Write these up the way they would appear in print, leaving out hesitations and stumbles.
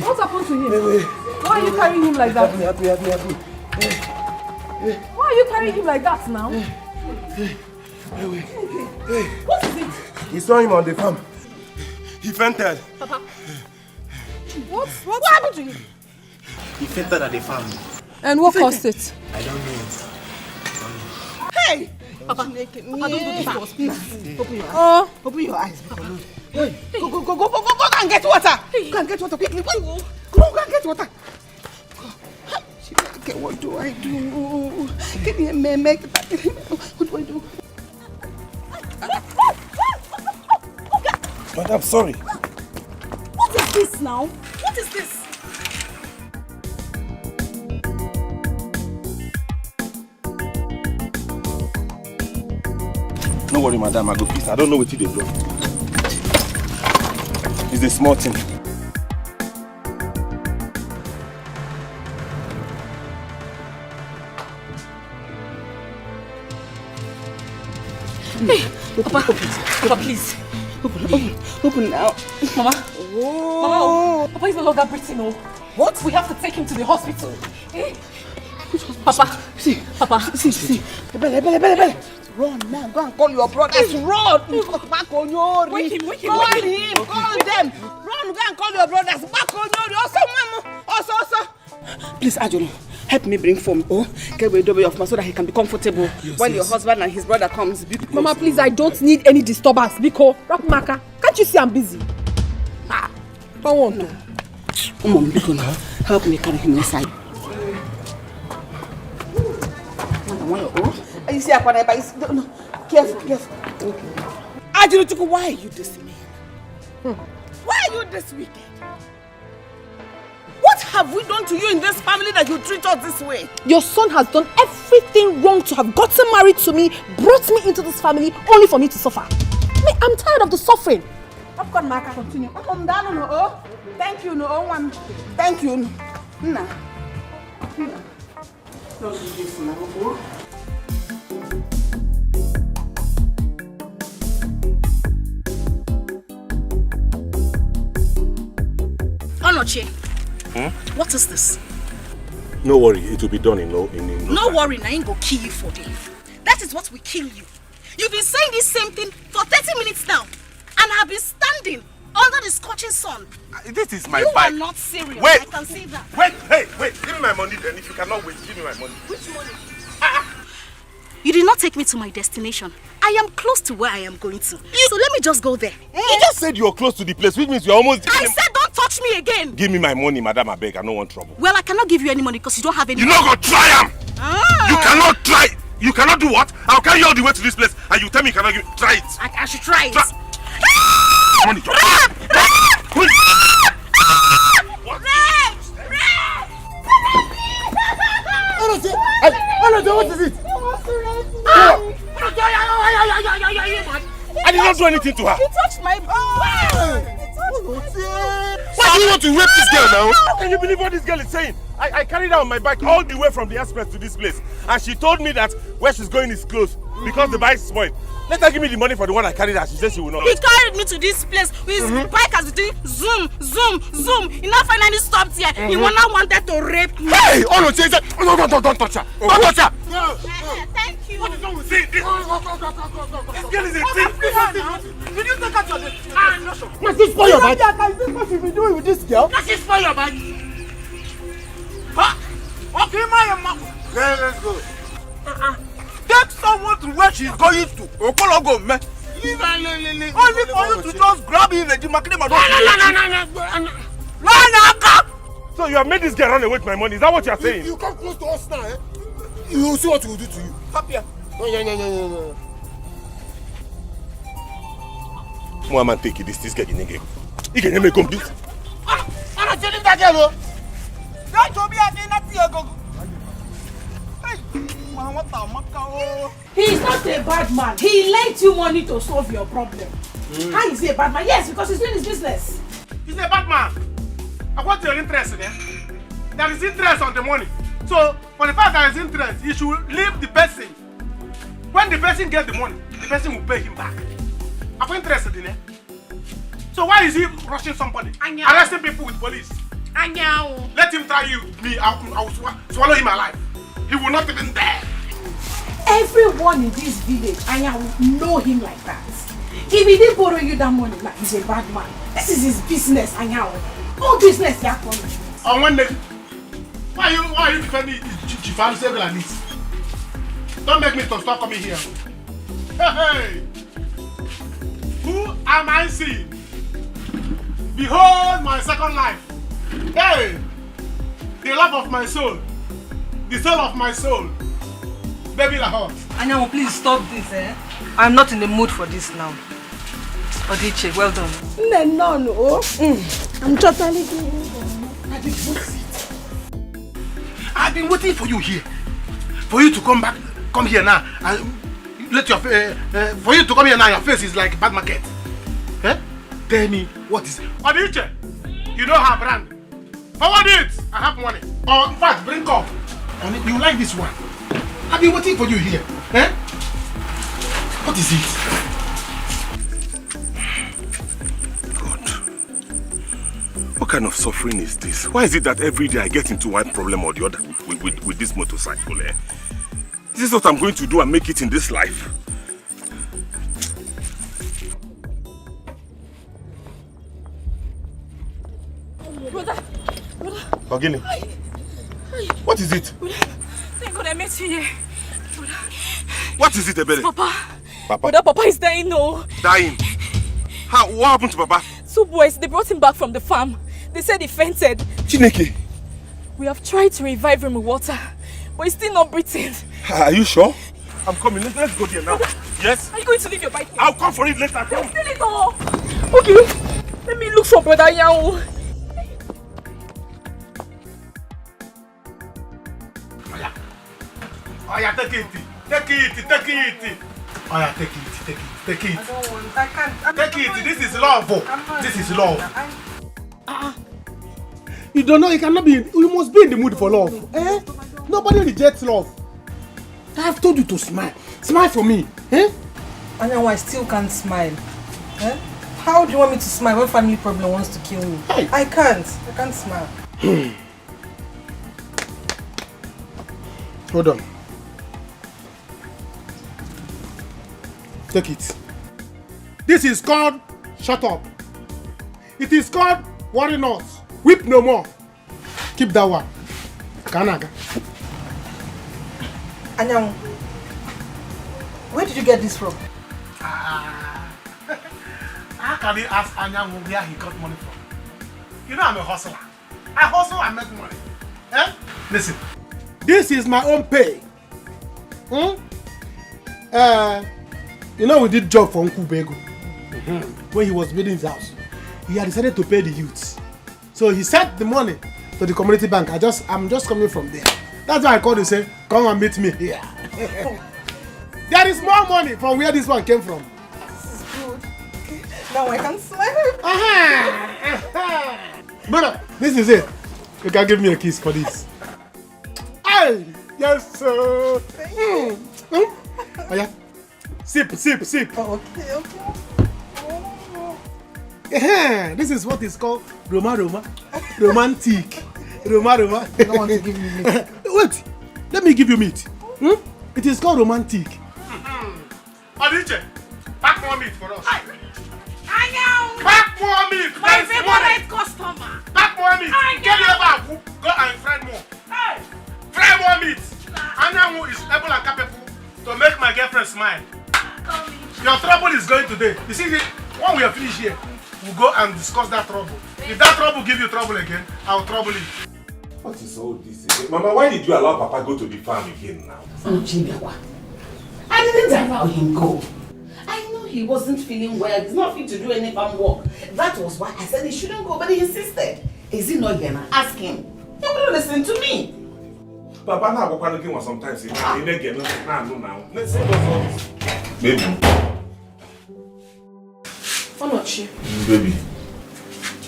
What happened to him? Why are you carrying him like that? Happy. Why are you carrying him like that now? What is it? We saw him on the farm. He fainted. Papa. What happened to him? He fainted at the farm. And what caused it? I don't know. Hey! Papa, don't do this to us, please. Open your eyes. Open your eyes. Hey, go and get water. Go and get water quickly. Go and get water. Okay, what do I do? What do I do? Madam, sorry. What is this now? What is this? No worry, madam, I go fix. I don't know what you do. It's a small thing. Hey, Papa, please. Open now. Mama. Mama, Papa is no longer breathing. No. What? We have to take him to the hospital. Eh? Papa. See. Papa. See. Bele. Run now. Go and call your brothers. Run. Wake him. Call him. Call them. Run. Go and call your brothers. Also. Please, Ajolo, help me bring foam. Get rid of my so that he can be comfortable when your husband and his brother comes. Mama, please, I don't need any disturbance. Biko, Rapmaka, can't you see I'm busy? I don't want to. Mom, Biko, now help me carry him inside. You see, no, careful. Ajolo, why are you this mean? Why are you this wicked? What have we done to you in this family that you treat us this way? Your son has done everything wrong to have gotten married to me, brought me into this family only for me to suffer. I'm tired of the suffering. I've got Maka. Continue. Come down, no. Thank you, no one. Thank you. Nah. Don't do this now. Onoche. What is this? No worry, it will be done in no worry, I ain't go kill you for this. That is what will kill you. You've been saying this same thing for 30 minutes now, and I've been standing under the scorching sun. This is my you bike. You are not serious. Wait. I can see that. Wait. Give me my money then. If you cannot wait, give me my money. Which money? You did not take me to my destination. I am close to where I am going to. So let me just go there. You just said you're close to the place, which means you're almost... I said don't touch me again. Give me my money, madam, I beg. I don't want trouble. Well, I cannot give you any money because you don't have any You're money. not going to try them! You cannot try! You cannot do what? I'll carry you all the way to this place and you tell me you cannot give... Try it! I should try it. Money, drop. What is it? I did not do anything to her. He touched my bag. Why do you want to rape this girl now? How can you believe what this girl is saying? I carried her on my bike all the way from the express to this place. And she told me that where she's going is close because the bike is spoiled. Let her give me the money for the one I carried her. She said she will not. He carried me to this place. His bike has been doing zoom. He now finally stopped here. He now wanted to rape me. Hey! Oh no, change that! No, don't touch her! Don't touch her! No. Thank you. What is wrong with this? This girl is a thief! Did you take her to the... I'm not sure. Must you spoil your bike? Is this what you've been doing with this girl? Must you spoil your bike? Okay, my... Let's go. Take someone to where she's going to. Okologo, man. Only for you to just grab him and No. So you have made this girl run away with my money. Is that what you are saying? If you come close to us now, you will see what we will do to you. Happier. No. One man take it. This girl in again. He can make complete. I'm not telling that girl. Don't show me a thing that you go. He is not a bad man. He lent you money to solve your problem. How is he a bad man? Yes, because he's doing his business. He's a bad man. I want your interest in it. There is interest on the money. So, for the fact there is interest, he should leave the person. When the person gets the money, the person will pay him back. I'm interested in it. So why is he rushing somebody? Arresting people with police? Let him try you. Me, I'll swallow him alive. He will not even dare. Everyone in this village, Anya will know him like that. If he didn't borrow you that money, like he's a bad man. This is his business, Anya. All business, yeah. On one day, why are you defending Chief Ansel like this? Don't make me to stop coming here. Hey! Who am I seeing? Behold my second life. Hey! The love of my soul. The soul of my soul. Baby Lahore. Anyanwu, please stop this, eh? I'm not in the mood for this now. Odiche, well done. No. I'm totally kidding. I've been waiting for you here. For you to come here now and let your for you to come here now, your face is like bad market. Eh? Tell me what is it? Odiche, you don't have brand. Forward it. I have money. Or in fact, bring up. And you like this one. I've been waiting for you here. Eh? What is it? God. What kind of suffering is this? Why is it that every day I get into one problem or the other with this motorcycle? Eh? Is this what I'm going to do and make it in this life? Brother. Ogini, what is it? Thank God I met you here. What is it, Ebere? Papa. Papa? Papa is dying, no. Dying? How? What happened to Papa? 2 boys, they brought him back from the farm. They said he fainted. Chineke? We have tried to revive him with water, but he's still not breathing. Are you sure? I'm coming. Let's go there now. Yes? Are you going to leave your bike here? I'll come for it later. Steal it all. Okay. Let me look for Brother Yao. Oh yeah, take it. Take it. Oh yeah, take it. I don't want. I can't. Take it. This is love. This is love. You don't know. You cannot be. You must be in the mood for love. Eh? Nobody rejects love. I've told you to smile. Smile for me. Eh? Anyanwu, I still can't smile. Eh? How do you want me to smile when family problem wants to kill me? Hey. I can't smile. Hold on. Take it. This is called shut up. It is called worry not. Weep no more. Keep that one. Kanaga. Anyanwu, where did you get this from? How can you ask Anyanwu where he got money from? You know I'm a hustler. I hustle and make money. Eh? Listen. This is my own pay. You know we did job for Uncle Bego. When he was building his house. He had decided to pay the youths. So he sent the money to the community bank. I'm just coming from there. That's why I called and said, come and meet me here. There is more money from where this one came from. This is good. Okay. Now I can smile. Brother, this is it. You can give me a kiss for this. Hey, yes, sir. Oh, yeah. Sip. Oh, okay. This is what is called romantic. Roma. You don't want to give me meat. Wait, let me give you meat. It is called romantic. Odiche, pack more meat for us. Pack more meat. My favorite customer. Pack more meat. Get your back. Go and fry more. Fry more meat. Anyanwu is able and capable to make my girlfriend smile. Your trouble is going today. You see, when we are finished here, we'll go and discuss that trouble. If that trouble give you trouble again, I'll trouble you. What is all this again? Mama, why did you allow Papa go to the farm again now? I didn't allow him go. I know he wasn't feeling well. He's not fit to do any farm work. That was why I said he shouldn't go, but he insisted. Is he not here now? Ask him. He wouldn't listen to me. Papa, now I'm looking for sometimes. Let's say those. Baby. Onochi. Baby.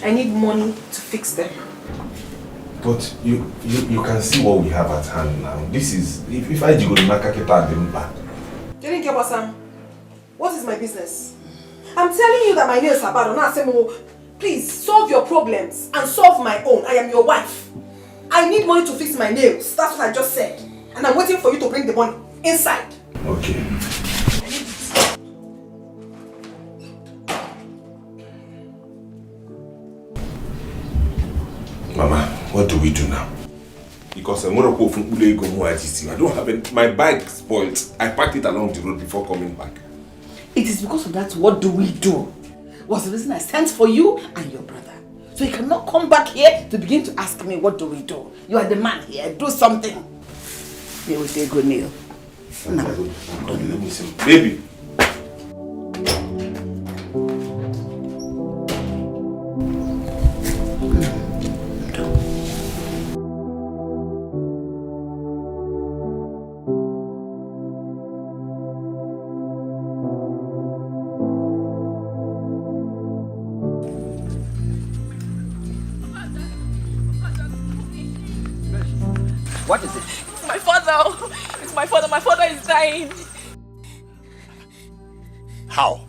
I need money to fix them. But you can see what we have at hand now. This is if I go to Nakaketa Demba. What is my business? I'm telling you that my nails are bad. Please Please, solve your problems and solve my own. I am your wife. I need money to fix my nails. That's what I just said. And I'm waiting for you to bring the money inside. Okay. Mama, what do we do now? Because I'm going to go from Ule. I don't have it. My bike spoiled. I parked it along the road before coming back. It is because of that, what do we do? Was the reason I sent for you and your brother. So you cannot come back here to begin to ask me, what do we do? You are the man here. Do something. They will say, good Neil. No. Let me see. Baby. What is it? It's my father. It's my father. My father is dying. How?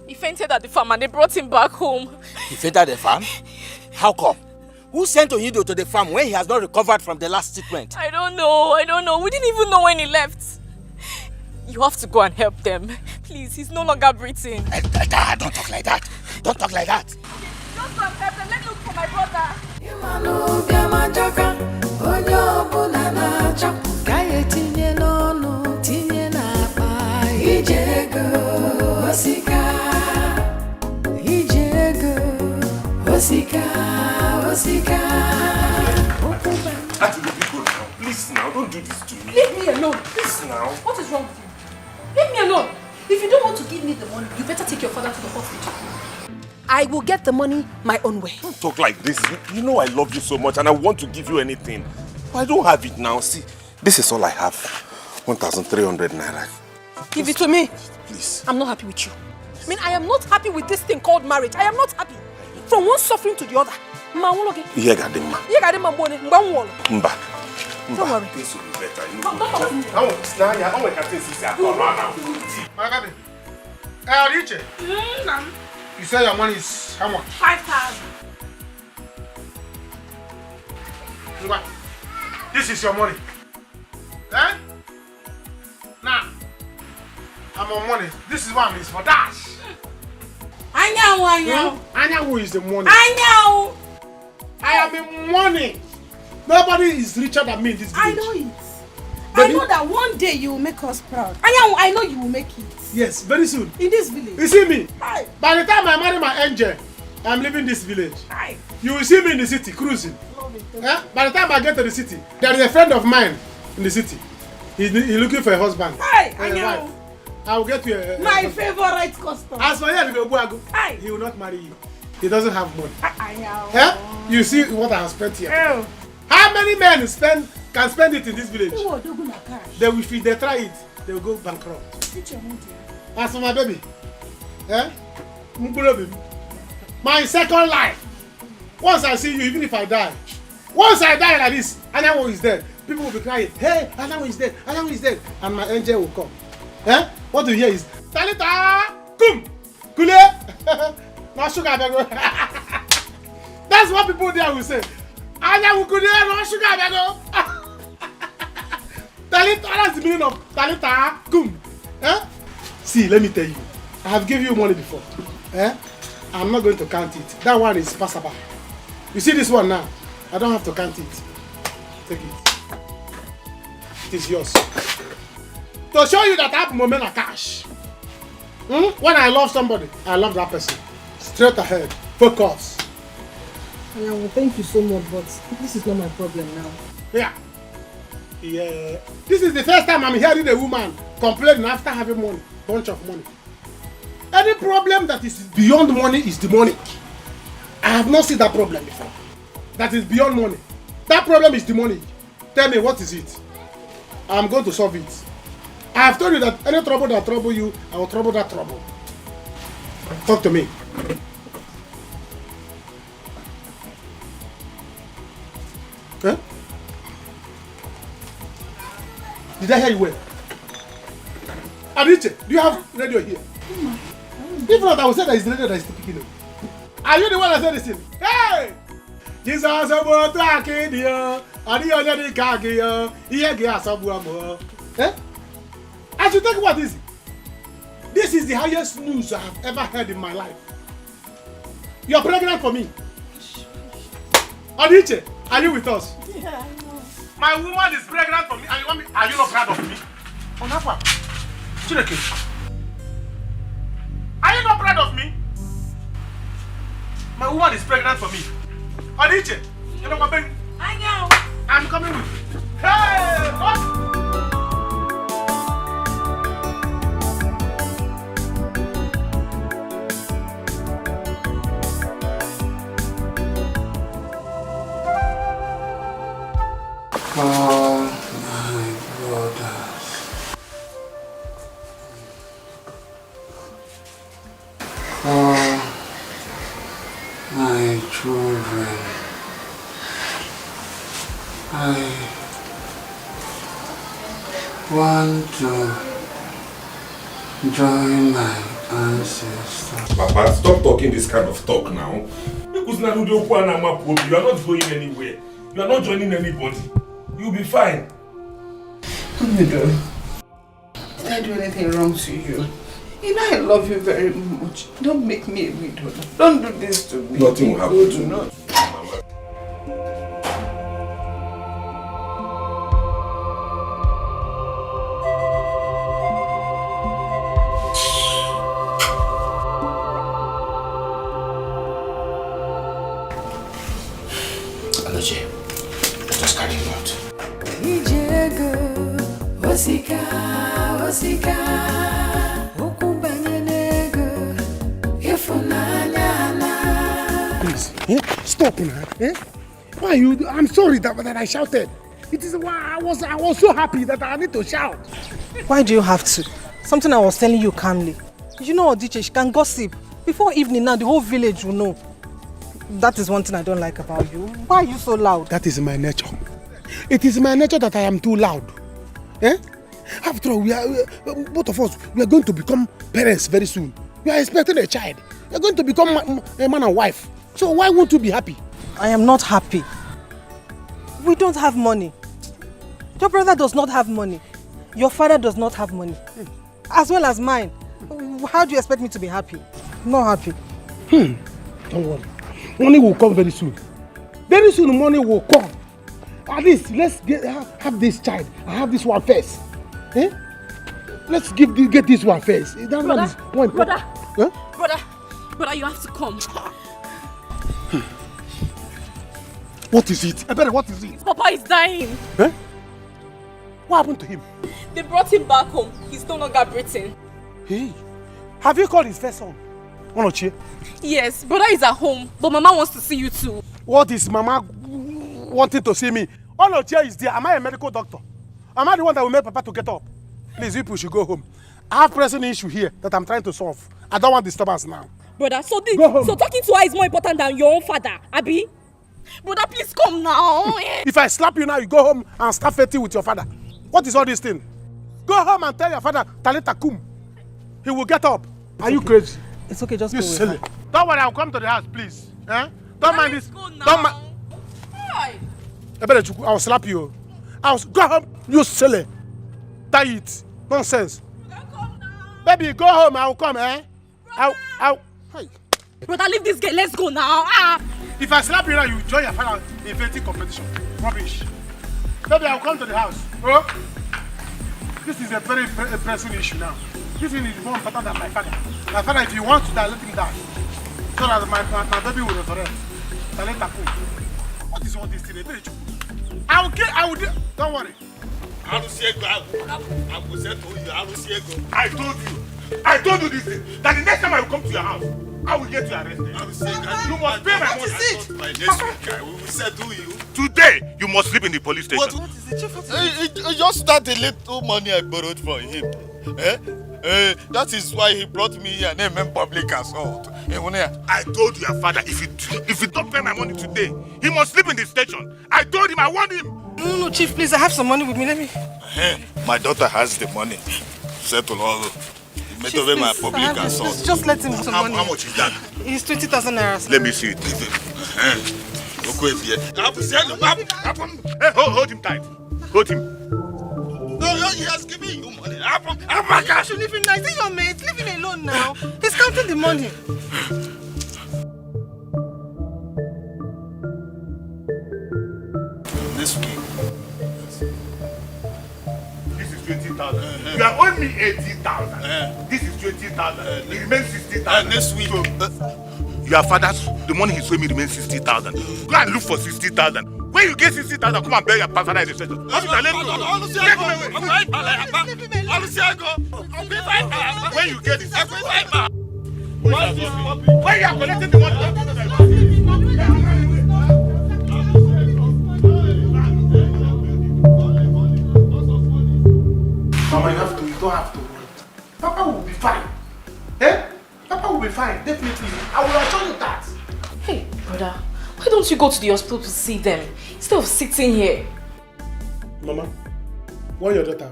He fainted at the farm and they brought him back home. He fainted at the farm? How come? Who sent Onyido to the farm when he has not recovered from the last treatment? I don't know. We didn't even know when he left. You have to go and help them. Please, he's no longer breathing. Don't talk like that. Don't talk like that. Just go and help them. Let me look for my brother. Please now, don't do this to me. Leave me alone. Please now. What is wrong with you? Leave me alone. If you don't want to give me the money, you better take your father to the hospital. I will get the money my own way. Don't talk like this. You know I love you so much and I want to give you anything. But I don't have it now. See, this is all I have. 1,300 naira. Give it to me. Please. I'm not happy with you. I mean, I am not happy with this thing called marriage. I am not happy. From one suffering to the other. Mba. Don't worry. This will be better. You say your money is how much? 5,000. This is your money. Eh? Now, I'm on money. This is what is for dash. Anyawu is the money. Anyawu. I am in money. Nobody is richer than me in this village. I know it. Baby? I know that one day you will make us proud. Anyawu, I know you will make it. Yes, very soon. In this village. You see me? Hi. By the time I marry my angel, I'm leaving this village. Hi. You will see me in the city cruising. By the time I get to the city, there is a friend of mine in the city. He's looking for a husband. Hi, Anyawu. I will get you a my husband. favorite customer. As for you, Hi. He will not marry you. He doesn't have money. Anyawu. You see what I have spent here. Oh. How many men can spend it in this village? If they try it, they will go bankrupt. As for my baby, my second life. Once I see you, even if I die, once I die like this, Anyawu is dead. People will be crying, hey, Anyawu is dead, Anyawu is dead. And my angel will come. What you hear is, Talita, come, Kule, no sugar, bego. That's what people there will say. Anyawu Kule, no sugar, bego. Talita, that's the meaning of Talita, come. See, let me tell you, I have given you money before. I'm not going to count it. That one is passable. You see this one now? I don't have to count it. Take it. It is yours. To show you that I have moment of cash. When I love somebody, I love that person. Straight ahead. Focus. Well, thank you so much, but this is not my problem now. Yeah. This is the first time I'm hearing a woman complaining after having money. Bunch of money. Any problem that is beyond money is demonic. I have not seen that problem before. That is beyond money. That problem is demonic. Tell me, what is it? I'm going to solve it. I have told you that any trouble that trouble you, I will trouble that trouble. Talk to me. Huh? Did I hear you well? Adiche, do you have radio here? If not, I will say that it's the radio that is speaking. Are you the one that said this thing? Hey! Jesus about talking here. Are you already talking here? Here get some more. Eh? I should take what is it? This is the highest news I have ever heard in my life. You're pregnant for me. Adiche, are you with us? Yeah, I know. My woman is pregnant for me and you want me, are you not proud of me? On that one. Chineke. Are you not proud of me? My woman is pregnant for me. Adiche, you know what I mean? I know. I'm coming with you. Hey! What? Oh, my brothers. Oh, my children. I want to join my ancestors. Papa, stop talking this kind of talk now. Because now you are not going anywhere. You are not joining anybody. You'll be fine. What did you do? Did I do anything wrong to you? You know I love you very much. Don't make me a widow. Don't do this to me. Nothing will happen to me. Just carry him out. Please, stop now. Why you? I'm sorry that I shouted. It is why I was so happy that I need to shout. Why do you have to? Something I was telling you calmly. You know, Odiche, she can gossip. Before evening now, the whole village will know. That is one thing I don't like about you. Why are you so loud? That is my nature. It is my nature that I am too loud. After all, both of us, we are going to become parents very soon. We are expecting a child. We are going to become a man and wife. So why won't you be happy? I am not happy. We don't have money. Your brother does not have money. Your father does not have money. As well as mine. How do you expect me to be happy? Not happy. Don't worry. Money will come very soon. Very soon money will come. At least let's have this child. I have this one first. Let's get this one first. That one is one. Brother, you have to come. What is it? What is it? Papa is dying. What happened to him? They brought him back home. He's no longer breathing. Hey, have you called his first son? Onochie? Yes, brother is at home, but Mama wants to see you too. What is Mama wanting to see me? Onochie is there. Am I a medical doctor? Am I the one that will make Papa to get up? Please, people should go home. I have pressing issue here that I'm trying to solve. I don't want disturbance now. Brother, so talking to her is more important than your own father, Abi? Brother, please come now. If I slap you now, you go home and start fighting with your father. What is all this thing? Go home and tell your father, Talita kum. He will get up. Are you crazy? It's okay, just you go with silly. her. Don't worry, I'll come to the house, please. Don't mind this. Don't mind. I'll slap you. Go home, you silly. Tie it. Nonsense. Baby, go home. I'll come, I'll. Hey. Brother, leave this girl. Let's go now. If I slap you now, you join your father in painting competition. Rubbish. Baby, I'll come to the house. Oh? This is a very pressing issue now. This thing is more important than my father. My father, if you want to die, let him die. So that my baby will resurrect. What is all this thing? I will do. Don't worry. I told you this thing. That the next time I will come to your house, I will get you arrested. You must pay my money. We will settle you. Today, you must sleep in the police station. What is it? Just that the little money I borrowed from him. That is why he brought me here and named public assault. I told your father, if you don't pay my money today, he must sleep in the station. I told him, I warned him. No, Chief, please, I have some money with me. Let me. My daughter has the money. Settle all. He made over my public assault. Just let him have some money. How much is that? It's 20,000 naira, sir. Let me see it. Hold him tight. Hold him. No, he has given you money. You should leave him now. Is it your mate? Leave him alone now. He's counting the money. This week. This is 20,000. You are owing me 80,000. This is 20,000. It remains 60,000. Next week. Your father's, the money he's owing me remains 60,000. Go and look for 60,000. When you get 60,000, come and bear your father in the station. When you get it, when you are collecting the money, Mama, you don't have to worry. Papa will be fine. Eh? Papa will be fine, definitely. I will assure you that. Hey, brother, why don't you go to the hospital to see them instead of sitting here? Mama, what your daughter?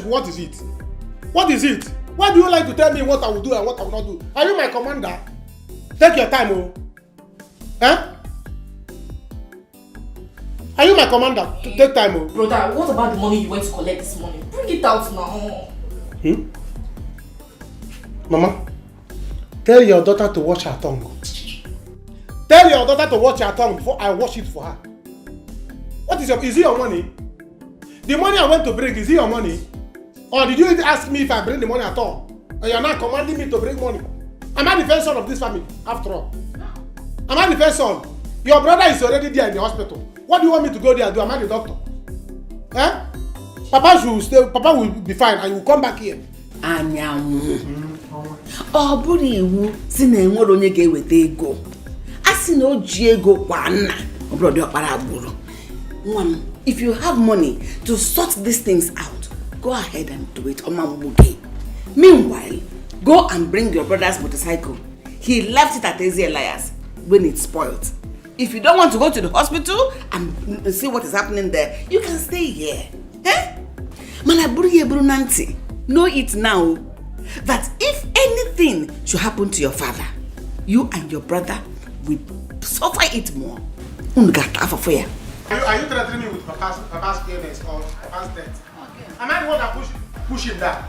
What is it? What is it? Why do you like to tell me what I will do and what I will not do? Are you my commander? Take your time, oh. Eh? Are you my commander? Take time, oh. Brother, what about the money you went to collect this morning? Bring it out now. Mama, tell your daughter to watch her tongue. Tell your daughter to watch her tongue before I wash it for her. What is it your money? The money I went to bring, is it your money? Or did you ask me if I bring the money at all? And you're not commanding me to bring money? Am I the first son of this family, after all? Am I the first son? Your brother is already there in the hospital. What do you want me to go there and do? Am I the doctor? Eh? Papa should stay, Papa will be fine and you will come back here. Ọ bụrụ iwu si na enwere onye ga-eweta ego. A sị na o ji ego kwa nna, ọ bụrụ dị ọkpara agbụrụ. Nwa m, if you have money to sort these things out, go ahead and do it. Meanwhile, go and bring your brother's motorcycle. He left it at Ezi Elias when it's spoiled. If you don't want to go to the hospital and see what is happening there, you can stay here. Eh? Know it now that if anything should happen to your father, you and your brother will suffer it more. Are you threatening me with Papa's illness or Papa's death? Am I the one that push him down?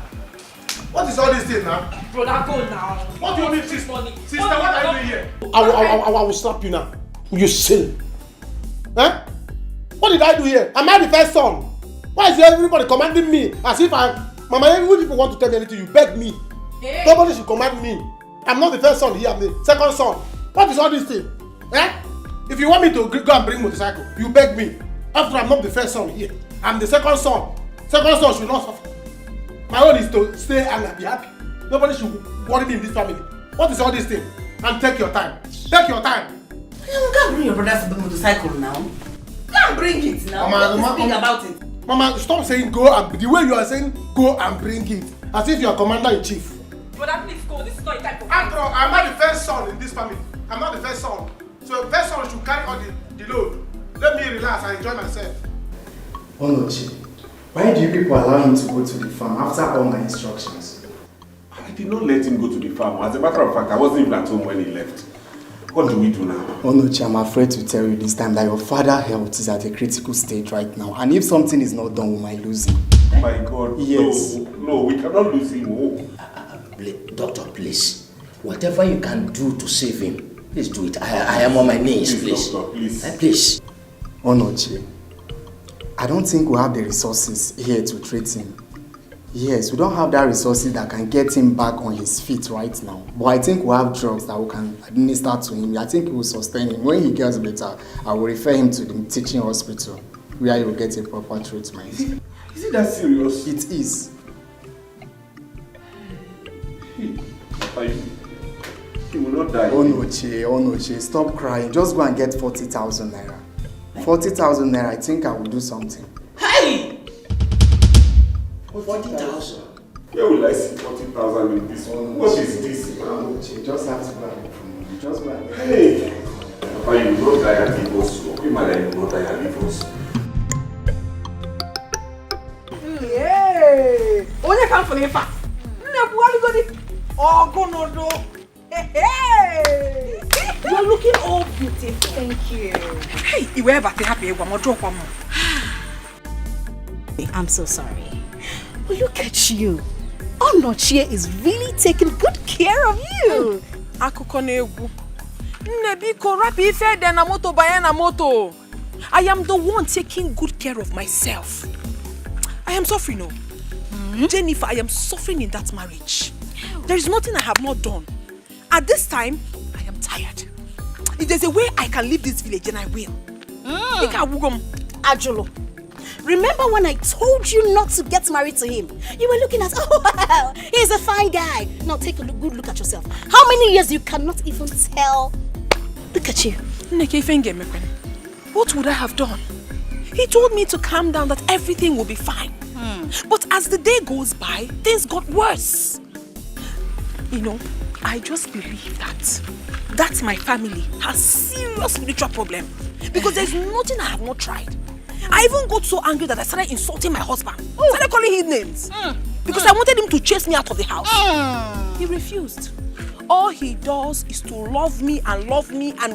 What is all this thing now? Brother, go now. What do you mean, sister? Sister, what are you doing here? I will slap you now. You sin. Huh? What did I do here? Am I the first son? Why is everybody commanding me as if Mama, even people want to tell me anything, you beg me. Hey. Nobody should command me. I'm not the first son here, I'm the second son. What is all this thing? Eh? If you want me to go and bring motorcycle, you beg me. After I'm not the first son here, I'm the second son. Second son should not suffer. My own is to stay and be happy. Nobody should worry me in this family. What is all this thing? And take your time. Take your time. You can't bring your brother's motorcycle now. You can't bring it now. Mama, speak about it. Mama, stop saying go and the way you are saying go and bring it. As if you are commander-in-chief. Brother, please go. This is not a type of After all, I'm not the first son in this family. I'm not the first son. So the first son should carry all the load. Let me relax and enjoy myself. Onochi, why do you people allow him to go to the farm after all my instructions? I did not let him go to the farm. As a matter of fact, I wasn't even at home when he left. What do we do now? Onochi, I'm afraid to tell you this time that your father's health is at a critical stage right now. And if something is not done, we might lose him. My God, yes. No, we cannot lose him. Oh. Doctor, please. Whatever you can do to save him, please do it. I am on my knees, please. Doctor, please. Please. Onochi, I don't think we have the resources here to treat him. Yes, we don't have that resources that can get him back on his feet right now. But I think we have drugs that we can administer to him. I think it will sustain him. When he gets better, I will refer him to the teaching hospital where he will get a proper treatment. Is it that serious? It is. Papa, he will not die. Onochi, stop crying. Just go and get 40,000 naira. 40,000 naira, I think I will do something. Hey! 40,000. Where will I see 40,000 in this one? What is this? Onochi, just have to go and look for money. Just go and look. Hey! Papa, you will not die at the boss. You will not die at the boss. Hey! Onye come for the fa. Nne buali go di. Oh, go no do. Hey! You're looking all beautiful. Thank you. Hey, you were happy. I'm so sorry. But look at you. Onochie is really taking good care of you. I am the one taking good care of myself. I am suffering, no. Jennifer, I am suffering in that marriage. There is nothing I have not done. At this time, I am tired. If there's a way I can leave this village, then I will. Ajolo, remember when I told you not to get married to him? You were looking at, oh wow, he's a fine guy. Now take a good look at yourself. How many years you cannot even tell? Look at you. What would I have done? He told me to calm down, that everything will be fine. But as the day goes by, things got worse. You know, I just believe that my family has serious spiritual problem. Because there's nothing I have not tried. I even got so angry that I started insulting my husband. Started calling him names. Because I wanted him to chase me out of the house. He refused. All he does is to love me and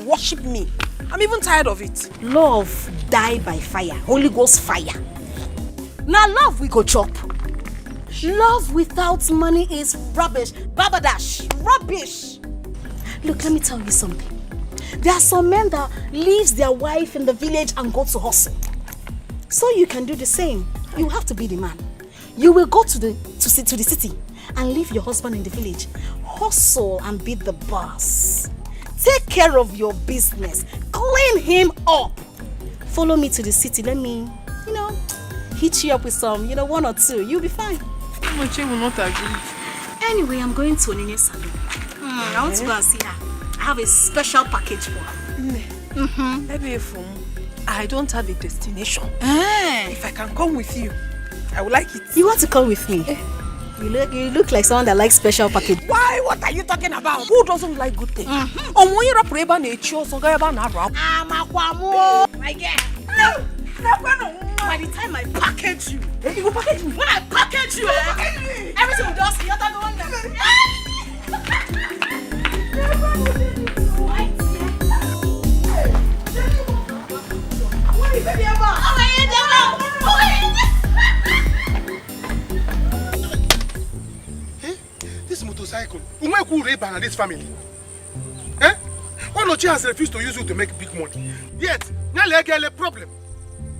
worship me. I'm even tired of it. Love die by fire. Holy Ghost fire. Now love we go chop. Love without money is rubbish. Babadash. Rubbish. Look, let me tell you something. There are some men that leaves their wife in the village and go to hustle. So you can do the same. You have to be the man. You will go to the city and leave your husband in the village. Hustle and be the boss. Take care of your business. Clean him up. Follow me to the city. Let me, hit you up with some, one or two. You'll be fine. Moche will not agree. Anyway, I'm going to Onine Salon. I want to go and see her. I have a special package for her. I don't have a destination. If I can come with you, I would like it. You want to come with me? You look like someone that likes special package. Why? What are you talking about? Who doesn't like good things? My girl. By the time I package you, You will package me. when I package you, everything will just you're the one This motorcycle, who Ray-Ban and this family? Eh? Onochie has refused to use you to make big money. Yet, now they get a problem.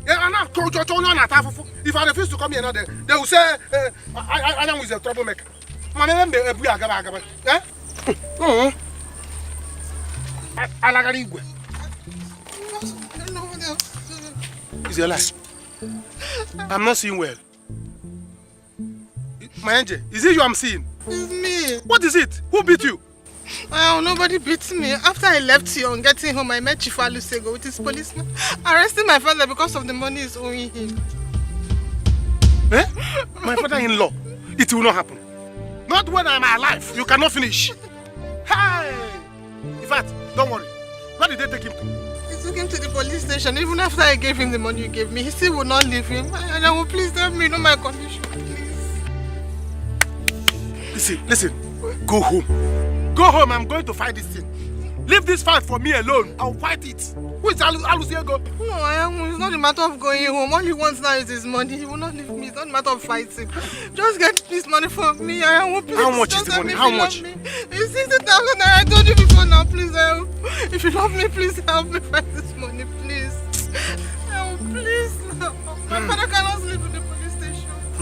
If I refuse to come here now, they will say I am with a troublemaker. It's your life. I'm not seeing well. My angel, is it you I'm seeing? It's me. What is it? Who beat you? Well, nobody beat me. After I left here on getting home, I met Chief Alusego with his policeman, arresting my father because of the money he's owing him. Eh? My father-in-law. It will not happen. Not when I'm alive. You cannot finish. Hey! In fact, don't worry. Where did they take him to? He took him to the police station. Even after I gave him the money you gave me, he still would not leave him. And I will please tell me, my condition, please. Listen. Go home. Go home. I'm going to fight this thing. Leave this fight for me alone. I'll fight it. Who is Alusiego? No, it's not a matter of going home. All he wants now is his money. He will not leave me. It's not a matter of fighting. Just get this money for me. I will please. How much is the money? How much? It's 60,000. I told you before now. Please help. If you love me, please help me find this money, please. Oh, please. My father cannot sleep in the police station. I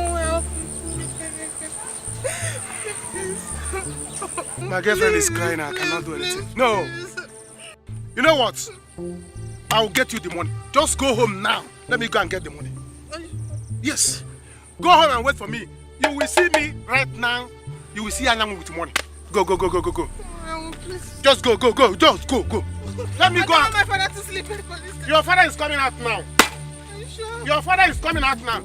will help you. My girlfriend is crying. I cannot do anything. No. You know what? I'll get you the money. Just go home now. Let me go and get the money. Yes. Go home and wait for me. You will see me right now. You will see Anyamu with money. Go. Just go. Just go. Let me go. I don't want my father to sleep in the police station. Your father is coming out now. Are you sure? Your father is coming out now.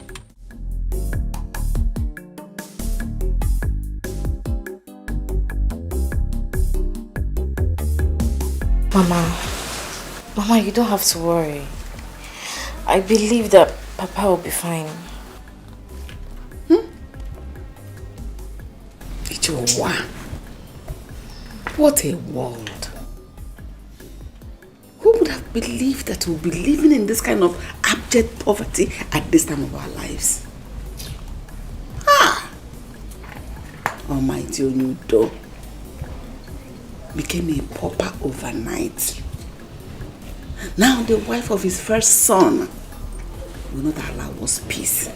Mama, you don't have to worry. I believe that Papa will be fine. Joa. What a world. Who would have believed that we'll be living in this kind of abject poverty at this time of our lives? Almighty Onyudo became a pauper overnight. Now the wife of his first son will not allow us peace.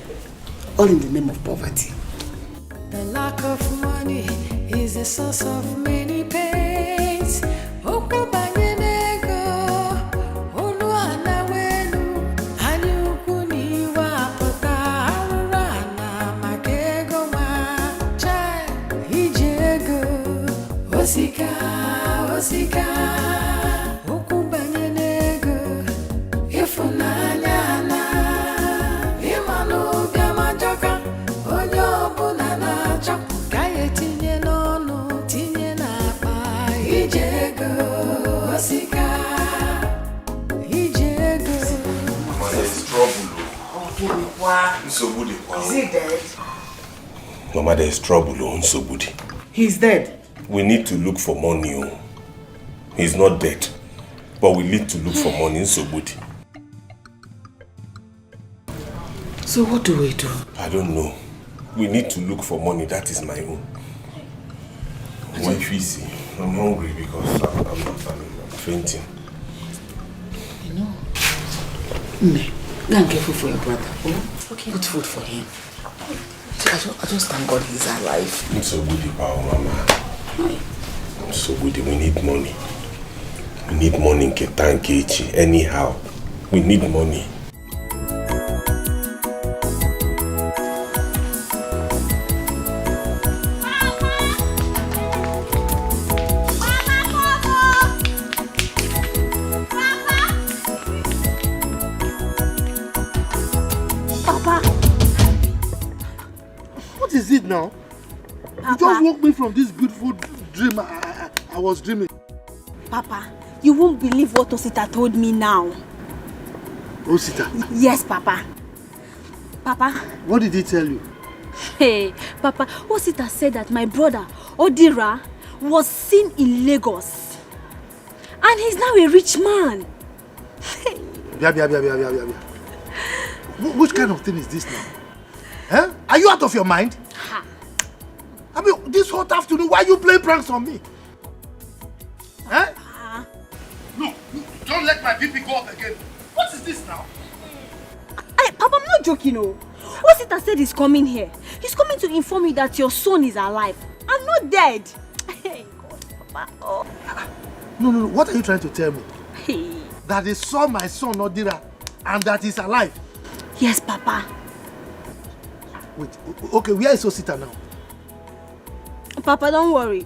All in the name of poverty. The lack of money is the source of many pains. Osika, ukubanye nego, ifunanya na, imanu biamajoka, onyo bunana chok, kaye tinye nono, tinye na pa, ijego, osika, ijego. Mama, there is trouble. Is he dead? Mama, there is trouble. Nsobudi. He's dead. We need to look for money. He's not dead, but we need to look for money in Sobudi. So what do we do? I don't know. We need to look for money. That is my own. I'm hungry because I'm fainting. You know, go and get food for your brother. Oh? Okay. Put food for him. I just thank God he's alive. It's Sobudi, Mama. Sobudi, we need money. We need money in Ketankechi, anyhow. We need money. Papa! What is it now? Papa. You just woke me from this beautiful dream I was dreaming. Papa, you won't believe what Osita told me now. Osita? Yes, Papa. Papa. What did he tell you? Hey, Papa, Osita said that my brother, Odira, was seen in Lagos. And he's now a rich man. Which kind of thing is this now? Huh? Are you out of your mind? Ha. I mean, this hot afternoon, why are you playing pranks on me? Huh? Look, don't let my BP go up again. What is this now? Hey, Papa, I'm not joking, no. Osita said he's coming here. He's coming to inform you that your son is alive and not dead. Hey, God, Papa. Oh. No. What are you trying to tell me? Hey. That they saw my son, Odira, and that he's alive? Yes, Papa. Wait, okay, where is Osita now? Papa, don't worry.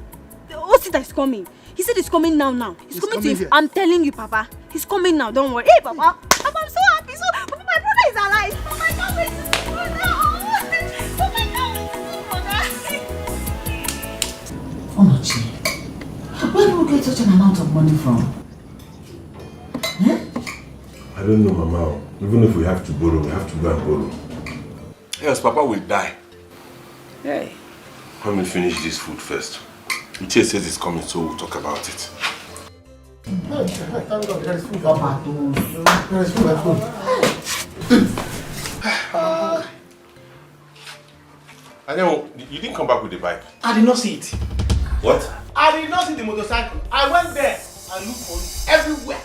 Osita is coming. He said he's coming now. He's coming to here. I'm telling you, Papa. He's coming now. Don't worry. Hey, Papa. Papa, I'm so happy. So, Papa, my brother is alive. Papa, I can't wait to see you now. Papa, I can't wait to see you now. Onochi, where do we get such an amount of money from? I don't know, Mama. Even if we have to borrow, we have to go and borrow. Yes, Papa will die. Hey. Let me finish this food first. Uche says it's coming, so we'll talk about it. Hey, thank God, there is food. There is food at home. I know, you didn't come back with the bike. I did not see it. What? I did not see the motorcycle. I went there and looked for it everywhere.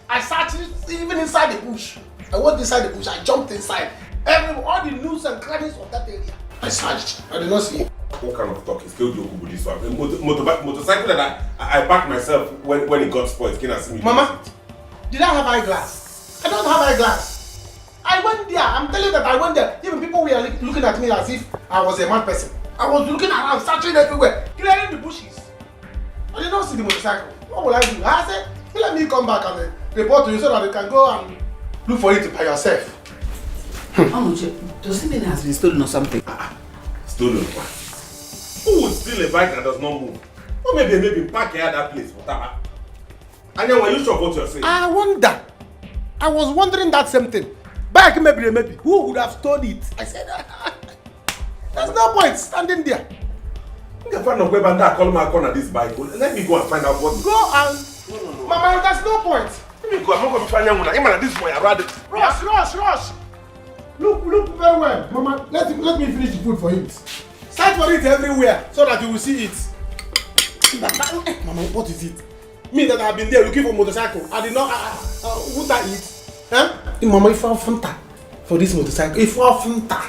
I searched it even inside the bush. I went inside the bush, I jumped inside. All the nooks and crannies of that area. I searched. I did not see it. What kind of talk is killed you with this one? Motorcycle that I backed myself when it got spoiled. Can I see me? Mama, did I have eyeglass? I don't have eyeglass. I went there. I'm telling you that I went there. Even people were looking at me as if I was a mad person. I was looking around, searching everywhere, clearing the bushes. I did not see the motorcycle. What will I do? I said, let me come back and report to you so that you can go and look for it by yourself. Onochi, does it mean it has been stolen or something? Stolen what? Who would steal a bike that does not move? Or maybe park here at that place, whatever. And then, are you sure of what you're saying? I wonder. I was wondering that same thing. Bike maybe. Who would have stolen it? I said, there's no point standing there. If I know where Banda call my corner this bike, let me go and find out what. Go and. Mama, there's no point. Let me go. I'm not going to find anyone. I'm this boy. I rather. Rush. Look very well, Mama. Let me finish the food for him. Search for it everywhere so that you will see it. Mama, what is it? Me that have been there looking for motorcycle. I did not. Would I eat? Huh? Mama, if I have Fanta for this motorcycle, if I have Fanta,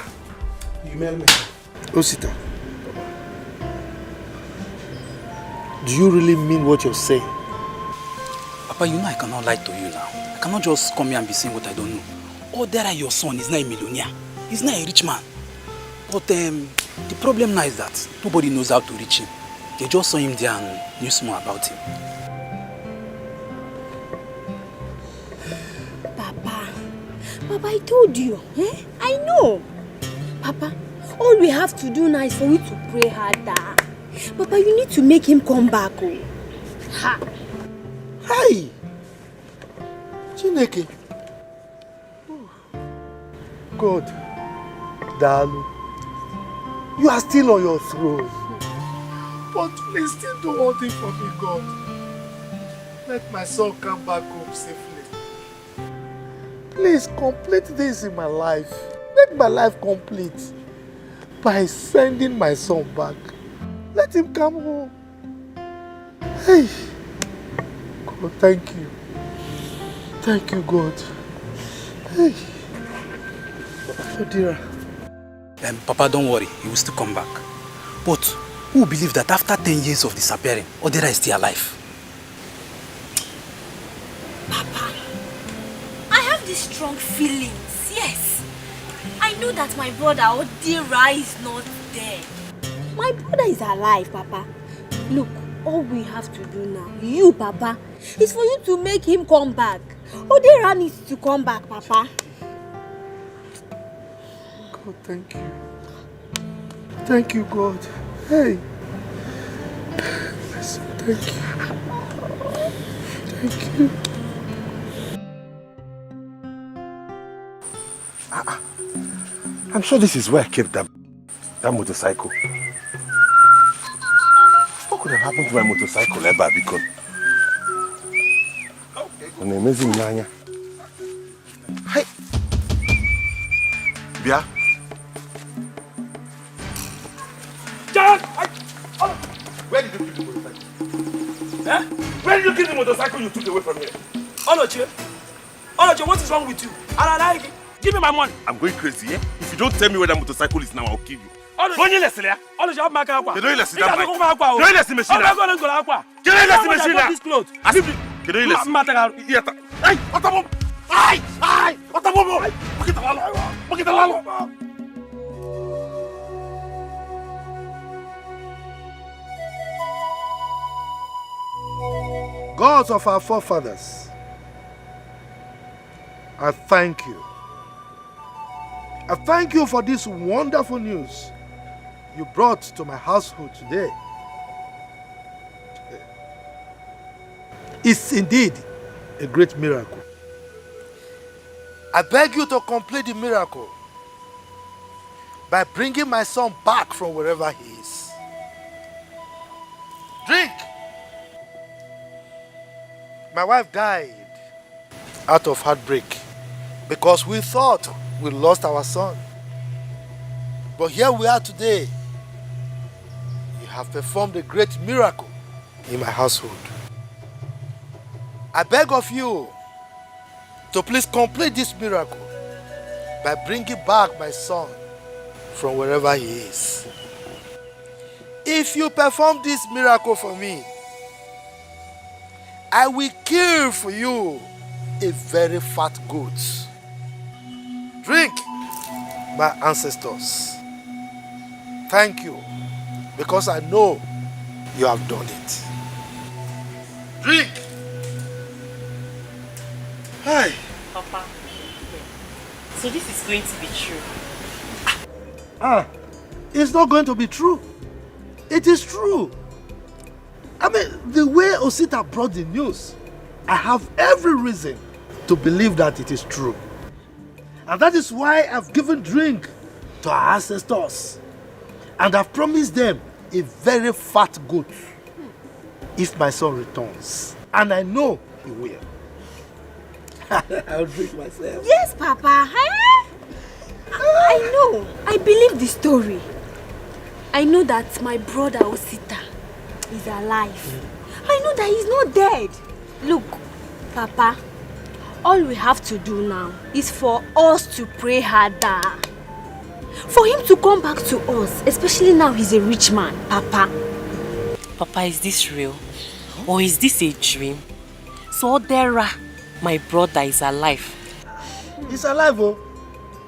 you mail me. Osita, do you really mean what you're saying? Papa, you know I cannot lie to you now. I cannot just come here and be saying what I don't know. Oh, there your son is not a millionaire. He's not a rich man. But the problem now is that nobody knows how to reach him. They just saw him there and knew more about him. Papa, I told you. Eh? I know. Papa, all we have to do now is for you to pray harder. Papa, you need to make him come back. Oh. Ha. Hey! Chineke. God, Dalu, you are still on your throne. But please still do one thing for me, God. Let my son come back home safely. Please complete this in my life. Make my life complete by sending my son back. Let him come home. Hey, God, thank you. Thank you, God. Hey. Oh dear. Papa, don't worry. He will still come back. But who believes that after 10 years of disappearing, Odera is still alive? Papa, I have these strong feelings, yes. I know that my brother Odera is not there. My brother is alive, Papa. Look, all we have to do now, you, Papa, is for you to make him come back. Odera needs to come back, Papa. God, thank you. Thank you, God. Hey. Thank you. Thank you. I'm sure this is where I kept that motorcycle. What could have happened to my motorcycle ever? Because an amazing Nanya. Hey, Bia. John! Where did you keep the motorcycle? Eh? Where did you keep the motorcycle you took away from here? Oloche, what is wrong with you? Give me my money. I'm going crazy, eh? If you don't tell me where that motorcycle is now, I'll kill you. Don't you listen, Oloche, I'm back aqua. Don't you listen, that bike. Don't you listen, machine. Don't you listen, machine. Don't you listen. Hey, what the mom? Hey, what the mom? Look at the lalo. Gods of our forefathers, I thank you. I thank you for this wonderful news you brought to my household today. It's indeed a great miracle. I beg you to complete the miracle by bringing my son back from wherever he is. Drink! My wife died out of heartbreak because we thought we lost our son. But here we are today. You have performed a great miracle in my household. I beg of you to please complete this miracle by bringing back my son from wherever he is. If you perform this miracle for me, I will kill for you a very fat goat. Drink, my ancestors. Thank you, because I know you have done it. Drink. Hi. Papa, so this is going to be true. It's not going to be true. It is true. I mean, the way Osita brought the news, I have every reason to believe that it is true. And that is why I've given drink to our ancestors. And I've promised them a very fat goat if my son returns. And I know he will. I'll drink myself. Yes, Papa. I know. I believe the story. I know that my brother Osita is alive. I know that he's not dead. Look, Papa, all we have to do now is for us to pray harder. For him to come back to us, especially now he's a rich man, Papa. Papa, is this real? Or is this a dream? So Dera, my brother, is alive. He's alive, oh.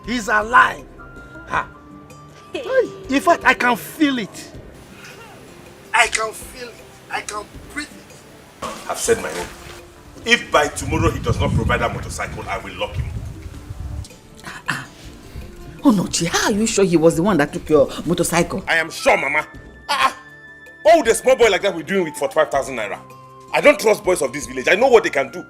He's alive. Ha. In fact, I can feel it. I can feel it. I can breathe it. I've said my own. If by tomorrow he does not provide that motorcycle, I will lock him. Oh no, Chi, how are you sure he was the one that took your motorcycle? I am sure, Mama. What would a small boy like that be doing with 45,000 naira? I don't trust boys of this village. I know what they can do.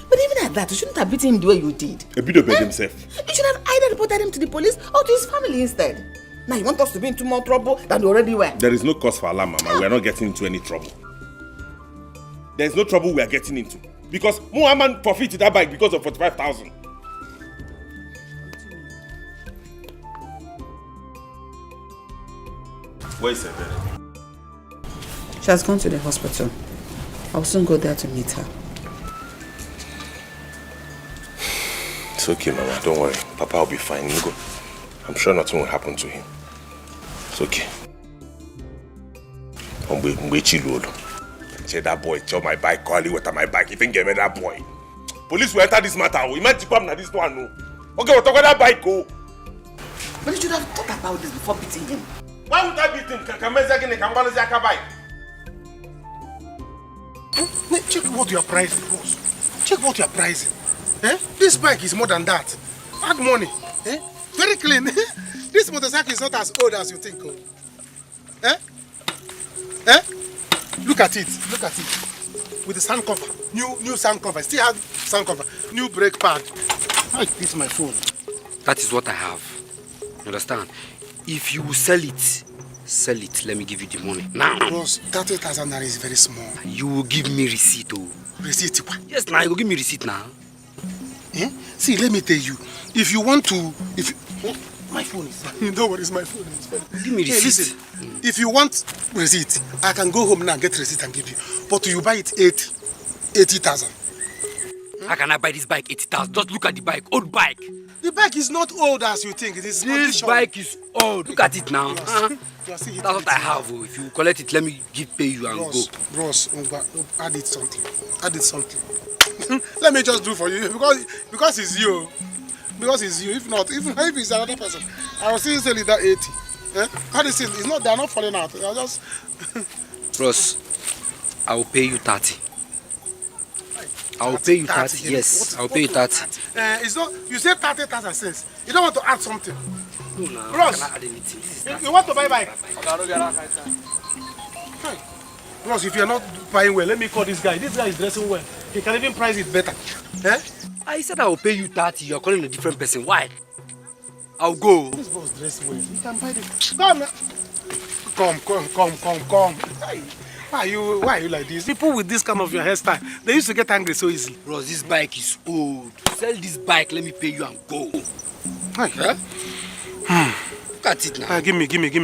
But even at that, you shouldn't have beaten him the way you did. A bit about himself. You should have either reported him to the police or to his family instead. Now you want us to be into more trouble than we already were. There is no cause for alarm, Mama. We are not getting into any trouble. There is no trouble we are getting into. Because Muhammad forfeited that bike because of 45,000. Where is Ebere? She has gone to the hospital. I'll soon go there to meet her. It's okay, Mama. Don't worry. Papa will be fine. You go. I'm sure nothing will happen to him. It's okay. Say that boy, tell my bike, call you with my bike. You think give me that boy? Police will enter this matter. We might come now this one. No. Okay, we'll talk about that bike. Go. But you should have thought about this before beating him. Why would I beat him? Check what you are pricing, boss. Check what you are pricing. This bike is more than that. Add money. Very clean. This motorcycle is not as old as you think. Look at it. Look at it. With the sound cover. New sound cover. Still have sound cover. New brake pad. This is my phone. That is what I have. You understand? If you sell it, let me give you the money. Now. Boss, 30,000 naira is very small. You will give me receipt, oh. Receipt? Yes, now you will give me receipt now. See, let me tell you. If you want to... my phone is... Don't worry, it's my phone. Give me receipt. Listen, if you want receipt, I can go home now and get receipt and give you. But you buy it 80,000. How can I buy this bike 80,000? Just look at the bike, old bike. The bike is not old as you think. It is This bike is old. Look at it now. That's what I have. Oh. If you collect it, let me pay you and go. Bros, add it something. Add it something. Let me just do for you because it's you. Because it's you. If not, if it's another person, I will still sell it at 80. How do you see? It's not. They are not falling out. They are just. Bros, I will pay you 30. I will pay you 30. Yes, I will pay you 30. It's not. You say 30,000 cents. You don't want to add something. No, Bros, I cannot add anything. you want to buy bike? Bros, if you are not buying well, let me call this guy. This guy is dressing well. He can even price it better. I said I will pay you 30. You are calling a different person. Why? I'll go. This boss dressed well. He can buy this. Come. Why are you like this? People with this kind of your hairstyle, they used to get angry so easily. Bro, this bike is old. Sell this bike, let me pay you and go. Look at it now. Give me 30. Give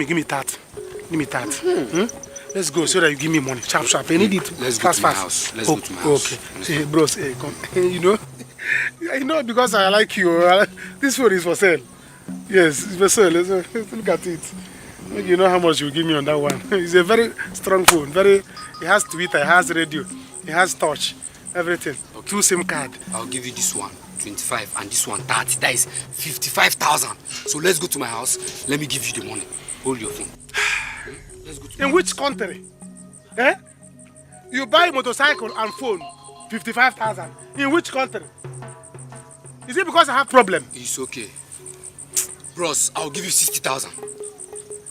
me 30. Let's go so that you give me money. Sharp. I need it. Let's go to my house. Let's go to my house. Okay. Bros, come. You know because I like you. This phone is for sale. Yes, it's for sale. Look at it. You know how much you give me on that one. It's a very strong phone. It has Twitter, it has radio, it has touch, everything. Okay. 2 SIM card. I'll give you this one 25 and this one 30. That is 55,000. So let's go to my house. Let me give you the money. Hold your phone. Let's go to In which country? You buy motorcycle and phone 55,000. In which country? Is it because I have problem? It's okay. Bros, I'll give you 60,000.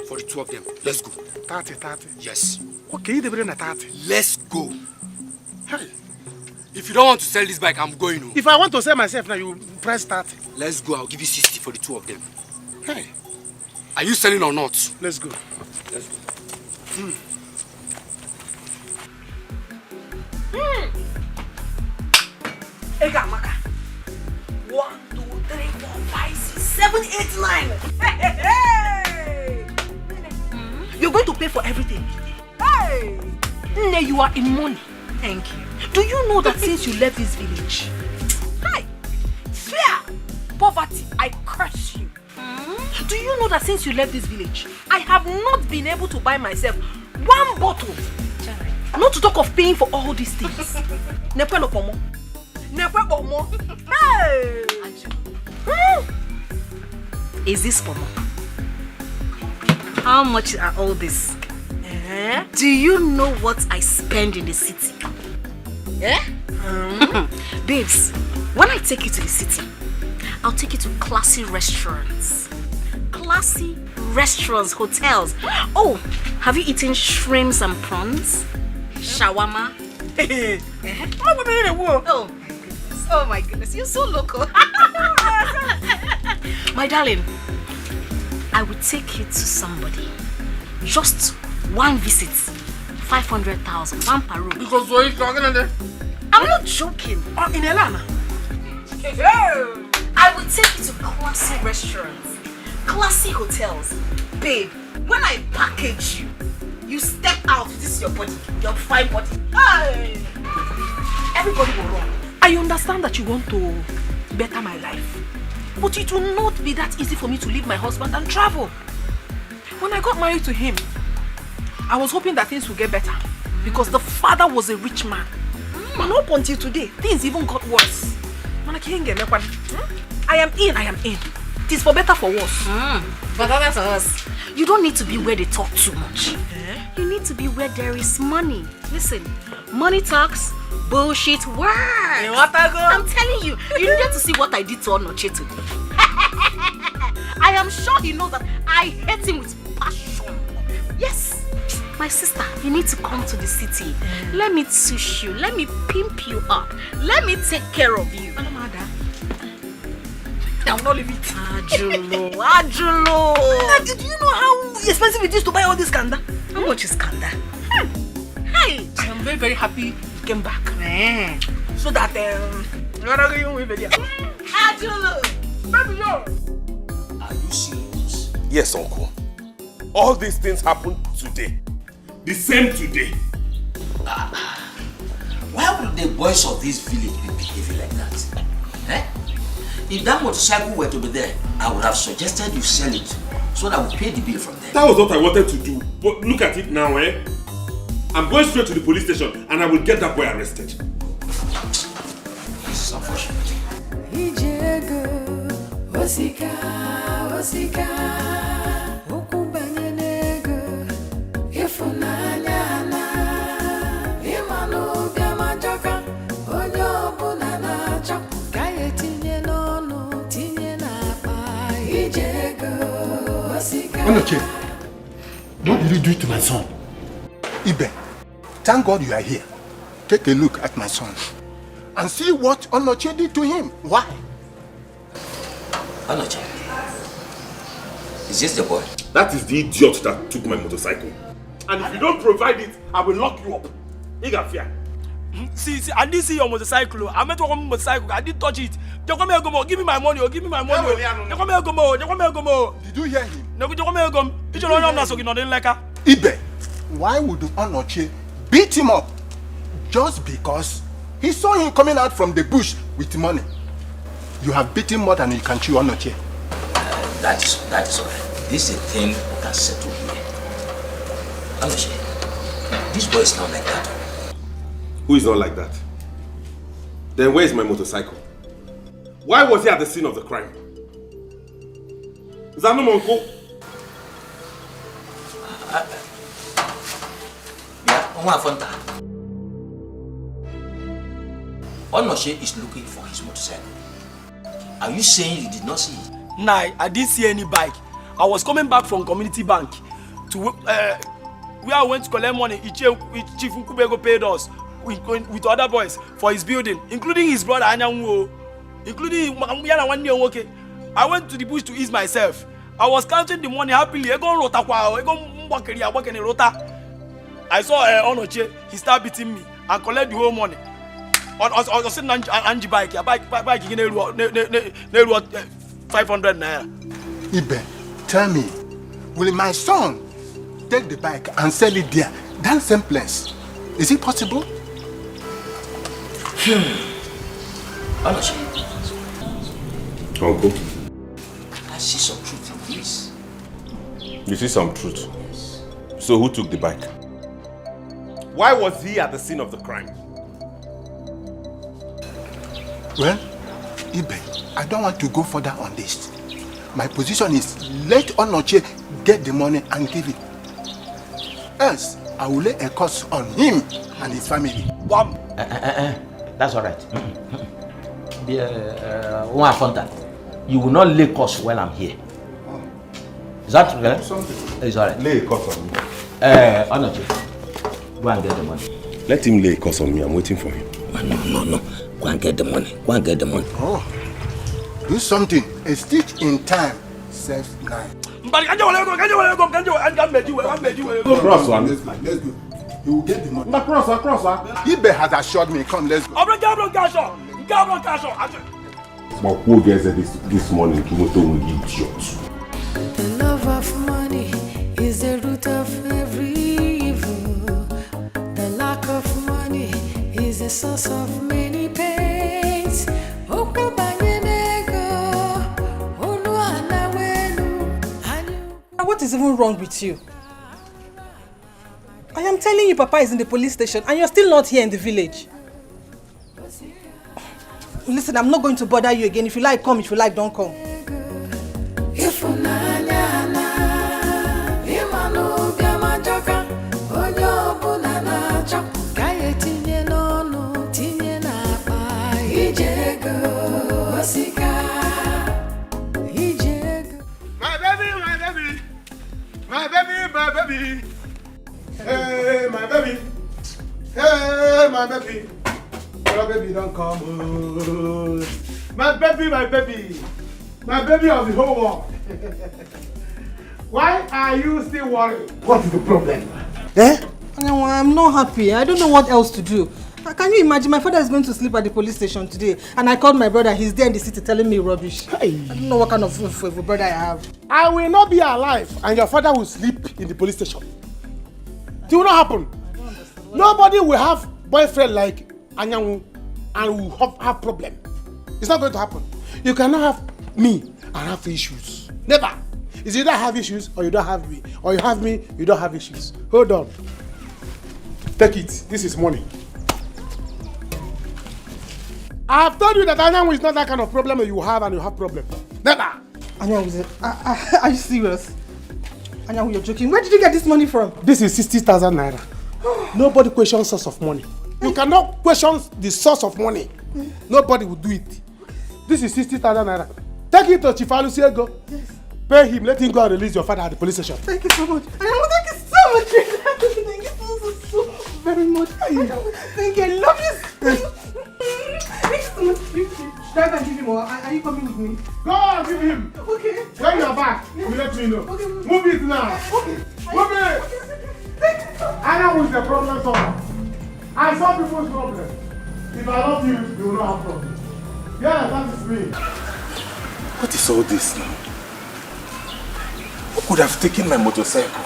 For the 2 of them. Let's go. 30. Yes. Okay, you bring a 30. Let's go. Hey. If you don't want to sell this bike, I'm going home. If I want to sell myself now, you price 30. Let's go. I'll give you 60 for the 2 of them. Hey. Are you selling or not? Let's go. Let's go. Ega Maka. 1, 2, 3, 4, 5, 6, 7, 8, 9. Hey! You're going to pay for everything. Hey! Nne, you are in money. Thank you. Do you know that since you left this village, hi, fear, poverty, I curse you. Do you know that since you left this village, I have not been able to buy myself 1 bottle? Not to talk of paying for all these things. Never no pomo. Never pomo. Hey! Is this pomo? How much are all this? Do you know what I spend in the city? Yeah? Babes, when I take you to the city, I'll take you to classy restaurants. Classy restaurants, hotels. Oh, have you eaten shrimps and prawns? Shawarma? Oh my goodness, you're so local. My darling, I will take you to somebody. Just 1 visit, 500,000, 1 per room. Because what are you talking about? I'm not joking. In Elana. I will take you to classy restaurants, classy hotels. Babe, when I package you, you step out. This is your body, your fine body. Hey! Everybody will run. I understand that you want to better my life, but it will not be that easy for me to leave my husband and travel. When I got married to him, I was hoping that things would get better because the father was a rich man. And up until today, things even got worse. I am in. It is for better, for worse. But that's us. You don't need to be where they talk too much. You need to be where there is money. Listen, money talks, bullshit works. I'm telling you, you needed to see what I did to Onoche today. I am sure he knows that I hate him with passion. Yes. My sister, you need to come to the city. Let me tush you. Let me pimp you up. Let me take care of you. I will not leave it. Ajulo. Do you know how expensive it is to buy all this kanda? How much is kanda? Hi. I am very, very happy you came back. So that Ajulo. Are you serious? Yes, uncle. All these things happened today. The same today. Why would the boys of this village be behaving like that? If that motorcycle were to be there, I would have suggested you sell it so that we pay the bill from there. That was what I wanted to do. But look at it now, I'm going straight to the police station and I will get that boy arrested. This is unfortunate. Onoche, what did you do to my son? Ibe, thank God you are here. Take a look at my son and see what Onoche did to him. Why? Onoche, is this the boy? That is the idiot that took my motorcycle. And if you don't provide it, I will lock you up. You got fear. See, I didn't see your motorcycle. I meant to come motorcycle. I didn't touch it. Give me my money. Give me my money. Did you hear him? Ibe, why would Onoche beat him up just because he saw him coming out from the bush with money? You have beaten more than you can chew, Onoche. That is all right. This is a thing we can settle here. Onoche, this boy is not like that. Who is not like that? Then where is my motorcycle? Why was he at the scene of the crime? Is that no uncle? Onoche is looking for his motorcycle. Are you saying you did not see it? Nah, I didn't see any bike. I was coming back from Community Bank to where I went to collect money. Chief Nkubego paid us with other boys for his building, including his brother Anyanwu, including Yana one year. Okay, I went to the bush to ease myself. I was counting the money happily. I saw Onoche, he started beating me and collect the whole money. On sitting Angie bike, bike you know 500 naira. Ibe, tell me, will my son take the bike and sell it there? That same place. Is it possible? Onoche. Uncle. I see some truth in this. You see some truth? Yes. So who took the bike? Why was he at the scene of the crime? Well, Ibe, I don't want to go further on this. My position is let Onoche get the money and give it. Else, I will lay a curse on him and his family. Wham! That's all right. You will not lay curse while I'm here. Is that right? It's all right. Lay a curse on me. Onoche, go and get the money. Let him lay a curse on me. I'm waiting for him. No. Go and get the money. Go and get the money. Oh, do something. A stitch in time saves 9. Cross one. Let's go. You will get the money. Cross. Ibe has assured me. Come, let's go. This morning, Kimoto will give shots. The love of money is the root of every evil. The lack of money is the source of many pains. What is even wrong with you? I am telling you Papa is in the police station and you're still not here in the village. Listen, I'm not going to bother you again. If you like, come. If you like, don't come. My baby. Hey, my baby. Your baby don't come. My baby. My baby of the whole world. Why are you still worried? What is the problem? I'm not happy. I don't know what else to do. Can you imagine? My father is going to sleep at the police station today, and I called my brother. He's there in the city telling me rubbish. Hey. I don't know what kind of brother I have. I will not be alive, and your father will sleep in the police station. It will not happen. Nobody will have boyfriend like Anyanwu and will have problem. It's not going to happen. You cannot have me and have issues. Never. It's either I have issues or you don't have me, or you have me, you don't have issues. Hold on. Take it. This is money. I have told you that Anyanwu is not that kind of problem that you have and you have problem. Never. Anyanwu, are you serious? Anyanwu, you're joking. Where did you get this money from? This is 60,000 naira. Nobody questions source of money. You cannot question the source of money. Nobody will do it. This is 60,000 naira. Take it to Chief Alusiego. Yes. Pay him. Let him go and release your father at the police station. Thank you so much. Anyanwu, thank you so much. Thank you so very much. Thank you. I love you. Thank you so much. Should I go and give him or are you coming with me? Go and give him. Okay. When you are back, you let me know. Okay. Move it now. Okay. Move it. Thank you so much. Anyanwu is the problem solver. I solve people's problems. If I love you, you will not have problems. Yeah, that is me. What is all this now? Who could have taken my motorcycle?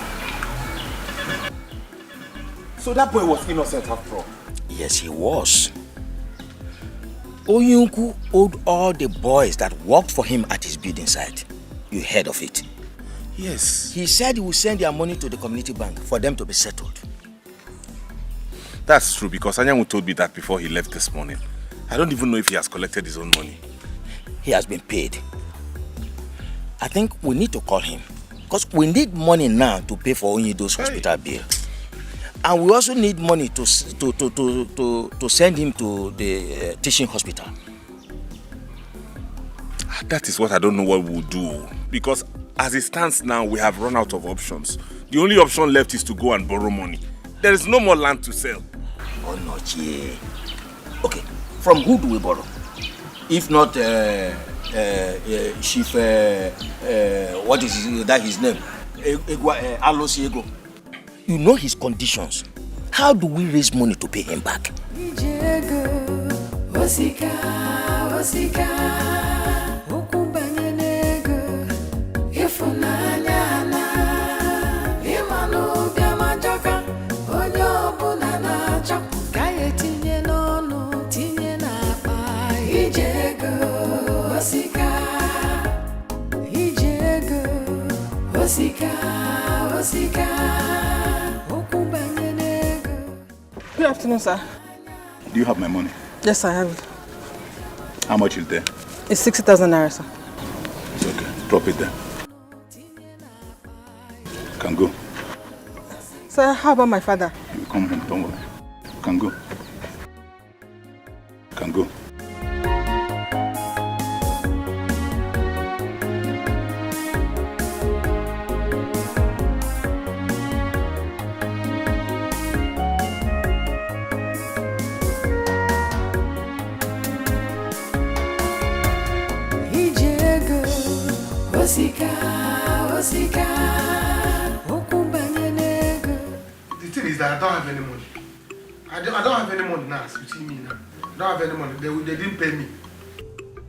So that boy was innocent after all? Yes, he was. Oyunku owed all the boys that worked for him at his building site. You heard of it? Yes. He said he would send their money to the community bank for them to be settled. That's true because Anyanwu told me that before he left this morning. I don't even know if he has collected his own money. He has been paid. I think we need to call him because we need money now to pay for Onyido's hospital bill. And we also need money to send him to the teaching hospital. That is what I don't know what we'll do. Because as it stands now, we have run out of options. The only option left is to go and borrow money. There is no more land to sell. Oh, no, yeah. Okay, from who do we borrow? If not Chief, what is his name? Alosiego. You know his conditions. How do we raise money to pay him back? Good afternoon, sir. Do you have my money? Yes, I have it. How much is there? It's 60,000 naira, sir. It's okay. Drop it there. Can go. Sir, how about my father? You come home, don't worry. Can go. Can go. The thing is that I don't have any money. I don't have any money now. You see me now. I don't have any money. They didn't pay me.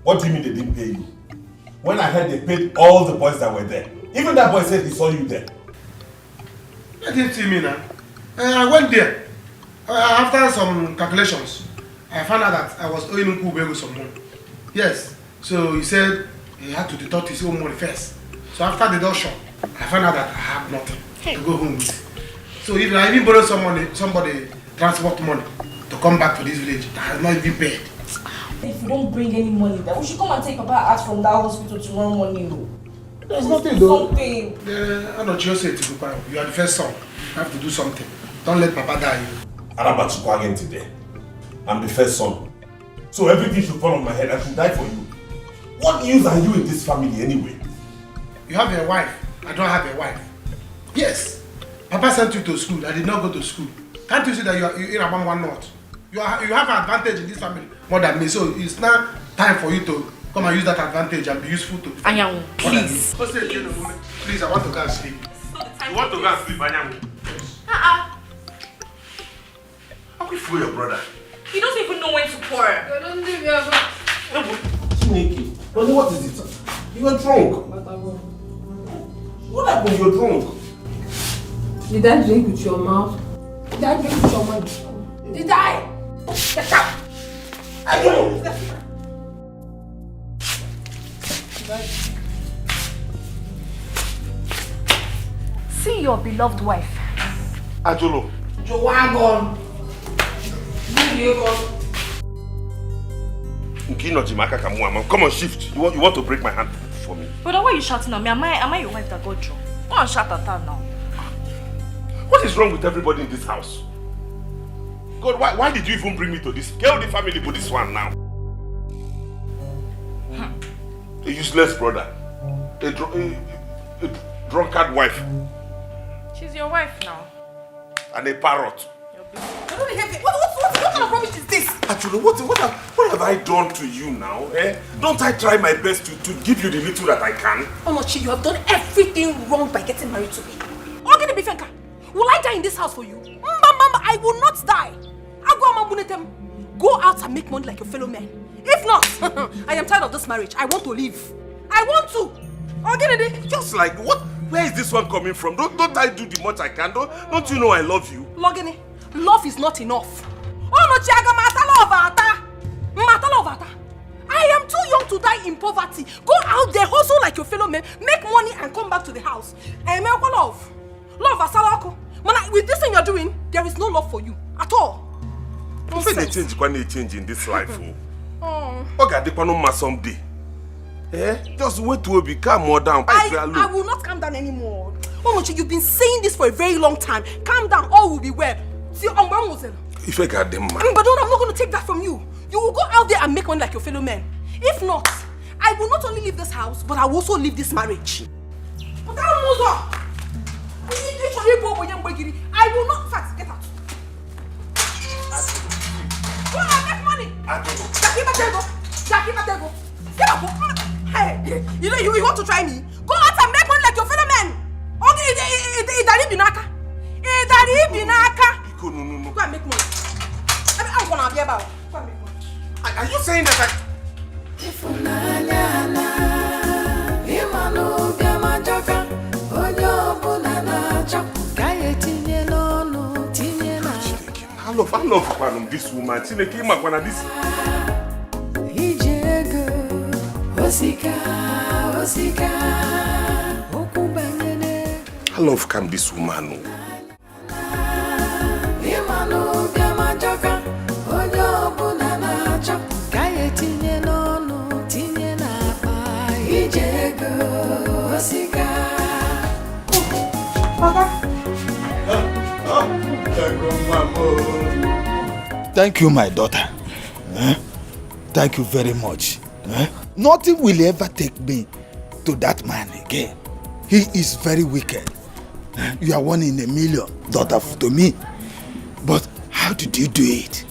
What do you mean they didn't pay you? When I heard they paid all the boys that were there. Even that boy said he saw you there. They didn't see me now. I went there. After some calculations, I found out that I was owing Nkubego some money. Yes. So he said he had to deduct his own money first. So after the deduction, I found out that I have nothing to go home with. So if I even borrow somebody transport money to come back to this village that has not even paid. If you don't bring any money, then we should come and take Papa out from that hospital tomorrow morning. There's nothing though. I'm not sure say Etiko, you are the first son. You have to do something. Don't let Papa die. I'm about to go again today. I'm the first son. So everything should fall on my head. I should die for you. What use are you in this family anyway? You have a wife. I don't have a wife. Yes. Papa sent you to school. I did not go to school. Can't you see that you're in about one north? You have an advantage in this family more than me. So it's now time for you to come and use that advantage and be useful to. Anyanwu, please. Please, I want to go and sleep. You want to go and sleep, Anyanwu? How can you fool your brother? He doesn't even know when to pour. Don't leave your Sneaky. But what is it? You are drunk. What happened? You're drunk. Did I drink with your mouth? Did I drink with your mouth? Did I? Get out! I don't. See your beloved wife. Ajolo. Jowagon. Come on, shift. You want to break my hand for me? Brother, why are you shouting at me? Am I your wife that got drunk? Go and shout at her now. What is wrong with everybody in this house? God, why did you even bring me to this? Kill the family for this one now. A useless brother. A drunkard wife. She's your wife now. And a parrot. What kind of rubbish is this? Actually, what have I done to you now? Eh? Don't I try my best to give you the little that I can? Onochi, you have done everything wrong by getting married to me. Ogini Bifenka, will I die in this house for you? Mama, I will not die. Go out and make money like your fellow men. If not, I am tired of this marriage. I want to leave. I want to. Ogini, just like what? Where is this one coming from? Don't I do the much I can? Don't you know I love you? Logini, love is not enough. I am too young to die in poverty. Go out there, hustle like your fellow men, make money and come back to the house. Love. Love asalako. With this thing you're doing, there is no love for you at all. When they change in this life. Okay, someday. Just wait to become more down. I will not calm down anymore. You've been saying this for a very long time. Calm down, all will be well. See, if I got them, man. But don't, I'm not going to take that from you. You will go out there and make money like your fellow men. If not, I will not only leave this house, but I will also leave this marriage. But I will not, in fact, get out. Go and make money. Get up. Hey, you want to try me? Go out and make money like your fellow men. Okay, Idari Binaka. Etiko, no. Go and make money. I'm gonna be about. Go and make money. Are you saying that I love this woman. This. I love can this woman. Thank you, my daughter. Thank you very much. Nothing will ever take me to that man again. He is very wicked. You are one in a million, daughter, to me. But how did you do it?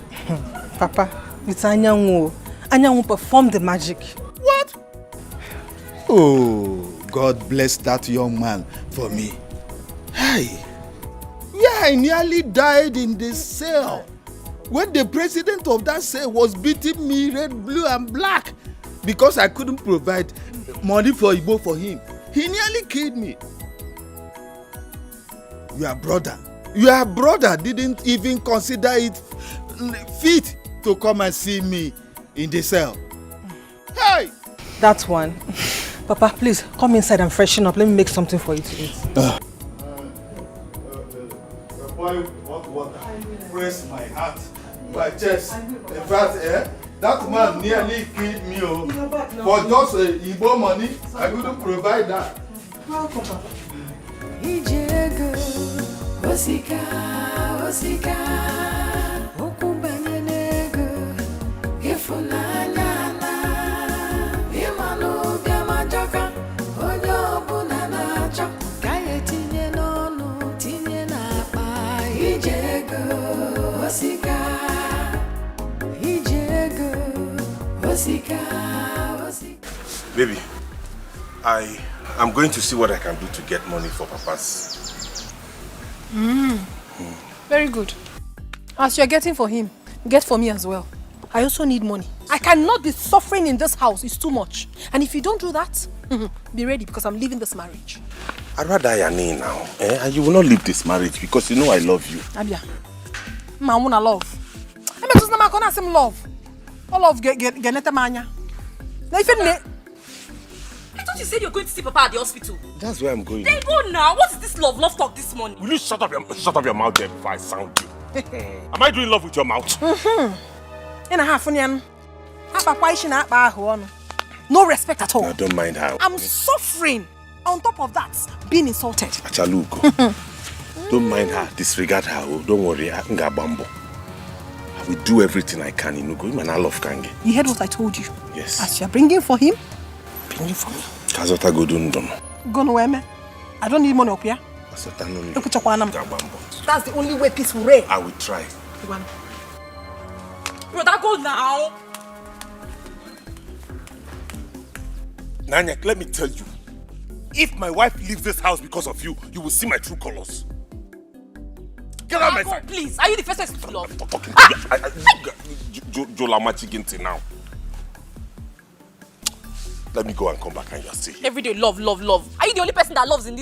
Papa, it's Anyanwu. Anyanwu performed the magic. What? Oh, God bless that young man for me. Hey, yeah, I nearly died in the cell when the president of that cell was beating me red, blue, and black because I couldn't provide money for Igbo for him. He nearly killed me. Your brother didn't even consider it fit to come and see me in the cell. Hey! That one. Papa, please, come inside and freshen up. Let me make something for you to eat. Boy, hot water. Press my heart, my chest. In fact, that man nearly killed me. For just Igbo money, I couldn't provide that. Welcome, Papa. Baby, I'm going to see what I can do to get money for Papa's. Very good. As you're getting for him, get for me as well. I also need money. I cannot be suffering in this house. It's too much. And if you don't do that, be ready because I'm leaving this marriage. I'd rather die now. And you will not leave this marriage because you know I love you. Abia. I wanna love. I mean, I'm gonna say love. All love get manya. Now if I thought you said you're going to see Papa at the hospital. That's where I'm going. Then go now. What is this love talk this morning? Will you shut up your mouth there before I sound you? Am I doing love with your mouth? No respect at all. No, don't mind her. I'm suffering. On top of that, being insulted. Achalugo. Don't mind her. Disregard her. Oh, don't worry. I will do everything I can. I love Kange. You heard what I told you? Yes. As you're bringing for him, bring for me. Kazota go dundun. Go nowhere, I don't need money up here. That's the only way peace will reign. I will try. Brother, go now. Nanya, let me tell you. If my wife leaves this house because of you, you will see my true colors. Get out of my sight. Please, are you the first person to love? I'm talking to you. Jolamachi Ginti now. Let me go and come back and you're still here. Every day, love. Are you the only person that loves in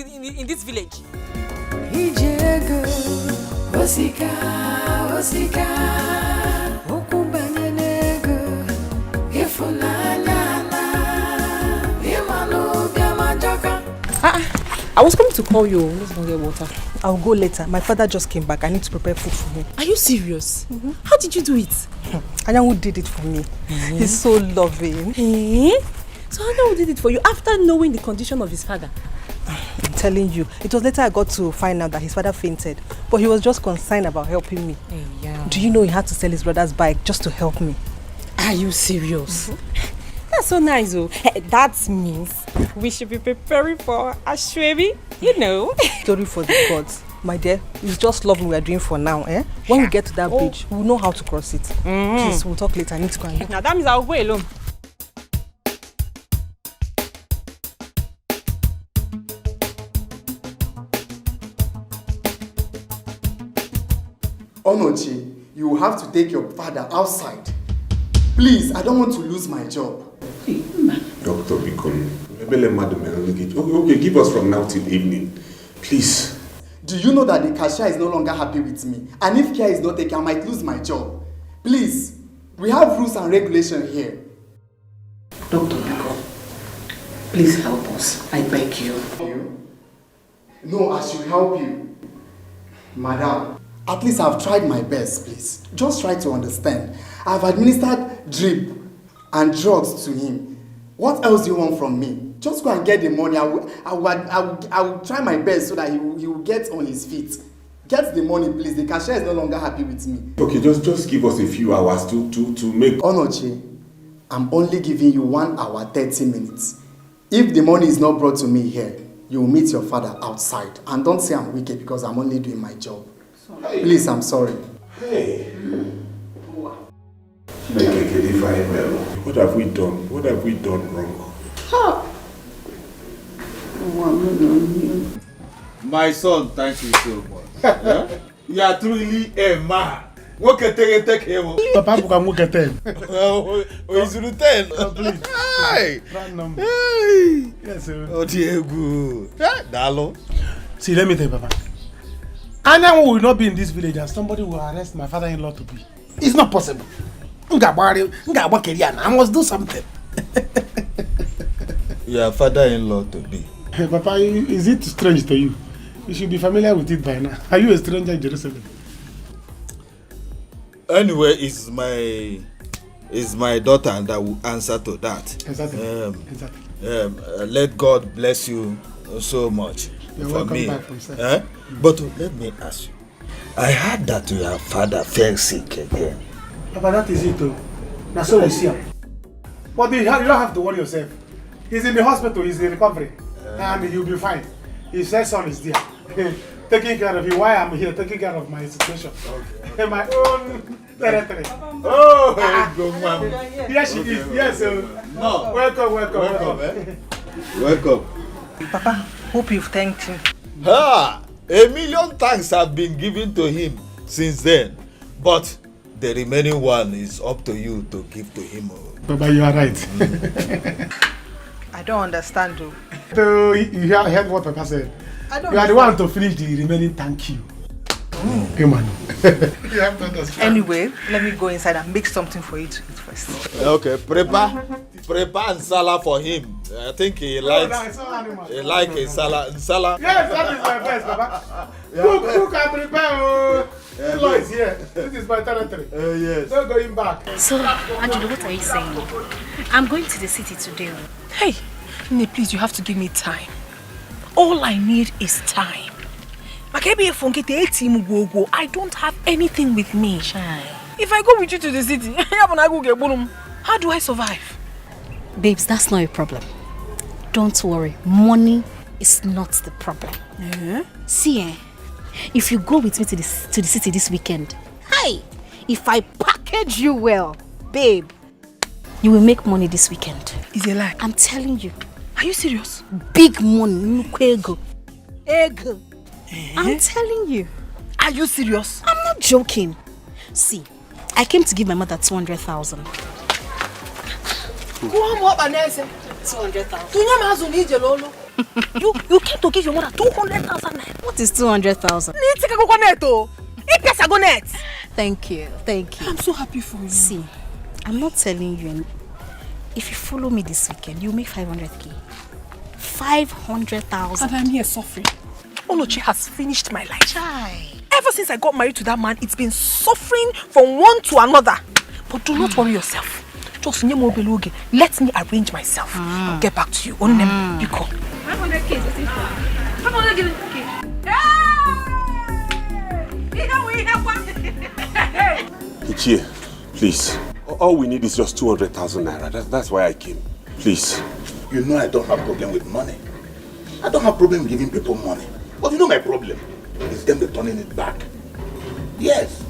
this village? I was coming to call you. Let's go get water. I'll go later. My father just came back. I need to prepare food for him. Are you serious? How did you do it? Anyanwu did it for me. He's so loving. So Anyanwu did it for you after knowing the condition of his father? I'm telling you, it was later I got to find out that his father fainted. But he was just concerned about helping me. Do you know he had to sell his brother's bike just to help me? Are you serious? That's so nice, oh. That means we should be preparing for Ashwebi, you know. Sorry for the gods. My dear, it's just love we are doing for now, eh? When we get to that bridge, we'll know how to cross it. Please, we'll talk later. I need to go and go. Now that means I'll go alone. Onochi, you will have to take your father outside. Please, I don't want to lose my job. Doctor, okay, give us from now till evening. Please. Do you know that the cashier is no longer happy with me? And if care is not taken, I might lose my job. Please, we have rules and regulations here. Dr. Biko, please help us. I beg you. No, I should help you. Madam, at least I've tried my best, please. Just try to understand. I've administered drip and drugs to him. What else do you want from me? Just go and get the money. I will try my best so that he will get on his feet. Get the money, please. The cashier is no longer happy with me. Okay, just give us a few hours to make... Onochi, I'm only giving you 1 hour, 30 minutes. If the money is not brought to me here, you will meet your father outside. And don't say I'm wicked because I'm only doing my job. Hey. Please, I'm sorry. Hey. What have we done? What have we done wrong? My son, thank you so much. Yeah? You are truly a man. What can take him? Papa, you can look at him. Oh, is it 10? Please. Hey. Hey. Yes, sir. Oh, dear, good. Dalo. See, let me tell you, Papa. Anyone will not be in this village and somebody will arrest my father-in-law to be. It's not possible. I must do something. Your father-in-law to be. Hey, Papa, is it strange to you? You should be familiar with it by now. Are you a stranger in Jerusalem? Anyway, it's my daughter that will answer to that. Exactly. Let God bless you so much. You're for welcome me. back from sir. But let me ask you. I heard that your father fell sick again. But that is it too. That's all I see him. But you don't have to worry yourself. He's in the hospital, he's in recovery. And he'll be fine. His son is there. Taking care of you while I'm here, taking care of my situation. Okay. In my own territory. Oh, good mom. Yes, she is. Yes, no. Welcome. Welcome. Papa, hope you've thanked him. A million thanks have been given to him since then. But the remaining one is up to you to give to him. Papa, you are right. I don't understand though. So you heard what Papa said. You are the one to finish the remaining thank you. Human. You have to understand. Anyway, let me go inside and make something for you to eat first. Okay, prepare salad for him. I think he likes a salad. Yes, that is my best, Papa. Cook and prepare. Elo is here. This is my territory. Yes. No going back. So, Angelo, what are you saying? I'm going to the city today. Hey, Nne, please, you have to give me time. All I need is time. I don't have anything with me. If I go with you to the city, how do I survive? Babes, that's not a problem. Don't worry. Money is not the problem. See, if you go with me to the city this weekend, hi, if I package you well, babe, you will make money this weekend. Is it a lie? I'm telling you. Are you serious? Big money. Ego. I'm telling you. Are you serious? I'm not joking. See, I came to give my mother 200,000. 200,000. You came to give your mother 200,000. What is 200,000? Thank you. I'm so happy for you. See, I'm not telling you. If you follow me this weekend, you'll make 500k. 500,000. And I'm here suffering. Onochi has finished my life. Ever since I got married to that man, it's been suffering from one to another. But do not worry yourself. Just let me arrange myself. I'll get back to you. Biko. 500k. 500k. Ichie, please. All we need is just 200,000 naira. That's why I came. Please. You know I don't have problem with money. I don't have problem giving people money. But you know my problem is them returning it back. Yes.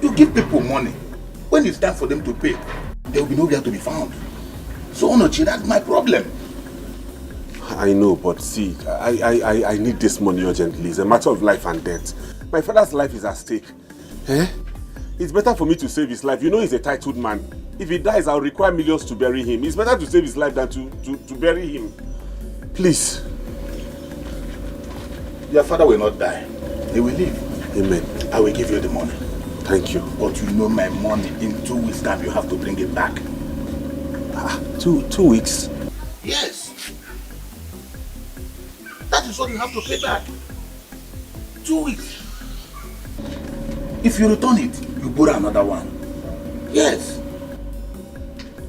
You give people money. When it's time for them to pay, there will be nowhere to be found. So Onochi, that's my problem. I know, but see, I need this money urgently. It's a matter of life and death. My father's life is at stake. Eh? It's better for me to save his life. You know he's a titled man. If he dies, I'll require millions to bury him. It's better to save his life than to bury him. Please. Your father will not die. He will live. Amen. I will give you the money. Thank you. But you know my money, in 2 weeks' time you have to bring it back. Two weeks? Yes. That is what you have to pay back. 2 weeks. If you return it, you borrow another one. Yes.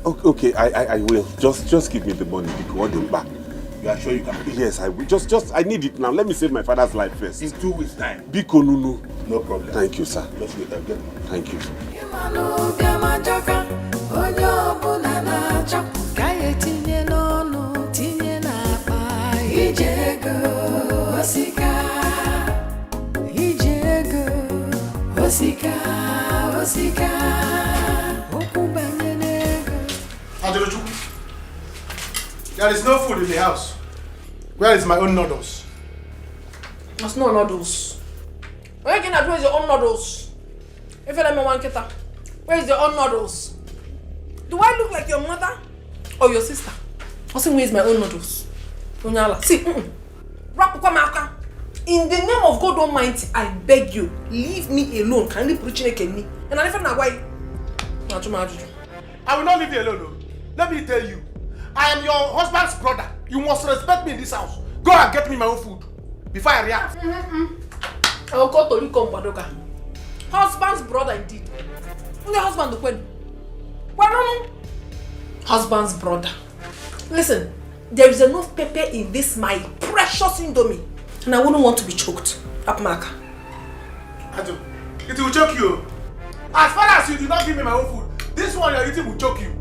Okay, I will. Just give me the money. Because back. You are sure you can pay? Yes, I will. I need it now. Let me save my father's life first. In 2 weeks' time. Biko Nunu. No problem. Thank you, sir. Just wait, I'll get money. Thank you. There is no food in the house. Where is my own noodles? There's no noodles. Where can I do your own noodles? If you let me one kita, where is your own noodles? Do I look like your mother or your sister? Where is my own noodles? See, in the name of God Almighty, I beg you, leave me alone. Can you preach me? And I never why. I will not leave you alone. No. Let me tell you, I am your husband's brother. You must respect me in this house. Go and get me my own food before I react. I will call Tori Kombadoka. Husband's brother indeed. The husband the queen. Well, husband's brother. Listen, there is enough pepper in this my precious indomie, and I wouldn't want to be choked. Apmaka. Ado, it will choke you. As far as you do not give me my own food, this one you're eating will choke you.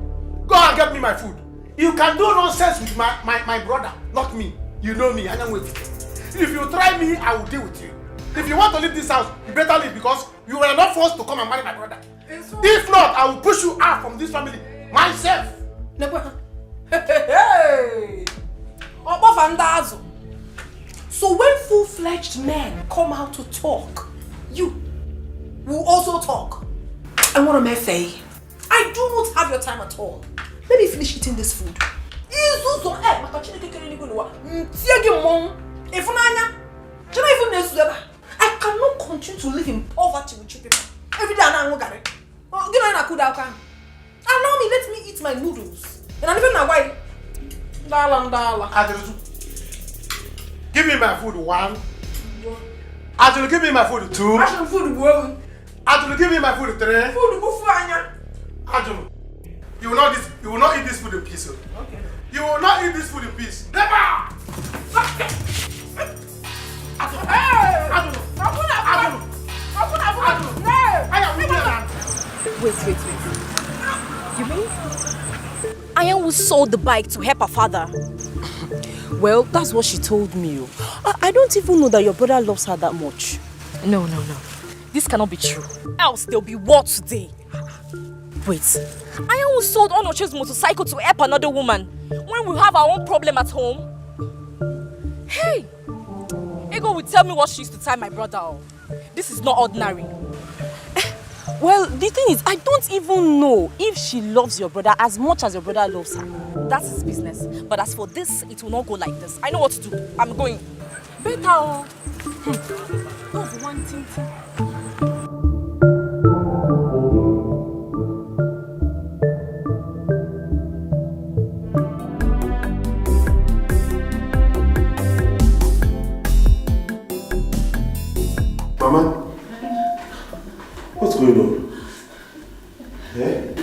Go and get me my food. You can do nonsense with my brother, not me. You know me, I am with you. If you try me, I will deal with you. If you want to leave this house, you better leave because you were not forced to come and marry my brother. If not, I will push you out from this family myself. Hey! So when full-fledged men come out to talk, you will also talk. And what am I saying? I do not have your time at all. Let me finish eating this food. I cannot continue to live in poverty with you people. Every day I'm going to allow me, let me eat my noodles. And I'm even now why. Give me my food, 1. Adul, give me my food, 2. Adul, give me my food, 3. Adul, you will not eat this food in peace. Okay. You will not eat this food in peace. Never! Wait. You mean Ayan who sold the bike to help her father? Well, that's what she told me. I don't even know that your brother loves her that much. No. This cannot be true. Else there'll be war today. Wait. Ayan who sold Onoche's motorcycle to help another woman when we have our own problem at home? Hey! Ego will tell me what she used to tie my brother on. This is not ordinary. Well, the thing is, I don't even know if she loves your brother as much as your brother loves her. That's his business. But as for this, it will not go like this. I know what to do. I'm going. Better. That's one thing. Mama, what's going on?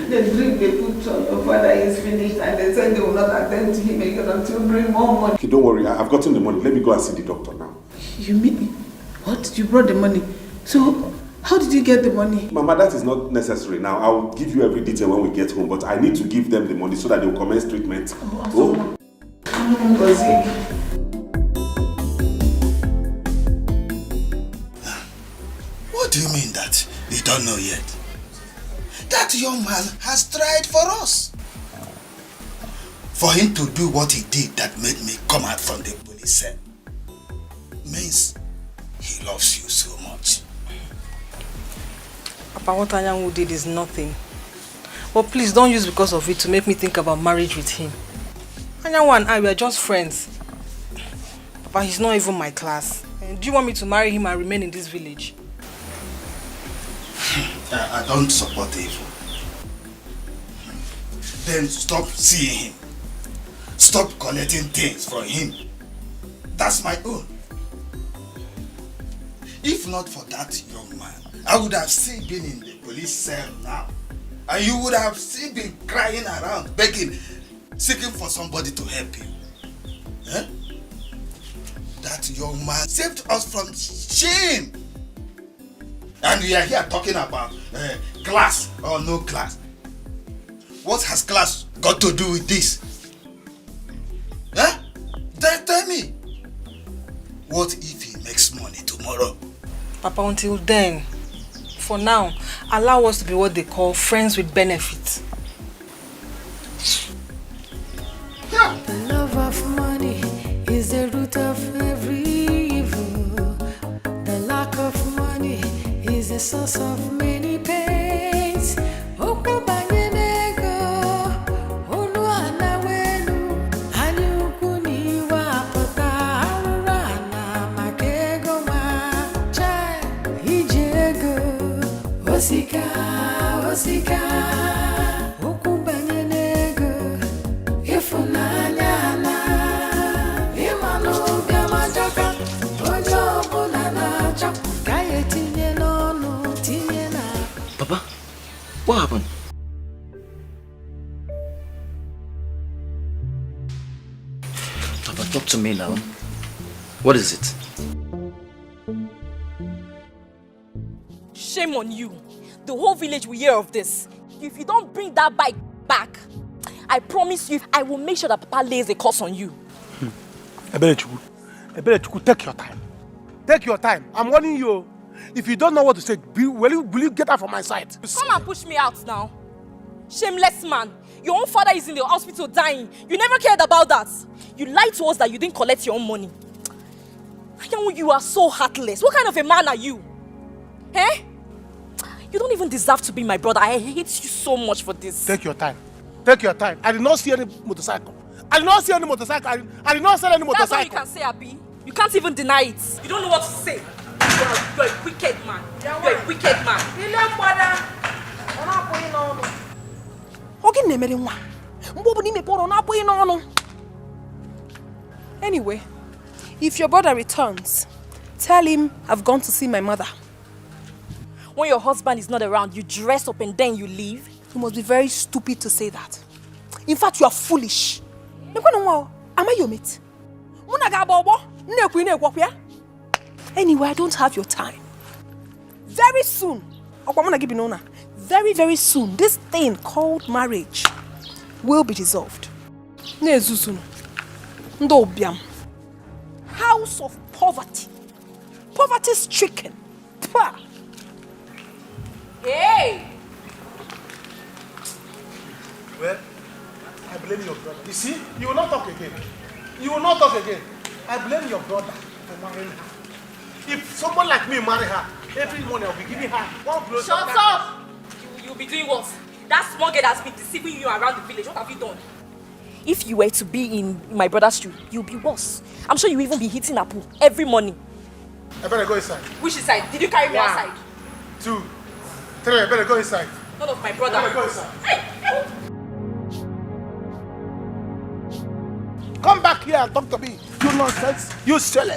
The drink they put on your father is finished and they said they will not attend to him again until bring more money. Okay, don't worry. I've gotten the money. Let me go and see the doctor now. You mean what? You brought the money? So how did you get the money? Mama, that is not necessary now. I'll give you every detail when we get home, but I need to give them the money so that they will commence treatment. What do you mean that you don't know yet? That young man has tried for us. For him to do what he did that made me come out from the police cell means he loves you so much. Papa, what Anyanwu did is nothing. But please don't use because of it to make me think about marriage with him. Anyanwu and I were just friends. Papa, he's not even my class. Do you want me to marry him and remain in this village? I don't support evil. Then stop seeing him. Stop collecting things from him. That's my own. If not for that young man, I would have still been in the police cell now. And you would have still been crying around, begging, seeking for somebody to help you. Eh? That young man saved us from shame. And we are here talking about class or no class. What has class got to do with this? Huh? Then tell me. What if he makes money tomorrow? Papa, until then, for now, allow us to be what they call friends with benefits. Yeah. The love of money is the root of every evil. The lack of money is the source of many pains. Osika, osika, ukubanye nego, ifunanya na, imanu biamajaka, ojo bunana chapu, kaye tinye nono, tinye na. Papa, what happened? Papa, talk to me now. What is it? Shame on you. The whole village will hear of this. If you don't bring that bike back, I promise you, I will make sure that Papa lays a curse on you. Ebelechuku, take your time. Take your time. I'm warning you. If you don't know what to say, will you get out from my sight? Come and push me out now. Shameless man. Your own father is in the hospital dying. You never cared about that. You lied to us that you didn't collect your own money. You are so heartless. What kind of a man are you? Eh? You don't even deserve to be my brother. I hate you so much for this. Take your time. Take your time. I did not see any motorcycle. I did not see any motorcycle. I did not sell any motorcycle. That's all you can say, Abi. You can't even deny it. You don't know what to say. You're a wicked man. You're a wicked man. Anyway, if your brother returns, tell him I've gone to see my mother. When your husband is not around, you dress up and then you leave? You must be very stupid to say that. In fact, you are foolish. Am I your mate? Anyway, I don't have your time. Very soon, very, very soon, this thing called marriage will be dissolved. House of poverty. Poverty stricken. Pah. Hey! Well, I blame your brother. You see, you will not talk again. You will not talk again. I blame your brother for marrying her. If someone like me marry her, every morning I'll be giving her one blow. Shut up! You'll be doing what? That small girl has been deceiving you around the village. What have you done? If you were to be in my brother's shoe, you'll be worse. I'm sure you'll even be hitting a pool every morning. I better go inside. Which side? Did you carry me outside? 2, 3, I better go inside. None of my brother. I better go inside. Hey. Come back here and talk to me. You nonsense. You silly.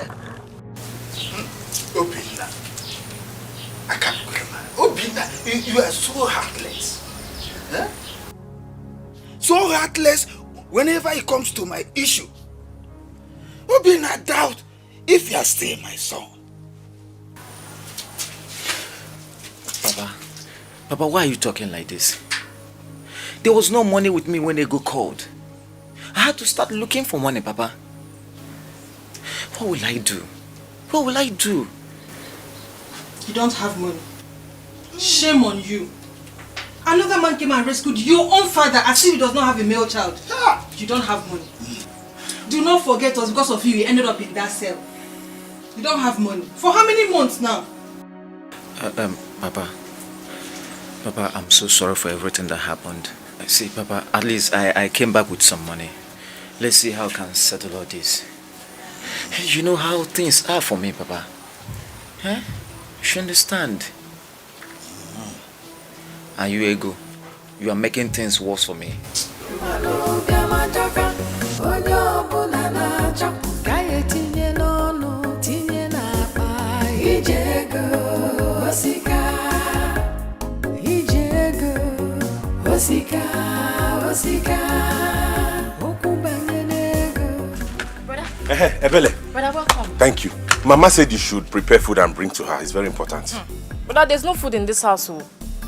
Obinna. I can't go. Obinna, you are so heartless. Huh? So heartless whenever it comes to my issue. Obinna, doubt if you are still my son. Papa, why are you talking like this? There was no money with me when they got called. I had to start looking for money, Papa. What will I do? What will I do? You don't have money. Shame on you. Another man came and rescued your own father as if he does not have a male child. You don't have money. Do not forget us, because of you, he ended up in that cell. You don't have money. For how many months now? Papa, Papa, I'm so sorry for everything that happened. See, Papa, at least I came back with some money. Let's see how I can settle all this. You know how things are for me, Papa. Huh? You should understand. And you, Ego, you are making things worse for me. Ebele. Brother, welcome. Thank you. Mama said you should prepare food and bring to her. It's very important. Brother, there's no food in this house.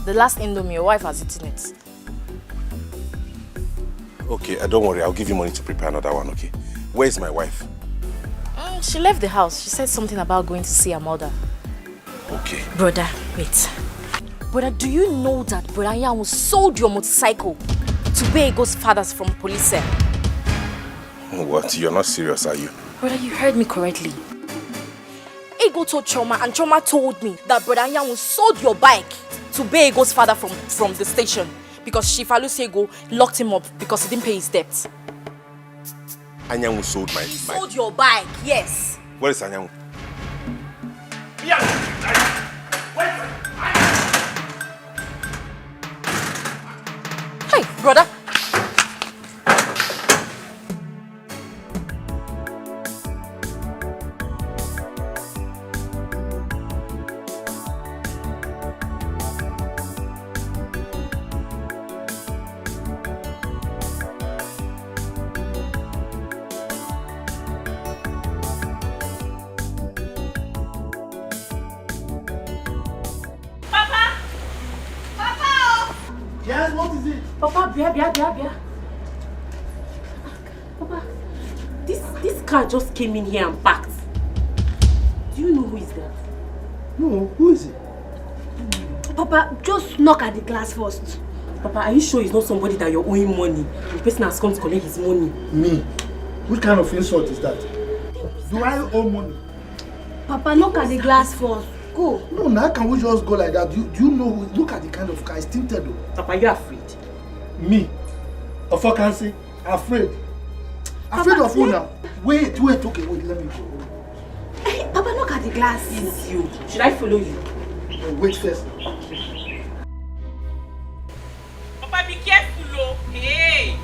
The last Indomie, your wife has eaten it. Okay, don't worry. I'll give you money to prepare another one, okay? Where is my wife? She left the house. She said something about going to see her mother. Okay. Brother, wait. Brother, do you know that Brother Yamu sold your motorcycle to pay Ego's fathers from police cell? What? You're not serious, are you? Brother, you heard me correctly. Ego told Choma and Choma told me that Brother Yamu sold your bike to pay Ego's father from the station because Shifalu Ego locked him up because he didn't pay his debt. Anyanwu sold my bike. Sold your bike, yes. Where is Anyanwu? Hey, brother. Yes, what is it? Papa, Bia. Papa, this car just came in here and parked. Do you know who is that? No, who is it? Papa, just knock at the glass first. Papa, are you sure it's not somebody that you're owing money? The person has come to collect his money. Me? Which kind of insult is that? Do I owe money? Papa, knock at the glass first. Go. No, now can we just go like that? Do you know who? Look at the kind of car. It's tinted though. Papa, you're afraid. Me? Of what can say? Afraid? Afraid of who now? Wait, okay, wait, let me go. Hey, Papa, look at the glass. It's you. Should I follow you? Wait first. Papa, be careful, oh. Hey!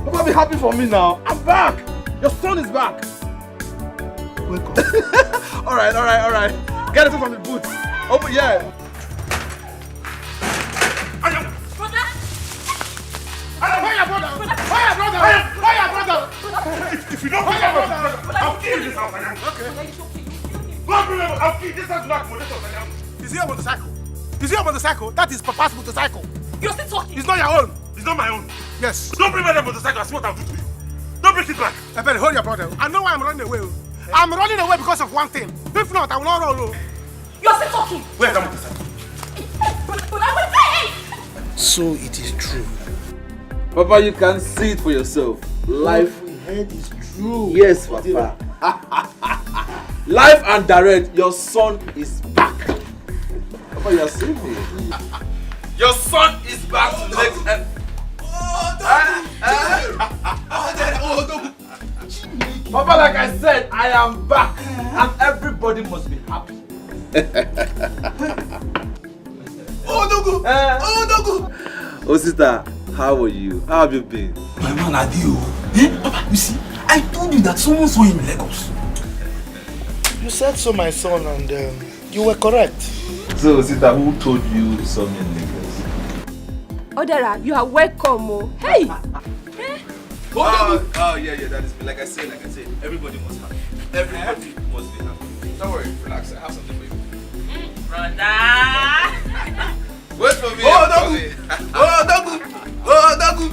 Papa, be happy for me now. I'm back. Your son is back. Welcome. all right. Get it from the boot. Open, yeah. If you don't I'll kill this house, okay? I'll kill this house. Is he a motorcycle? Is he a motorcycle? That is Papa's motorcycle. You're still talking. It's not your own. It's not my own. Yes. Don't bring my motorcycle. I see what I'll do to you. Don't bring it back. I better hold your brother. I know why I'm running away. I'm running away because of one thing. If not, I will not run. You're still talking. Where's that motorcycle? So it is true. Papa, you can see it for yourself. Life we heard is true. Yes, Papa. Live and direct, your son is back. Papa, you are seeing me. Your son is back to the next end. Papa, like I said, I am back and everybody must be happy. Oh, sister, how are you? How have you been? My man, Adio. Papa, you see, I told you that someone saw him in Lagos. You said so, my son, and you were correct. So, Sita, who told you so many niggas? Odera, you are welcome. Oh. Hey! Oh, yeah, that is me. Like I said, everybody must happy. Everybody must be happy. Don't worry, relax. I have something for you. Brother! Wait for me. Oh, Dagu! Oh, Dagu! Oh, Dagu!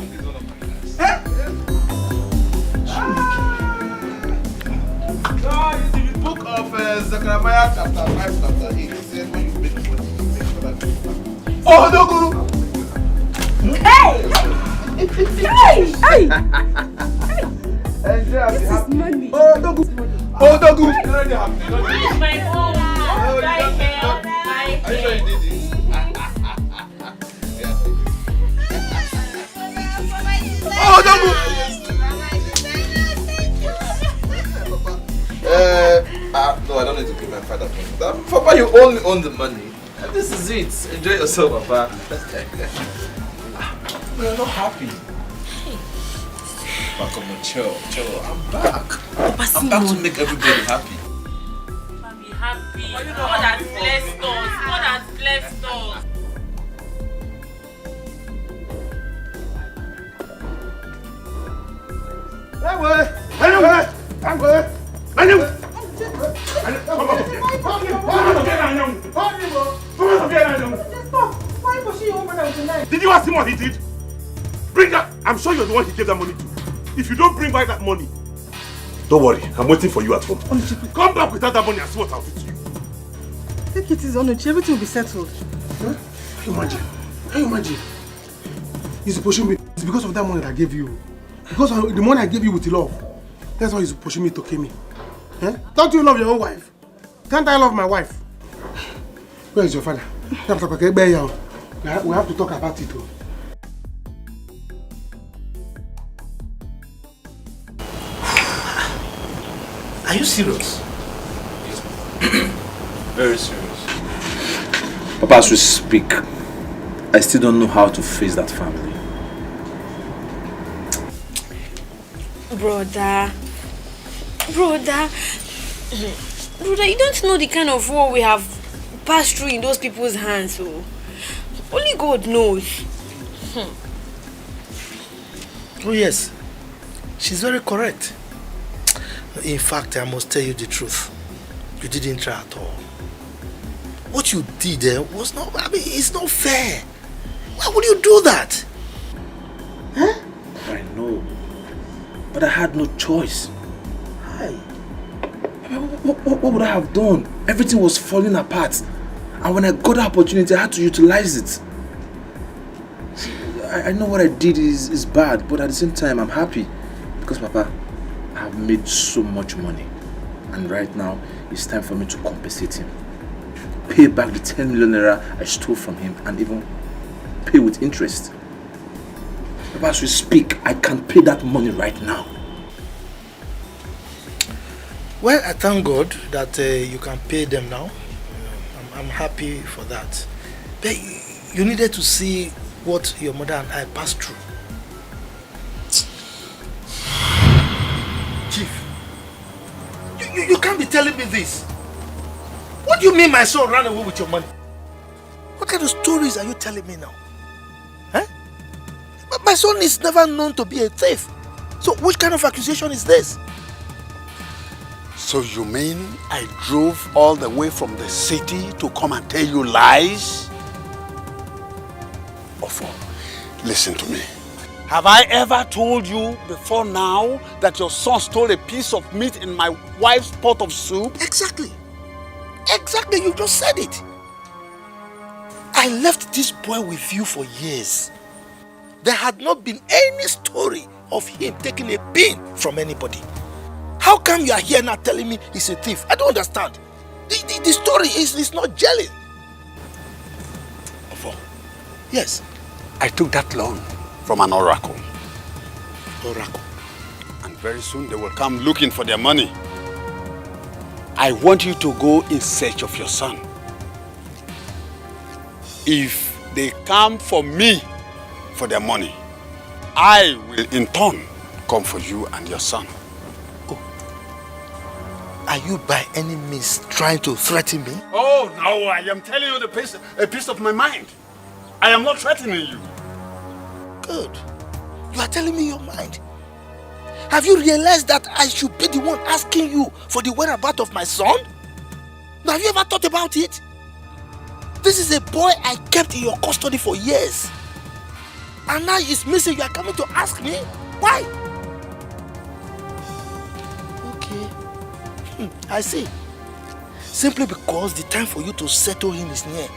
In the book of Zechariah chapter 5, chapter 8, it says when you make money, you make sure that you Oh, Dagu! Hey! Hey! Enjoy This is money. Oh, Dagu! Oh, Dagu! Where's my phone? Right here. Are you sure you did this? Oh, Dagu! No, I don't need to give my father money. Papa, you only own the money. And this is it. Enjoy yourself, Papa. You're not happy. Papa, come on, chill. I'm back. I'm back to make everybody happy. Be happy. God has blessed us. God has blessed us. Did you ask him what he did? Bring that. I'm sure you're the one he gave that money to. If you don't bring back that money, don't worry. I'm waiting for you at home. Come back without that money and see what I'll do to you. Take it easy, Onuchi. Everything will be settled. Huh? Can you imagine? He's pushing me. It's because of that money that I gave you. Because of the money I gave you with love. That's why he's pushing me to kill me. Huh? Don't you love your own wife? Can't I love my wife? Where is your father? We have to talk about it. Are you serious? Yes. Very serious. Papa, as we speak, I still don't know how to face that family. Brother, you don't know the kind of war we have passed through in those people's hands. So only God knows. Oh yes, she's very correct. In fact, I must tell you the truth. You didn't try at all. What you did was not, it's not fair. Why would you do that? Huh? I know, but I had no choice. Hi. What would I have done? Everything was falling apart. And when I got the opportunity, I had to utilize it. I know what I did is bad, but at the same time, I'm happy. Because, Papa, I have made so much money. And right now, it's time for me to compensate him. Pay back the 10 million naira I stole from him and even pay with interest. Papa, as we speak, I can pay that money right now. Well, I thank God that you can pay them now. I'm happy for that. But you needed to see what your mother and I passed through. Chief, you can't be telling me this. What do you mean my son ran away with your money? What kind of stories are you telling me now? Huh? But my son is never known to be a thief. So which kind of accusation is this? So you mean I drove all the way from the city to come and tell you lies? Ofo, listen to me. Have I ever told you before now that your son stole a piece of meat in my wife's pot of soup? Exactly. Exactly, you just said it. I left this boy with you for years. There had not been any story of him taking a pin from anybody. How come you are here now telling me he's a thief? I don't understand. The story is not gelling. Ofo, yes. I took that loan from an oracle. Oracle. And very soon they will come looking for their money. I want you to go in search of your son. If they come for me for their money, I will in turn come for you and your son. Are you by any means trying to threaten me? Oh, no, I am telling you a piece of my mind. I am not threatening you. Good. You are telling me your mind. Have you realized that I should be the one asking you for the whereabouts of my son? Now, have you ever thought about it? This is a boy I kept in your custody for years. And now he's missing. You are coming to ask me? Why? Okay. I see. Simply because the time for you to settle him is near.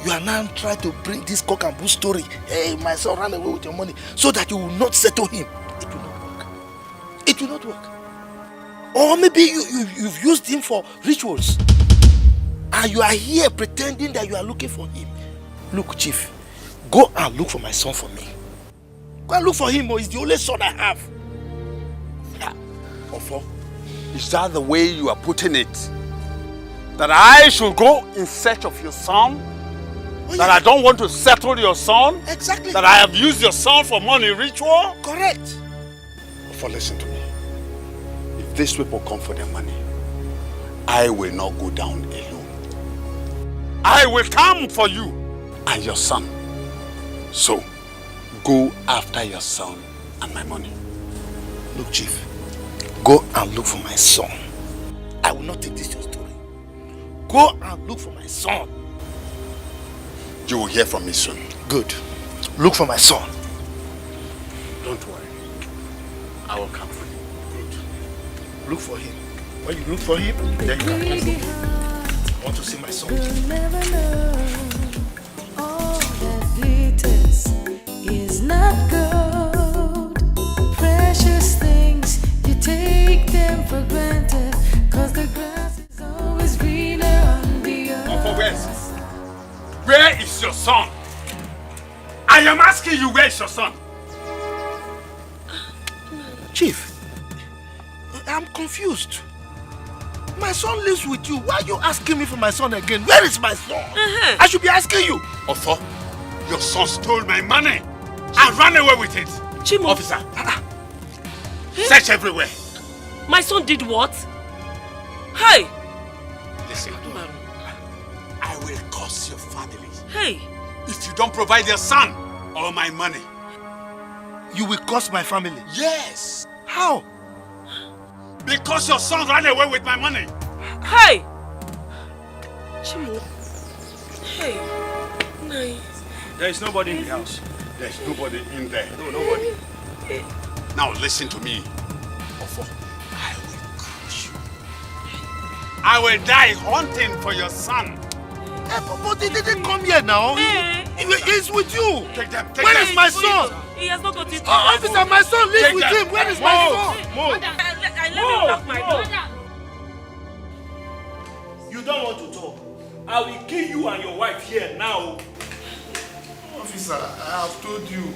You are now trying to bring this cock and bull story. Hey, my son ran away with your money. So that you will not settle him. It will not work. It will not work. Or maybe you've used him for rituals. And you are here pretending that you are looking for him. Look, Chief. Go and look for my son for me. Go and look for him. He's the only son I have. Ofo, is that the way you are putting it? That I should go in search of your son? That I don't want to settle your son? Exactly. That I have used your son for money ritual? Correct. For listen to me. If these people come for their money, I will not go down alone. I will come for you and your son. So, go after your son and my money. Look, Chief. Go and look for my son. I will not take this your story. Go and look for my son. You will hear from me soon. Good. Look for my son. Don't worry. I will come for you. Good. Look for him. When you look for him, then you can come. I want to see my son. You'll never know. All that glitters is not gold. Precious things, you take them for granted. Cause the grass is always greener on the other. Where is your son? I am asking you, where is your son? Chief, I'm confused. My son lives with you. Why are you asking me for my son again? Where is my son? I should be asking you. Otho, your son stole my money and ran away with it. Chimo. Officer, search everywhere. My son did what? Hey! Listen, I will curse your family. Hey! If you don't provide your son or my money. You will curse my family? Yes. How? Because your son ran away with my money. Hey! Chimo. Hey. Nice. There is nobody in the house. There's nobody in there. No, nobody. Now listen to me. Ofo, I will crush you. I will die hunting for your son. But he didn't come here now. He's with you. Take them. Where is my son? He has not got it. Officer, my son lives with him. Where is my son? Move. I let him lock my door. You don't want to talk. I will kill you and your wife here now. Officer, I have told you.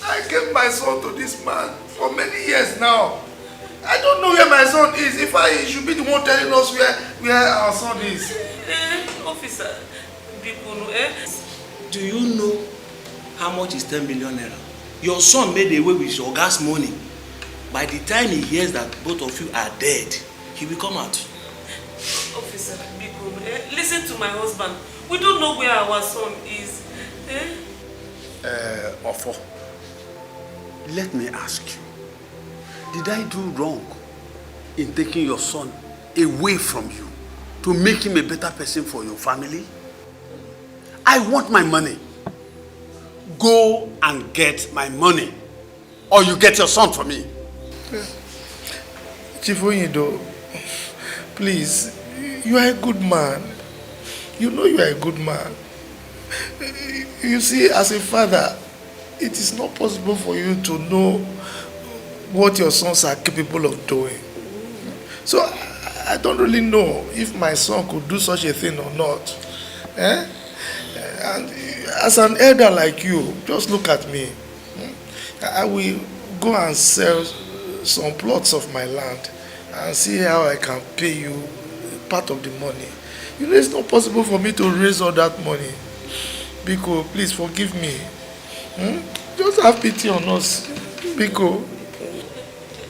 I gave my son to this man for many years now. I don't know where my son is. If I should be the one telling us where our son is. Officer, do you know how much is 10 million naira? Your son made away with your gas money. By the time he hears that both of you are dead, he will come out. Officer, listen to my husband. We don't know where our son is. Ofo, let me ask you. Did I do wrong in taking your son away from you to make him a better person for your family? I want my money. Go and get my money, or you get your son for me. Chief Onyido, please, you are a good man. You know you are a good man. You see, as a father, it is not possible for you to know what your sons are capable of doing. So I don't really know if my son could do such a thing or not. And as an elder like you, just look at me. I will go and sell some plots of my land and see how I can pay you part of the money. You know, it's not possible for me to raise all that money. Biko, please forgive me. Just have pity on us. Biko.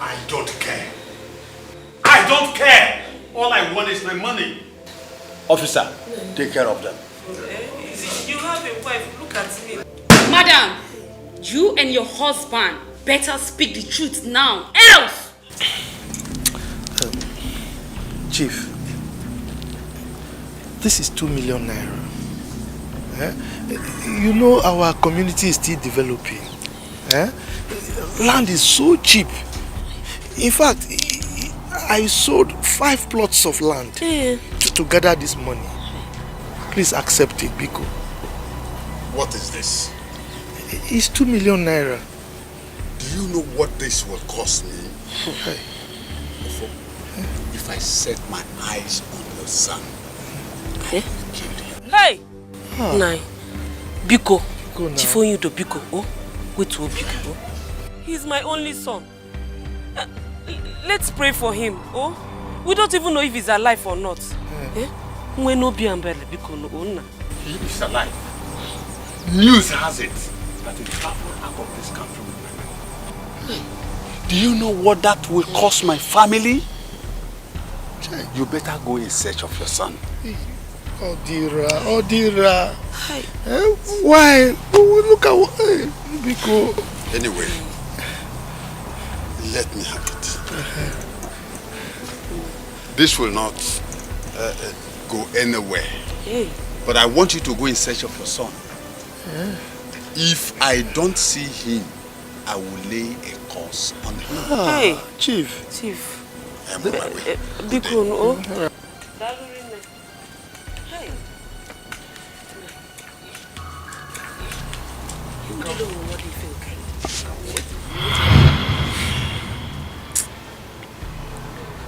I don't care. I don't care. All I want is my money. Officer, take care of them. You have a wife, look at me. Madam, you and your husband better speak the truth now, else! Chief, this is 2 million naira. You know our community is still developing. Land is so cheap. In fact, I sold 5 plots of land to gather this money. Please accept it, Biko. What is this? It's 2 million naira. Do you know what this will cost me? If I set my eyes on your son, I will kill him. Hey! Nai, Biko, Chifonyu to Biko, wait to Biko, he's my only son. Let's pray for him, we don't even know if he's alive or not. He's alive. News has it that he traveled out of this country with my money. Do you know what that will cost my family? You better go in search of your son. Odira. Why? Look at what... Biko. Anyway, let me have it. This will not go anywhere. But I want you to go in search of your son. If I don't see him, I will lay a curse on him. Hey, Chief. I'm on my way. Biko, no.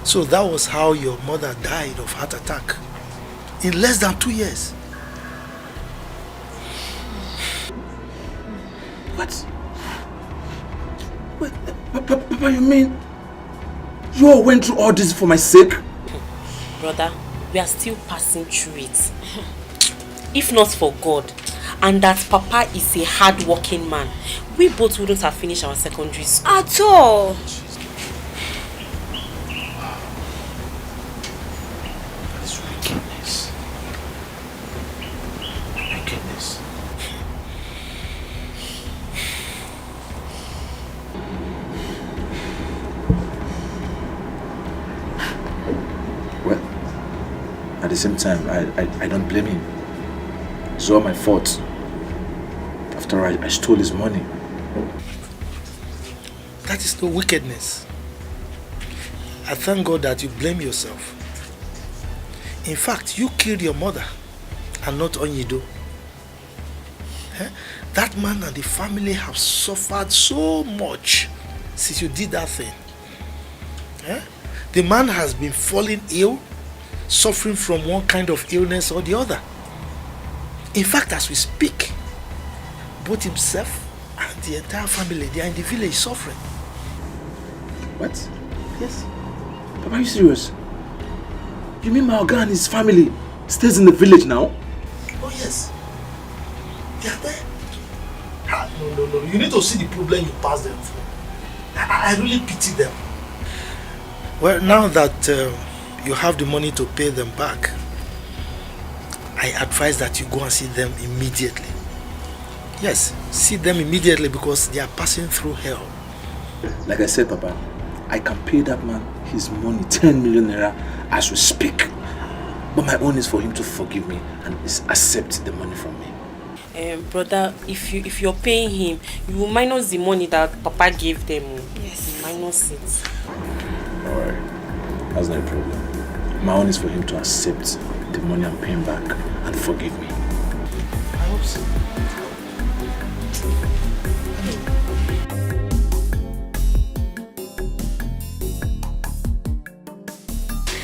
So that was how your mother died of heart attack in less than 2 years. What? Wait, Papa, you mean you all went through all this for my sake? Brother, we are still passing through it. If not for God, and that Papa is a hard-working man, we both wouldn't have finished our secondary school. At all. Wickedness. Well, at the same time, I don't blame him. It's all my fault. After I stole his money. That is no wickedness. I thank God that you blame yourself. In fact, you killed your mother and not Onyido. That man and the family have suffered so much since you did that thing. The man has been falling ill, suffering from one kind of illness or the other. In fact, as we speak, both himself and the entire family, they are in the village suffering. What? Yes. Papa, are you serious? You mean my Oga and his family stays in the village now? Oh yes. They are there. No. You need to see the problem you passed them through. I really pity them. Well, now that you have the money to pay them back, I advise that you go and see them immediately. Yes, see them immediately because they are passing through hell. Like I said, Papa, I can pay that man his money, 10 million naira, as we speak. But my own is for him to forgive me and accept the money from me. Brother, if you're paying him, you will minus the money that Papa gave them. Yes. Minus it. Alright, that's not a problem. My own is for him to accept the money I'm paying back and forgive me. I hope so.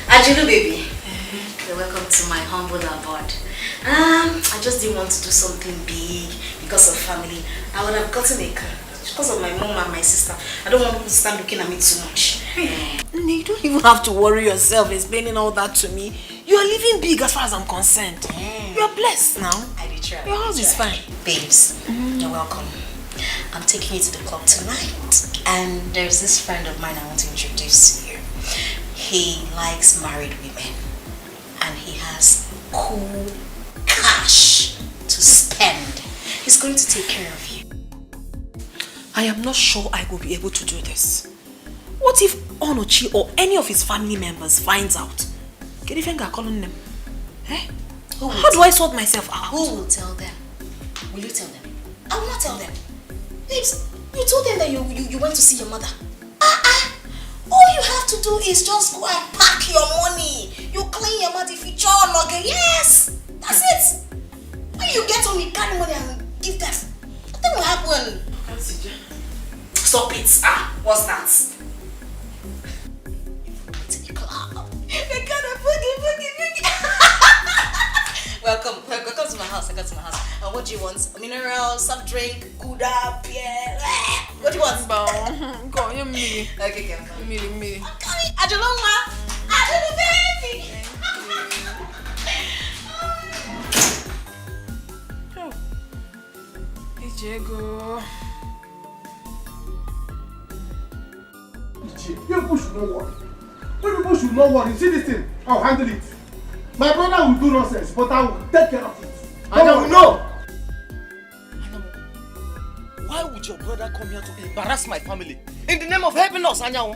Ajulu baby, you're welcome to my humble abode. I just didn't want to do something big because of family. I would have gotten a car. Because of my mom and my sister. I don't want people to start looking at me too much. You don't even have to worry yourself explaining all that to me. You are living big as far as I'm concerned. You are blessed now. I did try. Your house is fine. Babes, you're welcome. I'm taking you to the club tonight. And there's this friend of mine I want to introduce to you. He likes married women. And he has cool cash to spend. He's going to take care of you. I am not sure I will be able to do this. What if Onochi or any of his family members finds out? Can you think I'm calling them? Eh? How do I sort myself out? Who will tell them? Will you tell them? I will not tell them. Babes, you told them that you went to see your mother. All you have to do is just go and pack your money. You clean your mouth if you log. Yes! That's it! When you get home, you carry money and give them. Nothing will happen. Stop it. What's that? To the club. They gotta boogie. Welcome to my house. What do you want? A mineral, soft drink, Gouda, beer. What do you want? Go, you me. Okay, me. Ajaloma, Ajalo baby. Hey, Diego. You people should not worry. You people should not worry. See this thing? I'll handle it. My brother will do nonsense, but I will take care of it. And I will know. Why would your brother come here to embarrass my family? In the name of helping us, Anyanwu?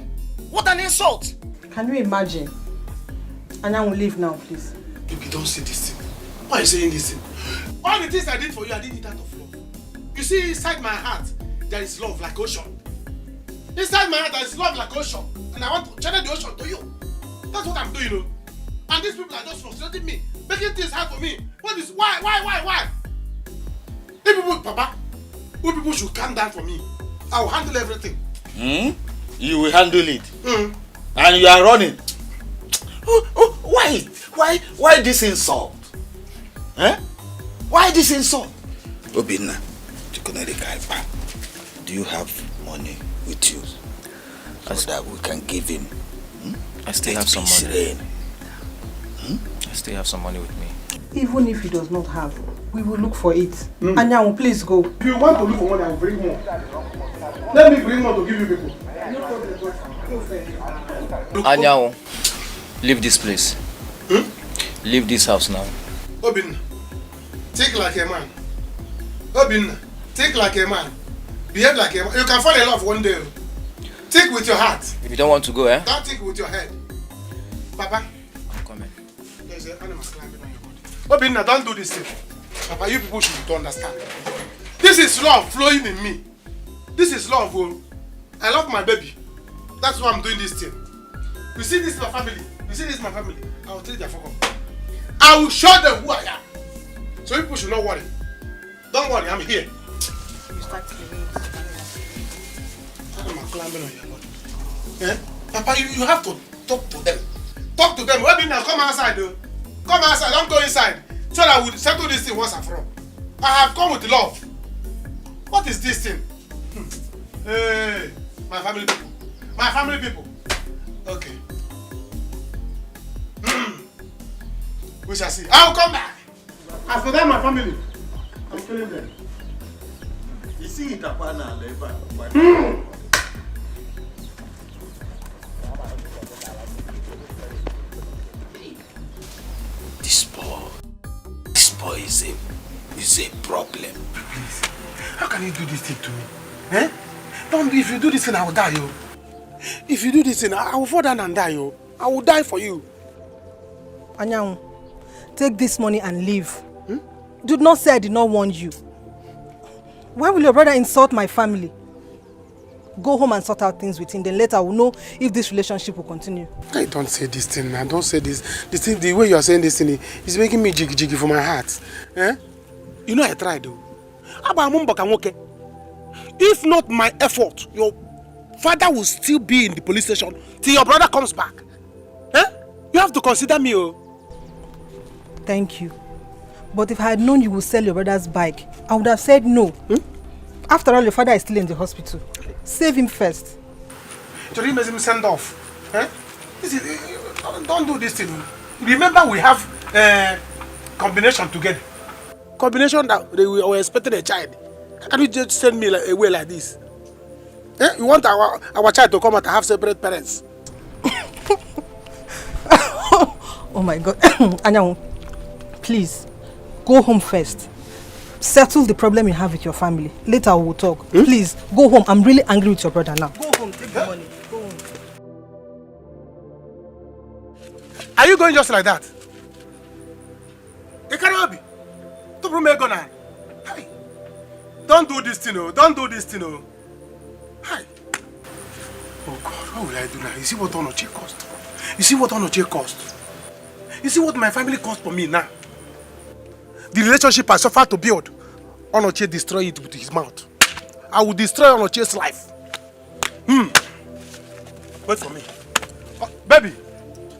What an insult! Can you imagine? Anyanwu, leave now, please. You don't say this thing. Why are you saying this thing? All the things I did for you, I did it out of love. You see, inside my heart, there is love like ocean. Inside my heart, there is love like ocean. And I want to channel the ocean to you. That's what I'm doing, you know. And these people are just frustrating me, making things hard for me. What is, why? If people, Papa, you people should calm down for me. I will handle everything. You will handle it? And you are running? Why this insult? Why this insult? Obinna, do you have money with you so that we can give him? I still have some money. I still have some money with me. Even if he does not have, we will look for it. Anyanwu, please go. If you want to look for money, I will bring more. Let me bring more to give you people. Anyanwu, leave this place. Leave this house now. Obinna, think like a man. Obinna, think like a man. Behave like a man. You can fall in love one day. Think with your heart. If you don't want to go, Don't think with your head. Papa. I'm coming. There's an animal climbing on your body. Obinna, don't do this thing. Papa, you people should understand. This is love flowing in me. This is love. I love my baby. That's why I'm doing this thing. You see this is my family. You see this is my family. I will treat their fuck up. I will show them who I am. So you people should not worry. Don't worry, I'm here. You start to believe. I'm climbing on your body. Papa, you have to talk to them. Talk to them. Obinna, come outside though. Come outside, don't go inside. So that we'll settle this thing once and for all. I have come with love. What is this thing? Hey, my family people. My family people. Okay. We shall see. I will come back. As for them, my family, I'm killing them. You see it upon our labor. This boy is a problem. Please, how can you do this thing to me? Don't, if you do this thing, I will die, yo. If you do this thing, I will fall down and die, yo. I will die for you. Anyanwu, take this money and leave. Do not say I did not warn you. Why will your brother insult my family? Go home and sort out things with him. Then later we'll know if this relationship will continue. I don't say this thing, man. Don't say this. This thing, the way you are saying this thing is making me jiggy for my heart. You know I tried though. If not my effort, your father will still be in the police station till your brother comes back. You have to consider me. Thank you. But if I had known you would sell your brother's bike, I would have said no. After all, your father is still in the hospital. Save him first. So you make him send off. Don't do this thing. Remember we have combination together. Combination that we were expecting a child. How can you just send me away like this? You want our child to come out and have separate parents? Oh my God. Anyanwu, please, go home first. Settle the problem you have with your family. Later we will talk. Please, go home. I'm really angry with your brother now. Go home, take the money. Go home. Are you going just like that? Don't do this thing, oh. Don't do this thing, oh. Hi. Oh God, what will I do now? You see what Onoche cost? You see what Onoche cost? You see what my family cost for me now? The relationship I suffered to build, Onoche destroy it with his mouth. I will destroy Onoche's life. Wait for me. Oh, baby,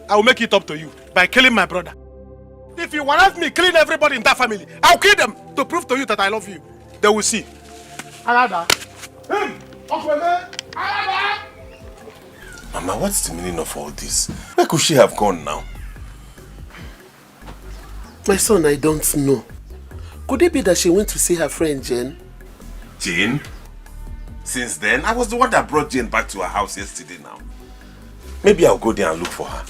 I will make it up to you by killing my brother. If you want me killing everybody in that family, I'll kill them to prove to you that I love you. They will see. Alada. Mama, what's the meaning of all this? Where could she have gone now? My son, I don't know. Could it be that she went to see her friend Jane? Jane? Since then, I was the one that brought Jane back to her house yesterday now. Maybe I'll go there and look for her.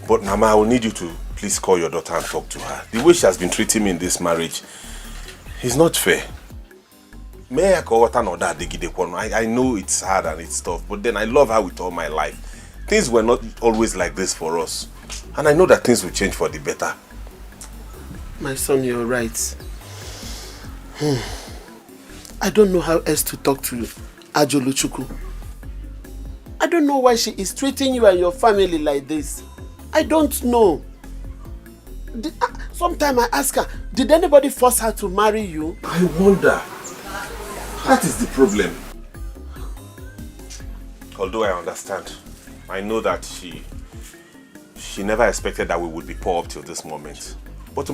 But Mama, I will need you to please call your daughter and talk to her. The way she has been treating me in this marriage is not fair. I know it's hard and it's tough, but then I love her with all my life. Things were not always like this for us. And I know that things will change for the better. My son, you're right. I don't know how else to talk to Ajoluchuku. I don't know why she is treating you and your family like this. I don't know. Sometimes I ask her, did anybody force her to marry you? I wonder. That is the problem. Although I understand, I know that she never expected that we would be poor up till this moment. But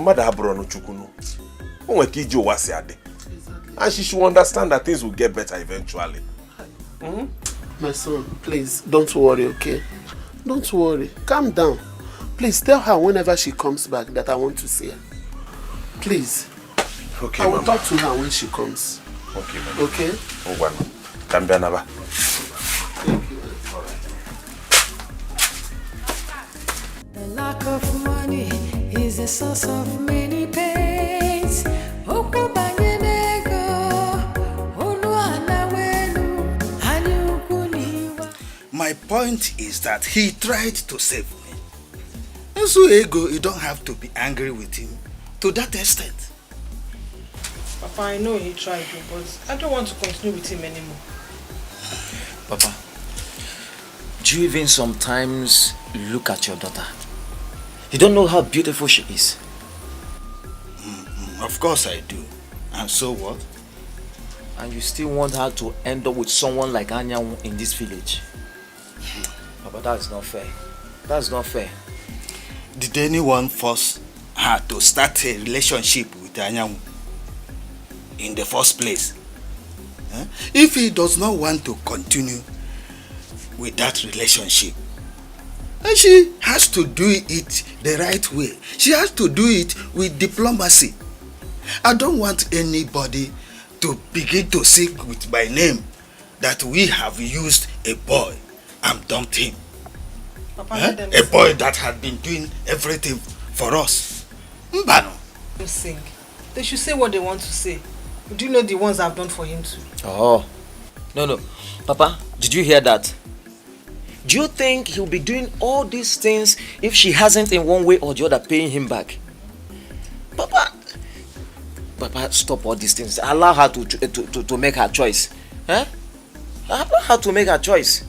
and she should understand that things will get better eventually. My son, please, don't worry, okay? Don't worry. Calm down. Please tell her whenever she comes back that I want to see her. Please. Okay, I will Mama. talk to her when she comes. Okay, Mama. Okay? The lack of money is the source of many pains. My point is that he tried to save me. And so ego, you don't have to be angry with him to that extent. Papa, I know he tried to, but I don't want to continue with him anymore. Papa, do you even sometimes look at your daughter? You don't know how beautiful she is. Of course I do. And so what? And you still want her to end up with someone like Anyanwu in this village? Papa, that's not fair. That's not fair. Did anyone force her to start a relationship with Anyanwu in the first place? If he does not want to continue with that relationship, and she has to do it the right way. She has to do it with diplomacy. I don't want anybody to begin to seek with my name that we have used a boy and dumped him. Papa, A boy that had been doing everything for us. Mbano. Sing. They should say what they want to say. Do you know the ones I've done for him too? Oh. No. Papa, did you hear that? Do you think he'll be doing all these things if she hasn't in one way or the other paying him back? Papa, stop all these things. Allow her to make her choice. Allow her to make her choice.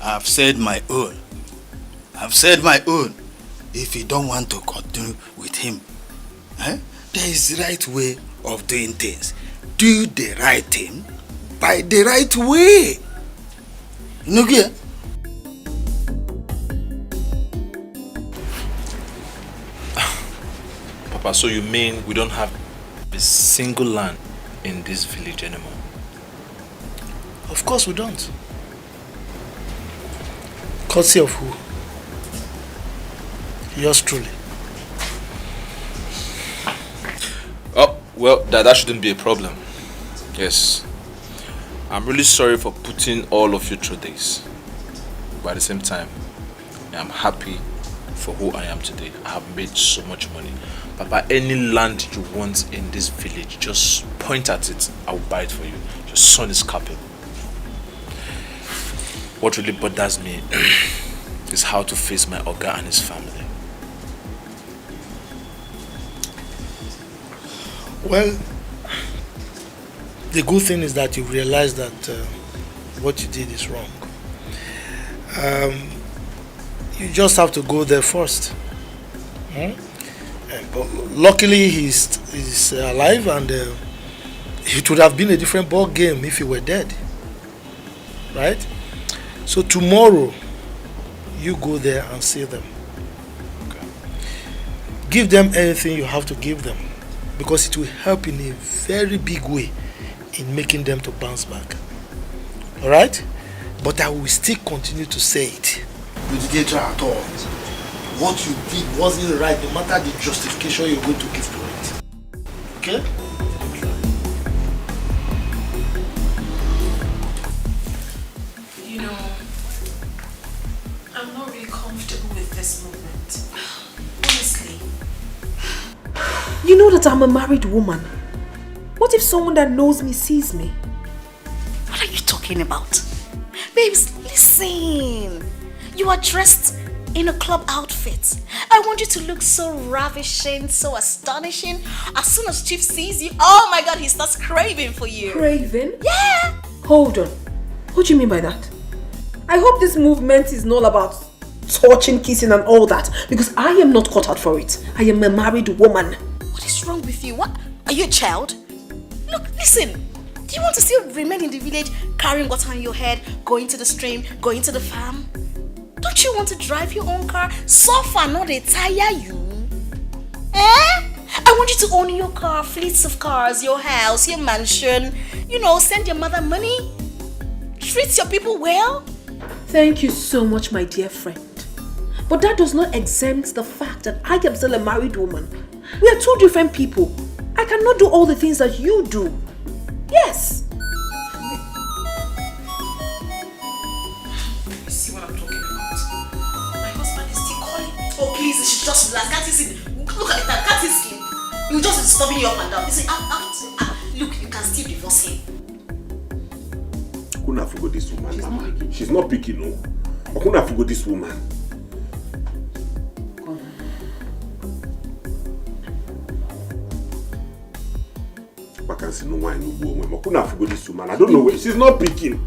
I've said my own. I've said my own. If you don't want to continue with him, there is the right way of doing things. Do the right thing by the right way. You know, Papa, so you mean we don't have a single land in this village anymore? Of course we don't. Courtesy of who? Yours truly. Oh, well, that shouldn't be a problem. Yes. I'm really sorry for putting all of you through this. But at the same time, I'm happy for who I am today. I have made so much money. Papa, any land you want in this village, just point at it. I'll buy it for you. Your son is capable. What really bothers me is how to face my Oga and his family. Well, the good thing is that you realize that what you did is wrong. You just have to go there first. But luckily he's alive, and it would have been a different ball game if he were dead. Right? So tomorrow, you go there and see them. Okay. Give them anything you have to give them, because it will help in a very big way in making them to bounce back. Alright? But I will still continue to say it. Litigator at all. What you did wasn't right, no matter the justification you're going to give to it. Okay? You know, I'm not really comfortable with this movement. Honestly. You know that I'm a married woman. What if someone that knows me sees me? What are you talking about? Babes, listen. You are dressed in a club outfit. I want you to look so ravishing, so astonishing. As soon as Chief sees you, oh my God, he starts craving for you. Craving? Yeah. Hold on. What do you mean by that? I hope this movement is not about touching, kissing and all that, because I am not cut out for it. I am a married woman. What is wrong with you? What? Are you a child? Look, listen. Do you want to still remain in the village, carrying water on your head, going to the stream, going to the farm? Don't you want to drive your own car? Suffer, not they tire you. I want you to own your car, fleets of cars, your house, your mansion. You know, send your mother money. Treat your people well. Thank you so much, my dear friend. But that does not exempt the fact that I am still a married woman. We are two different people. I cannot do all the things that you do. Yes. You see what I'm talking about? My husband is still calling. Oh, please, you should just relax. Can't you see? Look at that. Can't you see? He will just be disturbing you up and down. You see, look, you can still divorce him. Kuna forgot this woman. She's not picking, no. Kuna forgot this woman. I don't know where she's not picking.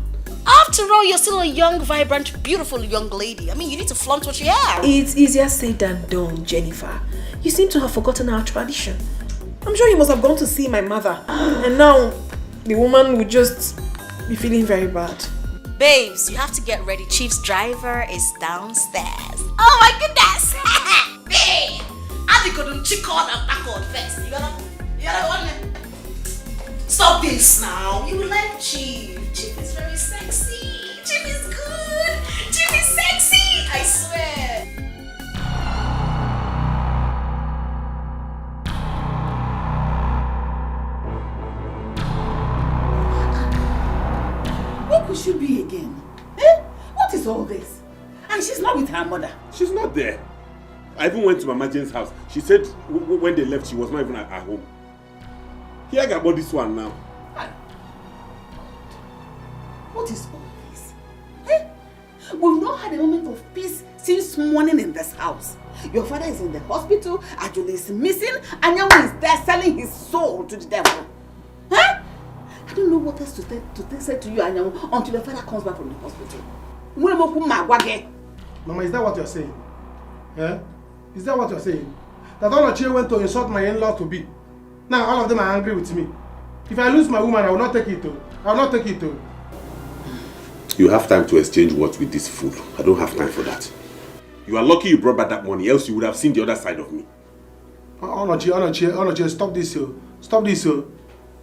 After all, you're still a young, vibrant, beautiful young lady. I mean, you need to flaunt what you have. It's easier said than done, Jennifer. You seem to have forgotten our tradition. I'm sure you must have gone to see my mother. And now, the woman would just be feeling very bad. Babes, you have to get ready. Chief's driver is downstairs. Oh my goodness! Babe! I think I check on and back on first. You gotta want me. Stop this now. You like Chief. Chief is very sexy. Chief is good. Chief is sexy. I swear. Where could she be again? What is all this? And she's not with her mother. She's not there. I even went to Mama Jane's house. She said when they left, she was not even at home. Here I got this one now. What is all this? We've not had a moment of peace since morning in this house. Your father is in the hospital, Ajuli is missing, and Yamu is there selling his soul to the devil. I don't know what else to say to you, Anyamu, until your father comes back from the hospital. Mama, is that what you're saying? Yeah? Is that what you're saying? That all the children went to insult my in-law to be. Now all of them are angry with me. If I lose my woman, I will not take it to. I will not take it to. You have time to exchange words with this fool. I don't have time for that. You are lucky you brought back that money, else you would have seen the other side of me. Onochi, stop this, yo. Stop this, yo.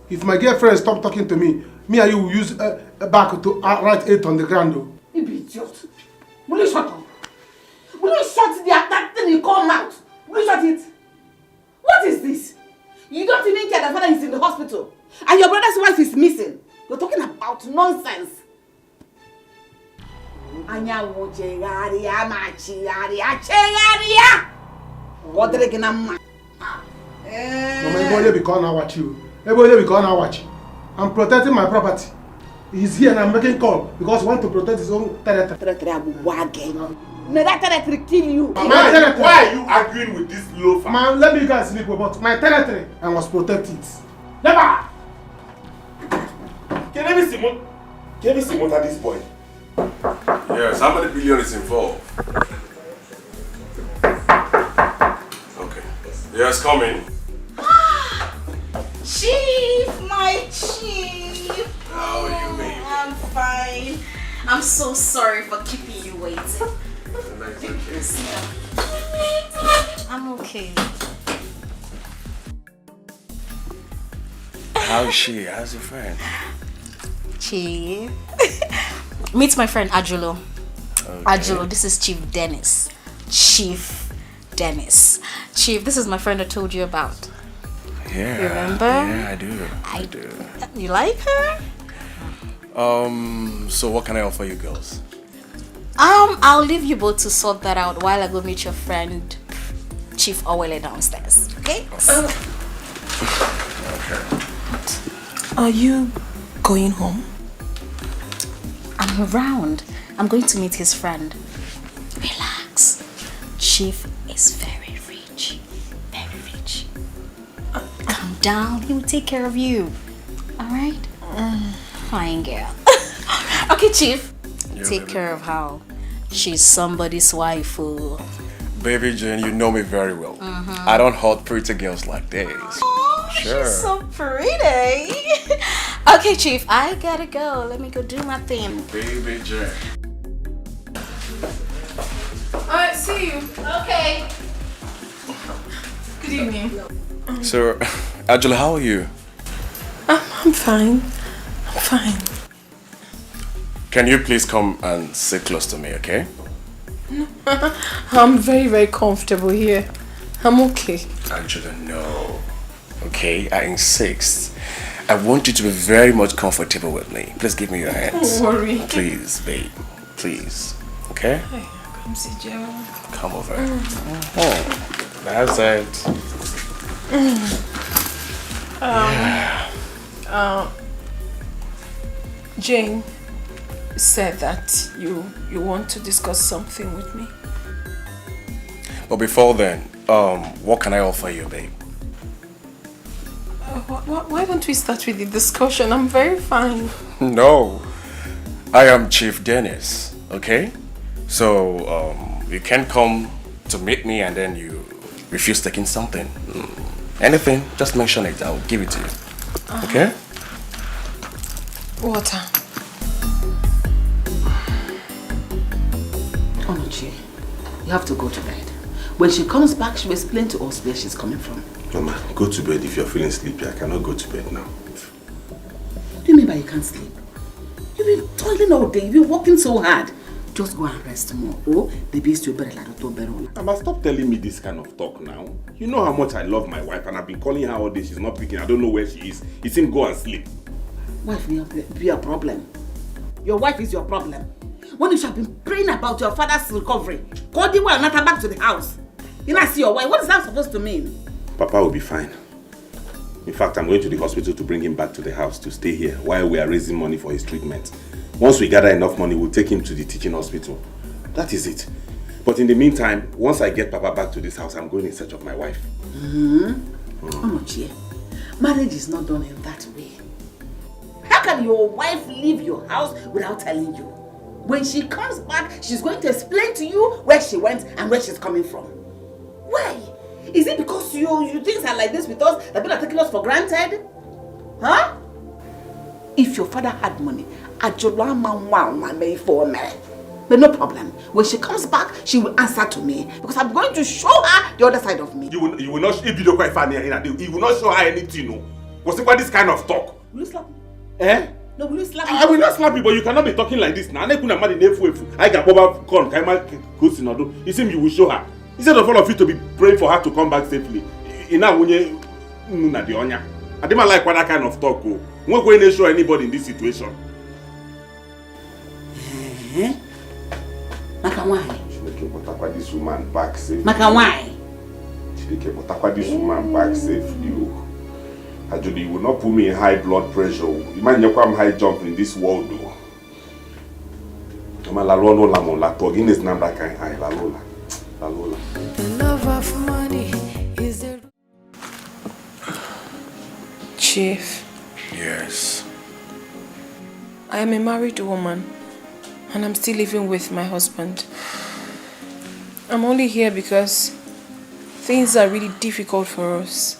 If my girlfriend stop talking to me, me and you will use a back to write it on the ground, though. You be idiot. Will you shut up? Will you shut that thing you call mouth? Will you shut it? What is this? You don't even care that father is in the hospital. And your brother's wife is missing. You're talking about nonsense. Anya wo chegaria machiaria chegaria. What did I Mama, everybody because I watch you. Everybody because I watch. I'm protecting my property. He's here and I'm making call because he wants to protect his own territory. May that territory kill you. Why are you arguing with this loafer? Man, let me go and sleep about my territory. I must protect it. Never! Can you see what at this point? Yes, how many billion is involved? Okay. Yes, come in. Chief, my chief. How are you, baby? I'm fine. I'm so sorry for keeping you waiting. I'm okay. How is she? How's your friend? Chief. Meet my friend Ajulo. Okay. Ajulo, this is Chief Dennis. Chief Dennis. Chief, this is my friend I told you about. Yeah. Remember? Yeah, I do. You like her? So what can I offer you girls? I'll leave you both to sort that out while I go meet your friend Chief Owele downstairs. Okay? Okay. Are you going home? I'm around. I'm going to meet his friend. Relax. Chief is very rich. Very rich. Calm down. He will take care of you. Alright? Fine girl. Okay, Chief. Take care of how she's somebody's wife. Baby Jane, you know me very well. I don't hold pretty girls like this. Oh, sure. She's so pretty. Okay, Chief, I gotta go. Let me go do my thing. Baby Jane. Alright, see you. Okay. Good evening. So, Angela, how are you? I'm fine. I'm fine. Can you please come and sit close to me, okay? I'm very, very comfortable here. I'm okay. Angela, no. Okay, I insist. I want you to be very much comfortable with me. Please give me your hands. Don't worry. Please, babe. Please. Okay? Hey, come see Joe. Come over. That's it. Jane said that you want to discuss something with me. But before then, what can I offer you, babe? Why don't we start with the discussion? I'm very fine. No. I am Chief Dennis, okay? So, you can't come to meet me and then you refuse taking something. Anything, just mention it. I'll give it to you. Okay? Water. Onochi, you have to go to bed. When she comes back, she'll explain to us where she's coming from. Mama, go to bed if you're feeling sleepy. I cannot go to bed now. What do you mean by you can't sleep? You've been toiling all day. You've been working so hard. Just go and rest more. Oh, the beast you better like to better. Mama, stop telling me this kind of talk now. You know how much I love my wife and I've been calling her all day. She's not picking. I don't know where she is. It seems go and sleep. Wife will be a problem. Your wife is your problem. When you should have been praying about your father's recovery, call the one not back to the house. You not see your wife. What is that supposed to mean? Papa will be fine. In fact, I'm going to the hospital to bring him back to the house to stay here while we are raising money for his treatment. Once we gather enough money, we'll take him to the teaching hospital. That is it. But in the meantime, once I get Papa back to this house, I'm going in search of my wife. Onochie, marriage is not done in that way. How can your wife leave your house without telling you? When she comes back, she's going to explain to you where she went and where she's coming from. Why? Is it because you things are like this with us that people are taking us for granted? Huh? If your father had money, but no problem. When she comes back, she will answer to me because I'm going to show her the other side of me. You will not. If you don't quite find you will not show her anything. No. What's about this kind of talk? Will you slap me? Eh? No, will you slap me? I will not slap you, but you cannot be talking like this now. I can probably call. You seem you will show her. Instead of all of you to be praying for her to come back safely. I don't like that kind of talk. I'm not going to show anybody in this situation. Maka why? Chineke, but this woman back safe. Maka why? Chineke, but this woman back safe. You. Actually, you will not put me in high blood pressure. Imagine you come high jump in this world, though. La lola mo la to Guinness number kind high la lola. La lola. The love of money is the... Chief. Yes. I am a married woman and I'm still living with my husband. I'm only here because things are really difficult for us.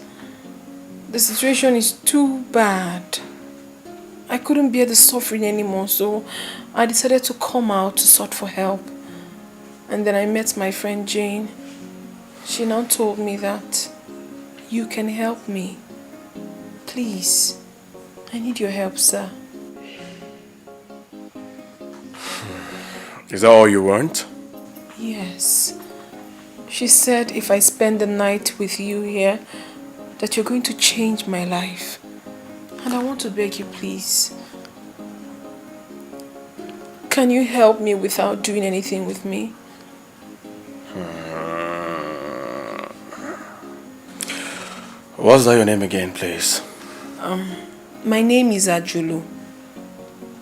The situation is too bad. I couldn't bear the suffering anymore, so I decided to come out to sort for help. And then I met my friend Jane. She now told me that you can help me. Please, I need your help, sir. Is that all you want? Yes. She said if I spend the night with you here, that you're going to change my life. And I want to beg you, please. Can you help me without doing anything with me? What's that your name again, please? My name is Ajulu.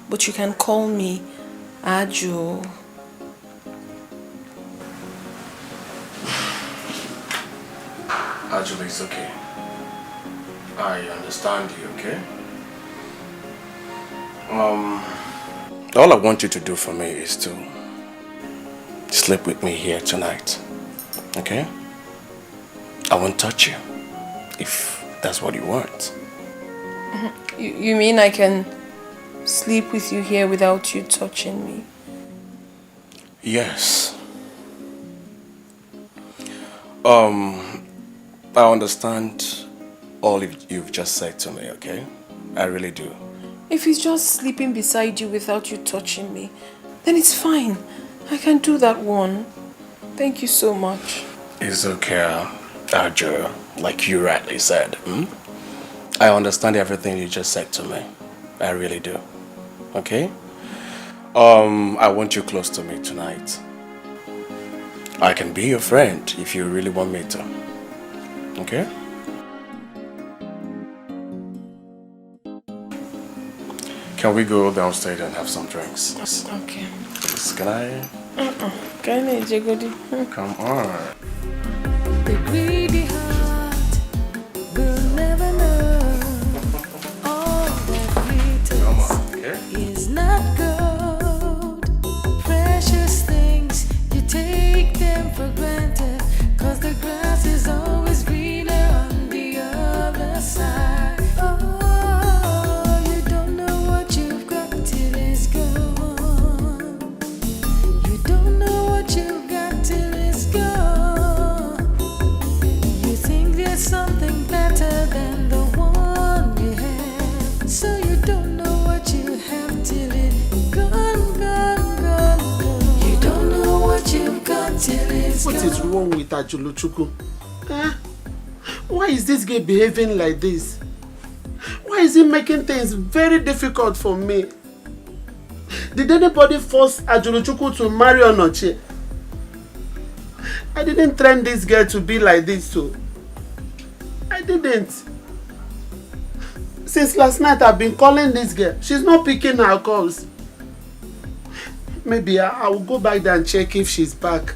But you can call me Aju. Ajulu, it's okay. I understand you, okay? All I want you to do for me is to sleep with me here tonight, okay? I won't touch you, if that's what you want. You mean I can sleep with you here without you touching me? Yes. I understand all you've just said to me, okay? I really do. If he's just sleeping beside you without you touching me, then it's fine. I can do that one. Thank you so much. It's okay, Arjo, like you rightly said. I understand everything you just said to me. I really do. Okay? I want you close to me tonight. I can be your friend if you really want me to. Okay? Can we go downstairs and have some drinks? Okay. Please, can I? Come on. The greedy heart will never know all that glitters is not gold. Precious things, you take them for granted, 'cause the grass is always greener on the other side. Oh, you don't know what you've got till it's gone. You don't know what you've got till it's gone. You think there's something better than the one you have, so you don't know what you have till it's gone, gone, gone, gone. You don't know what you've got till it's gone. What is wrong with Ajuluchuku? Why is this guy behaving like this? Why is he making things very difficult for me? Did anybody force Ajuluchuku to marry Onoche? I didn't train this girl to be like this, so I didn't. Since last night I've been calling this girl. She's not picking her calls. Maybe I will go back there and check if she's back.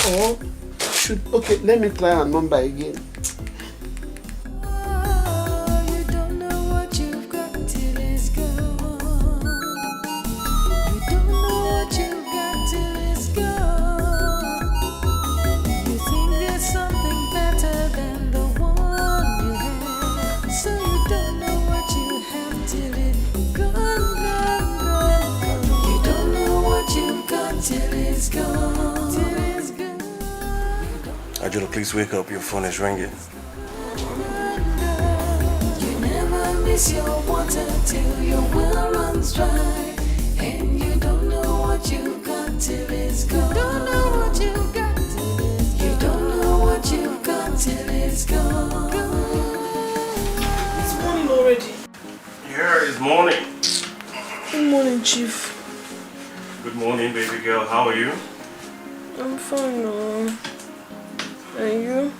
Or okay, let me try her number again. You don't know what you've got till it's gone. You don't know what you've got till it's gone. You think there's something better than the one you have, so you don't know what you have till it's gone, gone, gone, gone. You don't know what you've got till it's gone, till it's gone. Ajula, please wake up. Your phone is ringing. You never miss your water till your well runs dry, and you don't know what you got till it's gone. Don't know what you got till it's gone. You don't know what you got till it's gone. It's morning already. Yeah, it's morning. Good morning, Chief. Good Morning, baby girl. How are you? I'm fine, no. And you?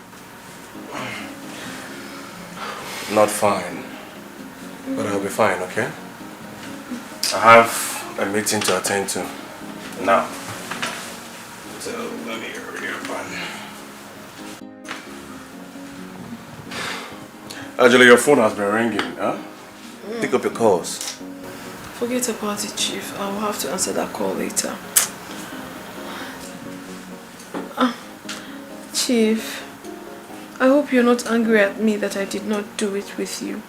Not fine. But I'll be fine, okay? I have a meeting to attend to now. So let me hurry up and... Actually, your phone has been ringing, huh? Pick up your calls. Forget about it, Chief. I'll have to answer that call later. Chief, I hope you're not angry at me that I did not do it with you.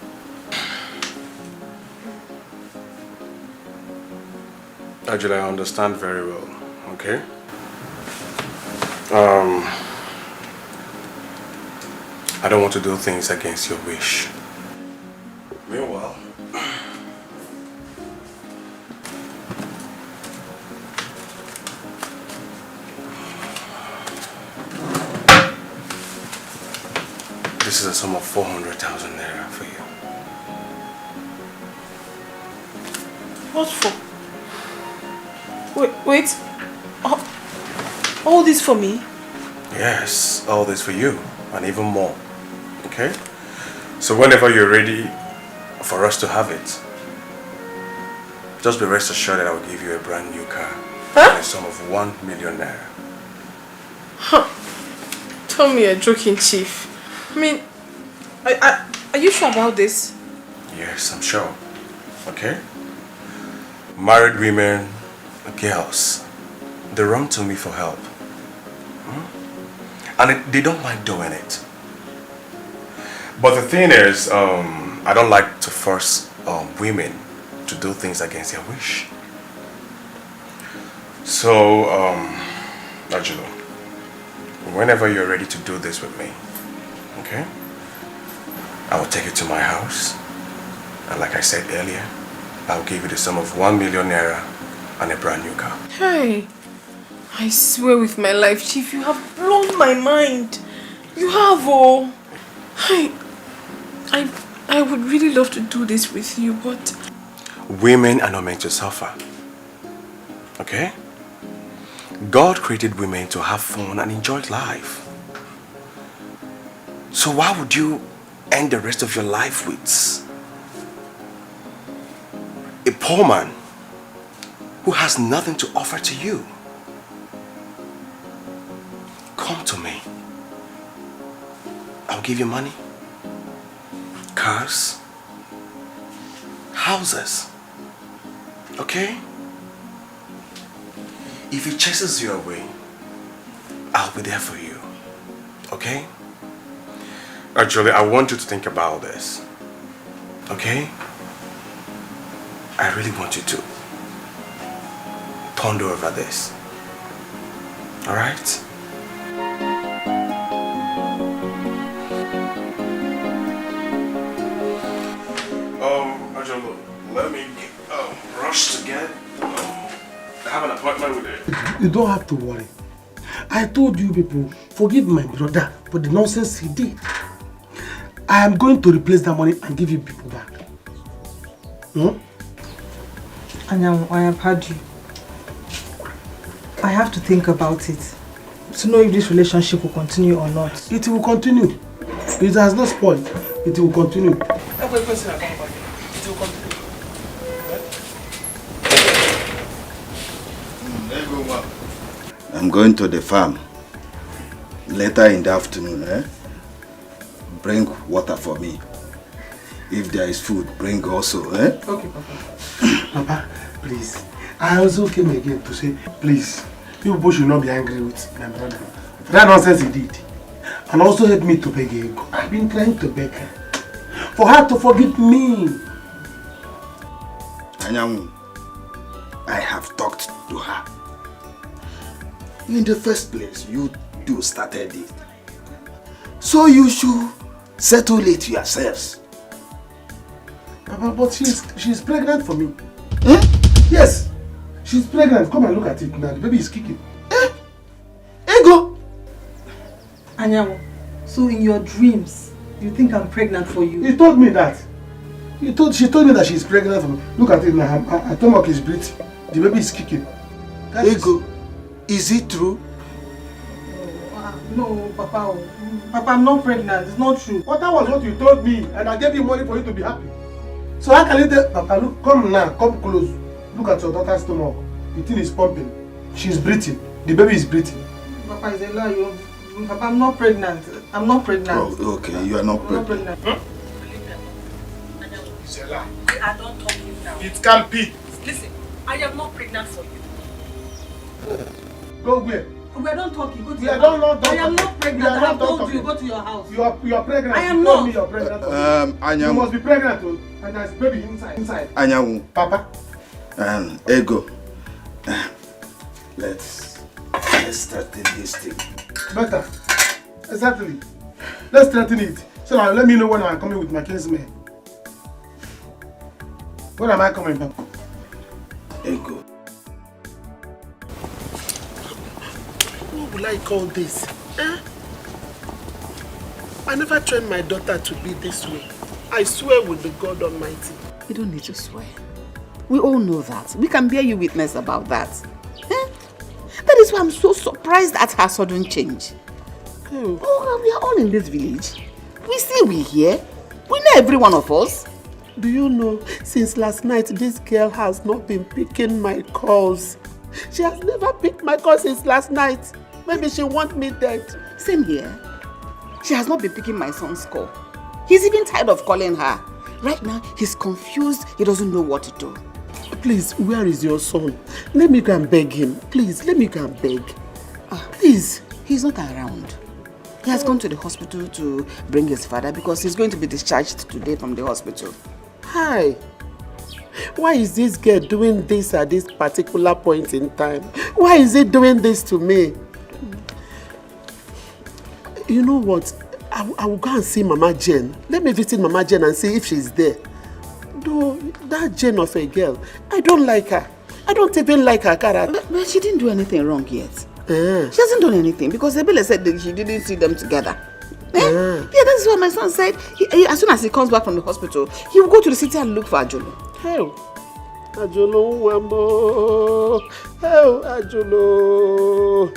Actually, I understand very well, okay? I don't want to do things against your wish. Meanwhile, this is a sum of 400,000 naira for you. What for? Wait. All this for me? Yes, all this for you, and even more. Okay? So whenever you're ready for us to have it, just be rest assured that I will give you a brand new car. Huh? A sum of 1 million naira. Huh. Tell me you're joking, Chief. I mean, are you sure about this? Yes, I'm sure. Okay? Married women, girls, they run to me for help. And they don't mind doing it. But the thing is, I don't like to force women to do things against their wish. So, Najilo, whenever you're ready to do this with me, okay? I will take you to my house. And like I said earlier, I'll give you the sum of 1 million naira and a brand new car. Hey, I swear with my life, Chief, you have blown my mind. You have, oh. I would really love to do this with you, but... Women are not meant to suffer. Okay? God created women to have fun and enjoy life. So why would you end the rest of your life with a poor man who has nothing to offer to you? Come to me. I'll give you money, cars, houses. Okay? If he chases you away, I'll be there for you. Okay? Actually, I want you to think about this. Okay? I really want you to ponder over this. Alright? Actually, let me rush to get I have an appointment with it. You don't have to worry. I told you people, forgive my brother for the nonsense he did. I am going to replace that money and give you people back. Anyanwu, I have heard you. I have to think about it to know if this relationship will continue or not. It will continue. It has not spoiled. It will continue. I'm going to the farm later in the afternoon. Bring water for me. If there is food, bring also. Okay, Papa. Papa, please. I also came again to say, please, you people should not be angry with my brother. That nonsense he did. And also help me to beg Etiko. I've been trying to beg her. For her to forgive me. Anyanwu, I have talked to her. In the first place, you two started it. So you should settle it yourselves. Papa, but she's pregnant for me. Yes, she's pregnant. Come and look at it now. The baby is kicking. Ego! Anyanwu, so in your dreams, you think I'm pregnant for you? He told me that. She told me that she's pregnant for me. Look at it now. Her stomach is breathing. The baby is kicking. Ego, is it true? No, Papa. Papa, I'm not pregnant. It's not true. But that was what you told me, and I gave you money for you to be happy. So how can you tell Papa, look, come now, come close. Look at your daughter's stomach. The thing is pumping. She's breathing. The baby is breathing. Papa is a lie. Papa, I'm not pregnant. I'm not pregnant. Oh, okay, you are not pregnant. Huh? It's a lie. I don't talk you now. It can't be. Listen, I am not pregnant for you. Go where? We are not talking. Go to We your are house. not I am not pregnant. I have told you. Go to your house. You are pregnant. I am you not. Told me you're pregnant. You must be pregnant, too. And there's baby inside. Anyanwu. Papa. Ego. Let's straighten this thing. Better. Exactly. Let's straighten it. So now let me know when I'm coming with my kinsman. When am I coming back? Ego. What will I call this? I never trained my daughter to be this way. I swear with the God Almighty. You don't need to swear. We all know that. We can bear you witness about that. That is why I'm so surprised at her sudden change. Oh, we are all in this village. We here. We know every one of us. Do you know, since last night, this girl has not been picking my calls. She has never picked my calls since last night. Maybe she wants me dead. Same here. She has not been picking my son's call. He's even tired of calling her. Right now, he's confused. He doesn't know what to do. Please, where is your son? Let me go and beg him. Please, let me go and beg. Please. He's not around. He has gone to the hospital to bring his father because he's going to be discharged today from the hospital. Hi. Why is this girl doing this at this particular point in time? Why is he doing this to me? You know what? I will go and see Mama Jane. Let me visit Mama Jane and see if she's there. Though, that Jane of a girl, I don't like her. I don't even like her character. But she didn't do anything wrong yet. She hasn't done anything because Ebele said that she didn't see them together. Yeah, that's what my son said. As soon as he comes back from the hospital, he will go to the city and look for Ajolo. Hell, Ajolo Wambo. Hell, Ajolo.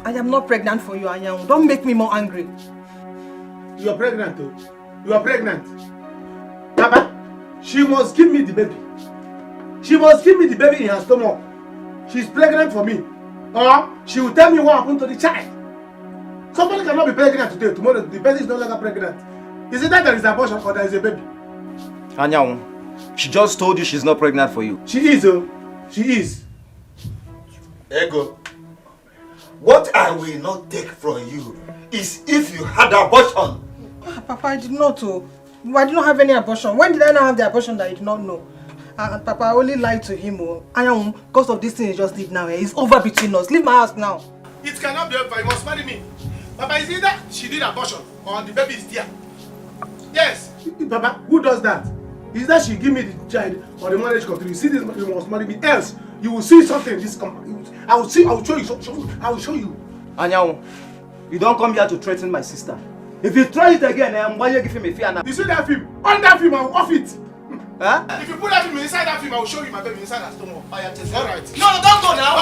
I am not pregnant for you, Anyanwu. Don't make me more angry. You are pregnant, though. You are pregnant. Papa, she must give me the baby. She must give me the baby in her stomach. She's pregnant for me. Or she will tell me what happened to the child. Somebody cannot be pregnant today. Tomorrow, the baby is no longer pregnant. Is it that there is an abortion or there is a baby? Anyanwu, she just told you she's not pregnant for you. She is, oh. She is. Ego, what I will not take from you is if you had abortion. Papa, I did not. I did not have any abortion. When did I not have the abortion that I did not know? And Papa, I only lied to him. Because of this thing he just did now. It's over between us. Leave my house now. It cannot be over. You must marry me. Papa, is either she did abortion or the baby is there. Yes. Papa, who does that? Is that she give me the child or the marriage contract? You see this, you must marry me. Else, you will see something in this company. I will show you. I will show you. Anyanwu, you don't come here to threaten my sister. If you try it again, why you give him a fear now? You see that film? On that film, I will off it. Huh? If you put that film inside that film, I will show you my baby inside that stomach. Alright. No, don't go now.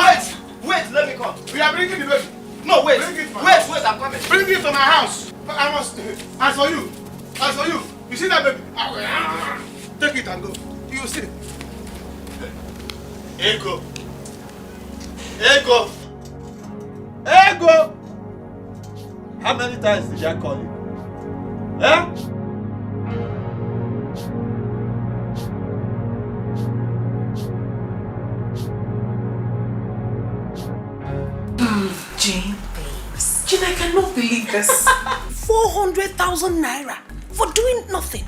Wait, let me come. We are bringing the baby. No, wait. Bring it to my Wait, house. I'm coming. Bring it to my house. I must. As for you, you see that baby? Take it and go. You see. Ego. How many times did I call you? Jane, I cannot believe this. 400,000 naira for doing nothing.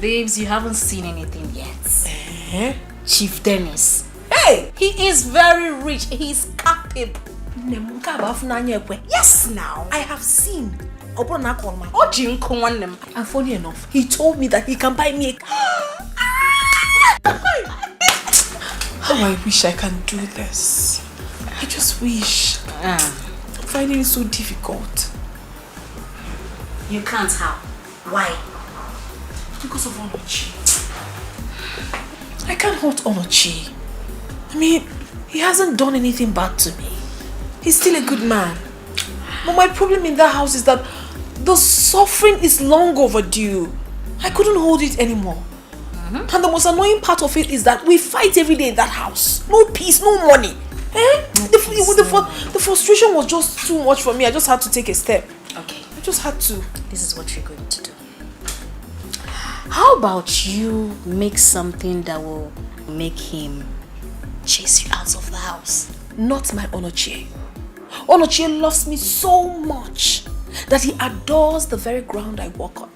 Babes, you haven't seen anything yet. Chief Dennis. Hey! He is very rich. He is capable. Yes, now. I have seen. And funny enough, he told me that he can buy me a car. How I wish I can do this. I just wish. I'm finding it so difficult. You can't how? Why? because of Onochi. I can't hurt Onochi. I mean, he hasn't done anything bad to me. He's still a good man. But my problem in that house is that the suffering is long overdue. I couldn't hold it anymore. And the most annoying part of it is that we fight every day in that house. No peace, no money. The frustration was just too much for me. I just had to take a step. Okay. I just had to. This is what you're going to do. How about you make something that will make him chase you out of the house? Not my Onochie. Onochie loves me so much that he adores the very ground I walk on.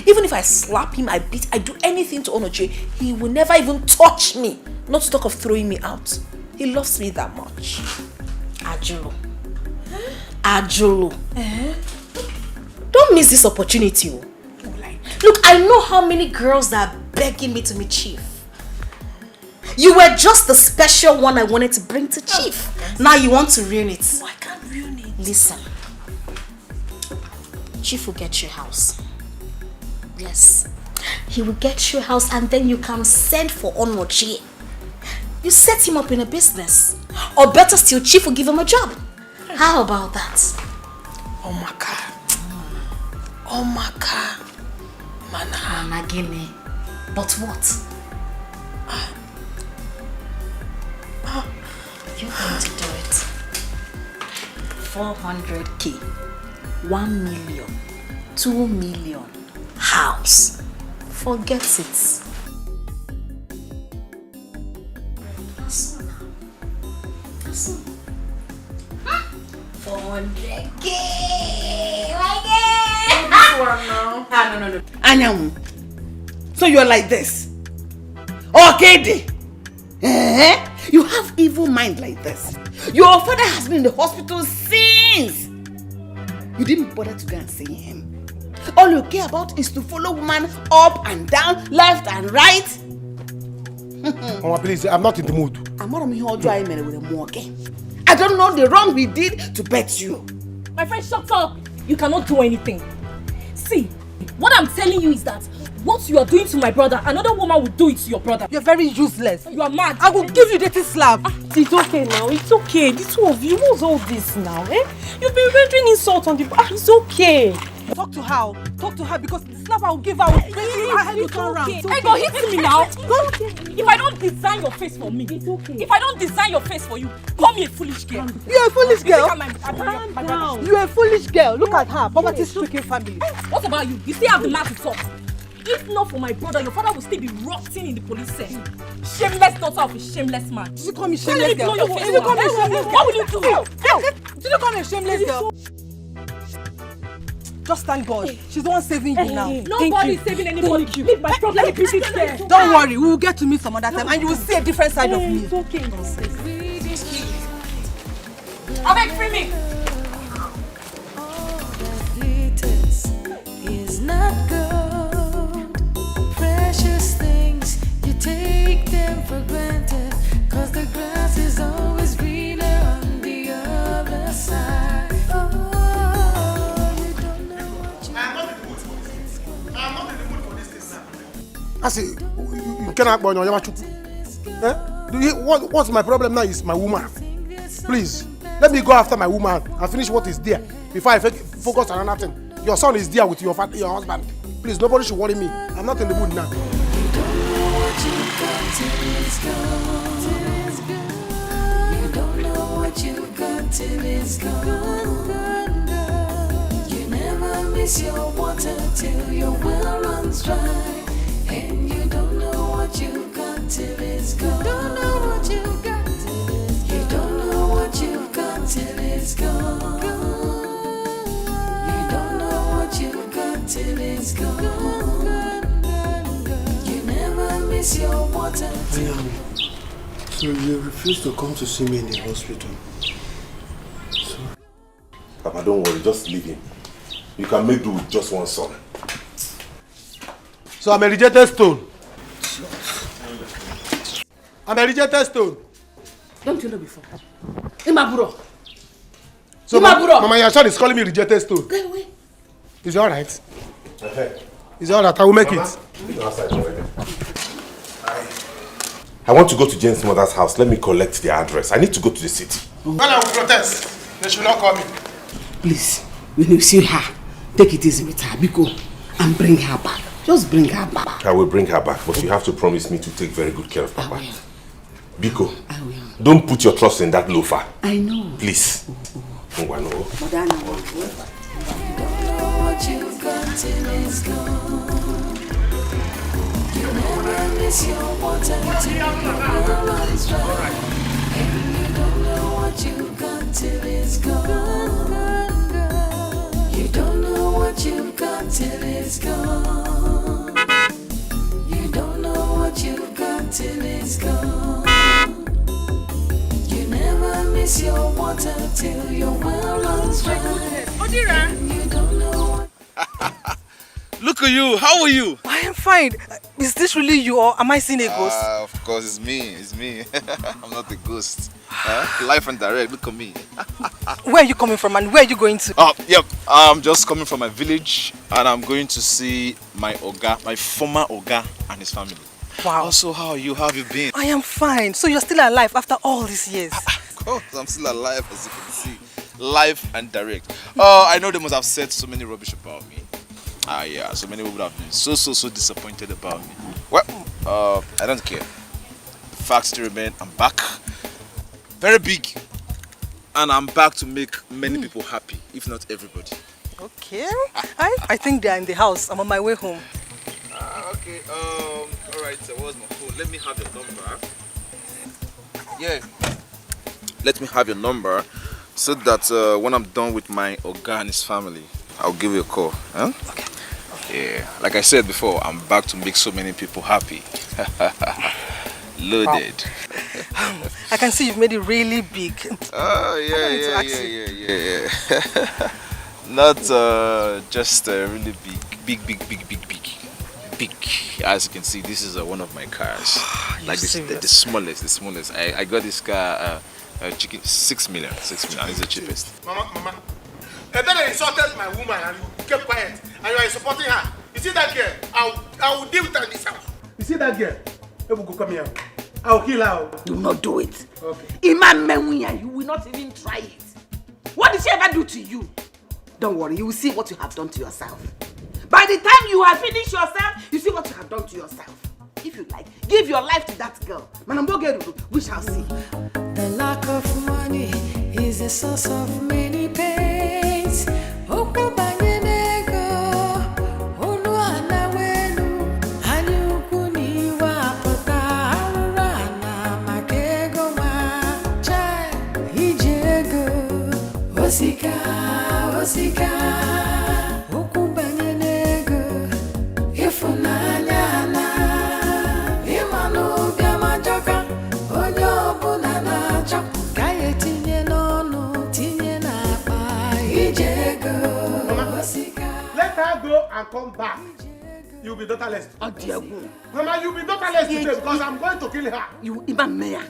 Even if I slap him, I beat, I do anything to Onochie, he will never even touch me. Not to talk of throwing me out. He loves me that much. Ajulu. Ajulu. Don't miss this opportunity. Look, I know how many girls that are begging me to meet Chief. You were just the special one I wanted to bring to Chief. Now you want to ruin it. No, I can't ruin it. Listen. Chief will get you a house. Yes. He will get you a house and then you can send for Onochi. You set him up in a business. Or better still, Chief will give him a job. How about that? Omaka. Omaka. Mana gimme. But what? You're going to do it. 400k. 1 million. 2 million. House. Forget it. 400k. No. Anyamu. So you're like this? Okay, you have evil mind like this. Your father has been in the hospital since. You didn't bother to go and see him. All you care about is to follow woman up and down, left and right. Mama, please, I'm not in the mood. I don't know the wrong we did to bet you. My friend, shut up. You cannot do anything. See, what I'm telling you is that what you are doing to my brother, another woman will do it to your brother. You're very useless. You are mad. I will give you the slap. It's okay now. It's okay. The two of you, what's all this now? You've been rendering insult on the... it's okay. Talk to her. Talk to her because the slap I will give her will break her head to turn around. Hey, go hit me now. If I don't design your face for me, it's okay. If I don't design your face for you, call me a foolish girl. You're a foolish girl. My brother. You're a foolish girl. Look at her. Poverty-stricken family. What about you? You still have the mouth to talk. If not for my brother, your father will still be rotting in the police cell. Shameless daughter of a shameless man. Did you call me shameless girl? Did you call me shameless girl? What will you do? Did you call me a shameless girl? Just thank God. She's the one saving you now. Nobody is saving anybody. Leave my problem with this there. Don't worry, we will get to meet some other time and you will see a different side of me. It's okay. Abeg, free me. Is not good. Precious things, you take them for granted. Cause the grass is always greener on the other side. I say, you cannot buy no Yamachuku. What's my problem now is my woman. Please, let me go after my woman and finish what is there before I focus on another thing. Your son is there with your husband. Please, nobody should worry me. I'm not in the mood now. You don't know what you got till it's gone. You never miss your water till your well runs dry. And you don't know what you got till it's gone. Don't know what you got till it's gone. You don't know what you got till it's gone. You don't know what you got till it's gone. You never miss your water till. So you refuse to come to see me in the hospital? Sorry. Papa, don't worry, just leave him. You can make do with just one son. So I'm a rejected stone. I'm a rejected stone. Don't you know before? Imaburo. So Mama, your son is calling me rejected stone. Go away. Is it alright? It's all right, I will make it. I want to go to Jane's mother's house. Let me collect the address. I need to go to the city. When I will protest, they should not call me. Please, when you see her, take it easy with her, Biko, and bring her back. Just bring her back. I will bring her back, but you have to promise me to take very good care of Papa. I will. Biko, don't put your trust in that loafer. I know. Please. Madonna, what you've got till it's gone. You never miss your water till your well runs dry. And you don't know what you've got till it's gone. You don't know what you've got till it's gone. You don't know what you've got till it's gone. You never miss your water till your well runs dry. And you don't know what. Look at you. How are you? I am fine. Is this really you or am I seeing a ghost? Of course, it's me. It's me. I'm not a ghost. Life and direct. Look at me. Where are you coming from and where are you going to? Yep. I'm just coming from my village and I'm going to see my Oga, my former Oga and his family. Wow. Also, how are you? How have you been? I am fine. So you're still alive after all these years? Of course, I'm still alive, as you can see. Live and direct. I know they must have said so many rubbish about me. Yeah, so many people have been so disappointed about me. Well, I don't care. The facts still remain. I'm back. Very big. And I'm back to make many people happy, if not everybody. Okay. I think they're in the house. I'm on my way home. Okay, alright, so where's my phone? Let me have your number. Yeah. Let me have your number so that when I'm done with my Oga and his family, I'll give you a call. Huh? Okay. Yeah, like I said before, I'm back to make so many people happy. Loaded. I can see you've made it really big. Oh, yeah. Not just really big. As you can see, this is one of my cars. Like this, the smallest. I got this car, 6 million. It's the cheapest. Mama. And then I insulted my woman and you kept quiet. And you are supporting her. You see that girl? I will deal with her in this house. You see that girl? Ebuko, come here. I will kill her. Do not do it. Okay. Imam Menwiya, you will not even try it. What did she ever do to you? Don't worry, you will see what you have done to yourself. By the time you have finished yourself, you see what you have done to yourself. If you like, give your life to that girl. We shall see. The lack of money is the source of many pains. Osika, ukubanyenego, ifunanyana, imanu biamajoka, onyobu nanajo, kaye tinye nono, tinye napa, ijego, osika. Let her go and come back. You'll be daughterless. Mama, you'll be daughterless today because I'm going to kill her.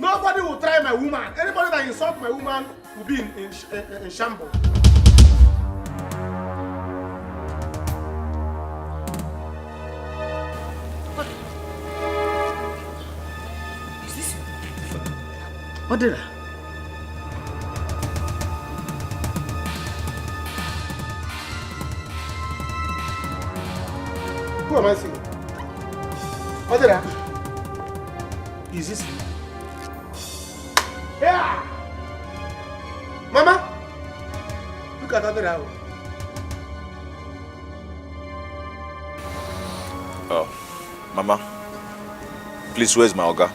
Nobody will try my woman. Anybody that insults my woman will be in shambles. What did I? Who am I seeing? What did I? Is this you? Yeah! Mama! Look at that house. Oh, Mama. Please, where's my Oga?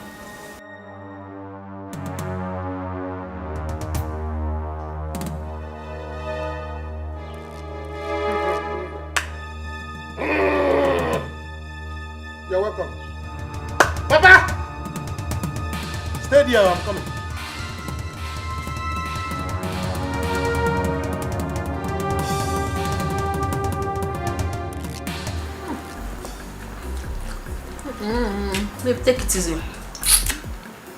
You're welcome. Papa! Stay there, I'm coming. Babe, take it easy.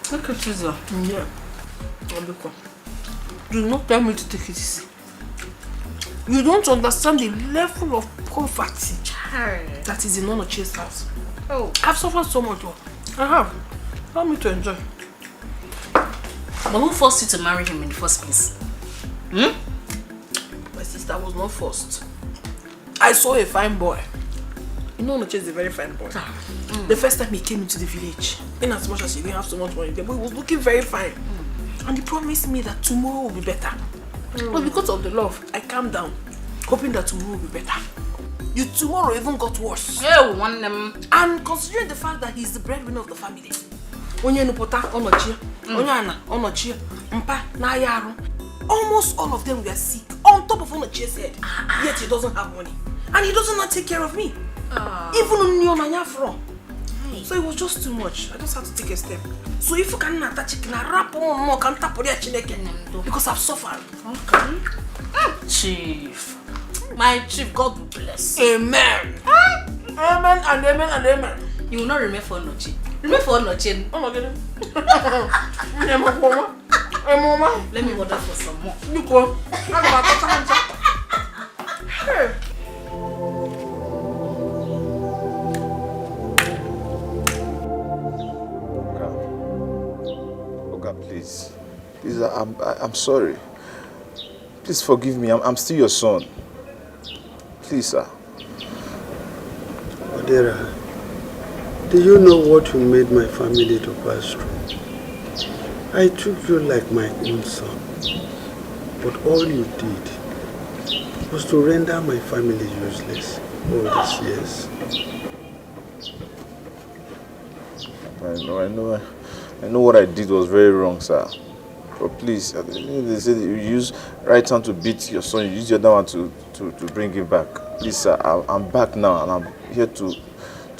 Take it easy. Yeah. Do not tell me to take it easy. You don't understand the level of poverty That is in Onochie's house. Oh, I've suffered so much. I have. Allow me to enjoy. But who forced you to marry him in the first place? My sister was not forced. I saw a fine boy. You know Onochie is a very fine boy. The first time he came into the village, in as much as he didn't have so much money, the boy was looking very fine. And he promised me that tomorrow will be better. But because of the love, I calmed down, hoping that tomorrow will be better. Tomorrow even got worse. And considering the fact that he's the breadwinner of the family, almost all of them were sick on top of Onochie's head. Yet he doesn't have money. And he doesn't not take care of me. Even on so it was just too much. I just had to take a step. So if you can attach chicken, wrap on more, can't tap on your because I've suffered. Okay. Chief. My chief, God will bless. Amen. Amen and amen and amen. You will not remain for Onochie. Remain for Onochie. Oh my God. Let me order for some more. You go. Please, I'm sorry. Please forgive me. I'm still your son. Please, sir. Odera, do you know what you made my family to pass through? I took you like my own son, but all you did was to render my family useless all these years. I know what I did was very wrong, sir. But please, they said you use right hand to beat your son, you use the other one to bring him back. Please, sir, I'm back now and I'm here to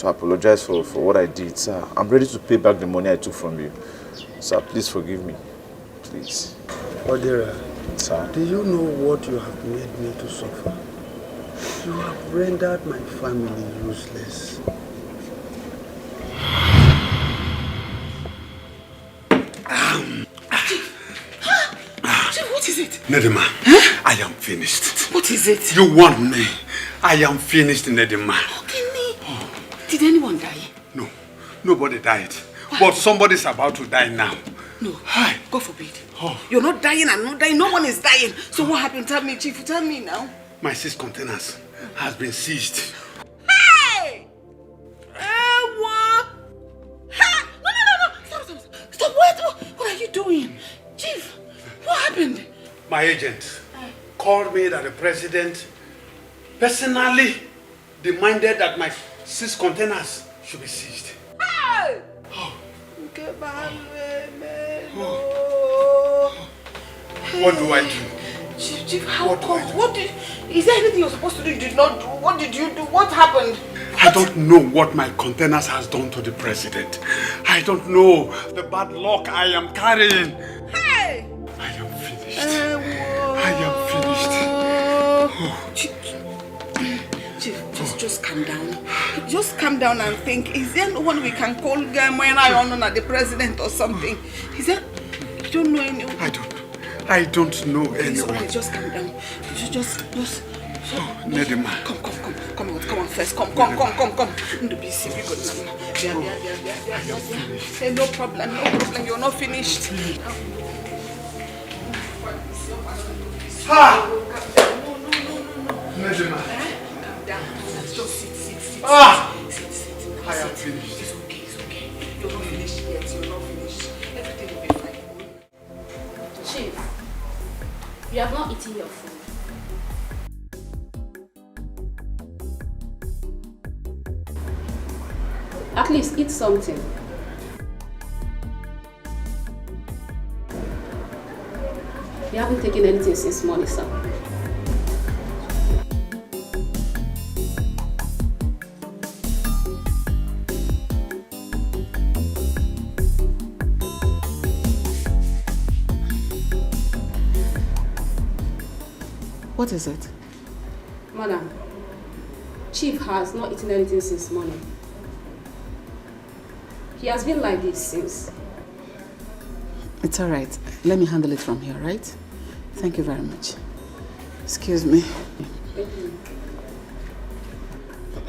apologize for what I did, sir. I'm ready to pay back the money I took from you. Sir, please forgive me. Please. Odera, sir, do you know what you have made me to suffer? You have rendered my family useless. Chief, what is it? Nedima, huh? I am finished. What is it? You want me. I am finished, Nedima. Did anyone die? No, nobody died. But somebody's about to die now. No, God forbid. You're not dying, I'm not dying, no one is dying. So what happened? Tell me, Chief, tell me now. My 6 containers has been seized. Hey! What? No. Stop, what are you doing? Chief, what happened? My agent called me that the president personally demanded that my 6 containers should be seized. Hey! What do I do? Chief, how come? Is there anything you're supposed to do you did not do? What did you do? What happened? I don't know what my containers has done to the president. I don't know the bad luck I am carrying. Hey! I am finished. I am finished. Chief, just calm down. Just calm down and think. Is there no one we can call when I honor the president or something? Is there? You don't know anyone? I don't know anyone. Okay, just calm down. Just. Nedima. Come on, first. Come. No problem. You're not finished. No. Nedima. Just sit. I am finished. It's okay. You're not finished yet. Everything will be fine. Chief, you have not eaten your food. At least eat something. You haven't taken anything since morning, sir. What is it? Madam, Chief has not eaten anything since morning. He has been like this since. It's all right. Let me handle it from here, right? Thank you very much. Excuse me. Thank you.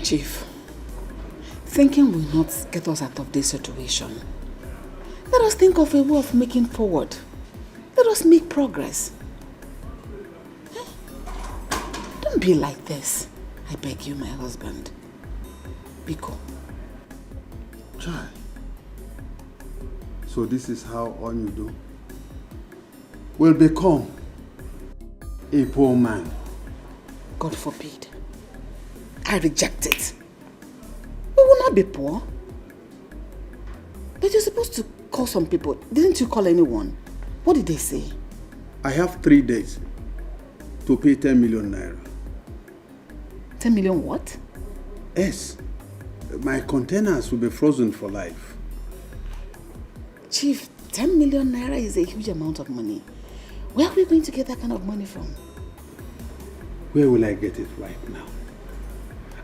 Chief, thinking will not get us out of this situation. Let us think of a way of making forward. Let us make progress. Don't be like this. I beg you, my husband. Biko. Chai. So this is how Onyudo will become a poor man. God forbid. I reject it. We will not be poor. But you're supposed to call some people. Didn't you call anyone? What did they say? I have 3 days to pay 10 million naira. 10 million what? Yes. My containers will be frozen for life. Chief, 10 million naira is a huge amount of money. Where are we going to get that kind of money from? Where will I get it right now?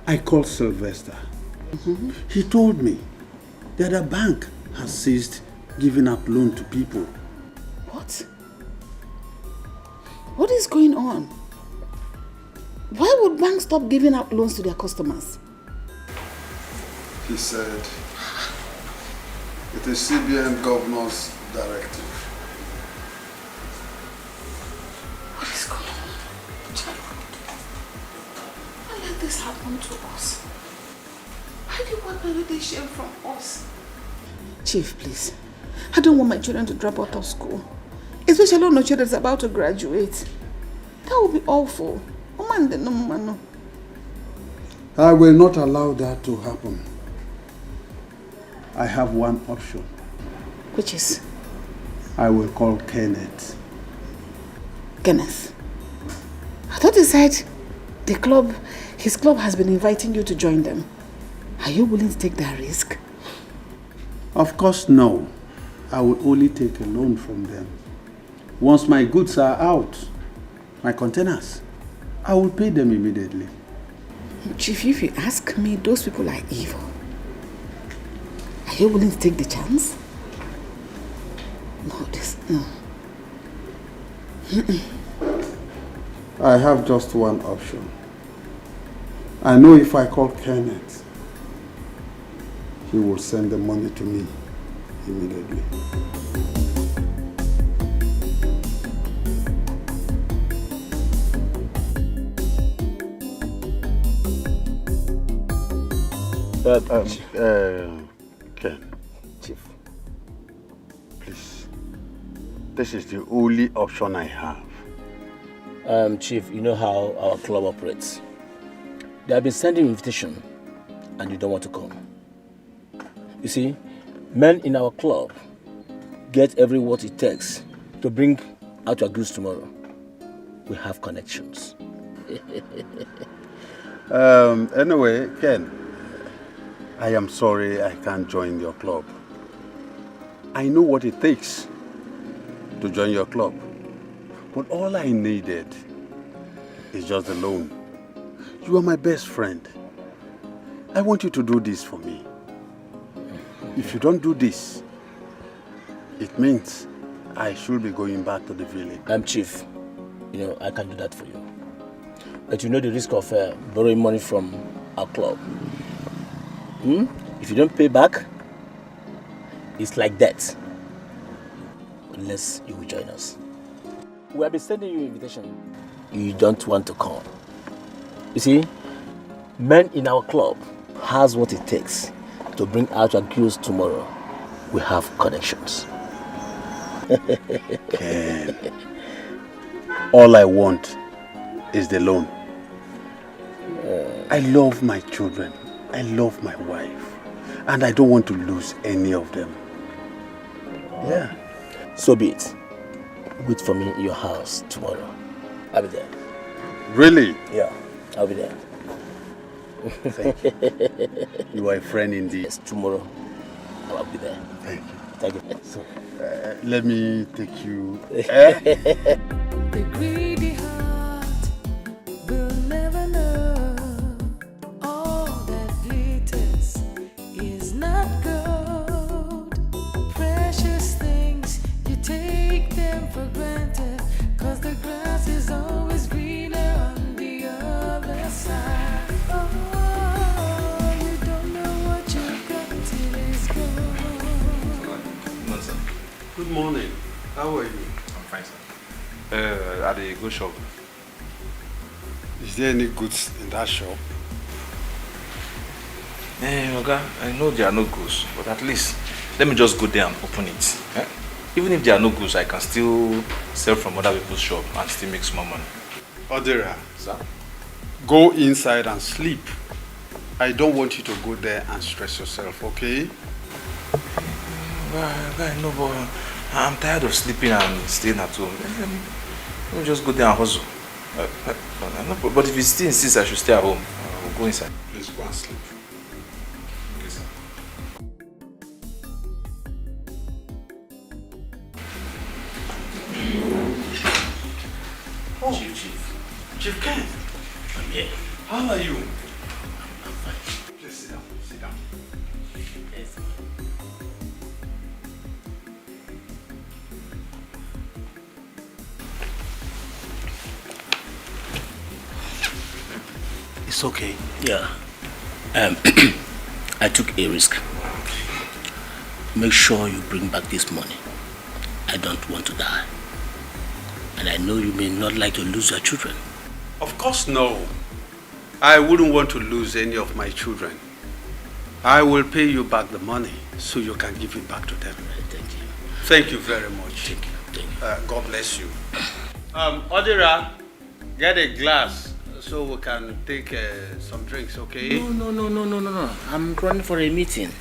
I called Sylvester. He told me that a bank has ceased giving out loan to people. What? What is going on? Why would banks stop giving out loans to their customers? He said it is CBN governor's directive. What is going on? Why let this happen to us? Why do you want validation from us? Chief, please. I don't want my children to drop out of school. Especially when my children is about to graduate. That would be awful. I will not allow that to happen. I have one option. Which is? I will call Kenneth. Kenneth? I thought he said his club has been inviting you to join them. Are you willing to take that risk? Of course no. I will only take a loan from them. Once my goods are out, my containers, I will pay them immediately. Chief, if you ask me, those people are evil. Are you willing to take the chance? No. I have just one option. I know if I call Kenneth, he will send the money to me immediately. Ken. Chief. Please. This is the only option I have. Chief, you know how our club operates. They have been sending invitation and you don't want to come. You see, men in our club get every what it takes to bring out your goods tomorrow. We have connections. Anyway, Ken, I am sorry I can't join your club. I know what it takes to join your club. But all I needed is just a loan. You are my best friend. I want you to do this for me. If you don't do this, it means I should be going back to the village. Chief, you know, I can do that for you. But you know the risk of borrowing money from our club. If you don't pay back, it's like that. Unless you will join us. We have been sending you an invitation. You don't want to come. You see, men in our club has what it takes to bring out your goods tomorrow. We have connections. Ken, all I want is the loan. I love my children. I love my wife. And I don't want to lose any of them. Yeah. So be it. Wait for me in your house tomorrow. I'll be there. Really? Yeah, I'll be there. Thank you. You are a friend indeed. Yes, tomorrow I'll be there. Thank you. Thank you. So, let me take you. The greedy heart will never know all that glitters is not gold. Precious things, you take them for granted, 'cause the grass is always greener on the other side. Oh. Good morning. How are you? I'm fine, sir. At the good shop. Is there any goods in that shop? Oga, I know there are no goods, but at least let me just go there and open it. Eh? Even if there are no goods, I can still sell from other people's shop and still make small money. Odera, sir, go inside and sleep. I don't want you to go there and stress yourself, okay? No, but I'm tired of sleeping and staying at home. Let me just go there and hustle. But if you still insist I should stay at home, I will go inside. Please go and sleep. Okay, sir. Oh, Chief Ken. I'm here. How are you? I'm fine. Please sit down. Sit down. Yes. It's okay. Yeah. I took a risk. Make sure you bring back this money. I don't want to die. And I know you may not like to lose your children. Of course no. I wouldn't want to lose any of my children. I will pay you back the money so you can give it back to them. Thank you. Thank you very much. Thank you. Thank you. God bless you. Odira, get a glass so we can take some drinks, okay? No. I'm running for a meeting.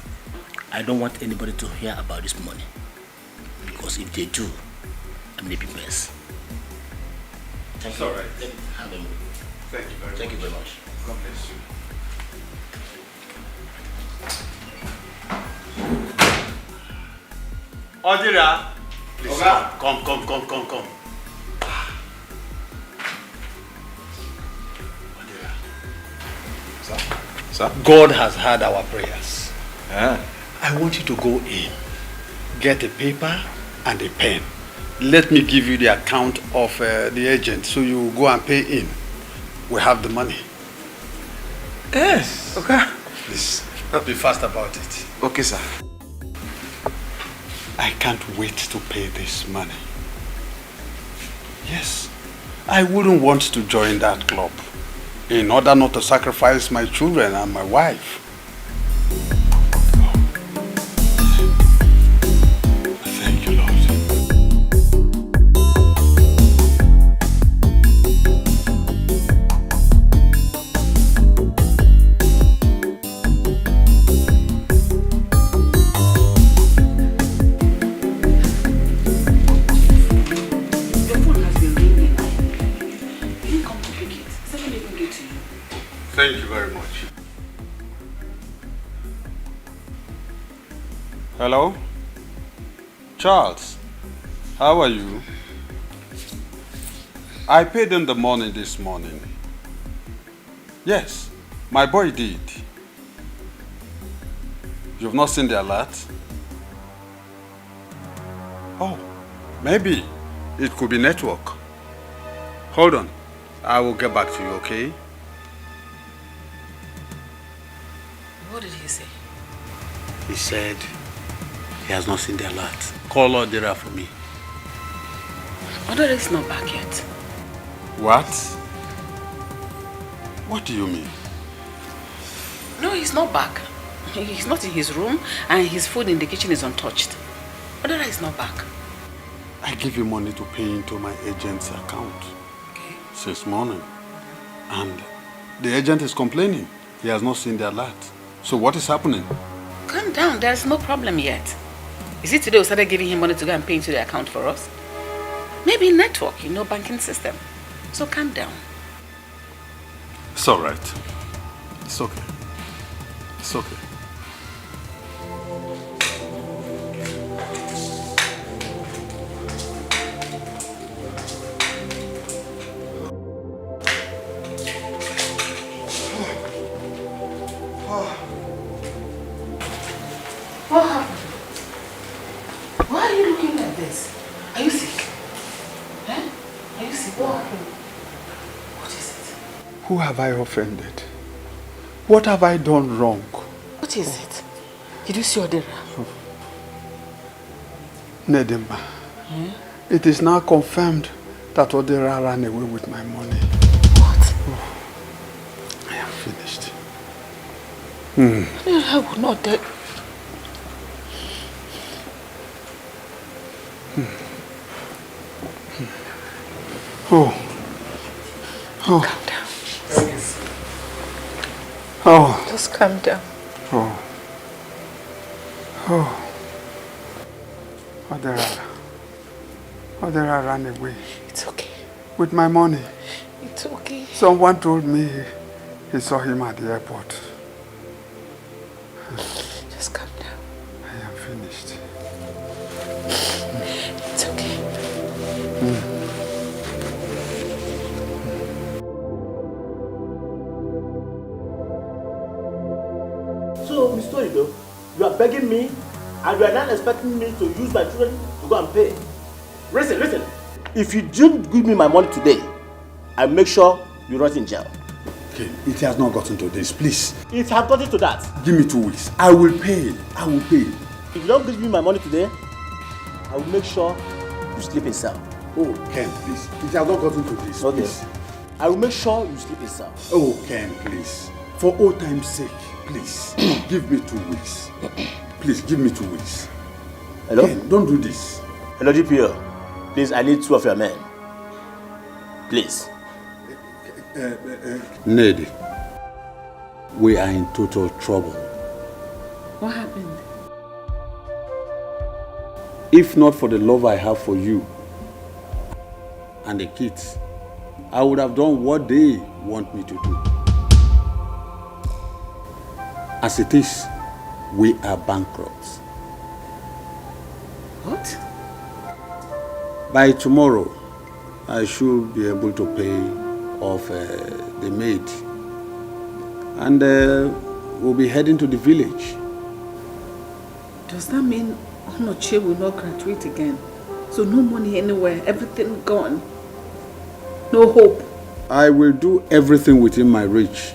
I don't want anybody to hear about this money. Because if they do, I'm in a big mess. It's all right. Let me have a move. Thank you very much. Thank you very much. God bless you. Odira, please come. Odira. Sir? God has heard our prayers. Yeah. I want you to go in, get a paper and a pen. Let me give you the account of the agent so you go and pay in. We have the money. Yes. Okay. Please, be fast about it. Okay, sir. I can't wait to pay this money. Yes, I wouldn't want to join that club in order not to sacrifice my children and my wife. Thank you, Lord. Thank you very much. Hello? Charles, how are you? I paid in the money this morning. Yes, my boy did. You've not seen the alert? Oh, maybe it could be network. Hold on, I will get back to you, okay? What did he say? He said he has not seen the alert. Call Odira for me. Odira is not back yet. What? What do you mean? No, he's not back. He's not in his room and his food in the kitchen is untouched. Odira is not back. I give you money to pay into my agent's account since morning. And the agent is complaining. He has not seen the alert. So what is happening? Calm down, there's no problem yet. Is it today we started giving him money to go and pay into the account for us? Maybe network, banking system. So calm down. It's all right. It's okay. It's okay. What happened? Why are you looking like this? Are you sick? Eh? Are you sick? What happened? What is it? Who have I offended? What have I done wrong? What is it? Did you see Odira? Nedimba, it is now confirmed that Odera ran away with my money. What? Oh, I am finished. I will not dare. Oh. Calm down. Oh. Just calm down. Oh. Oh. Odera ran away. It's okay. With my money. It's okay. Someone told me he saw him at the airport. Just calm down. I am finished. It's okay. So, Mr. Ido, you are begging me and you are not expecting me to use my children to go and pay. Listen. If you don't give me my money today, I'll make sure you rot in jail. Okay, it has not gotten to this, please. It has gotten to that. Give me 2 weeks. I will pay. I will pay. If you don't give me my money today, I will make sure you sleep in cell. Oh, Ken, please. It has not gotten to this, Okay. please. I will make sure you sleep in cell. Oh, Ken, please. For old time's sake, please. Give me 2 weeks. Please, give me 2 weeks. Hello? Ken, don't do this. Hello, GPO. Please, I need 2 of your men. Please. Ned, we are in total trouble. What happened? If not for the love I have for you and the kids, I would have done what they want me to do. As it is, we are bankrupt. What? By tomorrow, I should be able to pay off the maid. And we'll be heading to the village. Does that mean Onoche will not graduate again? So no money anywhere, everything gone. No hope. I will do everything within my reach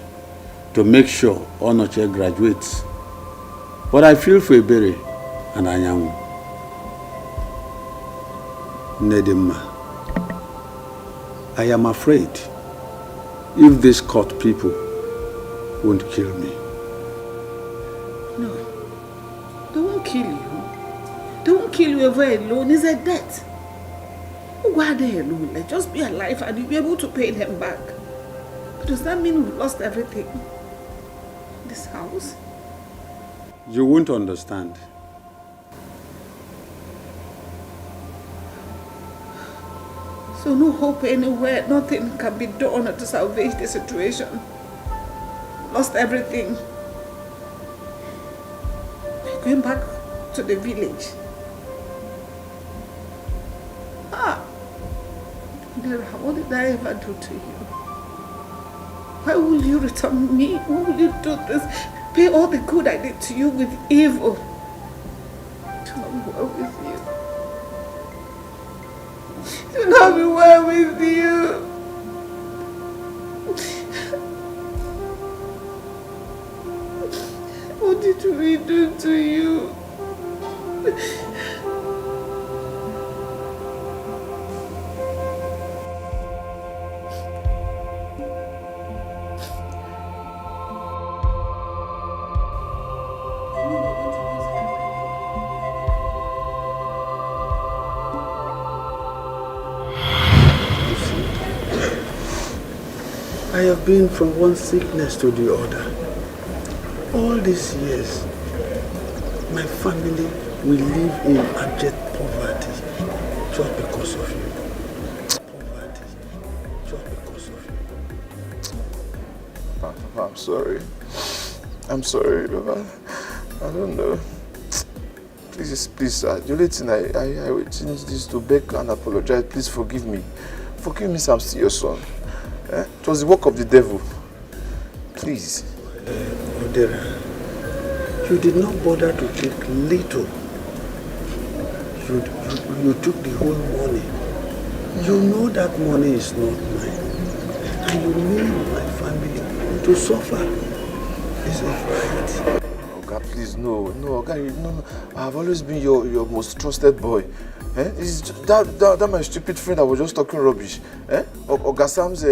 to make sure Onoche graduates. But I feel for Ebere and Anyanwu. Nedima, I am afraid if these court people won't kill me. No. They won't kill you. They won't kill you ever alone. It's a debt. Why are they alone? Like, just be alive and you'll be able to pay them back. But does that mean we've lost everything? This house? You won't understand. So no hope anywhere, nothing can be done to salvage the situation. Lost everything. We're going back to the village. What did I ever do to you? Why will you return me? Why will you do this? Pay all the good I did to you with evil. Do not be well with you. Do not be well with you. What did we do to you? I have been from one sickness to the other. All these years, my family will live in abject poverty just because of you. Poverty just because of you. Papa, I'm sorry. I'm sorry, Baba. I don't know. Please, sir. The only thing I will change this to beg and apologize. Please forgive me. Forgive me, sir. I'm still your son. It was the work of the devil. Please. Odera, you did not bother to take little. You took the whole money. You know that money is not mine. And you need my family to suffer. Is it right? Oga, please, no, Oga, no. I've always been your most trusted boy. It's that my stupid friend that was just talking rubbish. Oga Sam's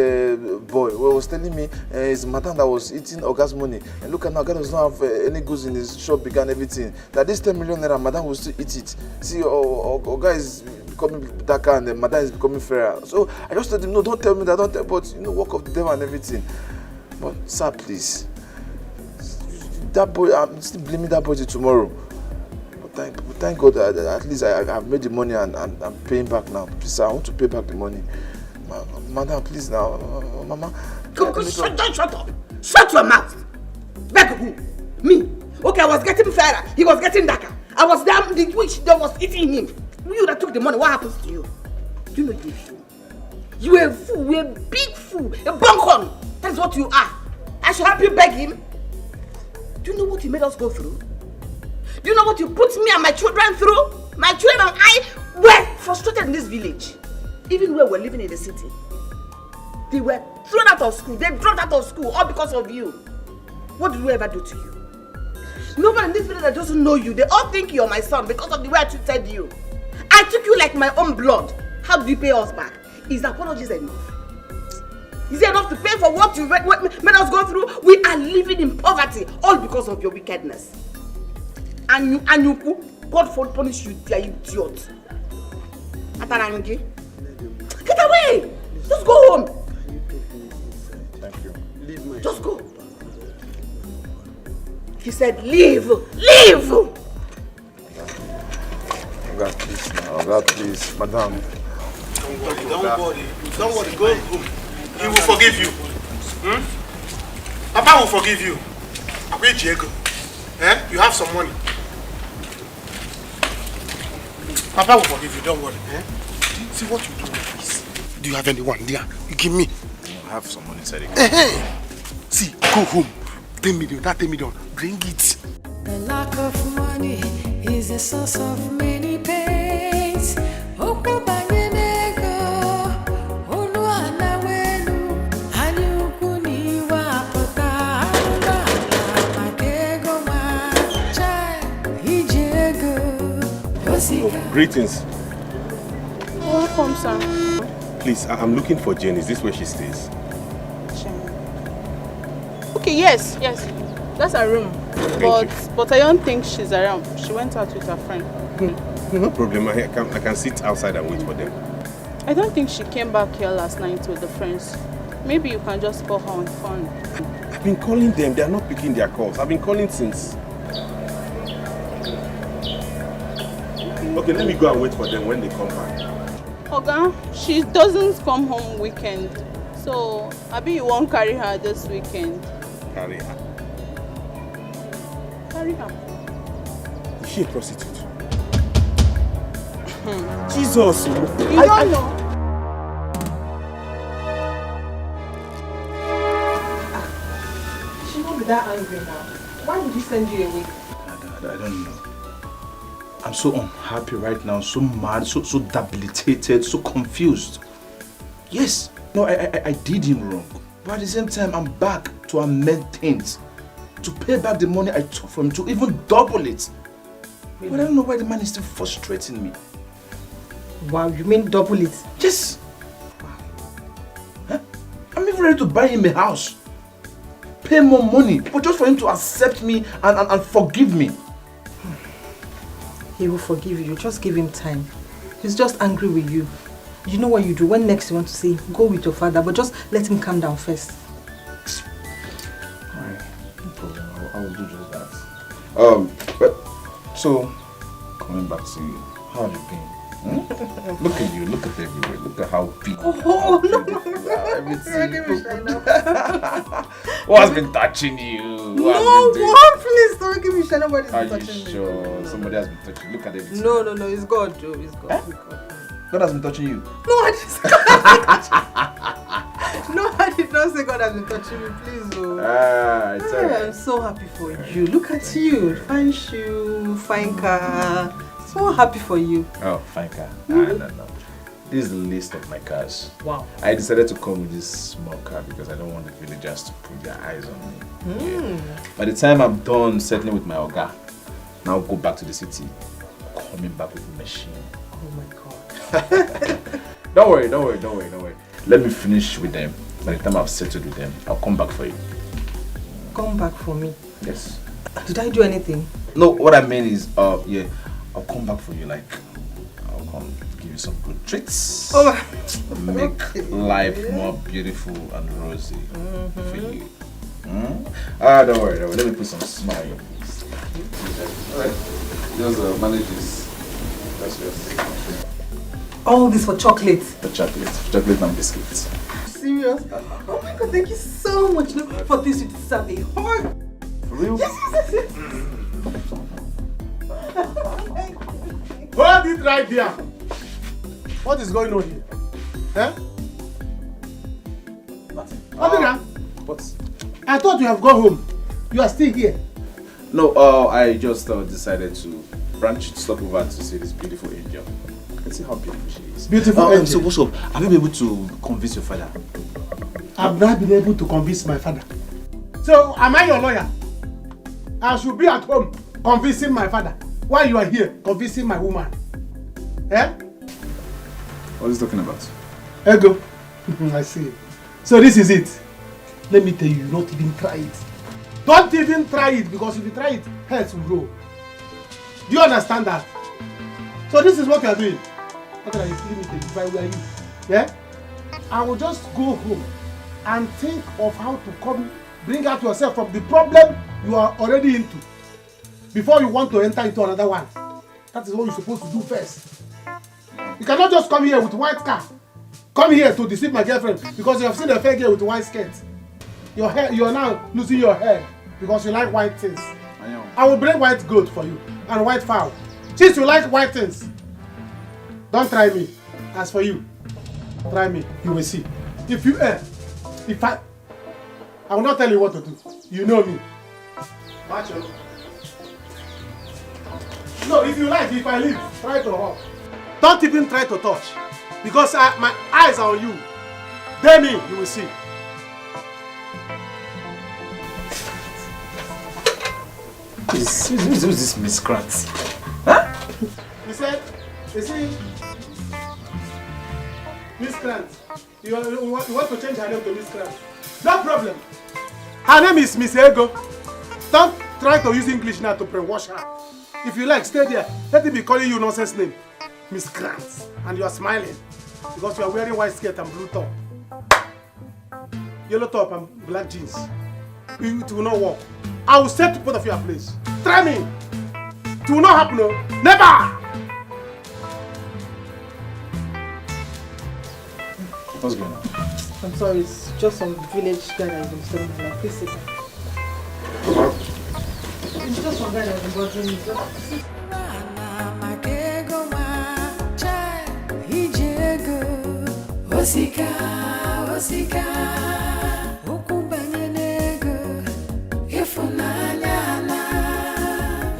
boy was telling me his madam that was eating Oga's money. And look at now, Oga does not have any goods in his shop, began everything. That this 10 million naira, madam will still eat it. See, Oga is becoming darker and the madam is becoming fairer. So I just told him, no, don't tell me that, don't tell, but work of the devil and everything. But sir, please, that boy, I'm still blaming that boy till tomorrow. Thank God that at least I've made the money and I'm paying back now. Please, sir, I want to pay back the money. Madam, please now. Mama. Shut up. Shut your mouth. Beg who? Me. Okay, I was getting fairer. He was getting darker. I was damn the witch that was eating him. You that took the money, what happens to you? You know you fool. You a fool, a big fool, a bunkhorn. That's what you are. I should help you beg him. Do you know what he made us go through? Do you know what you put me and my children through? My children and I were frustrated in this village. Even when we were living in the city. They were thrown out of school. They dropped out of school all because of you. What did we ever do to you? Nobody in this village that doesn't know you. They all think you're my son because of the way I treated you. I took you like my own blood. How do you pay us back? Is apologies enough? Is it enough to pay for what you made us go through? We are living in poverty all because of your wickedness. And you, God for punish you, dear idiot. Atarangi. Get away! Just go home. Thank you. Just go. He said, leave! Leave! Oga, please now. Oga, please. Madam. Don't worry. Go home. He will forgive you. Papa will forgive you. Where Diego? You have some money. Papa will forgive you, don't worry. See what you do is. Do you have anyone there? You give me. I have some money inside Hey! See, go home. 10 million, that 10 million. Bring it. The lack of money is a source of many pains. Greetings. Welcome, sir. Please, I'm looking for Jane. Is this where she stays? Okay, yes. That's her room. But I don't think she's around. She went out with her friend. No problem. I can sit outside and wait for them. I don't think she came back here last night with the friends. Maybe you can just call her on the phone. I've been calling them. They are not picking their calls. I've been calling since. Okay, let me go and wait for them when they come back. Oga, she doesn't come home weekend. So, maybe you won't carry her this weekend. Carry her? Carry her. Is she a prostitute? Jesus! You don't know. She won't be that angry now. Why did you send you away? I don't know. I'm so unhappy right now, so mad, so debilitated, so confused. Yes, no, I did him wrong. But at the same time, I'm back to amend things. To pay back the money I took from him, to even double it. Really? But I don't know why the man is still frustrating me. Wow, you mean double it? Yes. Huh? I'm even ready to buy him a house. Pay more money, but just for him to accept me and forgive me. He will forgive you. Just give him time. He's just angry with you. You know what you do? When next you want to see him, go with your father, but just let him calm down first. Alright, no problem. I will do just that. But so coming back to you, how have you been? Look at you, look at everywhere, look at how big. Oh no! What has been touching you? No, please don't give me shit. Nobody's been touching me. Are you sure? Somebody has been touching you. Look at everything. No, it's God, Joe. It's God. Eh? God has been touching you? No, I did not say God has been touching me. Please, oh. It's alright. I'm so happy for you. Look at you. Fine shoe, fine car. So happy for you. Oh, fine car. No. This is the list of my cars. Wow. I decided to come with this small car because I don't want the villagers to put their eyes on me. Yeah. By the time I'm done settling with my Oga, now go back to the city, coming back with a machine. Oh my God. Don't worry. Let me finish with them. By the time I've settled with them, I'll come back for you. Come back for me? Yes. Did I do anything? No, what I mean is, yeah, I'll come back for you. Like, I'll come give you some good treats. Oh, make life more beautiful and rosy for you. Don't worry. Let me put some smile on your face. Alright. Just manage this. That's yours. All this for chocolate? For chocolate and biscuits. Serious? Oh my God, thank you so much. No, for this you deserve a hug. For real? Yes. Hold it right there. What is going on here? Eh? Nothing. What? I thought you have gone home. You are still here. No, I just decided to stop over to see this beautiful angel. I can see how beautiful she is. Beautiful angel. So what's up? Have you been able to convince your father? I've not been able to convince my father. So, am I your lawyer? I should be at home convincing my father while you are here convincing my woman. Eh? What is he talking about? Ego. I see. So this is it. Let me tell you, not even try it. Don't even try it, because if you try it, heads will roll. Do you understand that? So this is what you are doing. What are you telling me if I were you? Yeah? I will just go home and think of how to bring out yourself from the problem you are already into before you want to enter into another one. That is what you're supposed to do first. You cannot just come here with white car. Come here to deceive my girlfriend because you have seen a fair girl with white skirt. Your hair, you are now losing your hair because you like white things. I will bring white goat for you and white fowl. Since you like white things, don't try me. As for you, try me. You will see. If you I will not tell you what to do. You know me. Macho. No, if you like, if I leave, try to walk. Don't even try to touch. Because my eyes are on you. Then you will see. Who's this miscreant? Huh? He said, you see, miscreant. You want to change her name to miscreant. No problem. Her name is Miss Ego. Don't try to use English now to brainwash her. If you like, stay there. Let me be calling you nonsense name. Miscreant. And you are smiling. Because you are wearing white skirt and blue top. Yellow top and black jeans. It will not work. I will set both of you a place. Try me. It will not happen. No. Never. What's going on? I'm sorry, it's just some village guy that has been disturbing my life. Please sit down. It's just one guy that has been bothering me. Osika, ukubanye nego, ifunanya na,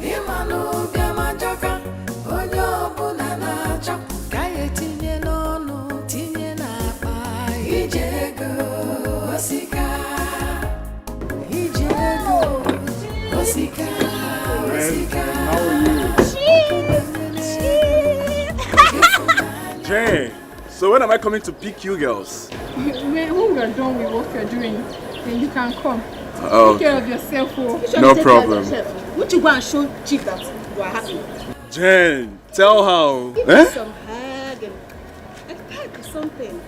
imanu biama joka, onyo bunana chok, kaya tinye nono, tinye na pa, ijego, osika, osika. How are you? Jane. So when am I coming to pick you girls? When we are done with what you're doing, then you can come. Oh. Take care of yourself. Oh. No problem. Won't you go and show Chief that you are happy? Jane, tell her. Give me some hug and a peck or something.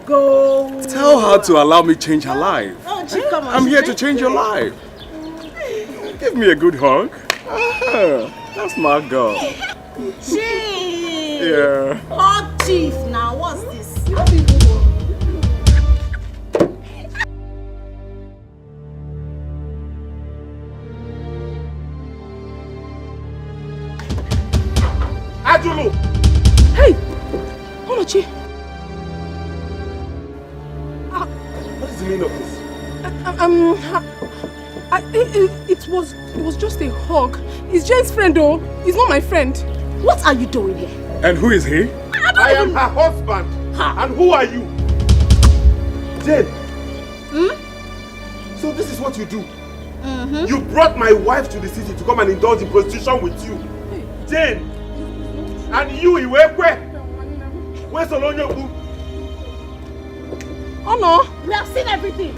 Go. Tell her to allow me change her life. Oh, Chief, come on. I'm here to change your life. Give me a good hug. That's my girl. Chief. Yeah. Hug Chief now. What's this? Ajulu! Hey! Olochi! What is the meaning of this? It was just a hug. He's Jane's friend though. He's not my friend. What are you doing here? And who is he? I I am her husband. And who are you? Jane. So this is what you do? You brought my wife to the city to come and indulge in prostitution with you. Jane. And you, Iwekwe. Where's Solonyo? Oh no, we have seen everything.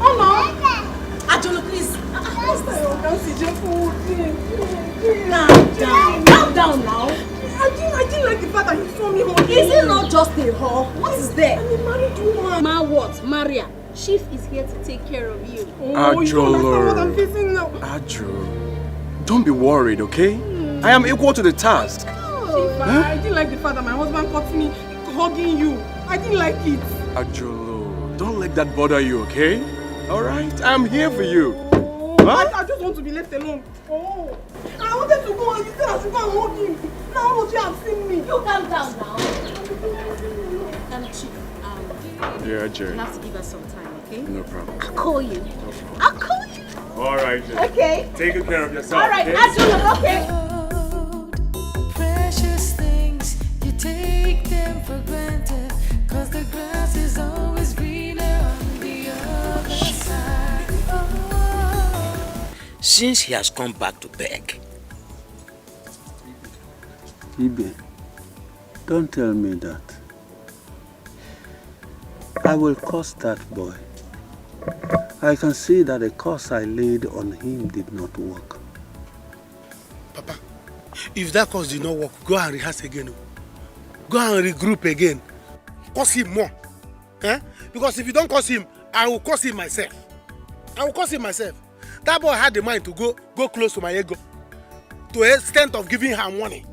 Oh no. Ajolo, please. Calm down now. I didn't like the fact that you saw me home. Is it not just a whore? What is there? I'm a married woman. Ma what? Maria. Chief is here to take care of you. Oh, you don't understand what I'm facing now. Ajolo, don't be worried, okay? I am equal to the task. Chief, I didn't like the fact that my husband caught me hugging you. I didn't like it. Ajolo, don't let that bother you, okay? Alright, I'm here for you. I just want to be left alone. Oh, I wanted to go and you said I should go and hug him. Now you have seen me. You calm down now. Chief, Yeah, Jerry. you have to give us some time, okay? No problem. I'll call you. I'll call you. Alright, Jerry. Okay. Take good care of yourself. Alright, okay? Ajolo, okay. Precious things, you take them for granted, 'cause the grass is always greener on the other side. Since he has come back to beg. Ibe, don't tell me that. I will curse that boy. I can see that the curse I laid on him did not work. Papa, if that curse did not work, go and rehearse again. Go and regroup again. Curse him more. Eh? Because if you don't curse him, I will curse him myself. I will curse him myself. That boy had the mind to go close to my ego. To the extent of giving her money.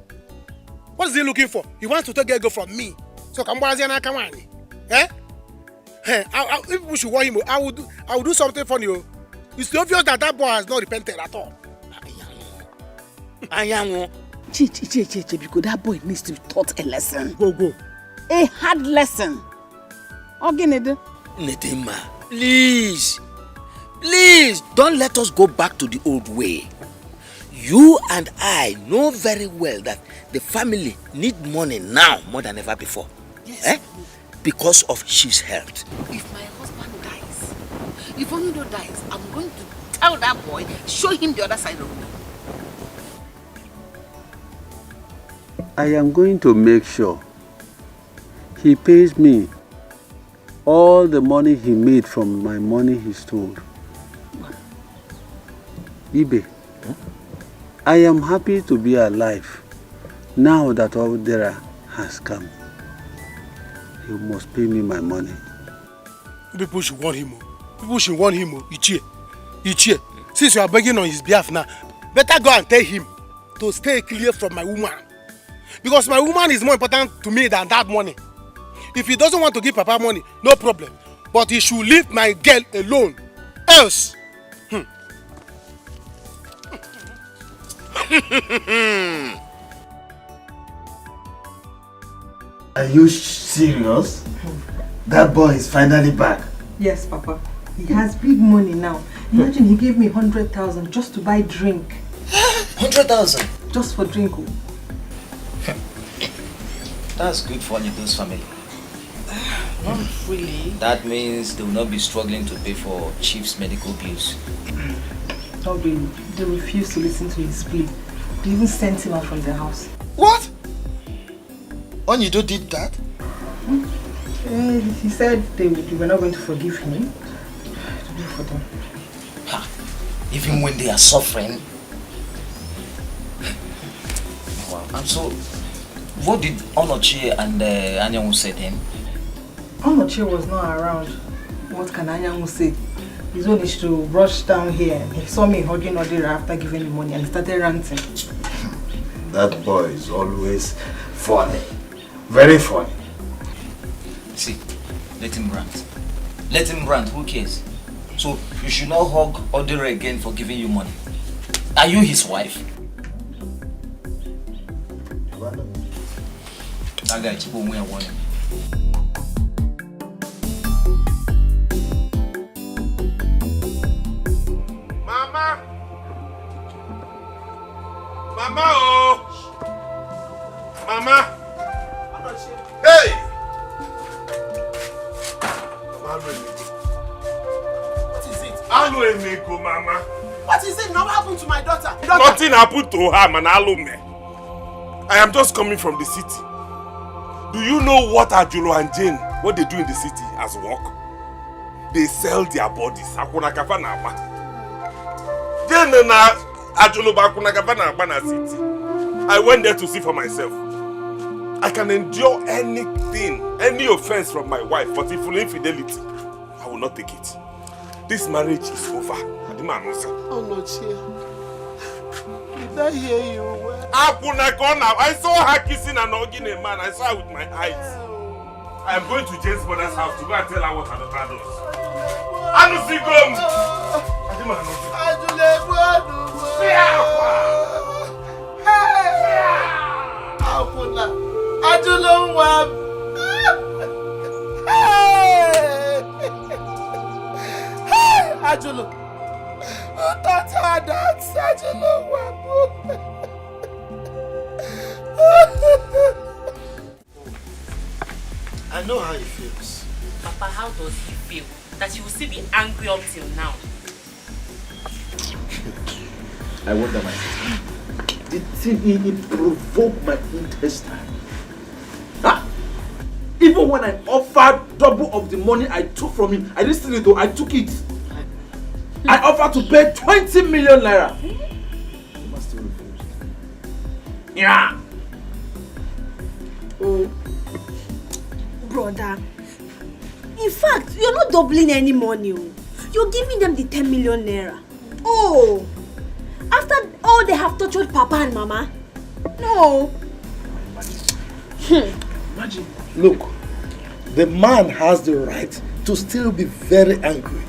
What is he looking for? He wants to take ego from me. So come on, eh? If people should want him, I will do something funny. It's obvious that that boy has not repented at all. Chichi, because that boy needs to be taught a lesson. Go. A hard lesson. Nedima, please, don't let us go back to the old way. You and I know very well that the family need money now more than ever before. Yes. Eh? Because of his health. If my husband dies, if Onido dies, I'm going to tell that boy, show him the other side of me. I am going to make sure he pays me all the money he made from my money he stole. Ibe, I am happy to be alive now that Odera has come. You must pay me my money. People should want him. People should want him. Ichie. Since you are begging on his behalf now, better go and tell him to stay clear from my woman. Because my woman is more important to me than that money. If he doesn't want to give Papa money, no problem. But he should leave my girl alone. Else. Are you serious? That boy is finally back. Yes, Papa. He has big money now. Imagine he gave me 100,000 just to buy drink. 100,000? Just for drink. That's good for Nido's family. Not really. That means they will not be struggling to pay for Chief's medical bills. Not really. They refused to listen to his plea. They even sent him out from their house. What? Onido did that? He said they were not going to forgive him. To do for them. Even when they are suffering. Wow. And so, what did Onochie and Anyanwu say then? Onochie was not around. What can Anyanwu say? His own is to rush down here. He saw me hugging Odira after giving him money and he started ranting. That boy is always funny. Very funny. See, let him rant. Let him rant, who cares? So, you should not hug Odira again for giving you money. Are you his wife? That guy, Chipo, we are warning. Mama! Mama, oh! Mama! Mama. What is it? What happened to my daughter? Nothing happened to her, Manalume. I am just coming from the city. Do you know what Ajulo and Jane, what they do in the city as work? They sell their bodies. Jane and Ajulo na city. I went there to see for myself. I can endure anything, any offense from my wife, but if infidelity, I will not take it. This marriage is over. Oh no, Chia. Did I hear you well? I saw her kissing and hugging a man. I saw her with my eyes. I am going to Jane's mother's house to go and tell her what her daughter does. Anusigom! Ajulo. That's her dance, Ajulo. I know how he feels. Papa, how does he feel? That you will still be angry up till now? I wonder myself. The thing it provoked my intestine. Huh? Even when I offered double of the money I took from him, I didn't steal it though, I took it. I offered to pay 20 million naira. He must still refuse. Yeah. Oh. Brother, in fact, you're not doubling any money. You're giving them the 10 million naira. Oh, after all they have tortured Papa and Mama? No. Imagine. Look, the man has the right to still be very angry.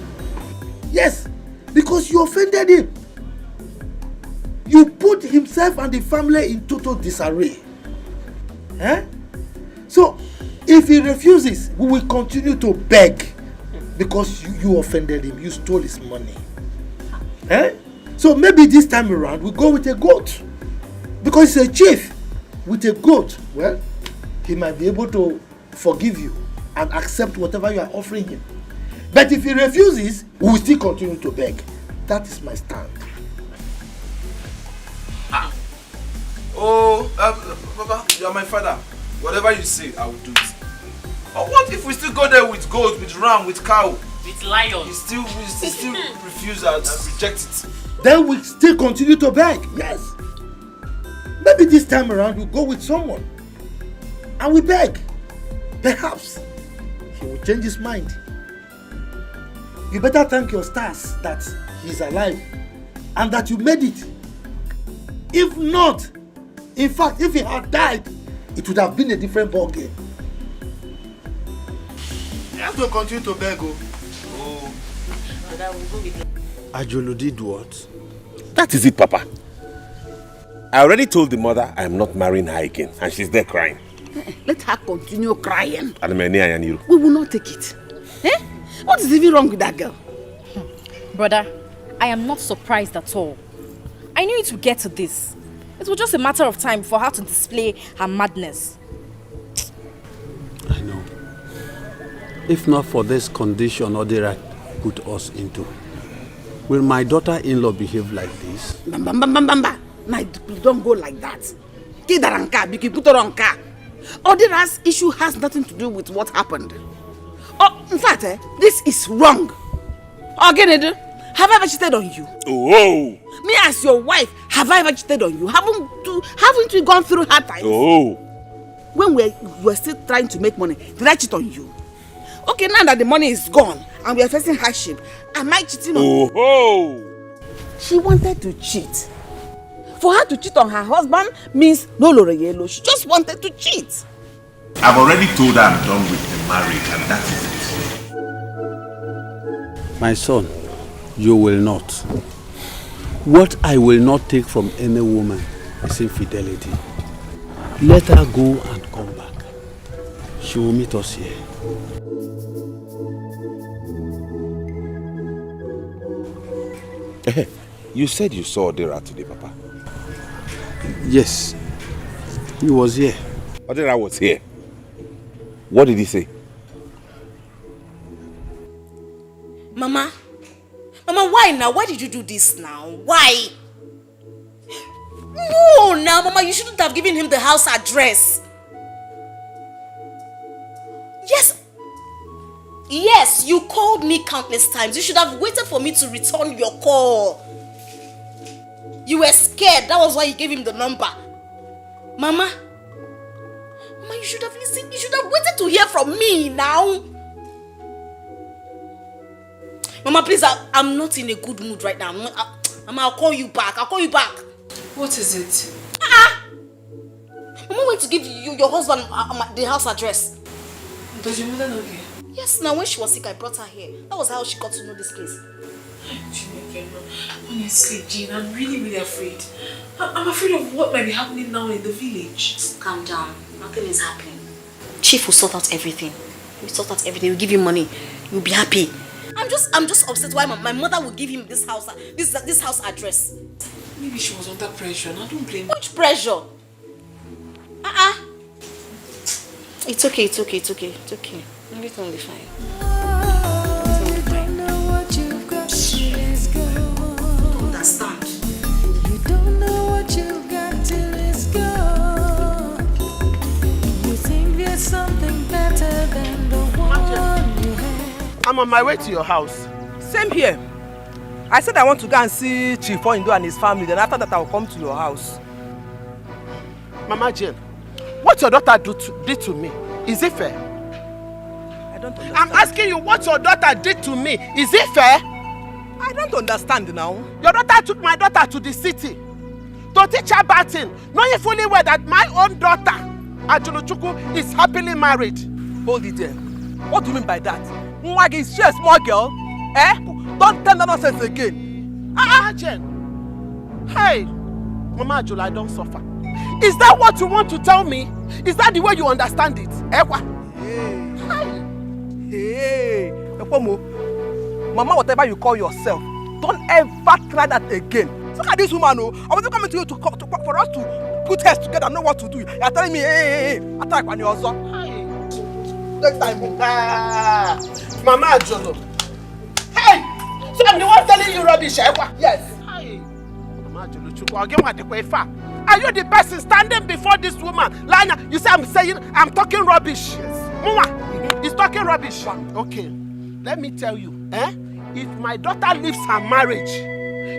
Yes, because you offended him. You put himself and the family in total disarray. Eh? So, if he refuses, we will continue to beg because you offended him, you stole his money. Eh? So maybe this time around we go with a goat. Because he's a chief. With a goat, well, he might be able to forgive you and accept whatever you are offering him. But if he refuses, we will still continue to beg. That is my stand. Oh, Papa, you are my father. Whatever you say, I will do it. But what if we still go there with goat, with ram, with cow? With lion. We still refuse and reject it. Then we still continue to beg. Yes. Maybe this time around we'll go with someone. And we beg. Perhaps he will change his mind. You better thank your stars that he's alive and that you made it. If not, in fact, if he had died, it would have been a different ball game. You have to continue to beg. Ajolo did what? That is it, Papa. I already told the mother I am not marrying her again, and she's there crying. Let her continue crying. We We will not take it. Eh? What is even wrong with that girl? Brother, I am not surprised at all. I knew it would get to this. It was just a matter of time for her to display her madness. I know. If not for this condition Odira put us into, will my daughter-in-law behave like this? Bamba. No, don't go like that. Kidaranka, Bikikutoranka. Odira's issue has nothing to do with what happened. Oh, in fact, this is wrong. Again, have I ever cheated on you? Oh. Me as your wife, have I ever cheated on you? Haven't we gone through hard times? Oh. When we were still trying to make money, did I cheat on you? Okay, now that the money is gone and we are facing hardship, am I cheating on you? Oh. She wanted to cheat. For her to cheat on her husband means no Loreyelo. She just wanted to cheat. I've already told her I'm done with the marriage, and that is it. My son, you will not. What I will not take from any woman is infidelity. Let her go and come back. She will meet us here. You said you saw Odira today, Papa. Yes, he was here. Odira was here. What did he say? Mama, Mama, why now? Why did you do this now? Why? No, now, Mama, you shouldn't have given him the house address. Yes, you called me countless times. You should have waited for me to return your call. You were scared. That was why you gave him the number. Mama, you should have listened. You should have waited to hear from me now. Mama, please, I'm not in a good mood right now. Mama, I'll call you back. What is it? Mama went to give your husband the house address. Does your mother know here? Yes, now when she was sick, I brought her here. That was how she got to know this place. Honestly, Jean, I'm really afraid. I'm afraid of what might be happening now in the village. Just calm down. Nothing is happening. Chief will sort out everything. We'll give you money. You'll be happy. I'm just upset why my mother will give him this house address. Maybe she was under pressure. I don't blame her. Which pressure? It's okay. Everything will be fine. Understand. You don't know what you've got till it's gone. You think there's something better than the one you had. I'm on my way to your house. Same here. I said I want to go and see Chief Oindo and his family. Then after that, I will come to your house. Mama Jane, what your daughter did to me, is it fair? I don't understand. I'm asking you what your daughter did to me. Is it fair? I don't understand now. Your daughter took my daughter to the city to teach her batting, knowing fully well that my own daughter, Ajuluchuku, is happily married. Hold it there. What do you mean by that? Mwagi, is she a small girl? Don't tell that nonsense again. Jen. Hey, Mama Ajula, I don't suffer. Is that what you want to tell me? Is that the way you understand it? Hey, Mama, whatever you call yourself, don't ever try that again. Look at this woman, I wasn't coming to you for us to put heads together and know what to do. You're telling me, hey, attack on your son. Next time, Mama Ajolo. Hey, so I'm the one telling you rubbish, Yes. Hey, Mama Ajolo Chuku, I'll get what the way far. Are you the person standing before this woman? Lanya, you say I'm talking rubbish. Yes. Mama, he's talking rubbish. Okay, let me tell you, if my daughter leaves her marriage,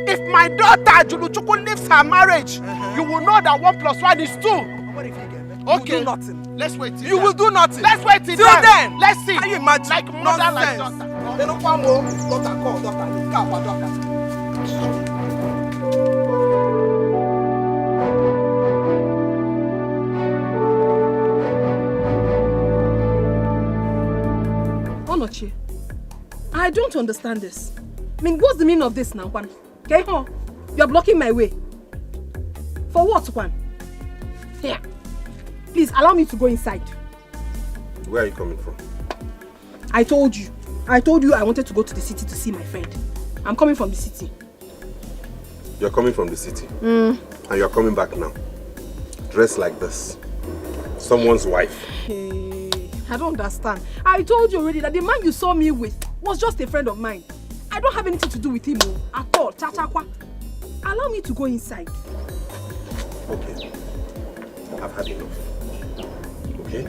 if my daughter Juluchuku leaves her marriage, you will know that 1 + 1 is 2. What if you get me? Okay. You will do nothing. Let's wait till you will do nothing. Let's wait till then. Let's see. Can you imagine? Like mother, like nonsense. daughter. They don't want more. Daughter call, daughter. Onochi, I don't understand this. I mean, what's the meaning of this now, Kwan? Okay, you're blocking my way. For what, Kwan? Here, please allow me to go inside. Where are you coming from? I told you I wanted to go to the city to see my friend. I'm coming from the city. You're coming from the city? And you're coming back now. Dressed like this. Someone's wife. Hey, I don't understand. I told you already that the man you saw me with was just a friend of mine. I don't have anything to do with him at all. Cha-cha-kwa. Allow me to go inside. Okay. I've had enough. Okay?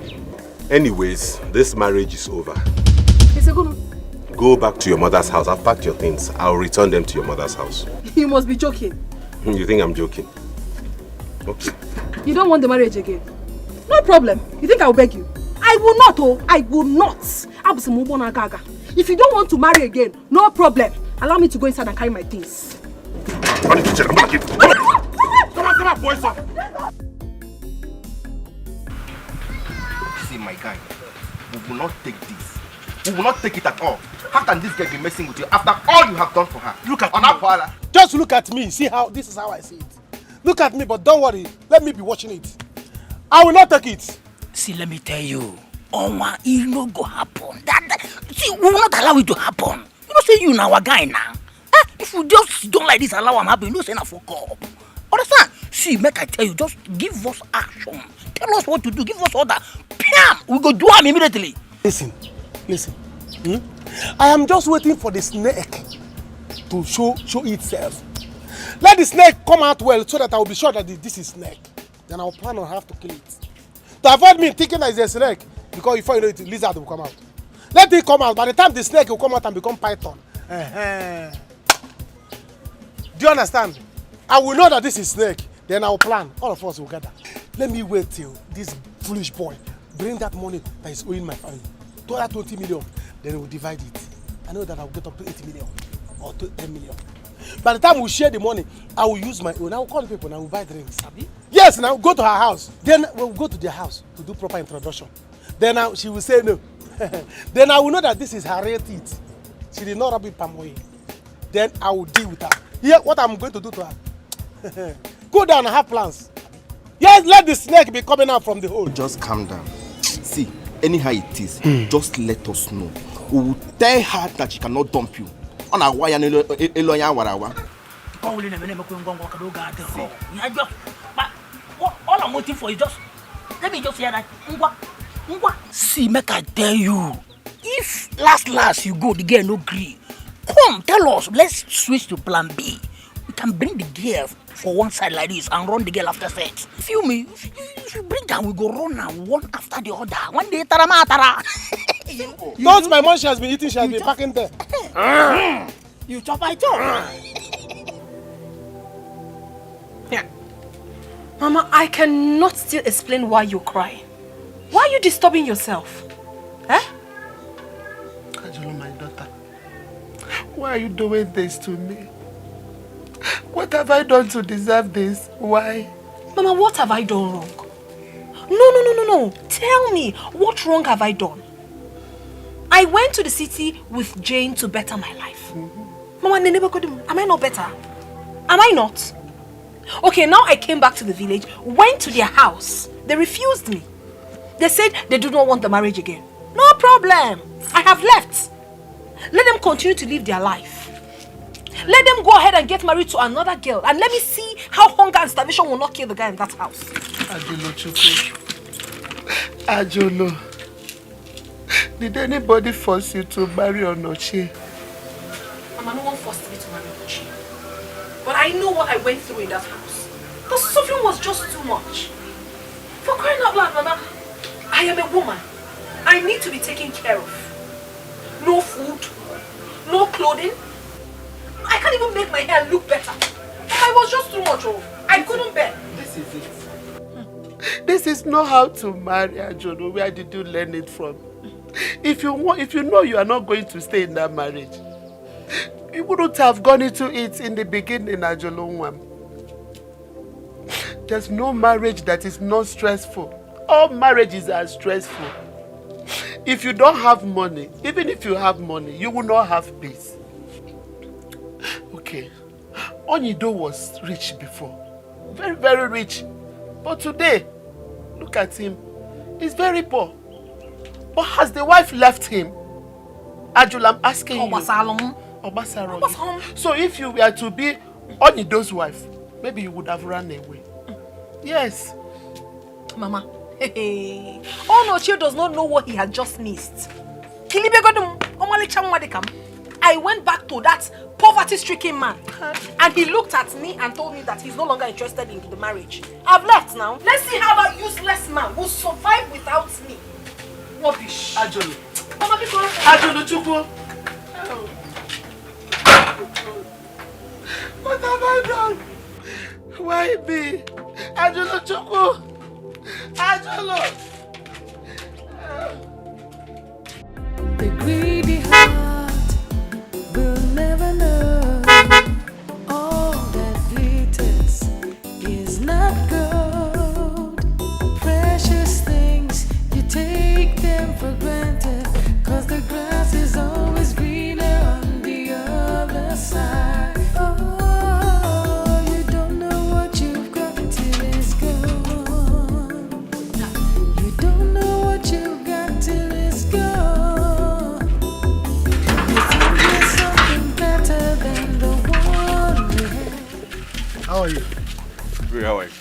Anyways, this marriage is over. It's a good one. Go back to your mother's house. I've packed your things. I'll return them to your mother's house. You must be joking. You think I'm joking? Okay. You don't want the marriage again? No problem. You think I'll beg you? I will not, I will not. If you don't want to marry again, no problem. Allow me to go inside and carry my things. Come on, boys. See, my guy, we will not take this. We will not take it at all. How can this girl be messing with you after all you have done for her? Look at me. Just look at me. See how this is how I see it. Look at me, but don't worry. Let me be watching it. I will not take it. See, let me tell you, Onwa, it no go happen. See, we will not allow it to happen. You know, say you now our guy now. If we just don't like this, allow him happen, you know, say na for up. Understand? See, make I tell you, just give us action. Tell us what to do. Give us order. Bam! We go do him immediately. Listen. I am just waiting for the snake to show itself. Let the snake come out well so that I will be sure that this is snake. Then I will plan on how to kill it. To avoid me thinking that it's a snake, because before you know it, lizard will come out. Let it come out. By the time the snake will come out and become python. Do you understand? I will know that this is snake. Then I will plan. All of us will gather. Let me wait till this foolish boy bring that money that is owing my family. To that 20 million. Then we will divide it. I know that I will get up to 8 million or to 10 million. By the time we share the money, I will use my own. I will call the people and I will buy drinks. Yes, now go to her house. Then we'll go to their house to do proper introduction. Then she will say no. Then I will know that this is her real teeth. She did not rub it palm oil. Then I will deal with her. Here, what I'm going to do to her. Go down and have plans. Yes, let the snake be coming out from the hole. Just calm down. See, anyhow it is, just let us know. We will tell her that she cannot dump you. On a wire, all I'm waiting for is just, let me just hear that. See, make I tell you, if last you go, the girl no agree. Come, tell us, let's switch to plan B. We can bring the girl for one side like this and run the girl after sex. Feel me? If you bring her, we go run now one after the other. One day, tara. Those my mom she has been eating, she has been packing there. You chop, I chop. Yeah. Mama, I cannot still explain why you're crying. Why are you disturbing yourself? Eh? Ajolo, my daughter, why are you doing this to me? What have I done to deserve this? Why? Mama, what have I done wrong? No. Tell me, what wrong have I done? I went to the city with Jane to better my life. Mama, am I not better? Am I not? Okay, now I came back to the village, went to their house. They refused me. They said they do not want the marriage again. No problem. I have left. Let them continue to live their life. Let them go ahead and get married to another girl. And let me see how hunger and starvation will not kill the guy in that house. Ajolo Chukwu. Ajolo. Did anybody force you to marry Onoche? Mama, no one forced me to marry Onoche. But I know what I went through in that house. The suffering was just too much. For crying out loud, Mama, I am a woman. I need to be taken care of. No food, no clothing. I can't even make my hair look better. I was just too much. I couldn't bear. This is it. This is not how to marry, Ajolo. Where did you learn it from? If you know you are not going to stay in that marriage, you wouldn't have gone into it in the beginning, Ajolo. There's no marriage that is not stressful. All marriages are stressful. If you don't have money, even if you have money, you will not have peace. Okay, Onyido was rich before. Very, very rich. But today, look at him. He's very poor. But has the wife left him? Ajul, I'm asking you. Obasarom. So if you were to be Onyido's wife, maybe you would have run away. Yes. Mama, hey. Onoche does not know what he had just missed. I went back to that poverty-stricken man, and he looked at me and told me that he's no longer interested in the marriage. I've left now. Let's see how that useless man will survive without me. Rubbish. Ajolo. Mama, be correct. Ajolo Chukwu. What have I done? Why me? Ajolo Chukwu. Ajolo. The greedy heart will never know. All that glitters is not gold. Precious things, you take them for granted, 'cause the grass is always greener on the other side. Oh, you don't know what you've got till it's gone. You don't know what you've got till it's gone. You think there's something better than the one we had. How are you? Good, how are you?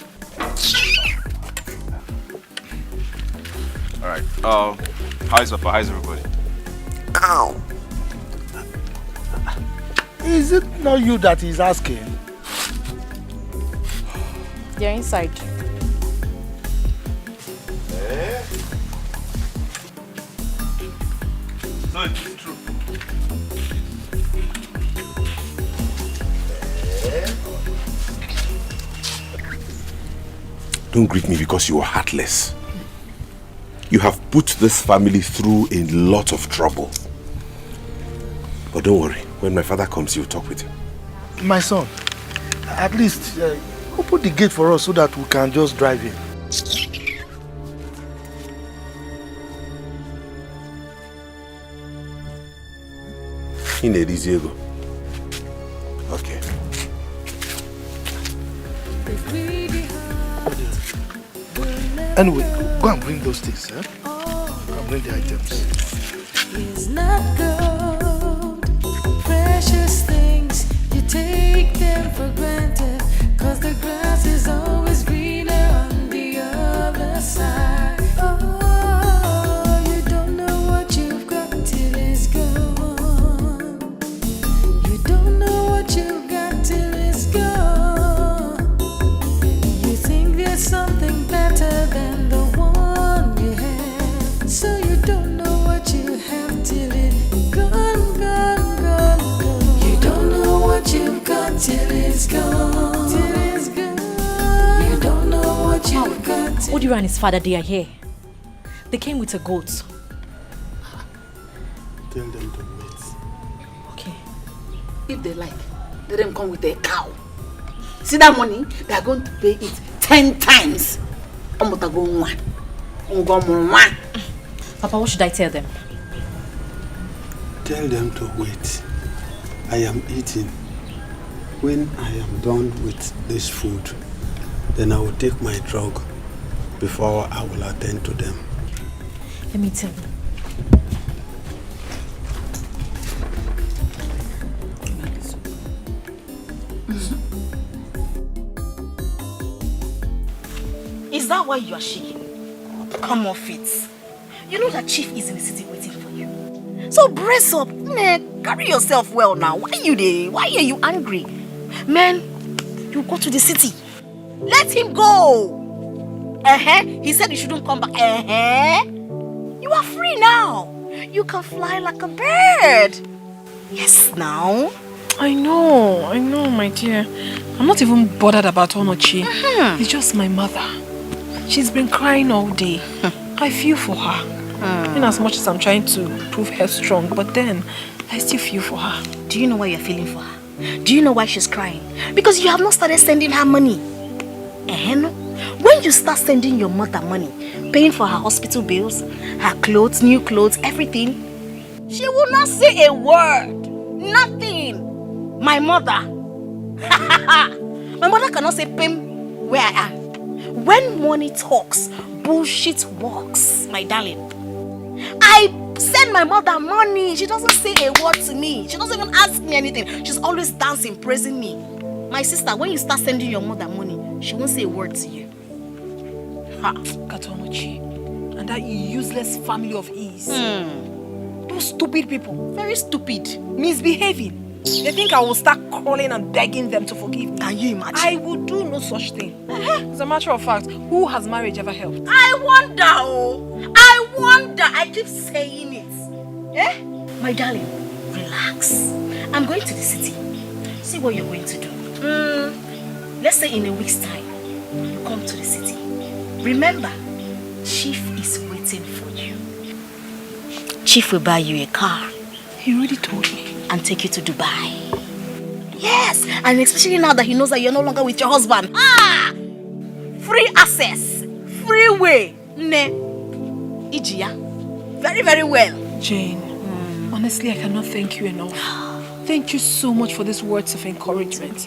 Alright, how's everybody? Ow! Is it not you that he's asking? They're inside. So it's true. Don't greet me because you are heartless. You have put this family through a lot of trouble. But don't worry, when my father comes, you'll talk with him. My son, at least open the gate for us so that we can just drive in. In a Diego. Okay. Anyway, go and bring those things, eh? Go and bring the items. Is not gold, precious things, you take them for granted, 'cause the grass is always greener on the other side. Oh, you don't know what you've got till it's gone. You don't know what you've got till it's gone. You think there's something better than the one you have, so you don't know what you have till it's gone, gone, gone, gone. You don't know what you've got till it's gone, till it's gone. You don't know what you've got till... Odiwa and his father, they are here. They came with a goat. Tell them to wait. Okay. If they like, let them come with a cow. See that money? They are going to pay it 10 times. Papa, what should I tell them? Tell them to wait. I am eating. When I am done with this food, then I will take my drug before I will attend to them. Let me tell them. Is that why you are shaking? Come off it. You know that Chief is in the city waiting for you. So brace up, man. Carry yourself well now. Why are you angry? Man, you go to the city. Let him go. He said you shouldn't come back. You are free now. You can fly like a bird. Yes, now. I know, my dear. I'm not even bothered about Onochi. It's just my mother. She's been crying all day. I feel for her. In as much as I'm trying to prove her strong, but then I still feel for her. Do you know why you're feeling for her? Do you know why she's crying? Because you have not started sending her money. When you start sending your mother money, paying for her hospital bills, her clothes, new clothes, everything, she will not say a word. Nothing. My mother. My mother cannot say pim where I am. When money talks, bullshit walks, my darling. I send my mother money. She doesn't say a word to me. She doesn't even ask me anything. She's always dancing, praising me. My sister, when you start sending your mother money, she won't say a word to you. Katonochi. And that useless family of his. Those stupid people. Very stupid. Misbehaving. They think I will start calling and begging them to forgive me. Can you imagine? I will do no such thing. As a matter of fact, who has marriage ever helped? I wonder. I keep saying it. My darling, relax. I'm going to the city. See what you're going to do. Let's say in a week's time, you come to the city. Remember, Chief is waiting for you. Chief will buy you a car. He already told me. And take you to Dubai. Yes, and especially now that he knows that you're no longer with your husband. Free access, free way. Ijia, very, very well. Jane, honestly, I cannot thank you enough. Thank you so much for these words of encouragement.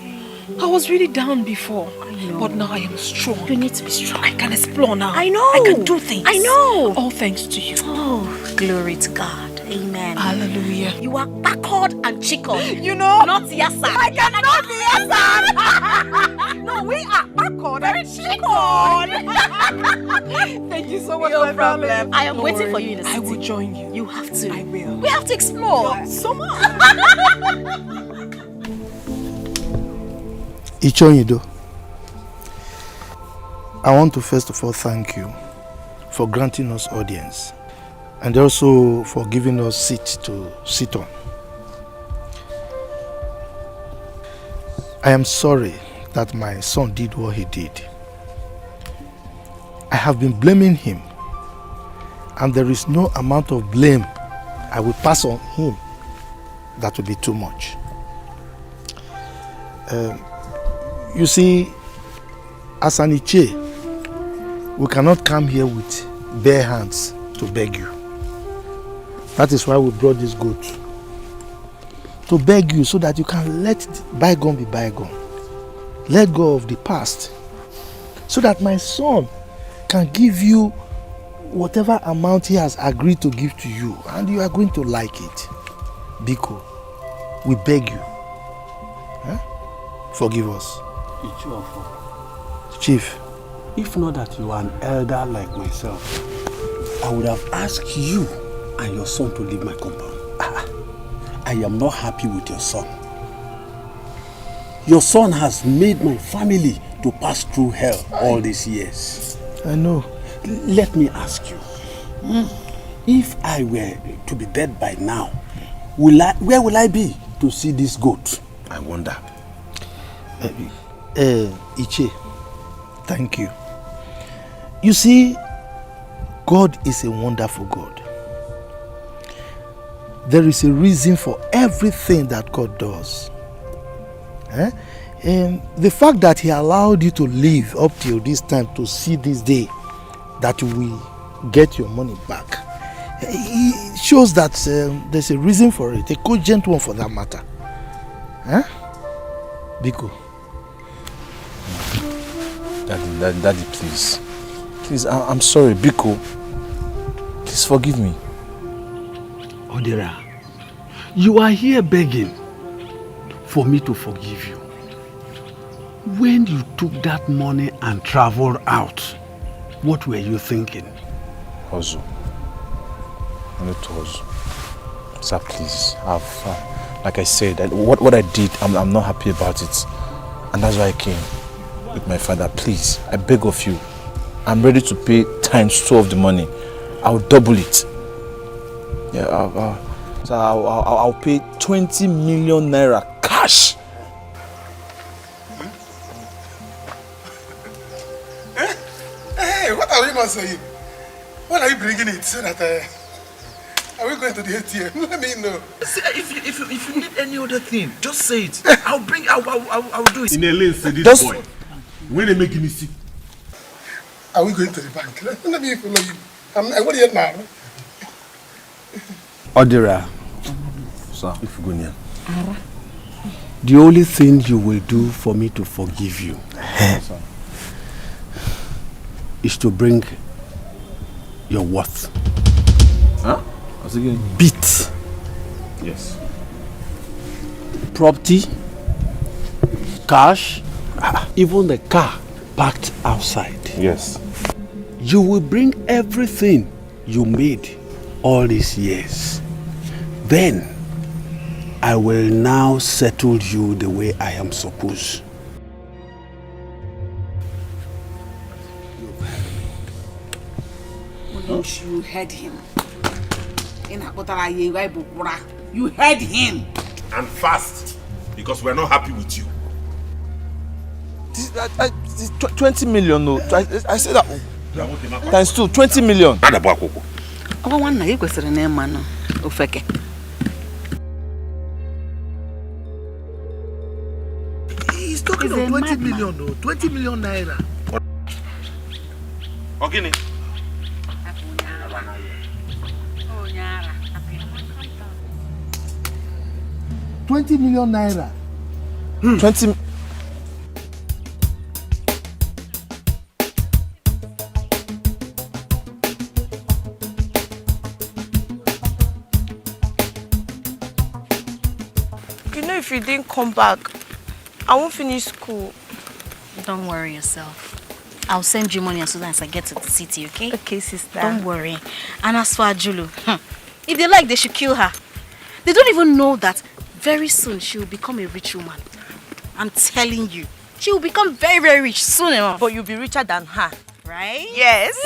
I was really down before, but now I am strong. You need to be strong. I can explore now. I know. I can do things. I know. All thanks to you. Oh, glory to God. Amen. Hallelujah. You are backward and chickled. You know? Not yasa. I cannot be yasa. No, we are backward and chickled. Thank you so much, no problem. I am Don't waiting worry. for you in the city. I will join you. You have to. I will. We have to explore. So much. Ichonyido, I want to first of all thank you for granting us audience and also for giving us seats to sit on. I am sorry that my son did what he did. I have been blaming him, and there is no amount of blame I will pass on him that will be too much. You see, as an Iche, we cannot come here with bare hands to beg you. That is why we brought this goat. To beg you so that you can let bygone be bygone. Let go of the past. So that my son can give you whatever amount he has agreed to give to you, and you are going to like it. Biko, we beg you. Huh? Forgive us. Chief. If not that you are an elder like myself, I would have asked you and your son to leave my compound. I am not happy with your son. Your son has made my family to pass through hell all these years. I know. Let me ask you, if I were to be dead by now, where will I be to see this goat? I wonder. Iche, thank you. You see, God is a wonderful God. There is a reason for everything that God does. And the fact that he allowed you to live up till this time to see this day that you will get your money back, it shows that there's a reason for it, a cogent one for that matter. Biko. Daddy, please. Please, I'm sorry, Biko. Please forgive me. Odera, you are here begging for me to forgive you. When you took that money and traveled out, what were you thinking? Hustle. I need to hustle. Sir, please. Like I said, what I did, I'm not happy about it. And that's why I came with my father. Please, I beg of you. I'm ready to pay times 2 of the money. I'll double it. Yeah, I'll pay 20 million naira cash. Hey, what are we not saying? When are you bringing it so that are we going to the ATM? Let me know. See, if you need any other thing, just say it. I'll do it. In a lane, say this boy. When they make me sick. Are we going to the bank? Let me follow you. I want to hear now. Odera, sir, if you go near. The only thing you will do for me to forgive you is to bring your worth. Huh? What's it again? Beat. Yes. Property, cash, even the car parked outside. Yes. You will bring everything you made all these years. Then I will now settle you the way I am supposed. You heard him. You heard him. And fast, because we're not happy with you. 20 million, no. I said that. Times 2, 20 million. He's talking of 20 million, no. 20 million naira. Okay. 20 million naira. 20. You know, if you didn't come back, I won't finish school. Don't worry yourself. I'll send you money as soon as I get to the city, okay? Okay, sister. Don't worry. And as for Ajulu, if they like, they should kill her. They don't even know that very soon she will become a rich woman. I'm telling you. She will become very, very rich soon enough. But you'll be richer than her. Right? Yes.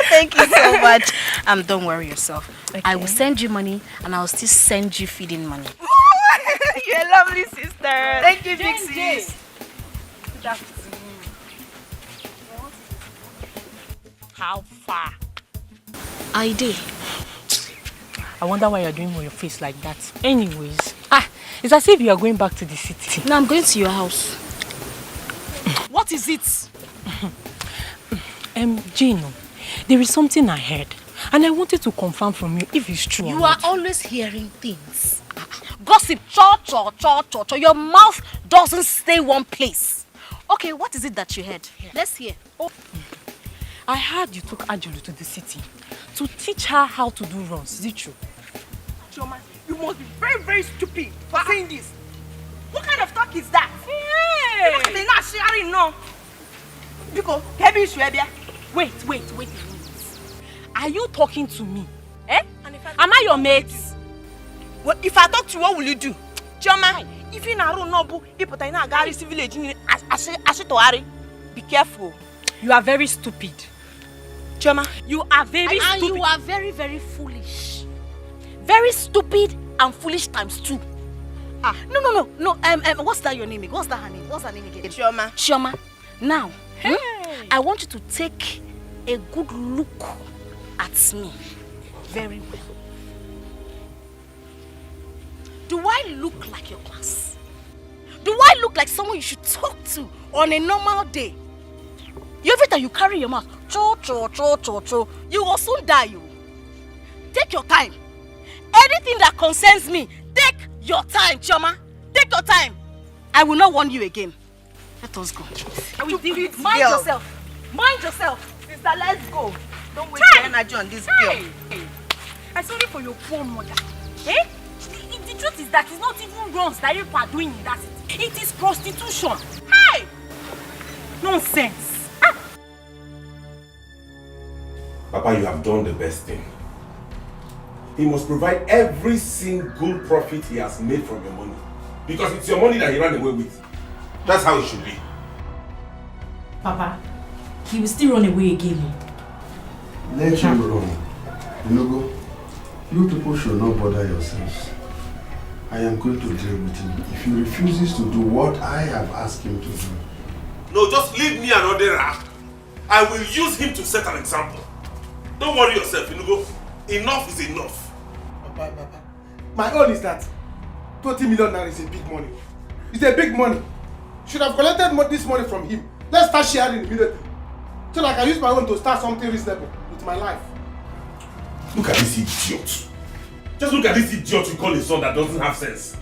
Thank you so much. Don't worry yourself. Okay. I will send you money and I'll still send you feeding money. You're a lovely sister. Thank you, big sis. Good afternoon. How far? I did. I wonder why you're doing with your face like that. Anyways, it's as if you are going back to the city. No, I'm going to your house. What is it? Gino, there is something I heard. And I wanted to confirm from you if it's true. You are always hearing things. Gossip, cho. Your mouth doesn't stay one place. Okay, what is it that you heard? Yeah. Let's hear. I heard you took Ajulu to the city to teach her how to do runs. Is it true? Chioma, you must be very, very stupid for saying this. What kind of talk is that? Hey! Look at me not sharing, no. Because, heavy Swabia. Wait. Are you talking to me? Eh? Am I your mate? Well, if I talk to you, what will you do? Chioma, if you not know, people in a garage village, be careful. You are very stupid. Chioma, you are very stupid. And you are very, very foolish. Very stupid and foolish times 2. No. What's that your name? What's that her name? What's her name again? Chioma. Now, I want you to take a good look at me. Very well. Do I look like your class? Do I look like someone you should talk to on a normal day? Every time you carry your mouth, cho, you will soon die. You. Take your time. Anything that concerns me, take your time, Chioma. Take your time. I will not warn you again. Let us go. Mind yourself. Sister, let's go. Don't waste your energy on this girl. I'm sorry for your poor mother. Eh? The truth is that it's not even runs that you are doing in that city. It is prostitution. Hey! Nonsense. Papa, you have done the best thing. He must provide every single profit he has made from your money. Because it's your money that he ran away with. That's how it should be. Papa, he will still run away again. Let him run. Inogo, you people should not bother yourselves. I am going to deal with him if he refuses to do what I have asked him to do. No, just leave me another rap. I will use him to set an example. Don't worry yourself, Inogo. Enough is enough. Papa. My own is that 20 million naira is a big money. It's a big money. Should have collected this money from him. Let's start sharing immediately. So that I can use my own to start something reasonable with my life. Look at this idiot. Just look at this idiot you call a son that doesn't have sense.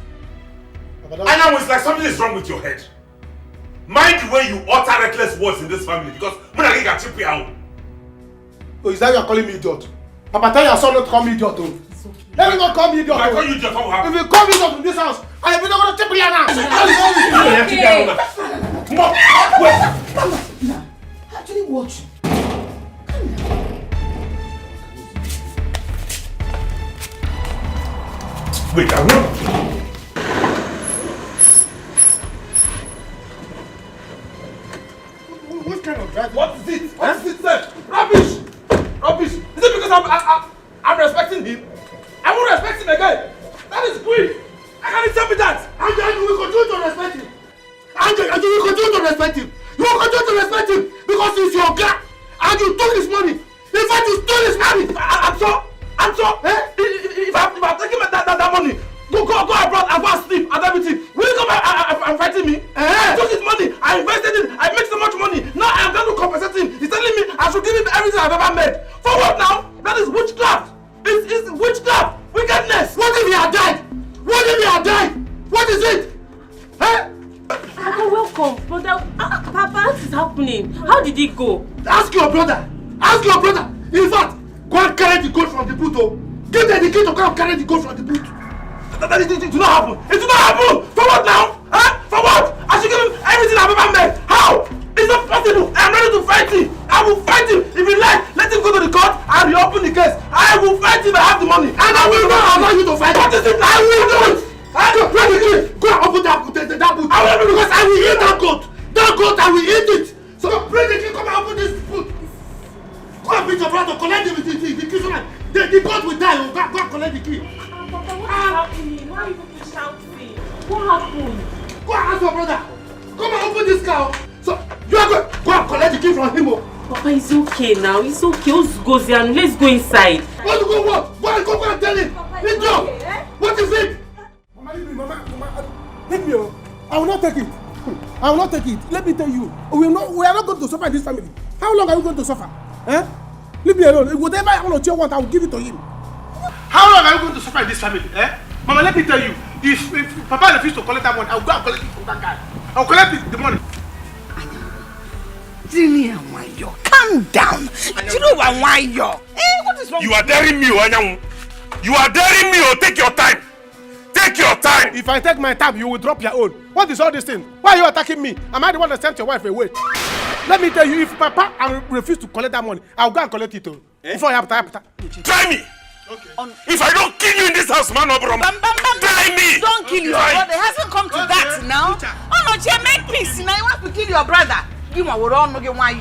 And now it's like something is wrong with your head. Mind the way you utter reckless words in this family because Munagi got chip out. Oh, is that you are calling me idiot? Papa, tell your son not to call me idiot. Oh. Let me not call me idiot. If I call you idiot, what will happen? If you call me idiot in this house, I am not going to chip you now. Wait. Actually, watch. Wait, I want. What kind of drive? What is it? What is it, sir? Rubbish! Is it because I'm respecting him? I won't respect him again. That is quick. I can't tell me that. Andrew, we continue to respect him. Andrew, we continue to respect him. You will continue to respect him because he's your guy. And you took his money. In fact, you stole his money. I'm so. If I'm taking that money, go abroad and go and sleep and everything. Will you come and fighting me? I took his money. I invested it. I make so much money. Now I'm going to compensate him. He's telling me I should give him everything I've ever made. For what now? That is witchcraft. It's witchcraft. Wickedness. What if he had died? What is it? Papa, welcome. Brother, Papa, what is happening? How did it go? Ask your brother. In fact, go and carry the gold from the boot. Give them the key to go and carry the gold from the boot. It will not happen. It will not happen. For what now? For what? I should give him everything I've ever made. How? It's not possible. I'm ready to fight him. I will fight him. If you like, let him go to the court and reopen the case. I will fight him. I have the money. And I will not allow you to fight. What is it? I will do it. Go and open that boot. I will do it because I will eat that goat. goat and we eat it. So bring the key, come and open this food. Go and beat your brother, collect the key so that the goat will die. Go and collect the key. Papa, what's happening? Why are you people shouting? What happened? Go and ask your brother. Come and open this cow. So you are going go and collect the key from him. Papa, it's okay now. It's okay. Let's go inside. Want to go what? Go and tell him. What is it? Mama, let me. I will not take it. I will not take it. Let me tell you, we are not going to suffer in this family. How long are we going to suffer? Eh? Leave me alone. Whatever I want, I will give it to him. How long are we going to suffer in this family? Eh? Mama, let me tell you, if Papa refuses to collect that money, I will go and collect it from that guy. I will collect the money. Jimmy and Wayo, calm down. You know why Wayo? What is wrong? You are daring me, Anyanwu. You are daring me, take your time. Take your time. If I take my time, you will drop your own. What is all this thing? Why are you attacking me? Am I the one that sent your wife away? Let me tell you, if Papa refuse to collect that money, I'll go and collect it too. Before you have time. Try me. Okay. If I don't kill you in this house, man, try me. Don't kill your brother. It hasn't come to that now. Oh no, Jay, make peace. Now you want to kill your brother. Give me what on no get why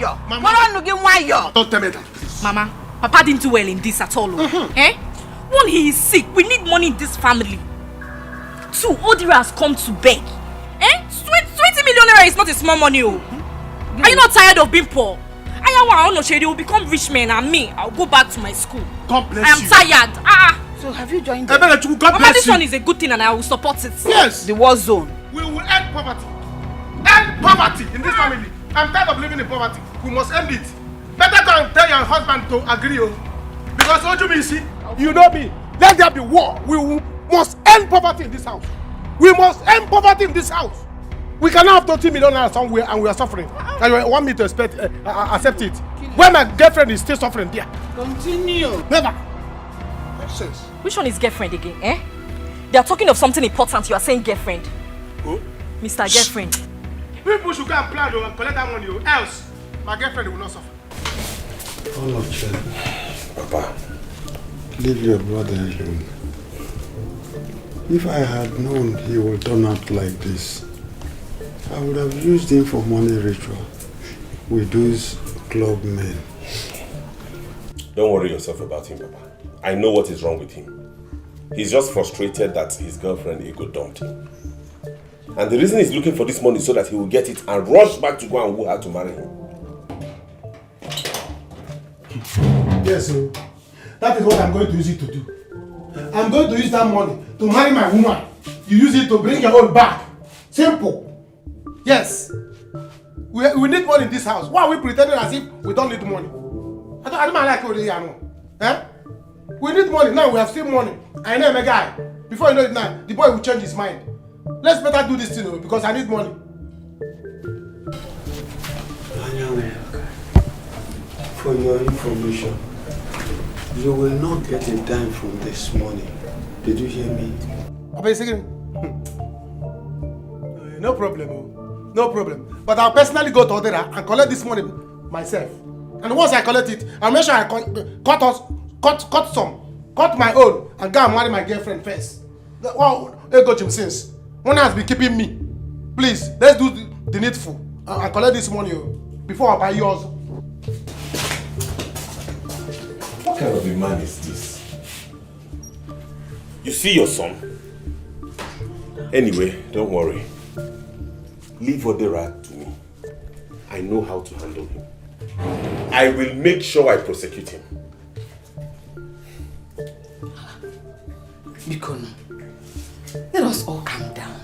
yo. Don't tell me that. Mama, Papa didn't do well in this at all. Eh? One, he is sick. We need money in this family. Two, Odira has come to beg. Eh? 20 million naira is not a small money. Oh. Are you not tired of being poor? They will become rich men and me, I'll go back to my school. God bless you. I am tired. So have you joined them? God Mama, bless this you. one is a good thing and I will support it. Yes. The war zone. We will end poverty. End poverty in this family. I'm tired of living in poverty. We must end it. Better go and tell your husband to agree. Because what you mean, see? You know me. Let there be war. We must end poverty in this house. We must end poverty in this house. We cannot have 30 million somewhere and we are suffering. And you want me to accept it? When my girlfriend is still suffering there. Continue. Never. Nonsense. Which one is girlfriend again, eh? They are talking of something important, you are saying girlfriend. Who? Mr. Girlfriend. People should go and plan and collect that money, else my girlfriend will not suffer. All of children. Papa, leave your brother alone. If I had known he would turn out like this, I would have used him for money ritual with those club men. Don't worry yourself about him, Papa. I know what is wrong with him. He's just frustrated that his girlfriend Ego dumped him. And the reason he's looking for this money is so that he will get it and rush back to go and woo her to marry him. Yes, sir. That is what I'm going to use it to do. I'm going to use that money to marry my woman. You use it to bring your own back. Simple. Yes. We need money in this house. Why are we pretending as if we don't need money? I don't like what they are. Eh? We need money. Now we have still money. I know a guy. Before you know it now, the boy will change his mind. Let's better do this thing because I need money. For your information, you will not get a dime from this money. Did you hear me? No problem. No problem. But I'll personally go to Odera and collect this money myself. And once I collect it, I'll make sure I cut my own and go and marry my girlfriend first. Well, Ego Jim since. One has been keeping me. Please, let's do the needful and collect this money before I buy yours. What kind of a man is this? You see your son? Anyway, don't worry. Leave Odera to me. I know how to handle him. I will make sure I prosecute him. Bikono, let us all calm down.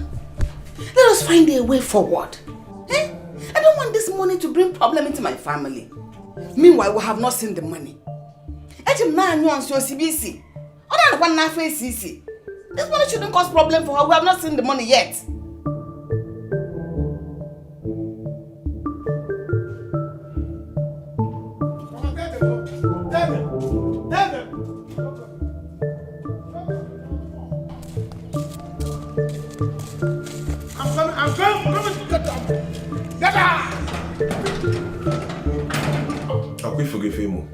Let us find a way forward. Eh? I don't want this money to bring problem into my family. Meanwhile, we have not seen the money. This money shouldn't cause problem for her. We have not seen the money yet. I'm coming to get them. Get her! How can you forgive him?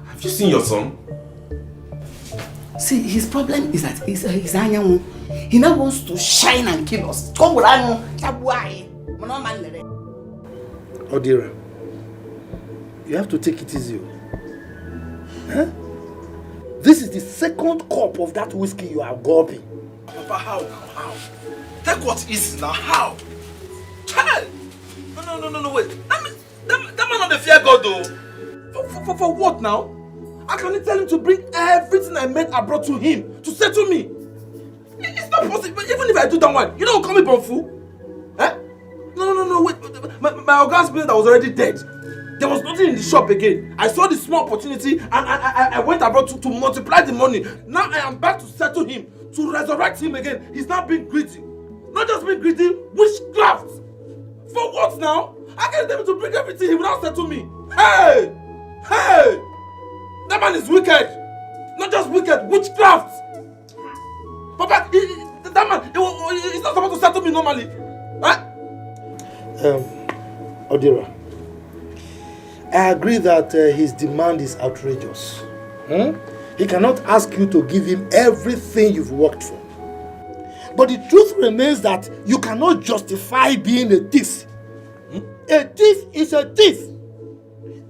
Have you seen your son? See, his problem is that he's Anyanwu. He now wants to shine and kill us. Come with Anyanwu. Odira, you have to take it easy. Huh? This is the second cup of that whiskey you are gulping. Papa, how? Take what easy now, how? Child! No, wait. That man not the fear God though. For what now? I can only tell him to bring everything I made abroad to him, to settle me. It's not possible, even if I do that one, you don't call me Bonfu? Eh? No, wait. My organ's business that was already dead. There was nothing in the shop again. I saw the small opportunity and I went abroad to multiply the money. Now I am back to settle him, to resurrect him again. He's not being greedy. Not just being greedy, witchcraft. For what now? I can't tell him to bring everything, he will not settle me. Hey! That man is wicked. Not just wicked, witchcraft. Papa, that man, he's not supposed to settle me normally. Huh? Odira, I agree that his demand is outrageous. He cannot ask you to give him everything you've worked for. But the truth remains that you cannot justify being a thief. A thief is a thief.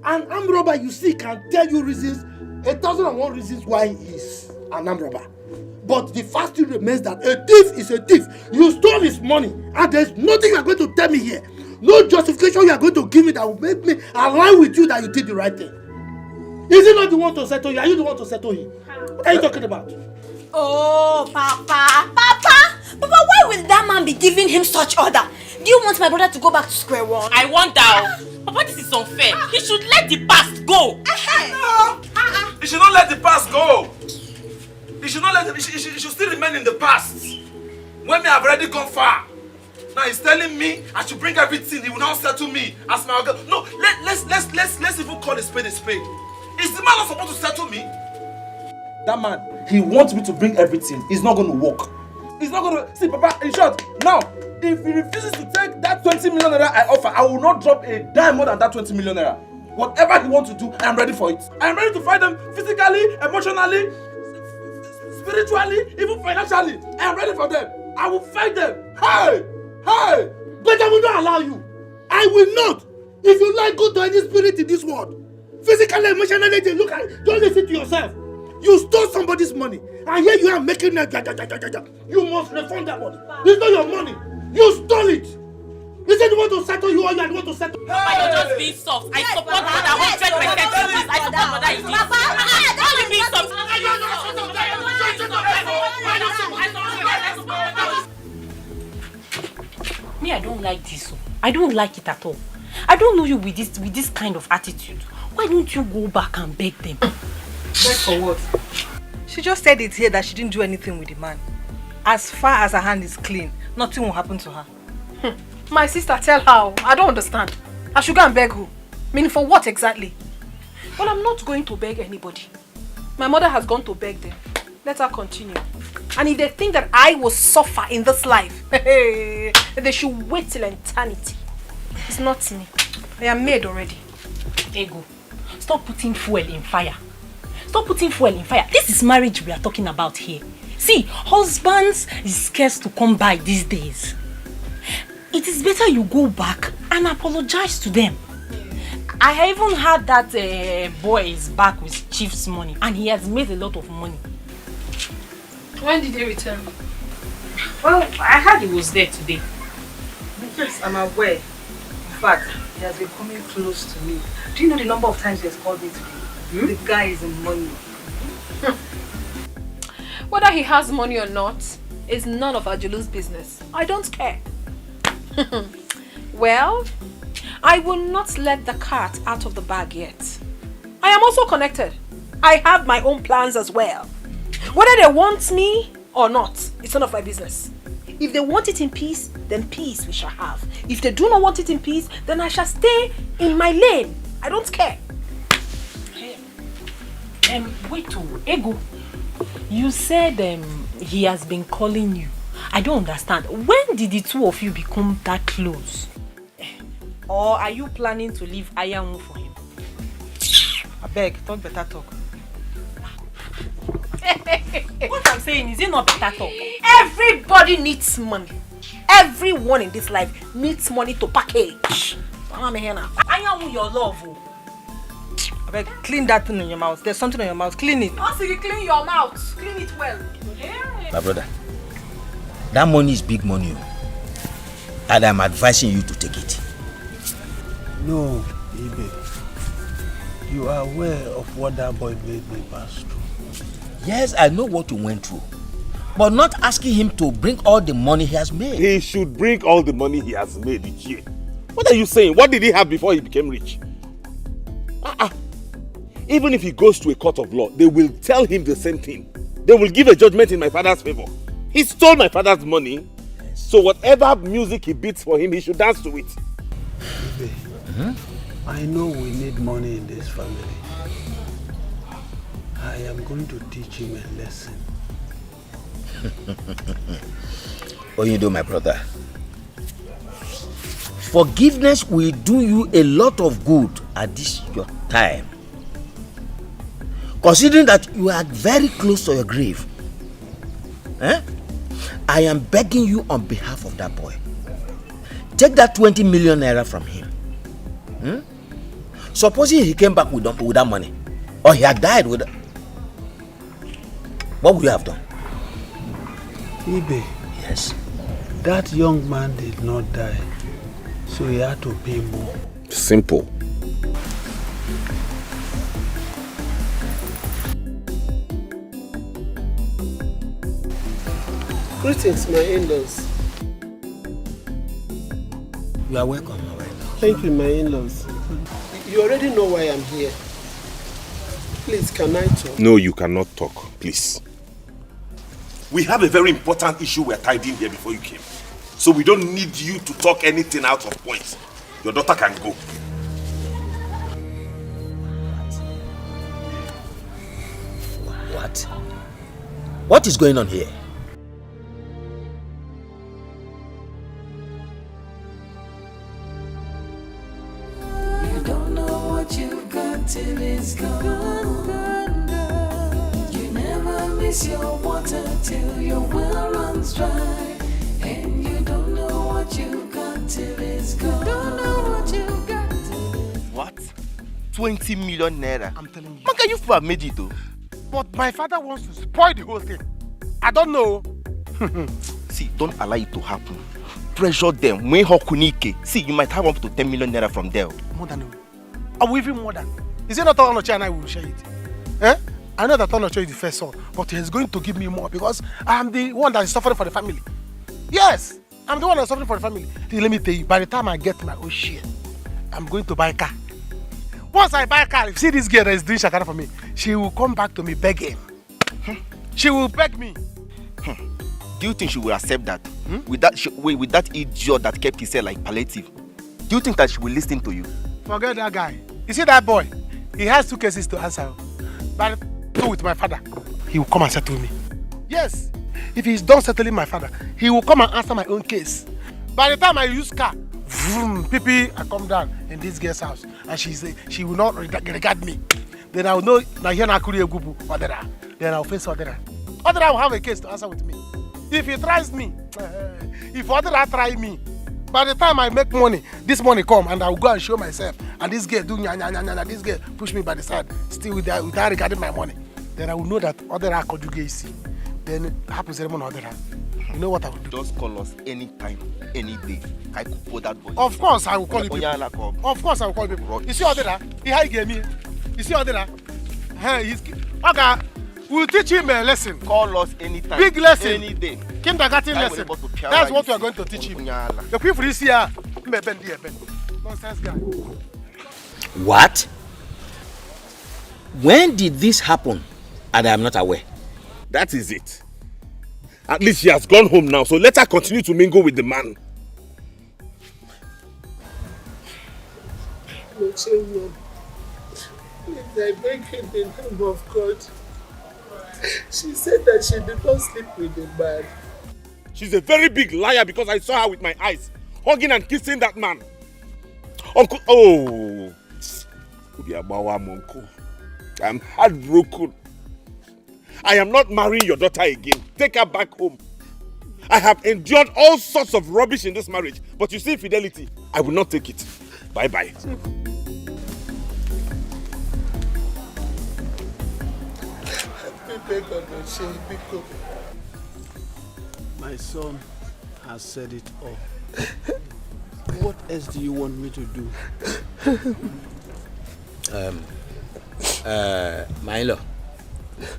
An armed robber, you see, can tell you reasons, 1,001 reasons why he is an armed robber. But the fact still remains that a thief is a thief. You stole his money, and there's nothing you are going to tell me here. No justification you are going to give me that will make me align with you that you did the right thing. Is he not the one to settle you? Are you the one to settle him? What are you talking about? Oh, Papa, why will that man be giving him such order? Do you want my brother to go back to square one? I wonder. Papa, this is unfair. He should let the past go. No. He should not let the past go. He should not let it. He should still remain in the past. When me have already gone far. Now he's telling me I should bring everything. He will now settle me as my girl. No, let's even call a spade a spade. Is the man not supposed to settle me? That man, he wants me to bring everything. It's not going to work. It's not going to... See, Papa, in short, now, if he refuses to take that 20 million naira I offer, I will not drop a dime more than that 20 million naira. Whatever he wants to do, I am ready for it. I am ready to fight them physically, emotionally, spiritually, even financially. I am ready for them. I will fight them. Hey! But I will not allow you. I will not. If you like, go to any spirit in this world. Physically, emotionally, look at it. Don't listen to yourself. You stole somebody's money, and here you are making it. You must refund that money. It's not your money. You stole it. You said you want to settle you, or you want to settle. Papa, you're just being soft. I support Mother 100%. I support Mother in this. Why are you being soft? Me, I don't like this. I don't like it at all. I don't know you with this kind of attitude. Why don't you go back and beg them? Beg for what? She just said it here that she didn't do anything with the man. As far as her hand is clean, nothing will happen to her. My sister, tell her. I don't understand. I should go and beg who? Meaning for what exactly? Well, I'm not going to beg anybody. My mother has gone to beg them. Let her continue. And if they think that I will suffer in this life, they should wait till eternity. It's not me. I am made already. Ego, stop putting fuel in fire. Stop putting fuel in fire. This is marriage we are talking about here. See, husbands is scarce to come by these days. It is better you go back and apologize to them. I even heard that boy is back with Chief's money and he has made a lot of money. When did he return? Well, I heard he was there today. Yes, I'm aware. In fact, he has been coming close to me. Do you know the number of times he has called me today? The guy is in money. Whether he has money or not is none of Ajulu's business. I don't care. Well, I will not let the cat out of the bag yet. I am also connected. I have my own plans as well. Whether they want me or not, it's none of my business. If they want it in peace, then peace we shall have. If they do not want it in peace, then I shall stay in my lane. I don't care. Wait, Ego. You said he has been calling you. I don't understand. When did the two of you become that close? Or are you planning to leave Ayamu for him? I beg, talk better talk. What I'm saying is it not better talk? Everybody needs money. Everyone in this life needs money to package. I am your love. I beg, clean that thing in your mouth. There's something in your mouth. Clean it. Also, you clean your mouth. Clean it well. My brother, that money is big money. And I'm advising you to take it. No, Ibe. You are aware of what that boy made me pass through. Yes, I know what you went through. But not asking him to bring all the money he has made. He should bring all the money he has made each year. What are you saying? What did he have before he became rich? Even if he goes to a court of law, they will tell him the same thing. They will give a judgment in my father's favor. He stole my father's money. Yes. So whatever music he beats for him, he should dance to it. Ibe, I know we need money in this family. I am going to teach him a lesson. What you do, my brother? Forgiveness will do you a lot of good at this your time. Considering that you are very close to your grave, I am begging you on behalf of that boy. Take that 20 million naira from him. Supposing he came back with that money, or he had died with, what would you have done? Ibe. Yes. That young man did not die, so he had to pay more. Simple. Greetings, my in-laws. You are welcome. Thank you, my in-laws. You already know why I'm here. Please, can I talk? No, you cannot talk, please. We have a very important issue we're tied in here before you came. So we don't need you to talk anything out of point. Your daughter can go. What? What is going on here? You don't know what you've got till it's gone. You never miss your water till your well runs dry. And you don't know what you've got till it's gone. Don't know what you've got till it's What? 20 million naira? I'm telling you. Man, can you have made it though? But my father wants to spoil the whole thing. I don't know. See, don't allow it to happen. Pressure them. When Hokunike. See, you might have up to 10 million naira from there. More than I will even more than. Is it not Onoche and I will share it? I know that Onoche is the first son, but he's going to give me more because I'm the one that is suffering for the family. Yes, I'm the one that's suffering for the family. Let me tell you, by the time I get my own share, I'm going to buy a car. Once I buy a car, if you see this girl that is doing shakara for me, she will come back to me begging. She will beg me. Do you think she will accept that? With that idiot that kept his hair like palliative? Do you think that she will listen to you? Forget that guy. You see that boy? He has 2 cases to answer. But two with my father, he will come and settle me. Yes. If he's done settling my father, he will come and answer my own case. By the time I use car, vroom, I come down in this girl's house and she will not regard me. Then I will know now here na Kuri Egubu Odera. Then I will face Odera. Odera will have a case to answer with me. If he tries me, if Odera try me, by the time I make money, this money come and I will go and show myself. And this girl do nya, this girl push me by the side, still without regarding my money. Then I will know that Odera conjugacy. Then happens anymore Odera. You know what I will do? Just call us anytime, any day. I could put that boy. Of course I will call you people. Of course I will call you people. You see Odera? He gave me. You see Odera? Okay. We'll teach him a lesson. Call us anytime. Big lesson. Any day. Kindergarten lesson. That's what we are going to teach him. The people is here. Nonsense guy. What? When did this happen? And I am not aware. That is it. At least she has gone home now, so let her continue to mingle with the man. Please, I beg in the name of God. She said that she did not sleep with the man. She's a very big liar because I saw her with my eyes, hugging and kissing that man. Uncle, oh. I'm heartbroken. I am not marrying your daughter again. Take her back home. I have endured all sorts of rubbish in this marriage, but you see infidelity, I will not take it. Bye-bye. My son has said it all. What else do you want me to do? My in-law.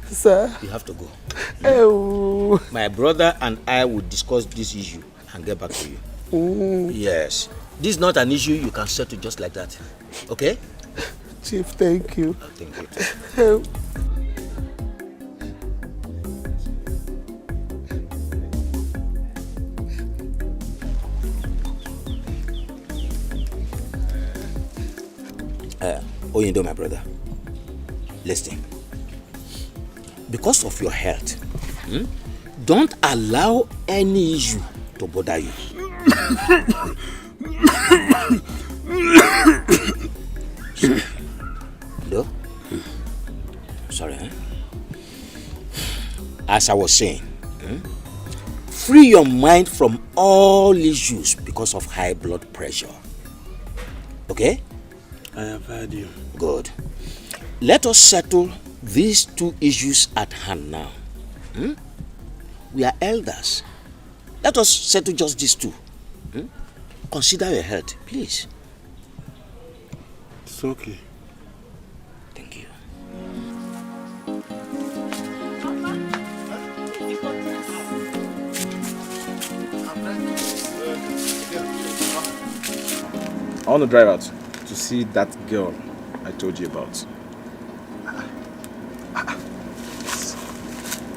Sir? You have to go. Oh. My brother and I will discuss this issue and get back to you. Yes. This is not an issue you can settle just like that. Okay? Chief, thank you. Thank you. Oyindo, my brother, listen. Because of your health, don't allow any issue to bother you. No? Sorry, eh? As I was saying, free your mind from all issues because of high blood pressure. Okay? I have heard you. Good. Let us settle these two issues at hand now. We are elders. Let us settle just these two. Consider your health, please. It's okay. Thank you. I want to drive out to see that girl I told you about.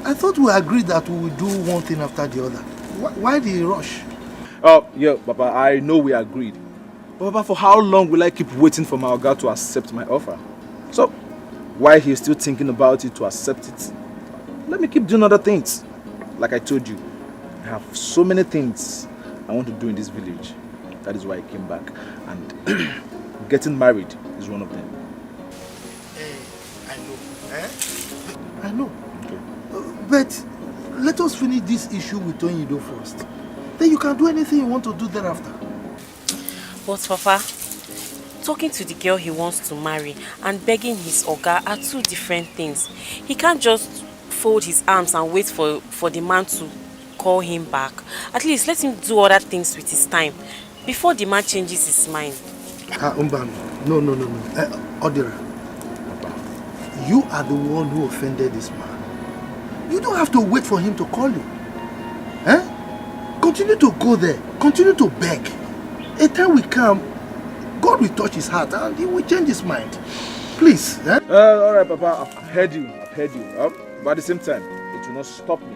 I thought we agreed that we would do one thing after the other. Why the rush? Oh, yeah, Papa, I know we agreed. But Papa, for how long will I keep waiting for my Oga to accept my offer? So, while he's still thinking about it to accept it, let me keep doing other things. Like I told you, I have so many things I want to do in this village. That is why I came back. And getting married is one of them. I know. Okay. But let us finish this issue with Onyido first. Then you can do anything you want to do thereafter. But Papa, talking to the girl he wants to marry and begging his Oga are two different things. He can't just fold his arms and wait for the man to call him back. At least let him do other things with his time before the man changes his mind. No. Odira, you are the one who offended this man. You don't have to wait for him to call you. Continue to go there. Continue to beg. A time will come, God will touch his heart and he will change his mind. Please. All right, Papa, I've heard you. But at the same time, it will not stop me.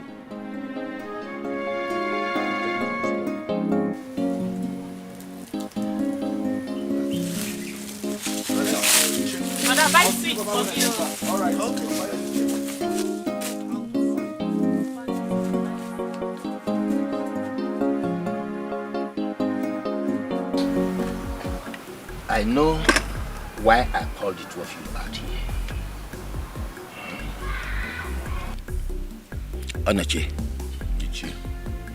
Mother, buy sweet for me. All right. Okay. I know why I called the two of you out here. Onoche,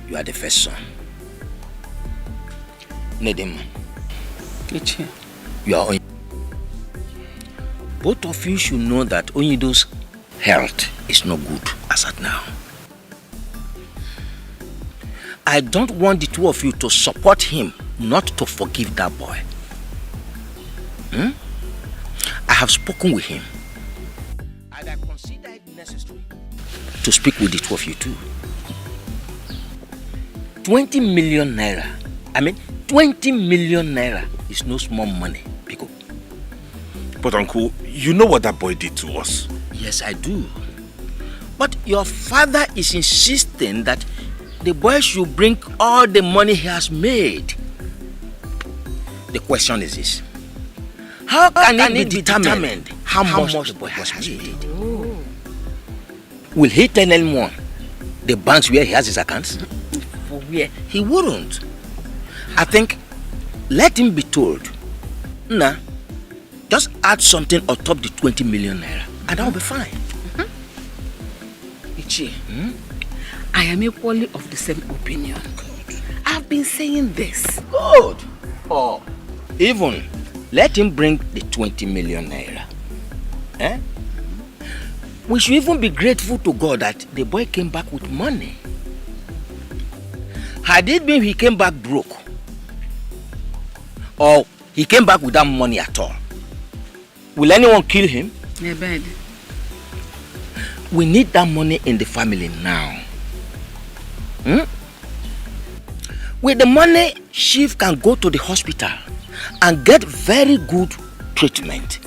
you are the first son. Nedim, you are Onyido. Both of you should know that Onyido's health is not good as at now. I don't want the two of you to support him, not to forgive that boy. I have spoken with him, and I consider it necessary to speak with the two of you too. 20 million naira. 20 million naira is no small money, Pico. But Uncle, you know what that boy did to us. Yes, I do. But your father is insisting that the boy should bring all the money he has made. The question is this. How can it be determined how much the boy has made? Will he tell anyone the banks where he has his accounts? For where? He wouldn't. I think let him be told. Nah, just add something on top the 20 million naira and that will be fine. Ichie, I am equally of the same opinion. I've been saying this. Good. Oh, even let him bring the 20 million naira. Eh? We should even be grateful to God that the boy came back with money. Had it been he came back broke, or he came back without money at all, will anyone kill him? Nebed. We need that money in the family now. With the money, Chief can go to the hospital and get very good treatment.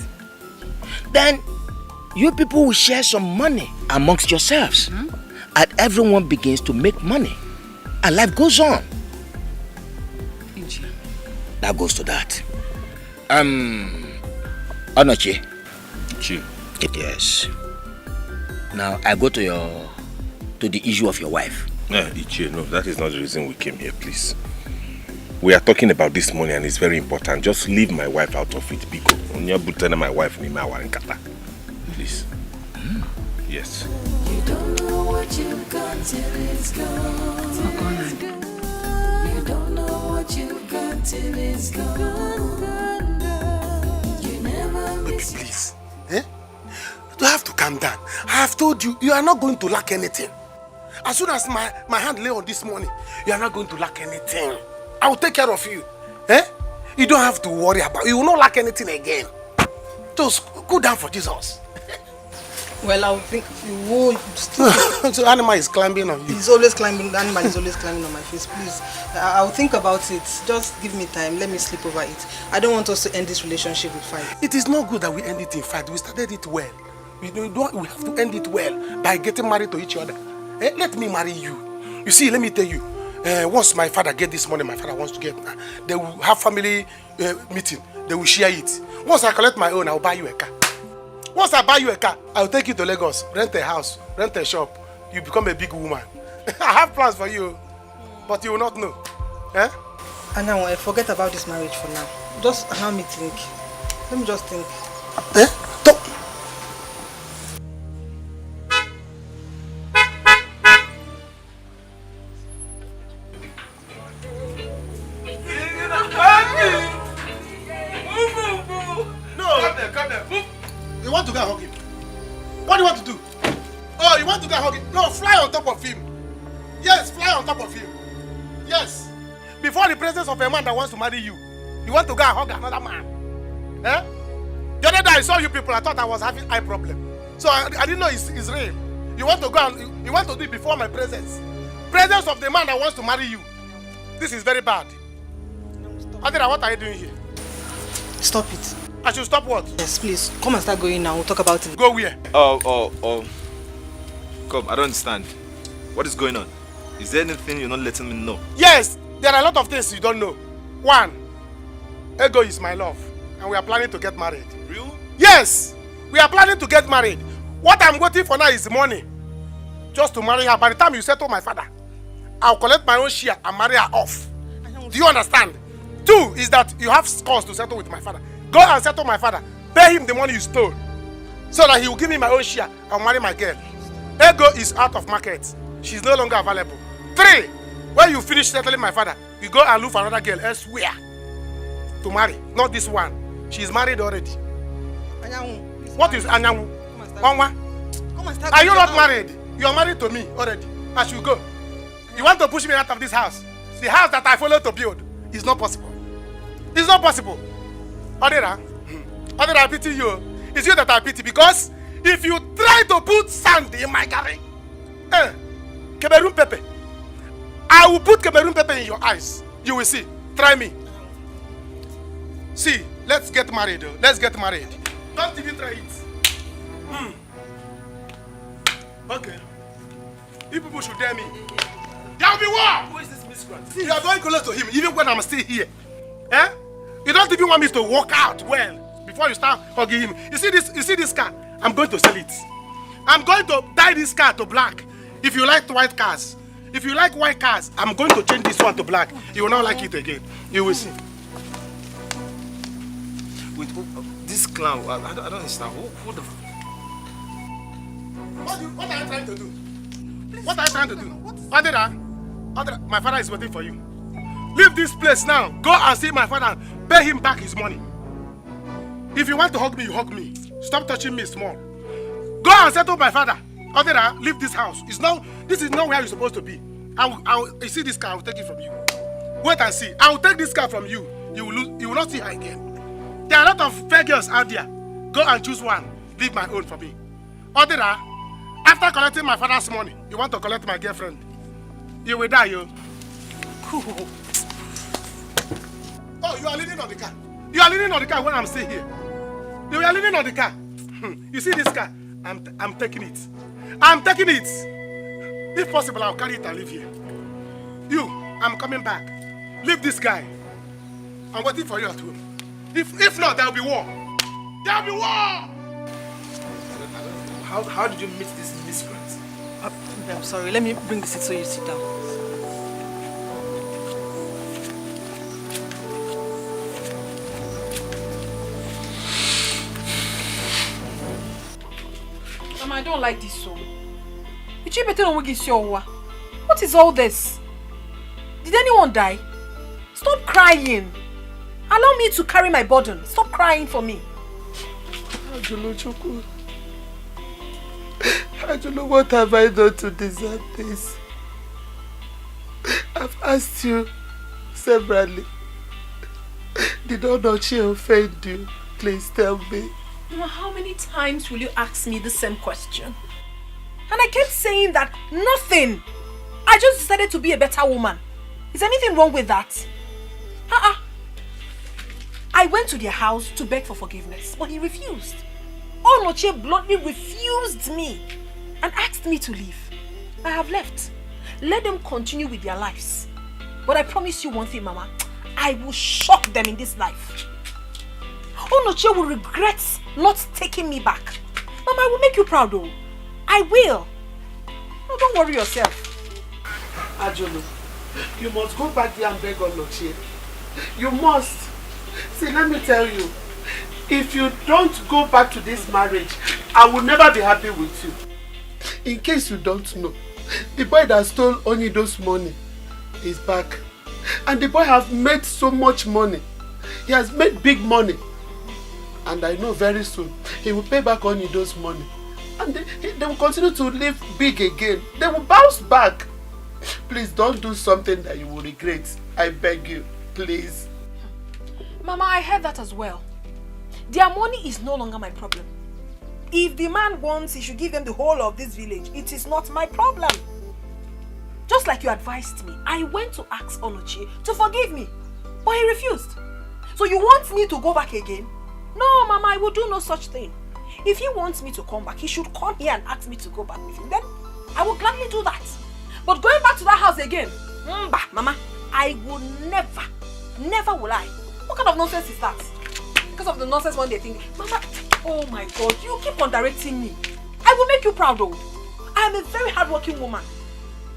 Then you people will share some money amongst yourselves. And everyone begins to make money. And life goes on. That goes to that. Onochi. Chief. Yes. Now I go to the issue of your wife. Ichie, no, that is not the reason we came here, please. We are talking about this money and it's very important. Just leave my wife out of it, Biko. My wife, please. Yes. You don't know what you've got till it's gone. You don't know what you've got till it's gone. You never miss. Baby, please. You have to calm down. I have told you, you are not going to lack anything. As soon as my hand lay on this money, you are not going to lack anything. I will take care of you. You don't have to worry about it. You will not lack anything again. Just go down for Jesus. Well, I would think you would. So animal is climbing on you. He's always climbing. The animal is always climbing on my face. Please, I'll think about it. Just give me time. Let me sleep over it. I don't want us to end this relationship with fight. It is not good that we end it in fight. We started it well. We have to end it well by getting married to each other. Let me marry you. You see, let me tell you. Once my father get this money, my father wants to get, they will have family meeting. They will share it. Once I collect my own, I will buy you a car. Once I buy you a car, I will take you to Lagos, rent a house, rent a shop. You become a big woman. I have plans for you, but you will not know. And now I forget about this marriage for now. Just allow me think. Let me just think. You want to go and hug him? What do you want to do? Oh, you want to go and hug him? No, fly on top of him. Yes, fly on top of him. Yes. Before the presence of a man that wants to marry you, you want to go and hug another man. The other day I saw you people, I thought I was having eye problem. So I didn't know it's real. You want to go and you want to do it before my presence. Presence of the man that wants to marry you. This is very bad. Adira, what are you doing here? Stop it. I should stop what? Yes, please. Come and start going now. We'll talk about it. Go where? Oh. Come, I don't understand. What is going on? Is there anything you're not letting me know? Yes, there are a lot of things you don't know. One, Ego is my love, and we are planning to get married. Real? Yes, we are planning to get married. What I'm waiting for now is money, just to marry her. By the time you settle my father, I'll collect my own share and marry her off. Do you understand? Two is that you have scores to settle with my father. Go and settle my father. Pay him the money you stole, so that he will give me my own share and marry my girl. Ego is out of market. She's no longer available. Three, when you finish settling my father, you go and look for another girl elsewhere to marry. Not this one. She's married already. What is Anyanwu? Are you not married? You are married to me already. I should go. You want to push me out of this house? The house that I followed to build is not possible. It's not possible. Odera, I pity you. It's you that I pity, because if you try to put sand in my garden, Cameroon pepper, I will put Cameroon pepper in your eyes. You will see. Try me. See, let's get married. Let's get married. Don't even try it. Okay. You people should dare me. There will be war. Who is this miscreant? You are going close to him, even when I'm still here. You don't even want me to walk out well before you start hugging him. You see this car? I'm going to sell it. I'm going to dye this car to black. If you like white cars, if you like white cars, I'm going to change this one to black. You will not like it again. You will see. Wait, this clown, I don't understand. What the... What are you trying to do? What are you trying to do? Odira, my father is waiting for you. Leave this place now. Go and see my father and pay him back his money. If you want to hug me, you hug me. Stop touching me small. Go and settle my father. Odira, leave this house. This is not where you're supposed to be. You see this car, I will take it from you. Wait and see. I will take this car from you. You will not see her again. There are a lot of fair girls out there. Go and choose one. Leave my own for me. Odira, after collecting my father's money, you want to collect my girlfriend. You will die, yo. Oh, you are leaning on the car. You are leaning on the car when I'm still here. You are leaning on the car. You see this car? I'm taking it. I'm taking it. If possible, I'll carry it and leave here. You, I'm coming back. Leave this guy. I'm waiting for you at home. If not, there will be war. There will be war. How did you meet this miscreant? I'm sorry. Let me bring the seat so you sit down. Mama, I don't like this so. What is all this? Did anyone die? Stop crying. Allow me to carry my burden. Stop crying for me. I don't know what have I done to deserve this. I've asked you severally. Did Onochi offend you? Please tell me. Mama, how many times will you ask me the same question? And I kept saying that nothing. I just decided to be a better woman. Is anything wrong with that? I went to their house to beg for forgiveness, but he refused. Onoche bluntly refused me and asked me to leave. I have left. Let them continue with their lives. But I promise you one thing, Mama. I will shock them in this life. Onoche will regret not taking me back. Mama, I will make you proud though. I will. No, don't worry yourself. Ajolo, you must go back there and beg Onoche. You must. See, let me tell you. If you don't go back to this marriage, I will never be happy with you. In case you don't know, the boy that stole Onido's money is back. And the boy has made so much money. He has made big money. And I know very soon, he will pay back Onido's money. And they will continue to live big again. They will bounce back. Please don't do something that you will regret. I beg you, please. Mama, I heard that as well. Their money is no longer my problem. If the man wants, he should give them the whole of this village. It is not my problem. Just like you advised me, I went to ask Onoche to forgive me, but he refused. So you want me to go back again? No, Mama, I will do no such thing. If he wants me to come back, he should come here and ask me to go back with him. Then I will gladly do that. But going back to that house again, Mama, I will never will I. What kind of nonsense is that? Because of the nonsense one day thing. Mama, oh my God, you keep on directing me. I will make you proud though. I am a very hardworking woman.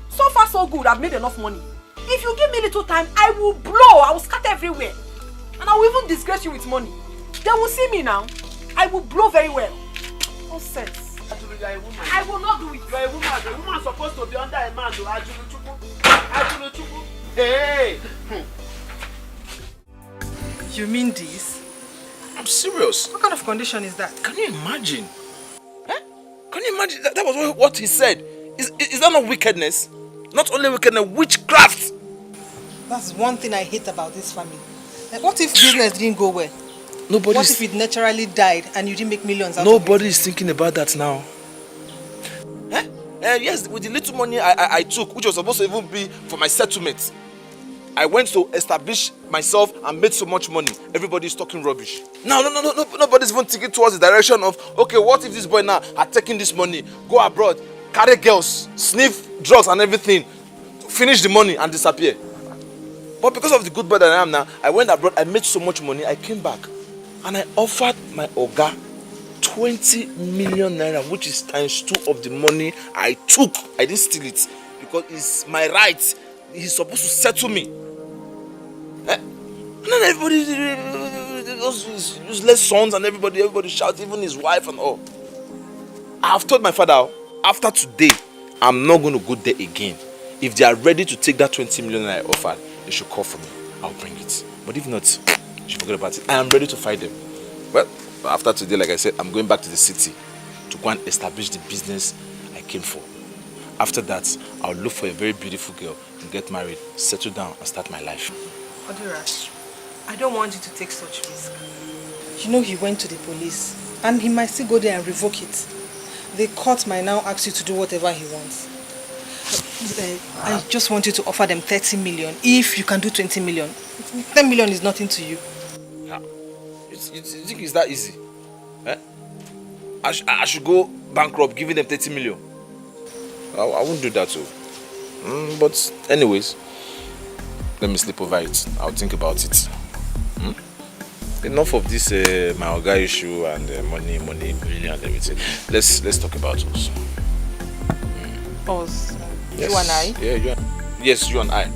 So far so good, I've made enough money. If you give me little time, I will blow, I will scatter everywhere. And I will even disgrace you with money. They will see me now. I will blow very well. No sense. I will not do it. You are a woman. A woman is supposed to be under a man. Hey! You mean this? I'm serious. What kind of condition is that? Can you imagine? Can you imagine? That was what he said. Is that not wickedness? Not only wickedness, witchcraft. That's one thing I hate about this family. Like, what if business didn't go well? What if it naturally died and you didn't make millions out of it? Nobody is thinking about that now. Yes, with the little money I took, which was supposed to even be for my settlement, I went to establish myself and made so much money. Everybody is talking rubbish. Now, nobody's even thinking towards the direction of, okay, what if this boy now had taken this money, go abroad, carry girls, sniff drugs and everything, finish the money and disappear. But because of the good boy that I am now, I went abroad, I made so much money, I came back. And I offered my Oga 20 million naira, which is ×2 of the money I took. I didn't steal it because it's my right. He's supposed to settle me. And then everybody, those useless sons and everybody shouts, even his wife and all. I have told my father, after today, I'm not going to go there again. If they are ready to take that 20 million I offered, they should call for me. I'll bring it. But if not, you should forget about it. I am ready to fight them. Well, after today, like I said, I'm going back to the city to go and establish the business I came for. After that, I'll look for a very beautiful girl and get married, settle down and start my life. Odira, I don't want you to take such risk. You know he went to the police and he might still go there and revoke it. The court might now ask you to do whatever he wants. I just want you to offer them 30 million if you can do 20 million. 10 million is nothing to you. Yeah. You think it's that easy? Eh? I should go bankrupt giving them 30 million. I won't do that too. But anyways, let me sleep over it. I'll think about it. Enough of this my Oga issue and money, really and everything. Let's talk about us. Us? Yes. You and I? Yeah, yes, you and I.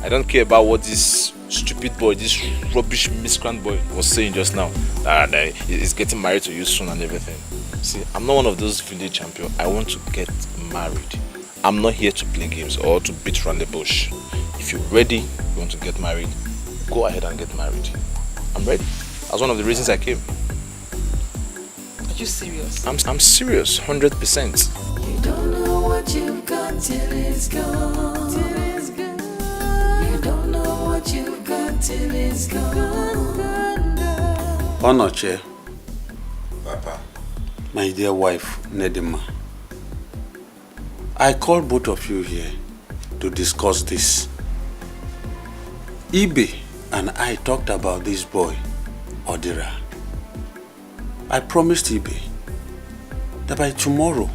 I don't care about what this stupid boy, this rubbish miscreant boy was saying just now. That he's getting married to you soon and everything. See, I'm not one of those village champions. I want to get married. I'm not here to play games or to beat around the bush. If you're ready, you want to get married, go ahead and get married. I'm ready. That's one of the reasons I came. Are you serious? I'm serious, 100%. You don't know what you've got till it's gone. Till it's gone. You don't know what you've got till it's gone. Onoche, Papa. My dear wife, Nedima, I called both of you here to discuss this. Ibe and I talked about this boy, Odira. I promised Ibe that by tomorrow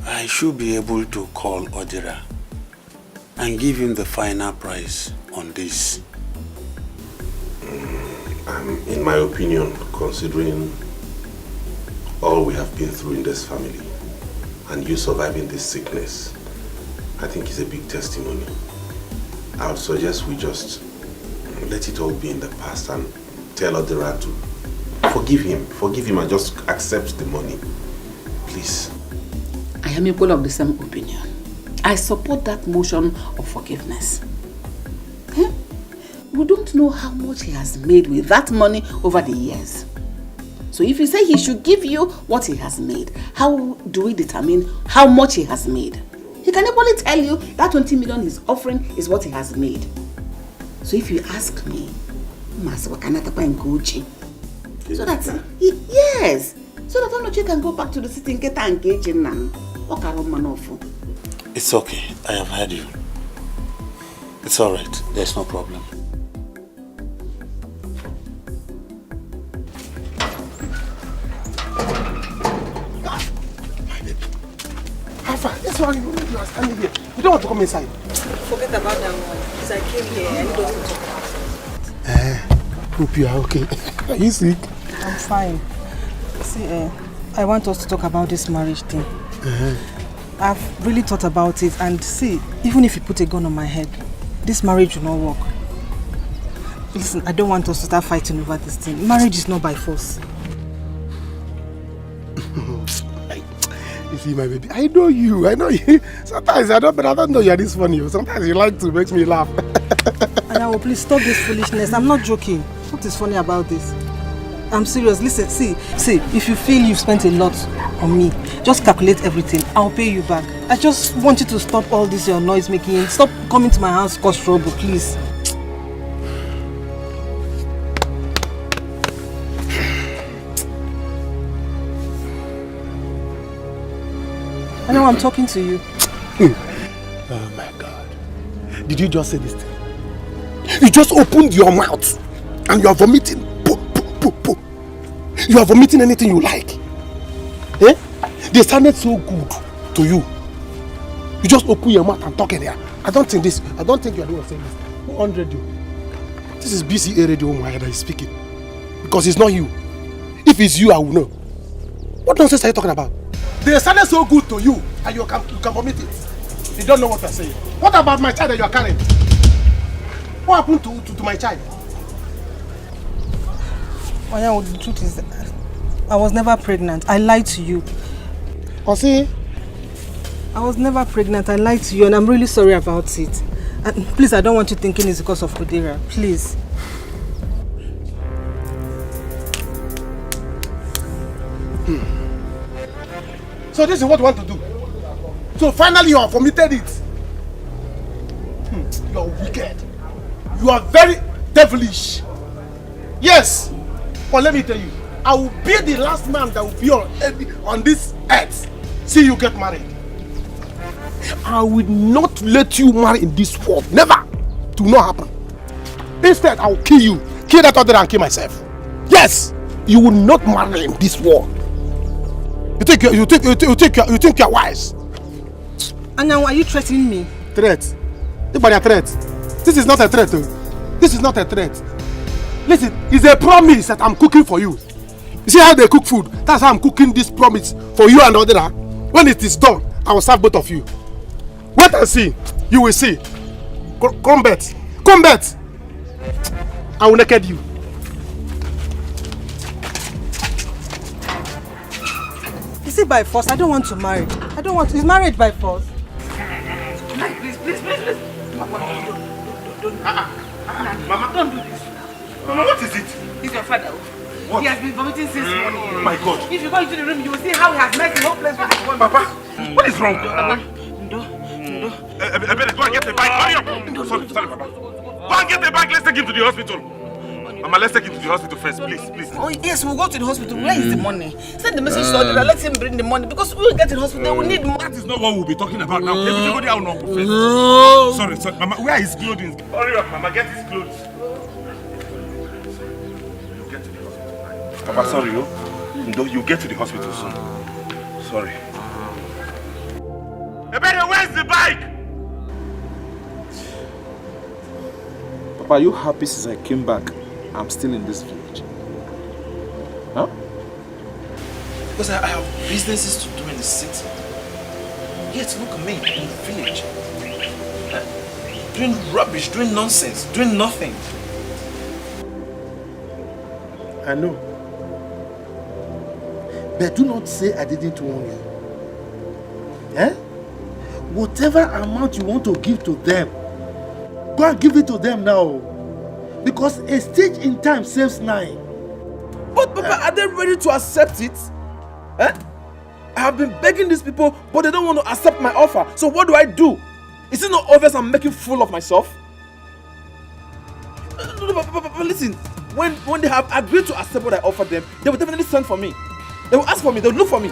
I should be able to call Odira and give him the final price on this. In my opinion, considering all we have been through in this family and you surviving this sickness, I think it's a big testimony. I would suggest we just let it all be in the past and tell Odira to forgive him and just accept the money. Please. I am equal of the same opinion. I support that motion of forgiveness. We don't know how much he has made with that money over the years. So if you say he should give you what he has made, how do we determine how much he has made? He can equally tell you that 20 million he's offering is what he has made. So if you ask me, so that yes, so that Onoche can go back to the city and get engaged in now. It's okay. I have heard you. It's all right. There's no problem. That's why you are standing here. You don't want to come inside. Forget about that one. Because I came here, I need us to talk about it. Hope you are okay. Are you sick? I'm fine. See, I want us to talk about this marriage thing. I've really thought about it, and see, even if you put a gun on my head, this marriage will not work. Listen, I don't want us to start fighting over this thing. Marriage is not by force. You see, my baby, I know you. Sometimes I don't know you're this funny. Sometimes you like to make me laugh. Anyawo, please stop this foolishness. I'm not joking. What is funny about this? I'm serious. Listen, see, if you feel you've spent a lot on me, just calculate everything. I'll pay you back. I just want you to stop all this your noise making. Stop coming to my house, cause trouble, please. I know I'm talking to you. Oh my God. Did you just say this thing? You just opened your mouth and you are vomiting. You are vomiting anything you like. They sounded so good to you. You just open your mouth and talk in there. I don't think you are the one saying this. Who 100 you? This is BCA radio that is speaking. Because it's not you. If it's you, I will know. What nonsense are you talking about? They sounded so good to you and you can vomit it. You don't know what I'm saying. What about my child that you are carrying? What happened to my child? Well, the truth is, I was never pregnant. I lied to you. Oh, see? I was never pregnant. I lied to you and I'm really sorry about it. And please, I don't want you thinking it's because of Kudera. Please. So this is what you want to do. So finally you have committed it. You are wicked. You are very devilish. Yes. But let me tell you, I will be the last man that will be on this earth. See you get married. I will not let you marry in this world. Never. It will not happen. Instead, I will kill you. Kill that other and kill myself. Yes. You will not marry in this world. You think you're wise? And now are you threatening me? Threat? Anybody a threat? This is not a threat. This is not a threat. Listen, it's a promise that I'm cooking for you. You see how they cook food? That's how I'm cooking this promise for you and Odera. When it is done, I will serve both of you. Wait and see. You will see. Come bet. Come bet. I will naked you. Is it by force? I don't want to marry. I don't want to. Is marriage by force? Please. Mama, don't. Mama, don't do this. Mama, what is it? He's your father. What? He has been vomiting since morning. Oh my God. If you go into the room, you will see how he has messed the whole place with his one. Papa, what is wrong? Ndo. I better go and get the bike. Hurry up. Sorry, Papa. Go and get the bike. Let's take him to the hospital. Mama, let's take him to the hospital first, please. Oh, yes, we'll go to the hospital. Where is the money? Send the message to Odira. Let him bring the money because we'll get to the hospital. We need money. That is not what we'll be talking about now. Everybody out now first. Sorry. Mama, where is his clothing? Hurry up, Mama. Get his clothes. You'll get to the hospital. Papa, sorry, you'll get to the hospital soon. Sorry. Ebere, where's the bike? Papa, are you happy since I came back? I'm still in this village. Huh? Because I have businesses to do in the city. Yet look at me in the village. Doing rubbish, doing nonsense, doing nothing. I know. But do not say I didn't warn you. Eh? Whatever amount you want to give to them, go and give it to them now. Because a stage in time saves 9. But Papa, are they ready to accept it? Eh? I have been begging these people, but they don't want to accept my offer. So what do I do? Is it not obvious I'm making fool of myself? No, Papa, listen. When they have agreed to accept what I offered them, they will definitely send for me. They will ask for me. They will look for me.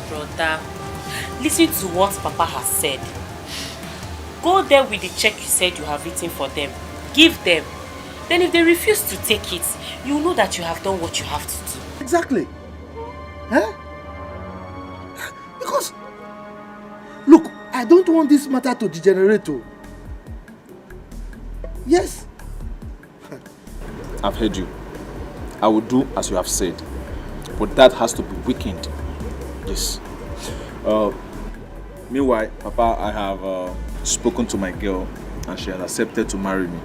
Brother, listen to what Papa has said. Go there with the check you said you have written for them. Give them. Then if they refuse to take it, you know that you have done what you have to do. Exactly. Huh? Because, look, I don't want this matter to degenerate. Yes. I've heard you. I will do as you have said. But that has to be weakened. Yes. Meanwhile, Papa, I have spoken to my girl and she has accepted to marry me.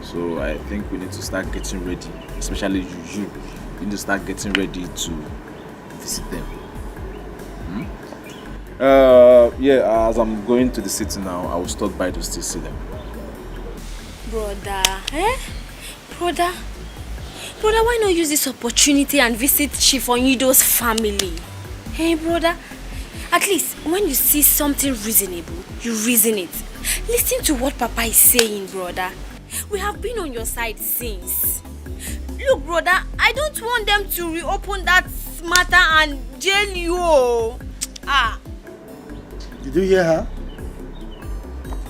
So I think we need to start getting ready, especially you need to start getting ready to visit them. Yeah, as I'm going to the city now, I will stop by to still see them. Brother, Brother, why not use this opportunity and visit Chief Onyido's family? Hey, brother, at least when you see something reasonable, you reason it. Listen to what Papa is saying, brother. We have been on your side since. Look, brother, I don't want them to reopen that matter and jail you. Did you hear her?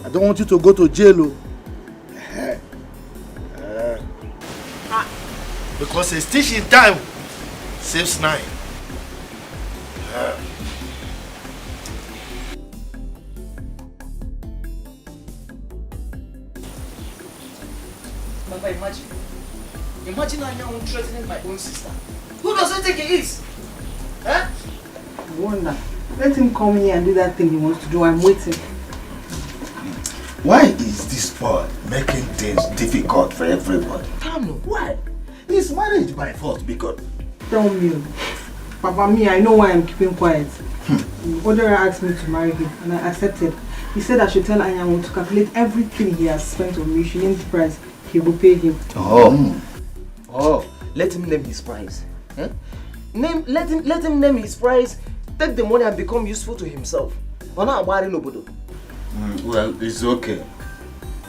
I don't want you to go to jail. Because a stitch in time saves 9. Papa, imagine I am threatening my own sister. Who does it think he is? Eh? Wonder. Let him come here and do that thing he wants to do. I'm waiting. Why is this boy making things difficult for everybody? Come on, why? Is marriage by force because... Tell me. Papa, me, I know why I'm keeping quiet. Odera asked me to marry him and I accepted. He said I should tell Anyanwu to calculate everything he has spent on me. She named the price. He will pay him. Oh, let him name his price. Let him name his price, take the money and become useful to himself. Well, it's okay.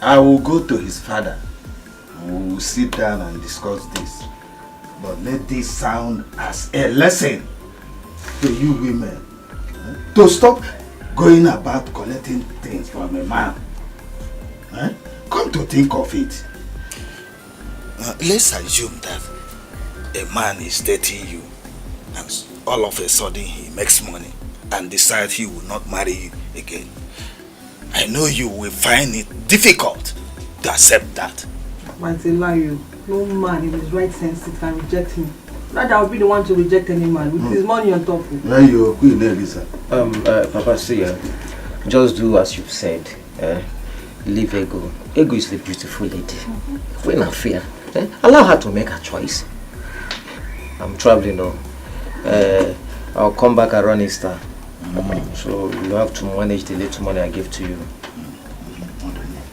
I will go to his father. We will sit down and discuss this. But let this sound as a lesson to you women. To stop going about collecting things from a man. Come to think of it. Let's assume that a man is dating you and all of a sudden he makes money and decides he will not marry you again. I know you will find it difficult to accept that. But a lie, no man in his right senses can reject him. Rather, I will be the one to reject any man with his money on top. Papa, see, just do as you've said. Leave Ego. Ego is the beautiful lady. We're not fear. Allow her to make her choice. I'm traveling now. I'll come back around Easter. So you have to manage the little money I give to you.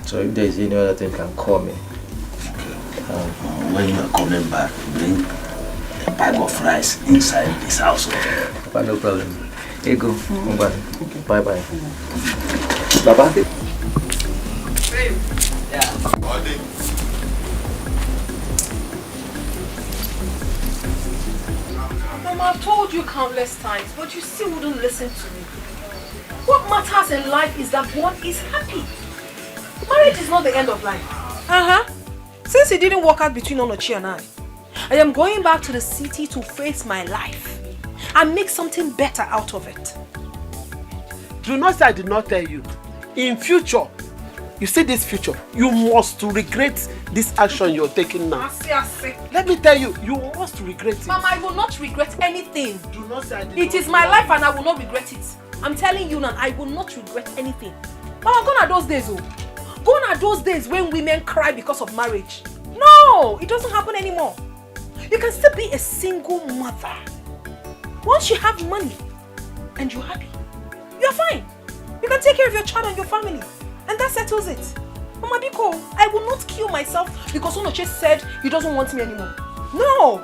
So if there's any other thing, you can call me. When you are coming back, bring a bag of rice inside this house. Papa, no problem. Ego, come back. Bye bye. Baba. Mama, I've told you countless times, but you still wouldn't listen to me. What matters in life is that one is happy. Marriage is not the end of life. Since it didn't work out between Onochi and I am going back to the city to face my life and make something better out of it. Do not say I did not tell you. In future, you see this future, you must regret this action you're taking now. Let me tell you, you must regret it. Mama, I will not regret anything. Do not say I did It is my life and I will not regret it. I'm telling you now, I will not regret anything. Mama, gone are those days, oh. Gone are those days when women cry because of marriage. No, it doesn't happen anymore. You can still be a single mother. Once you have money and you're happy, you're fine. You can take care of your child and your family. And that settles it. Mama Biko, I will not kill myself because Onoche said he doesn't want me anymore. No!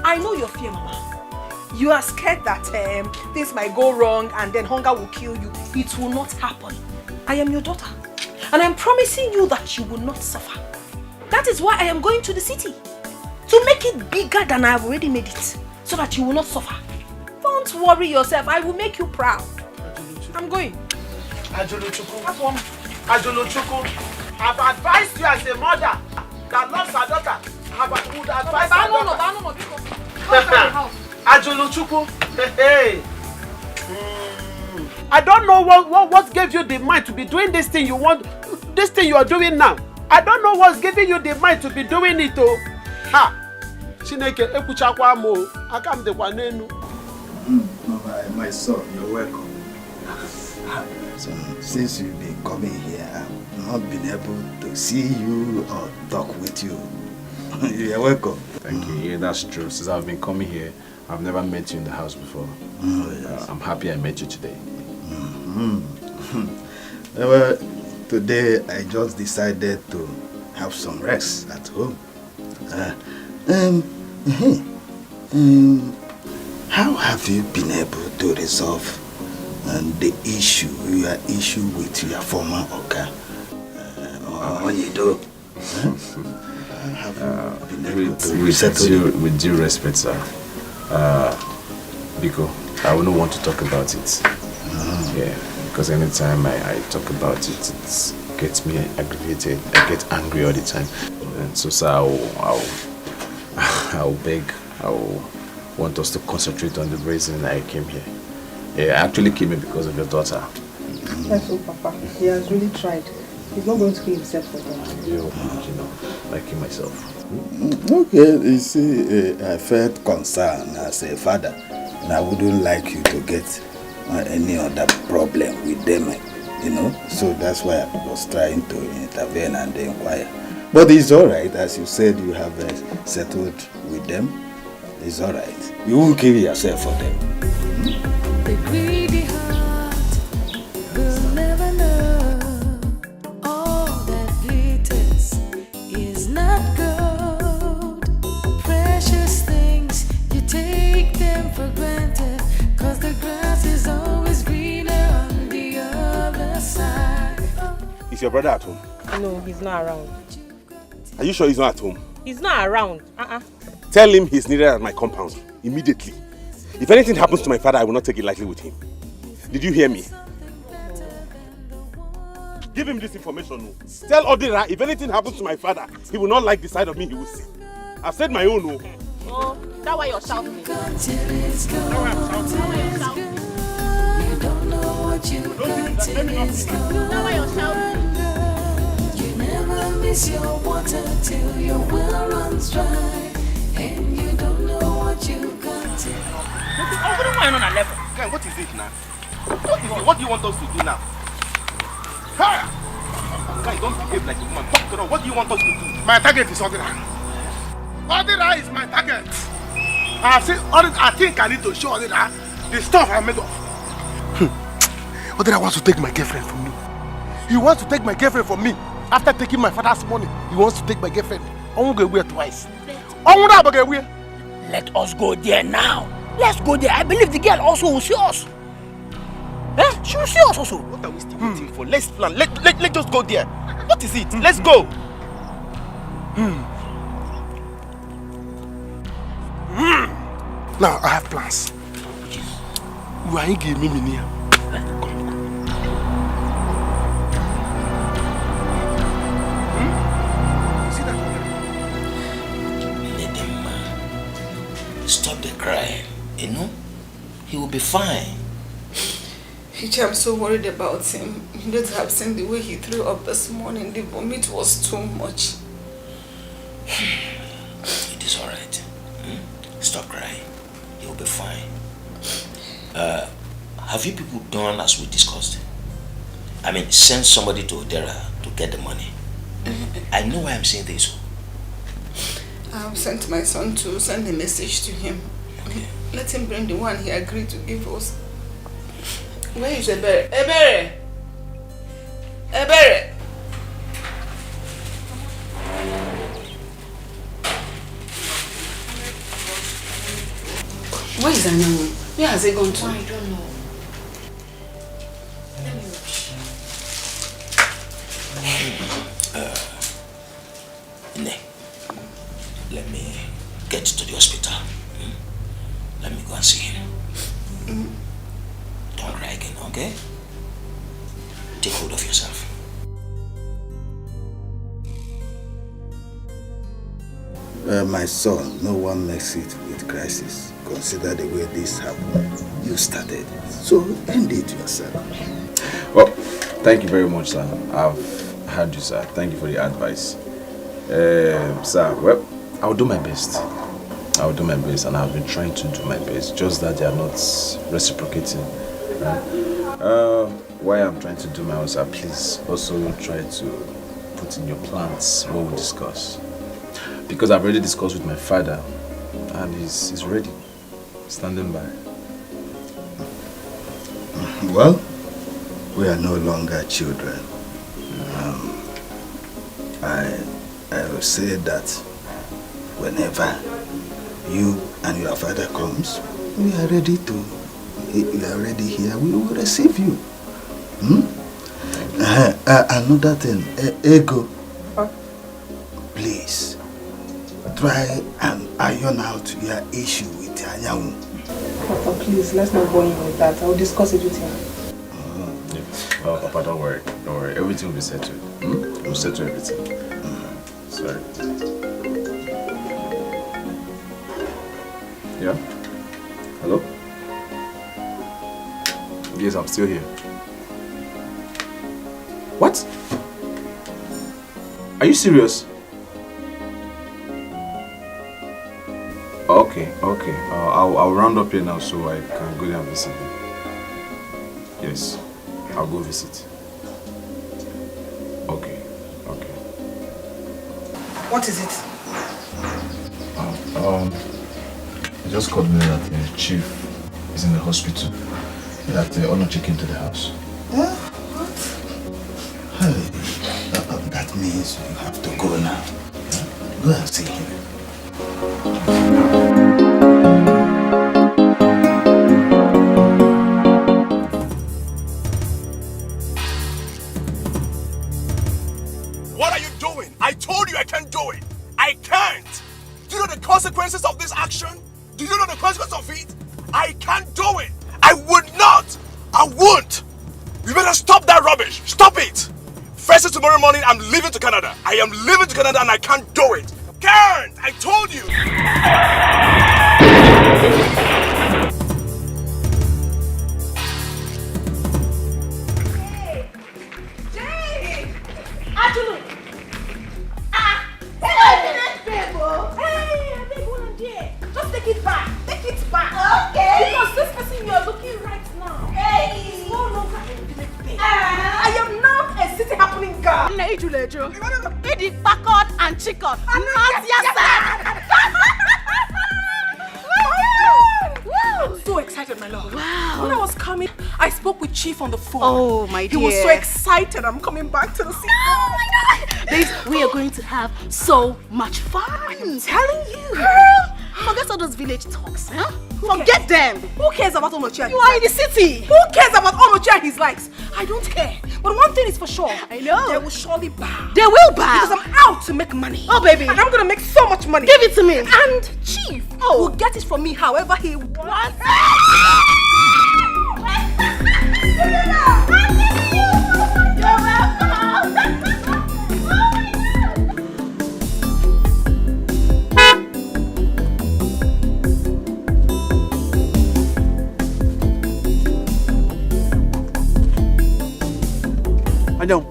I know your fear, Mama. You are scared that things might go wrong and then hunger will kill you. It will not happen. I am your daughter. And I'm promising you that you will not suffer. That is why I am going to the city. To make it bigger than I have already made it. So that you will not suffer. Don't worry yourself. I will make you proud. I'm going. Ajolochukwu, I've advised you as a mother that loves her daughter. I would advise her daughter. Ajolochukwu, hey. I don't know what gave you the mind to be doing this thing you want, this thing you are doing now. I don't know what's giving you the mind to be doing it, oh. Chineke ekuchakwa mo, akam dekwa nenu. My son, you're welcome. So, since you've been coming here, I've not been able to see you or talk with you. You're welcome. Thank you. Yeah, that's true. Since I've been coming here, I've never met you in the house before. Yes. I'm happy I met you today. Well, today I just decided to have some rest at home. How have you been able to resolve the your issue with your former Oga? With due respect, sir, Biko, I wouldn't want to talk about it. Yeah, because anytime I talk about it, it gets me aggravated. I get angry all the time. And so, sir, I'll beg, I'll want us to concentrate on the reason I came here. Yeah, I actually came here because of your daughter. That's all, Papa. He has really tried. He's not going to kill himself for that. You know, like him myself. Okay, you see, I felt concerned as a father, and I wouldn't like you to get any other problem with them, you know. So that's why I was trying to intervene and inquire. But it's all right, as you said, you have settled with them. It's alright. You won't kill yourself for them. The greedy heart will never know. All that glitters is not gold. Precious things, you take them for granted. Cause the grass is always greener on the other side. Is your brother at home? No, he's not around. Are you sure he's not at home? He's not around. Tell him he's needed at my compound immediately. If anything happens to my father, I will not take it lightly with him. Did you hear me? Give him this information. No. Tell Odira if anything happens to my father, he will not like the side of me he will see. I've said my own. No. Oh, that's why you're shouting. You don't know what you got till it's gone. That's why you're shouting. You never miss your water till your well runs dry. And you don't know what you got till. What is it now? What do you want us to do now? Guy, don't behave like a woman. Talk to her. What do you want us to do? My target is Odira. Odira is my target. I think I need to show Odira the stuff I made of. Odira wants to take my girlfriend from me. He wants to take my girlfriend from me. After taking my father's money, he wants to take my girlfriend. I won't go away twice. Let us go there now. Let's go there. I believe the girl also will see us. Eh? She will see us also. What are we still waiting for? Let's plan. Let's just go there. What is it? Let's go. Now I have plans. You are giving me money. Stop the crying, you know? He will be fine. I'm so worried about him. You don't have seen the way he threw up this morning. The vomit was too much. It is alright. Stop crying. He will be fine. Have you people done as we discussed? I mean, send somebody to Odera to get the money. I know why I'm saying this. I've sent my son to send a message to him. Okay. Let him bring the one he agreed to give us. Where is Ebere? Ebere! Ebere! Where is Anyanwu? Where has he gone to? I don't know. Let me watch. Let me get to the hospital. Let me go and see him. Don't cry again, okay? Take hold of yourself. My son, no one makes it with crisis. Consider the way this happened. You started. So end it yourself. Well, thank you very much, sir. I've heard you, sir. Thank you for the advice. Sir, well, I'll do my best. I'll do my best, and I've been trying to do my best. Just that they are not reciprocating. Right? Why I'm trying to do my own, sir, please also try to put in your plans what we discuss. Because I've already discussed with my father, and he's ready, standing by. Well, we are no longer children. I will say that whenever you and your father comes, we are ready here. We will receive you. Another thing, Ego, please try and iron out your issue with Anyanwu. Papa, please, let's not go in with that. I'll discuss it with him. Oh, Papa, don't worry. Don't worry. Everything will be settled. We'll settle everything. Sorry. Yeah? Hello? Yes, I'm still here. What? Are you serious? Okay. I'll round up here now so I can go there and visit him. Yes, I'll go visit. Okay. What is it? just called me that the chief is in the hospital. That they are not checking into the house. Huh? What? Hey, that means you have to go now. Go and see him. What are you doing? I told you I can't do it. I can't. Do you know the consequences of this action? Do you know the consequences of it? I can't do it. I would not. I won't. You better stop that rubbish. Stop it. First thing tomorrow morning, I'm leaving to Canada. I am leaving to Canada and I can't do it. Can't. I told you. Ajulu! Just take it back. Take it back. Okay. Because this person you are looking right now is no longer a village babe. I am now a city happening girl. It is backward and chicken. Not yourself. I'm so excited, my love. Wow. When I was coming, I spoke with Chief on the phone. Oh, my dear. He was so excited. I'm coming back to the city. Oh, my God. Babes, we are going to have so much fun. I'm telling you. Girl, forget all those village talks, huh? Forget them. Who cares about Onochi? You are in the city. Who cares about Onochi and his likes? I don't care. But one thing is for sure. I know. They will surely bow. They will bow. Because I'm out to make money. Oh, baby. And I'm going to make so much money. Give it to me. And Chief will get it from me however he wants. You're welcome. Anyam,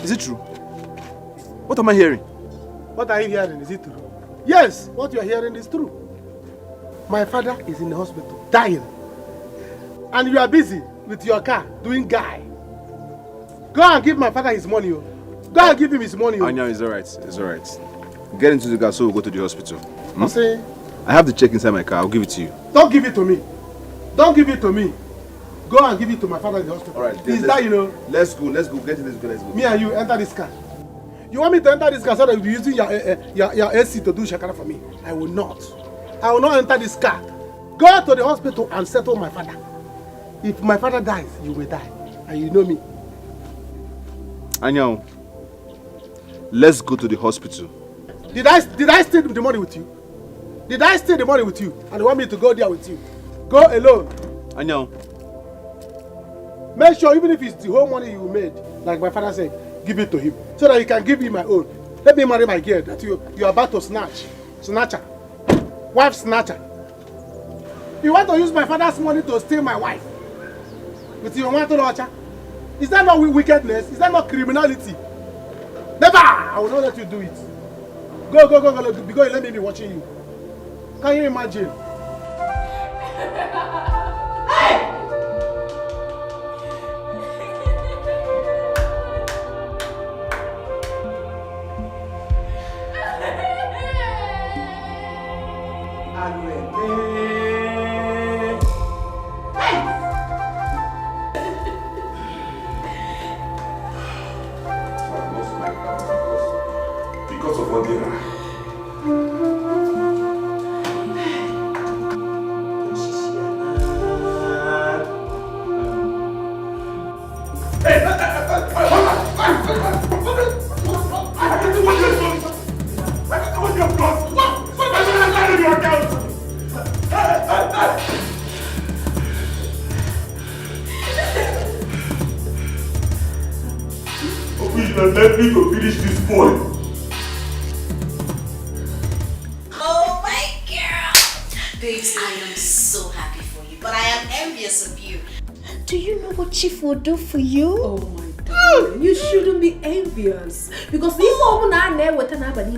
is it true? What am I hearing? What are you hearing? Is it true? Yes, what you are hearing is true. My father is in the hospital, dying. And you are busy with your car, doing guy. Go and give my father his money. Go and give him his money. Anyam, it's alright. It's alright. Get into the car so we'll go to the hospital. See? I have the check inside my car. I'll give it to you. Don't give it to me. Don't give it to me. Go and give it to my father in the hospital. Alright. He's dying, you know. Let's go. Let's go. Get in this car. Let's go. Me and you enter this car. You want me to enter this car so that you'll be using your AC to do shakara for me? I will not. I will not enter this car. Go to the hospital and settle my father. If my father dies, you will die. And you know me. Anyam, let's go to the hospital. Did I steal the money with you? Did I steal the money with you? And you want me to go there with you? Go alone. Anyam. Make sure even if it's the whole money you made, like my father said, give it to him. So that he can give me my own. Let me marry my girl that you're about to snatch. Snatcher. Wife snatcher. You want to use my father's money to steal my wife? With your want to watcher? Is that not wickedness? Is that not criminality? Never! I will not let you do it. Go, because let me be watching you. Can you imagine? Hey! Because of what they are. Let me to finish this point. Oh my girl! Babes, I am so happy for you, but I am envious of you. Do you know what Chief will do for you? Oh my God. You shouldn't be envious. Because if someone are there with an whatever it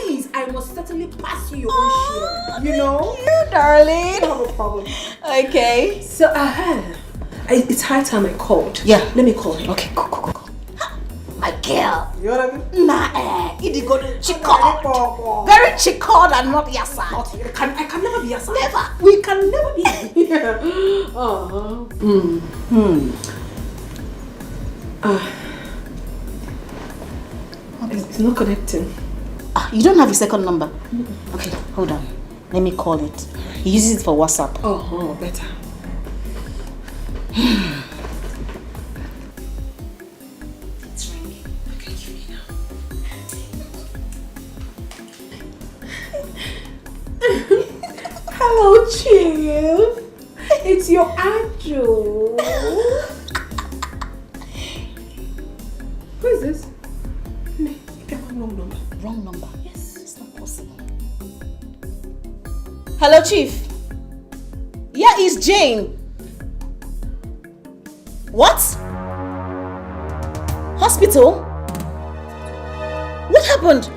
is, I must certainly pass you your own share. You know? You, darling. No problem. Okay. So, it's high time I called. Yeah. Let me call him. Okay, go. My girl. You know what I mean? Nah, Etiko, chickled. Very chickled and not your side. I can never be your side. Never. We can never be. It's not connecting. You don't have a second number? Okay, hold on. Let me call it. He uses it for WhatsApp. Oh, better. It's ringing. Okay, give me now. Hello, Chief. It's your angel. Who is this? Wrong number. Wrong number. Yes, it's not possible. Hello, Chief. Yeah, it's Jane. What? Hospital? What happened?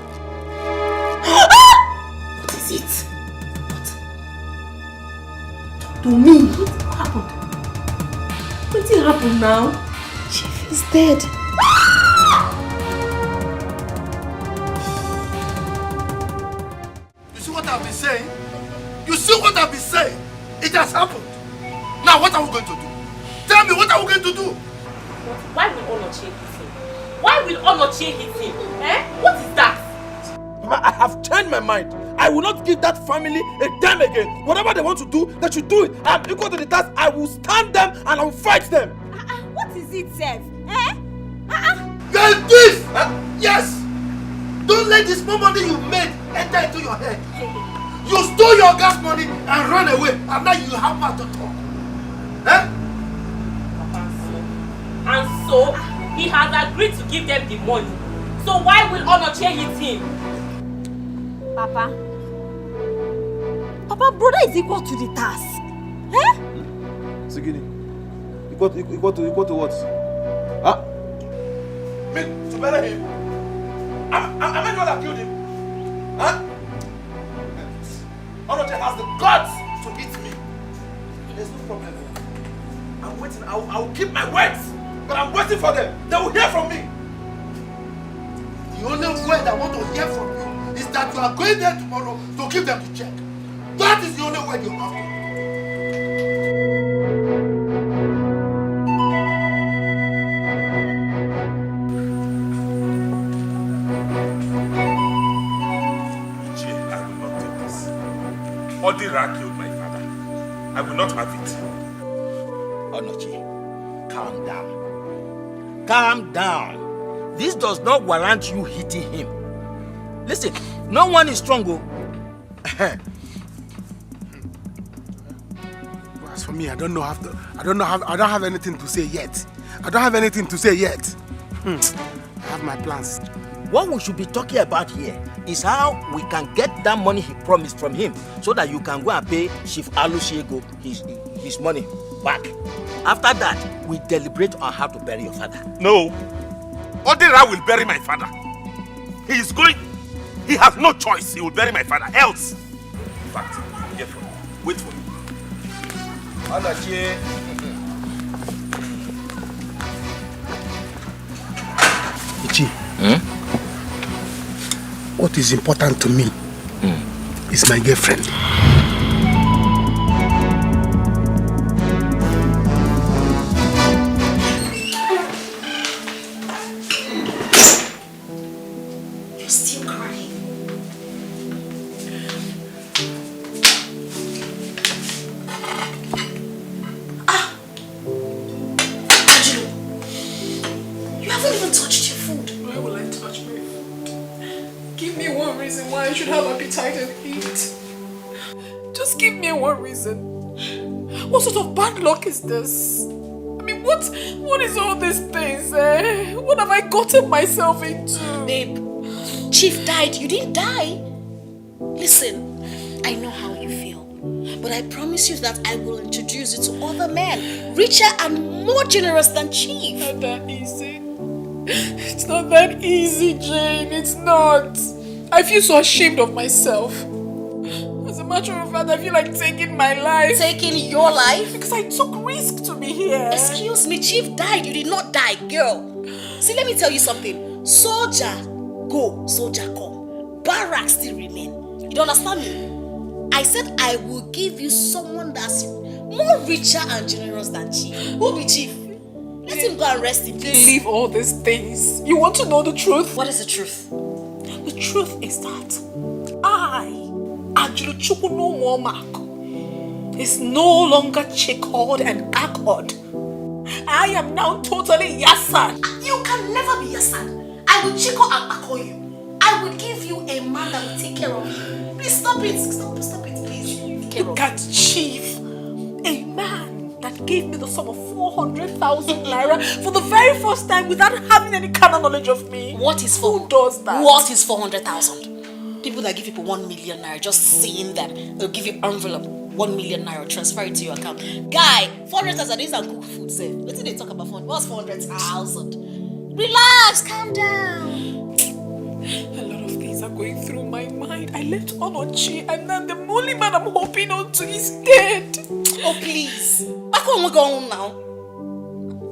What is it? What? To me? What happened? What did happen now? Chief is dead. You see what I've been saying? You see what I've been saying? It has happened. Now what are we going to do? Tell me, what are we going to do? Why will Onochie hit him? Why will Onochie hit him? What is that? Mama, I have changed my mind. I will not give that family a dime again. Whatever they want to do, they should do it. I am equal to the task. I will stand them and I will fight them. What is it, Seth? You're a thief! Yes! Don't let the small money you made enter into your head. You stole your gas money and ran away, and now you have mouth to talk. And so, he has agreed to give them the money. So why will Onochie hit him? Papa, brother is equal to the task. Sigini, equal to what? Me, to bury him? Am I the one that killed him? Onochie has the guts to hit me. There's no problem. I'm waiting. I will keep my words. But I'm waiting for them. They will hear from me. The only word I want to hear from you is that you are going there tomorrow to give them the check. That is the only word you have to. I will not take this. Odira killed my father. I will not have it. Onochie, calm down. Calm down. This does not warrant you hitting him. Listen, no one is strong. As for me, I don't have anything to say yet. I have my plans. What we should be talking about here is how we can get that money he promised from him so that you can go and pay Chief Alusiego his money back. After that, we deliberate on how to bury your father. No. Odira will bury my father. He is going. He has no choice. He will bury my father. Else. In fact, hear from me. Wait for me. Onochie. Ichi, what is important to me is my girlfriend. What sort of bad luck is this? I mean, what is all these things? What have I gotten myself into? Babe, Chief died. You didn't die. Listen, I know how you feel, but I promise you that I will introduce you to other men, richer and more generous than Chief. Not that easy. It's not that easy, Jane. It's not. I feel so ashamed of myself. As a matter of fact, I feel like taking my life. Taking your life? Because I took risk to be here. Excuse me, Chief died. You did not die, girl. See, let me tell you something. Soldier go, soldier come. Barracks still remain. You don't understand me? I said I will give you someone that's more richer and generous than Chief. Who be Chief? Let him go and rest in peace. Leave all these things. You want to know the truth? What is the truth? The truth is that Angelo Chukuno Womak, is no longer checkered and accord. I am now totally Yasan. You can never be Yasan. I will chico and acco you. I will give you a man that will take care of you. Please stop it. Stop it, please. Look at Chief. A man that gave me the sum of 400,000 naira for the very first time without having any kind of knowledge of me. What is Who does that? What is 400,000? People that give people 1 million naira, just saying that they'll give you envelope 1 million naira, transfer it to your account. Guy, 400,000 is a cook food save. What did they talk about? What's 400,000? Relax, calm down. A lot of things are going through my mind. I left Onochi and then the only man I'm hoping on to is dead. Oh please. Back on we're going now.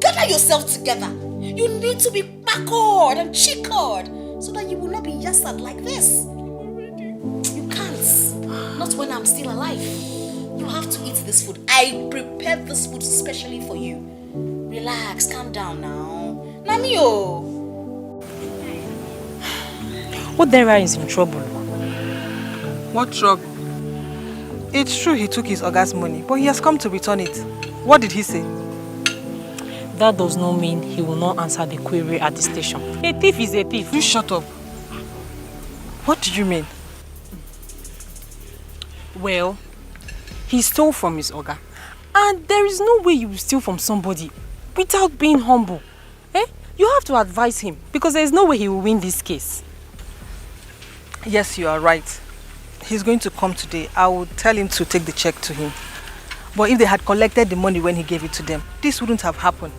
Gather yourself together. You need to be backward and checkered so that you will not be yasad like this. You can't. Not when I'm still alive. You have to eat this food. I prepared this food specially for you. Relax, calm down now. Namio. Odera is in trouble. What trouble? It's true he took his Oga's money, but he has come to return it. What did he say? That does not mean he will not answer the query at the station. A thief is a thief. You shut up. What do you mean? Well, he stole from his Oga. And there is no way you will steal from somebody without being humble. You have to advise him because there is no way he will win this case. Yes, you are right. He's going to come today. I will tell him to take the check to him. But if they had collected the money when he gave it to them, this wouldn't have happened.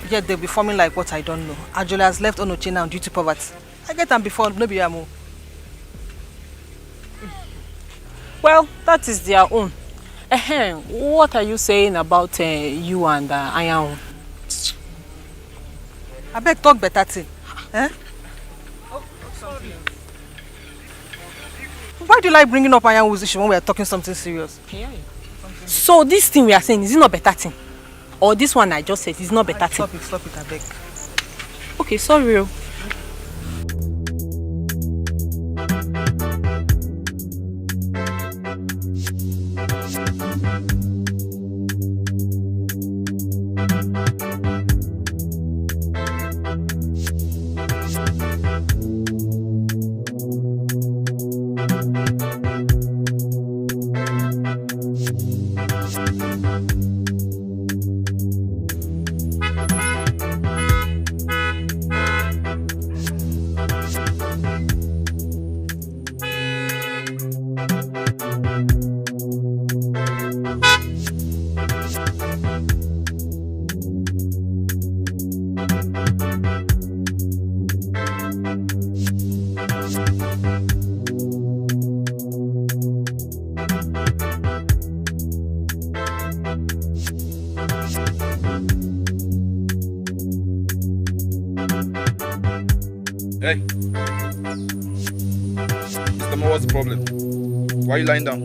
Yet they'll be forming like what I don't know. Ajola has left Onoche now due to poverty. I get them before, no be amo. Well, that is their own. What are you saying about you and Ayaun? I beg talk better thing. Why do you like bringing up Ayaun's issue when we are talking something serious? So this thing we are saying, is it not better thing? Or this one I just said is not better thing? Stop it, I beg. Okay, sorry. Hey. Mr. Mo, what's the problem? Why are you lying down?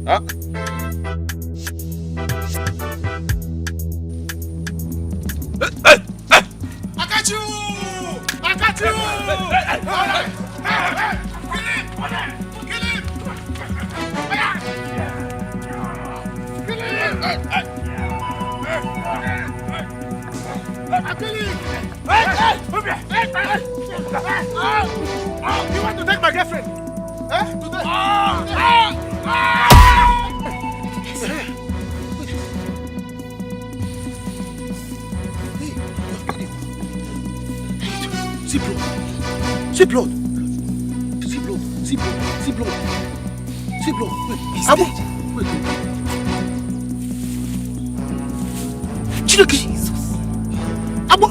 Huh? I got you! I got you! Kill him! You want to take my girlfriend? See blood. See blood. See blood. See blood. See blood. See blood. Wait. He's dead. Wait. Jesus. Abo.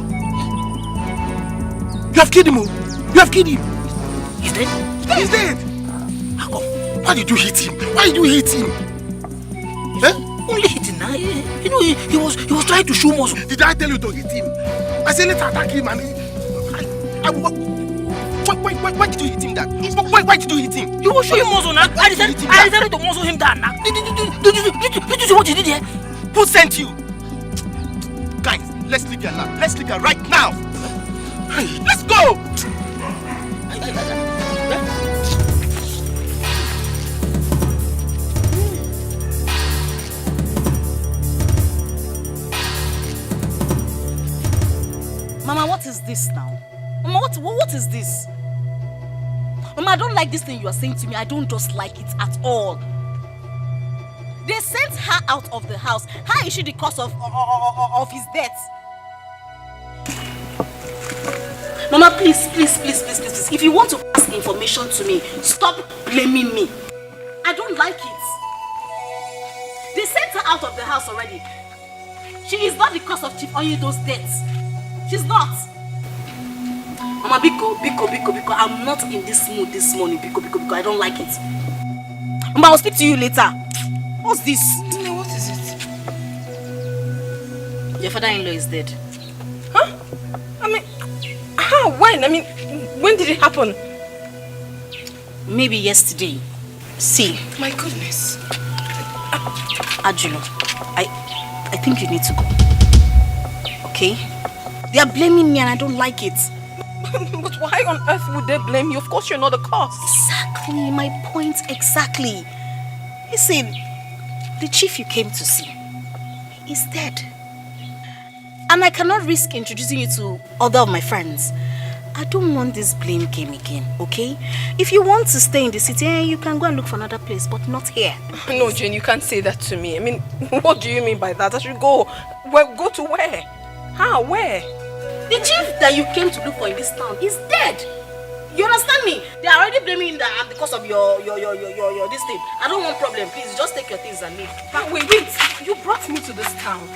You have killed him. You have killed him. He's dead. He's dead. How come? Why did you hit him? Why did you hit him? Only hitting now. You know, he was trying to show muscle. Did I tell you to hit him? I said let's attack him and why did you hit him that? Why did you hit him? He was showing muscle now. I decided to muscle him down now. Did you see what he did here? Who sent you? Guys, let's leave here now. Let's leave here right now. Let's go! Mama, what is this now? Mama, what is this? Mama, I don't like this thing you are saying to me. I don't just like it at all. They sent her out of the house. How is she the cause of his death? Mama, please. If you want to pass information to me, stop blaming me. I don't like it. They sent her out of the house already. She is not the cause of Chief Onyedo's death. She's not. Mama, Biko, I'm not in this mood this morning. Biko, I don't like it. Mama, I'll speak to you later. What's this? What is it? Your father-in-law is dead. Huh? I mean, how? When? I mean, when did it happen? Maybe yesterday. See. My goodness. Ajulo, I think you need to go. Okay? They are blaming me and I don't like it. But why on earth would they blame you? Of course you're not the cause. Exactly, my point exactly. Listen, the chief you came to see is dead. And I cannot risk introducing you to other of my friends. I don't want this blame game again, okay? If you want to stay in the city, you can go and look for another place, but not here. No, Jane, you can't say that to me. I mean, what do you mean by that? I should go. Well, go to where? How? Where? The chief that you came to look for in this town is dead. You understand me? They are already blaming me that because of your this thing. I don't want problem. Please, just take your things and leave. But wait. You brought me to this town.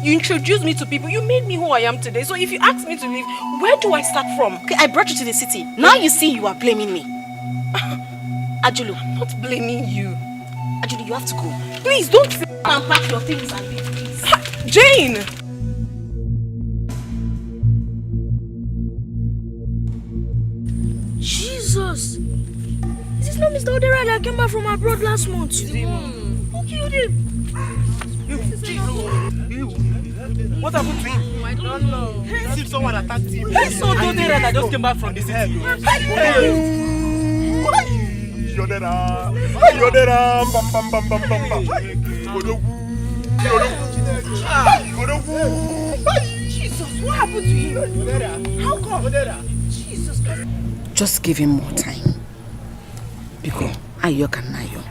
You introduced me to people. You made me who I am today. So if you ask me to leave, where do I start from? Okay, I brought you to the city. Now you see you are blaming me. Ajulu. I'm not blaming you. Ajulu, you have to go. Please, don't say and pack your things and leave, please. Jane! Jesus! Is this not Mr. Odera that came back from abroad last month? Okay, you did. What happened to him? I don't know. See if someone attacked him. I saw Odera that just came back from the city. Yodera, bam bam bam bam bam bam. Jesus, what happened to him? How come? Jesus Christ. Just give him more time. Because Ayo can Ayo.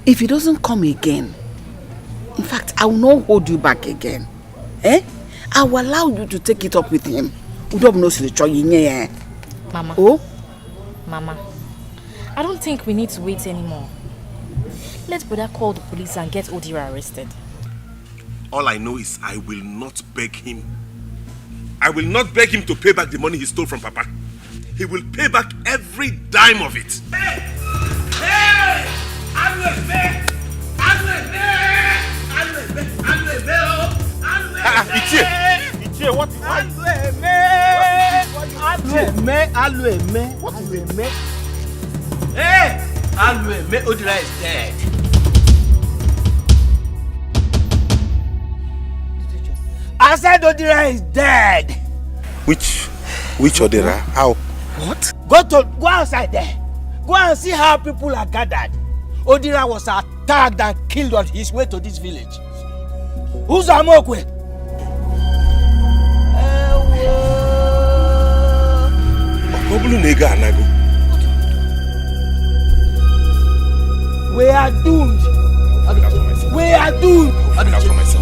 If he doesn't come again, in fact, I will not hold you back again. I will allow you to take it up with him. Mama. Oh? Mama, I don't think we need to wait anymore. Let Brother call the police and get Odira arrested. All I know is I will not beg him. I will not beg him to pay back the money he stole from Papa. He will pay back every dime of it. Hey! Ichie, what is that? What is it? Hey! Alueme, Odira is dead. I said Odira is dead. Which Odira? How? What? Go outside there. Go and see how people are gathered. Odira was attacked and killed on his way to this village. Who's Amokwe? We are doomed. We are doomed.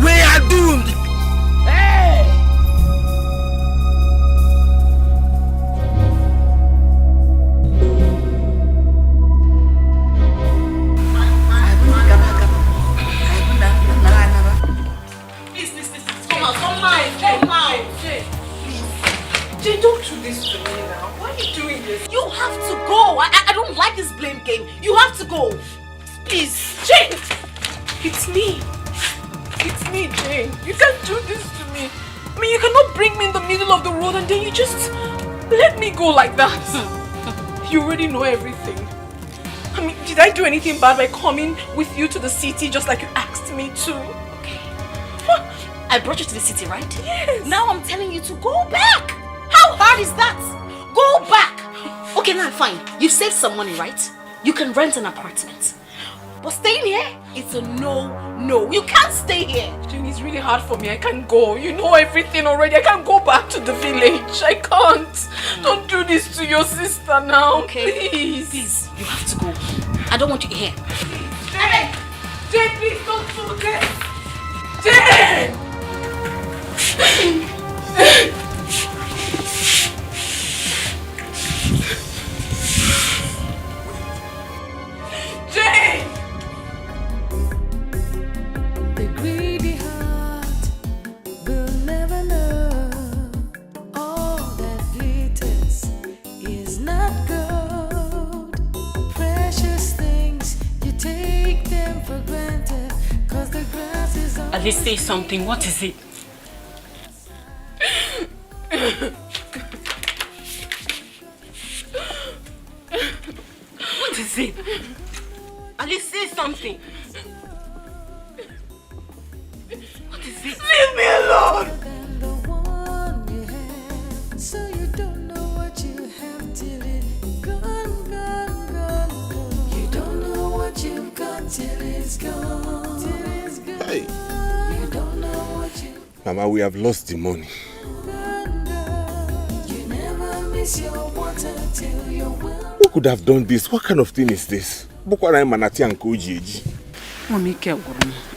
We are doomed. Hey! Please, come out. Jane, don't do this to me now. Why are you doing this? You have to go. I don't like this blame game. You have to go. Please. Jane! It's me. It's me, Jane. You can't do this to me. I mean, you cannot bring me in the middle of the road and then you just let me go like that. You already know everything. I mean, did I do anything bad by coming with you to the city just like you asked me to? Okay. I brought you to the city, right? Yes. Now I'm telling you to go back. How hard is that? Go back. Okay, now fine. You've saved some money, right? You can rent an apartment. But staying here, it's a no. You can't stay here. Jane, it's really hard for me. I can't go. You know everything already. I can't go back to the village. I can't. Don't do this to your sister now. Okay. Please. You have to go. I don't want you here. Jane, please don't do this. Jane! Jane! The greedy heart will never know all that glitters is not gold. Precious things, you take them for granted, 'cause the grass is on. At least say something. What is it? What is it? At least say something. What is it? Leave me alone! So you don't know what you have till it's gone. You don't know what you've got till it's gone. Hey. You don't know what you Mama, we have lost the money. You never miss your water till you're well. Who could have done this? What kind of thing is this? Bukwarai Manati and Koji.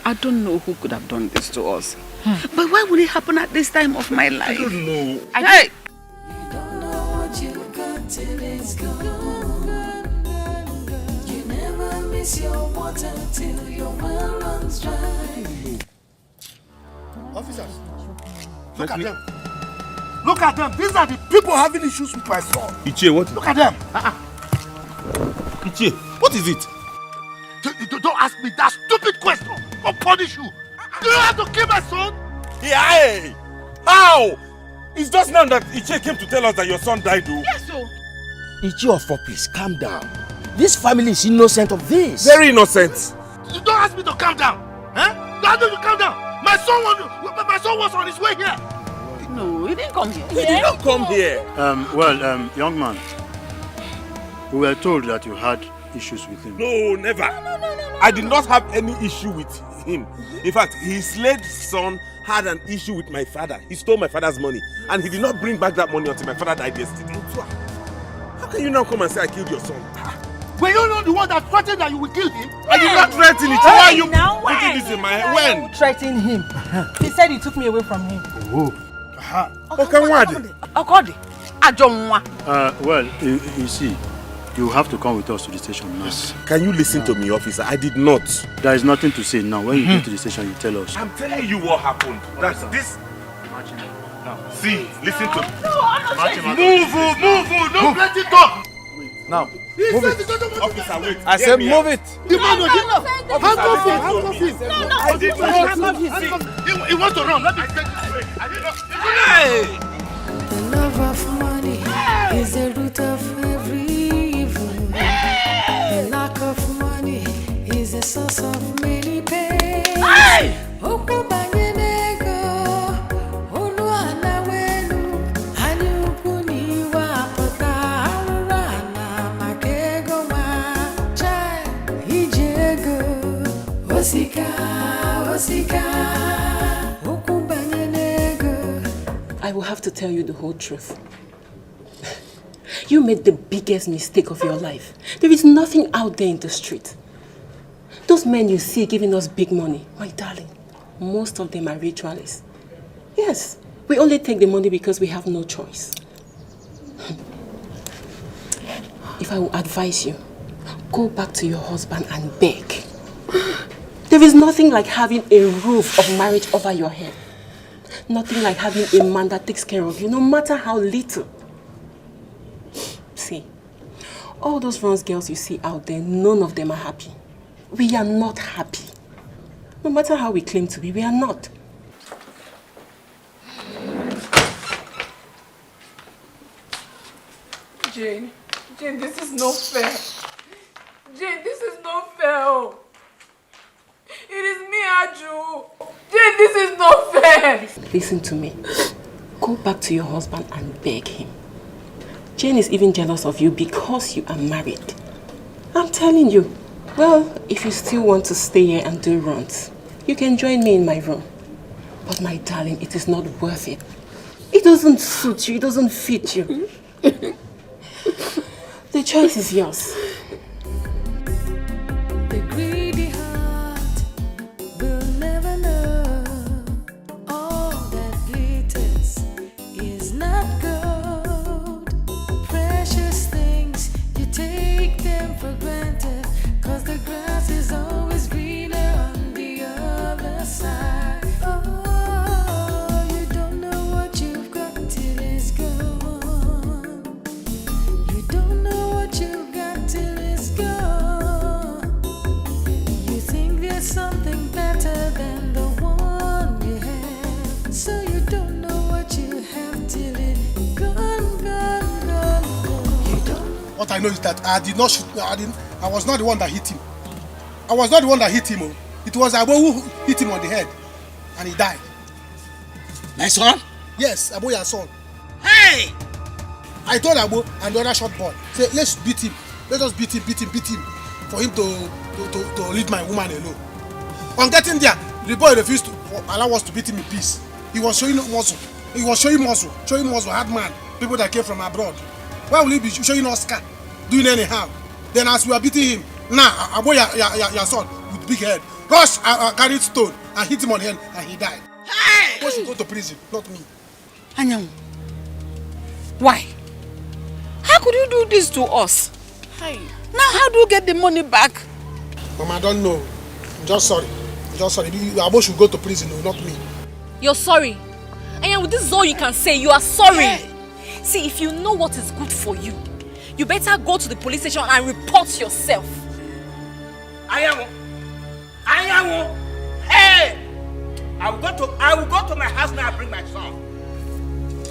I don't know who could have done this to us. But why would it happen at this time of my life? I don't know. Hey! You don't know what you've got till it's gone. You never miss your water till your well runs dry. Officers, look at them. Look at them. These are the people having issues with my son. Ichie, what? Look at them. Ichie, what is it? Don't ask me that stupid question. I'll punish you. Do you have to kill my son? Yeah, hey! How? It's just now that Ichie came to tell us that your son died, though. Yes, so. Ichie, please calm down. This family is innocent of this. Very innocent. You don't ask me to calm down. Don't ask me to calm down. My son was on his way here. No, he didn't come here. He did not come here. Young man, we were told that you had issues with him. No, never. I did not have any issue with him. In fact, his late son had an issue with my father. He stole my father's money, and he did not bring back that money until my father died yesterday. How can you now come and say I killed your son? Were you not the one that threatened that you will kill him? I did not threaten it. Why are you putting this in my head? When? Threatened him. He said he took me away from him. Okay, what? You see, you have to come with us to the station now. Yes. Can you listen to me, officer? I did not. There is nothing to say now. When you get to the station, you tell us. I'm telling you what happened. That's this. See, listen to me. Move, don't let it talk. Now, move it. Officer, wait. I said move it. The man handcuff him. He wants to run. Let me take Hey! The love of money is the root of every evil. The lack of money is the source of many pains. I will have to tell you the whole truth. You made the biggest mistake of your life. There is nothing out there in the street. Those men you see giving us big money, my darling, most of them are ritualists. Yes, we only take the money because we have no choice. If I will advise you, go back to your husband and beg. There is nothing like having a roof of marriage over your head. Nothing like having a man that takes care of you, no matter how little. See, all those runs girls you see out there, none of them are happy. We are not happy. No matter how we claim to be, we are not. Jane, this is not fair. Jane, this is not fair. Oh. It is me, Aju. Jane, this is not fair. Listen to me. Go back to your husband and beg him. Jane is even jealous of you because you are married. I'm telling you. Well, if you still want to stay here and do runs, you can join me in my room. But my darling, it is not worth it. It doesn't suit you. It doesn't fit you. The choice is yours. The greedy heart will never know all that glitters is not gold. Precious things, you take them for granted, 'cause the grass is always greener on the other side. Oh, you don't know what you've got till it's gone. You don't know what you've got till it's gone. You think there's something better than the one you have, so you don't know what you have till it's gone, gone, gone, gone. You don't. What I know is that I did not shoot. I was not the one that hit him. I was not the one that hit him. Oh. It was Abo who hit him on the head, and he died. My son? Yes, Abo, your son. Hey! I told Abo and the other short boy, say, let's beat him. Let us beat him, for him to leave my woman alone. On getting there, the boy refused to allow us to beat him in peace. He was showing muscle. Showing muscle, hard man, people that came from abroad. Why will he be showing us scar, doing anyhow? Then as we are beating him, now Abo, your son, with big head, rush, carried stone and hit him on the head, and he died. Hey! Abo should go to prison, not me. Anyanwu, why? How could you do this to us? Hey. Now how do you get the money back? Mama, I don't know. I'm just sorry. Abo should go to prison, no, not me. You're sorry. And this is all you can say. You are sorry. Hey. See, if you know what is good for you, you better go to the police station and report yourself. Anyanwu. Hey! I will go to my house now and bring my son.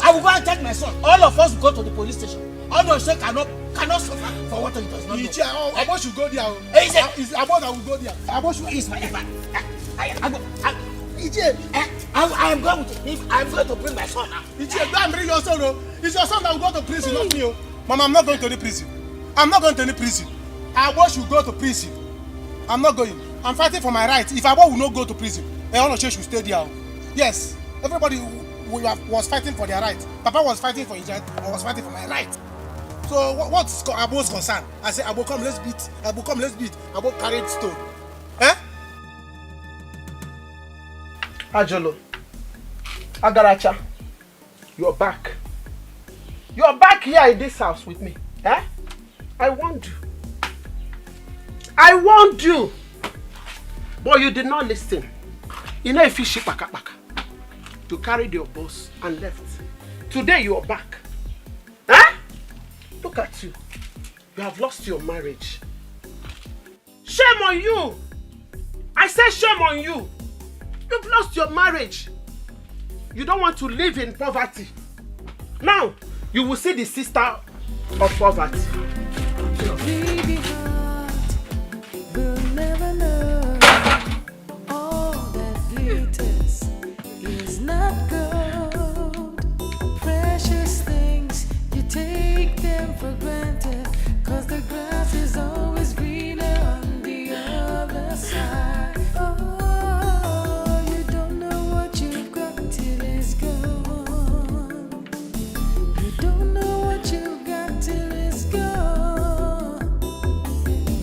I will go and take my son. All of us will go to the police station. All of us cannot suffer for what he does not know. Abo should go there. It's Abo that will go there. Abo should. I am going with you. I'm going to bring my son now. Go and bring your son. It's your son that will go to prison, not me. Mama, I'm not going to the prison. Abo should go to prison. I'm not going. I'm fighting for my rights. If Abo will not go to prison, Eonoche should stay there. Yes, everybody was fighting for their rights. Papa was fighting for his right. I was fighting for my right. So what's Abo's concern? I say, Abo, come, let's beat. Abo carried stone. Eh? Ajolo, Agaracha, you're back. You're back here in this house with me. Eh? I warned you. But you did not listen. You know if you ship baka. You carried your boss and left. Today you are back. Huh? Look at you. You have lost your marriage. Shame on you. I say shame on you. You've lost your marriage. You don't want to live in poverty. Now, you will see the sister of poverty. Baby heart will never know all that glitters is not gold. Precious things, you take them for granted, 'cause the grass is always greener on the other side. Oh, you don't know what you've got till it's gone. You don't know what you've got till it's gone.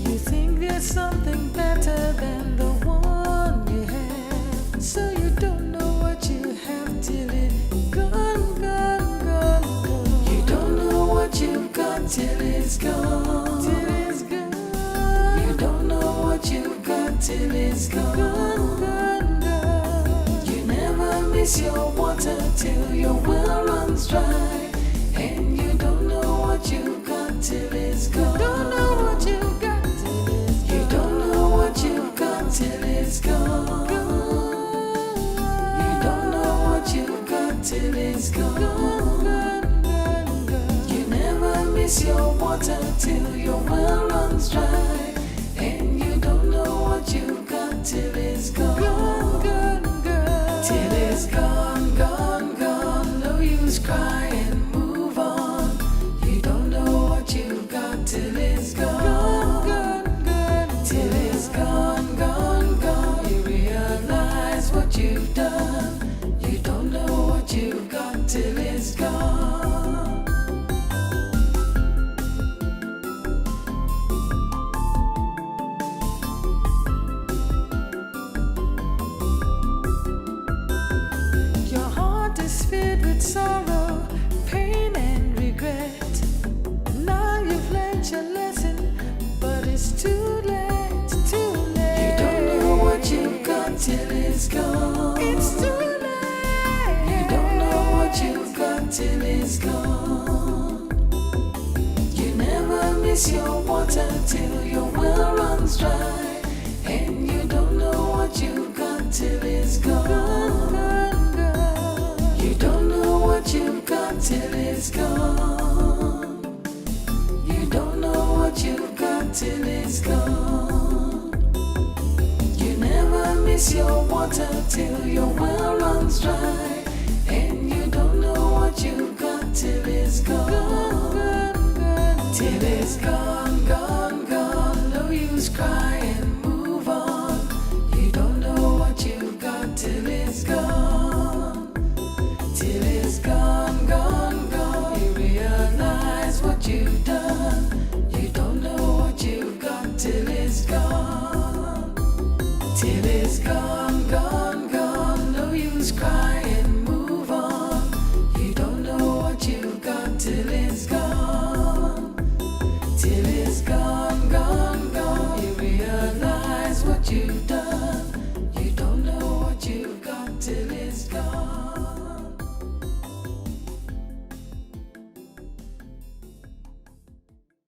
You think there's something better than the one you have, so you don't know what you have till it's gone, gone, gone, gone. You don't know what you've got till it's gone, You don't know what you've got till it's gone, gone, gone. You never miss your water till your well runs dry, and you don't know what you've got till it's gone. You don't know what you've got till it's gone. You don't know what you've got till till it's gone. You don't know what you've got till it's gone. You never miss your water till your well runs dry. And you don't know what you've got till it's gone. Till it's gone, gone, gone. No use cry and move on. You don't know what you've got till it's gone. Till it's gone, gone, gone. You realize what you've done. You don't know what you've got till it's gone. Your heart is filled with sorrow, pain and regret. Now you've learned your lesson, but it's too late, too late. You don't know what you've got till it's gone. It's too late. You don't know what you've got till it's gone. You never miss your water till your well runs dry. And you don't know what you've got till it's gone. You don't know what you've got till it's gone. You don't know what you've got till it's gone. You never miss your water till your well runs dry. And you don't know what you've got till it's gone. Till it's gone, gone, gone. No use cry and move on. You don't know what you've got till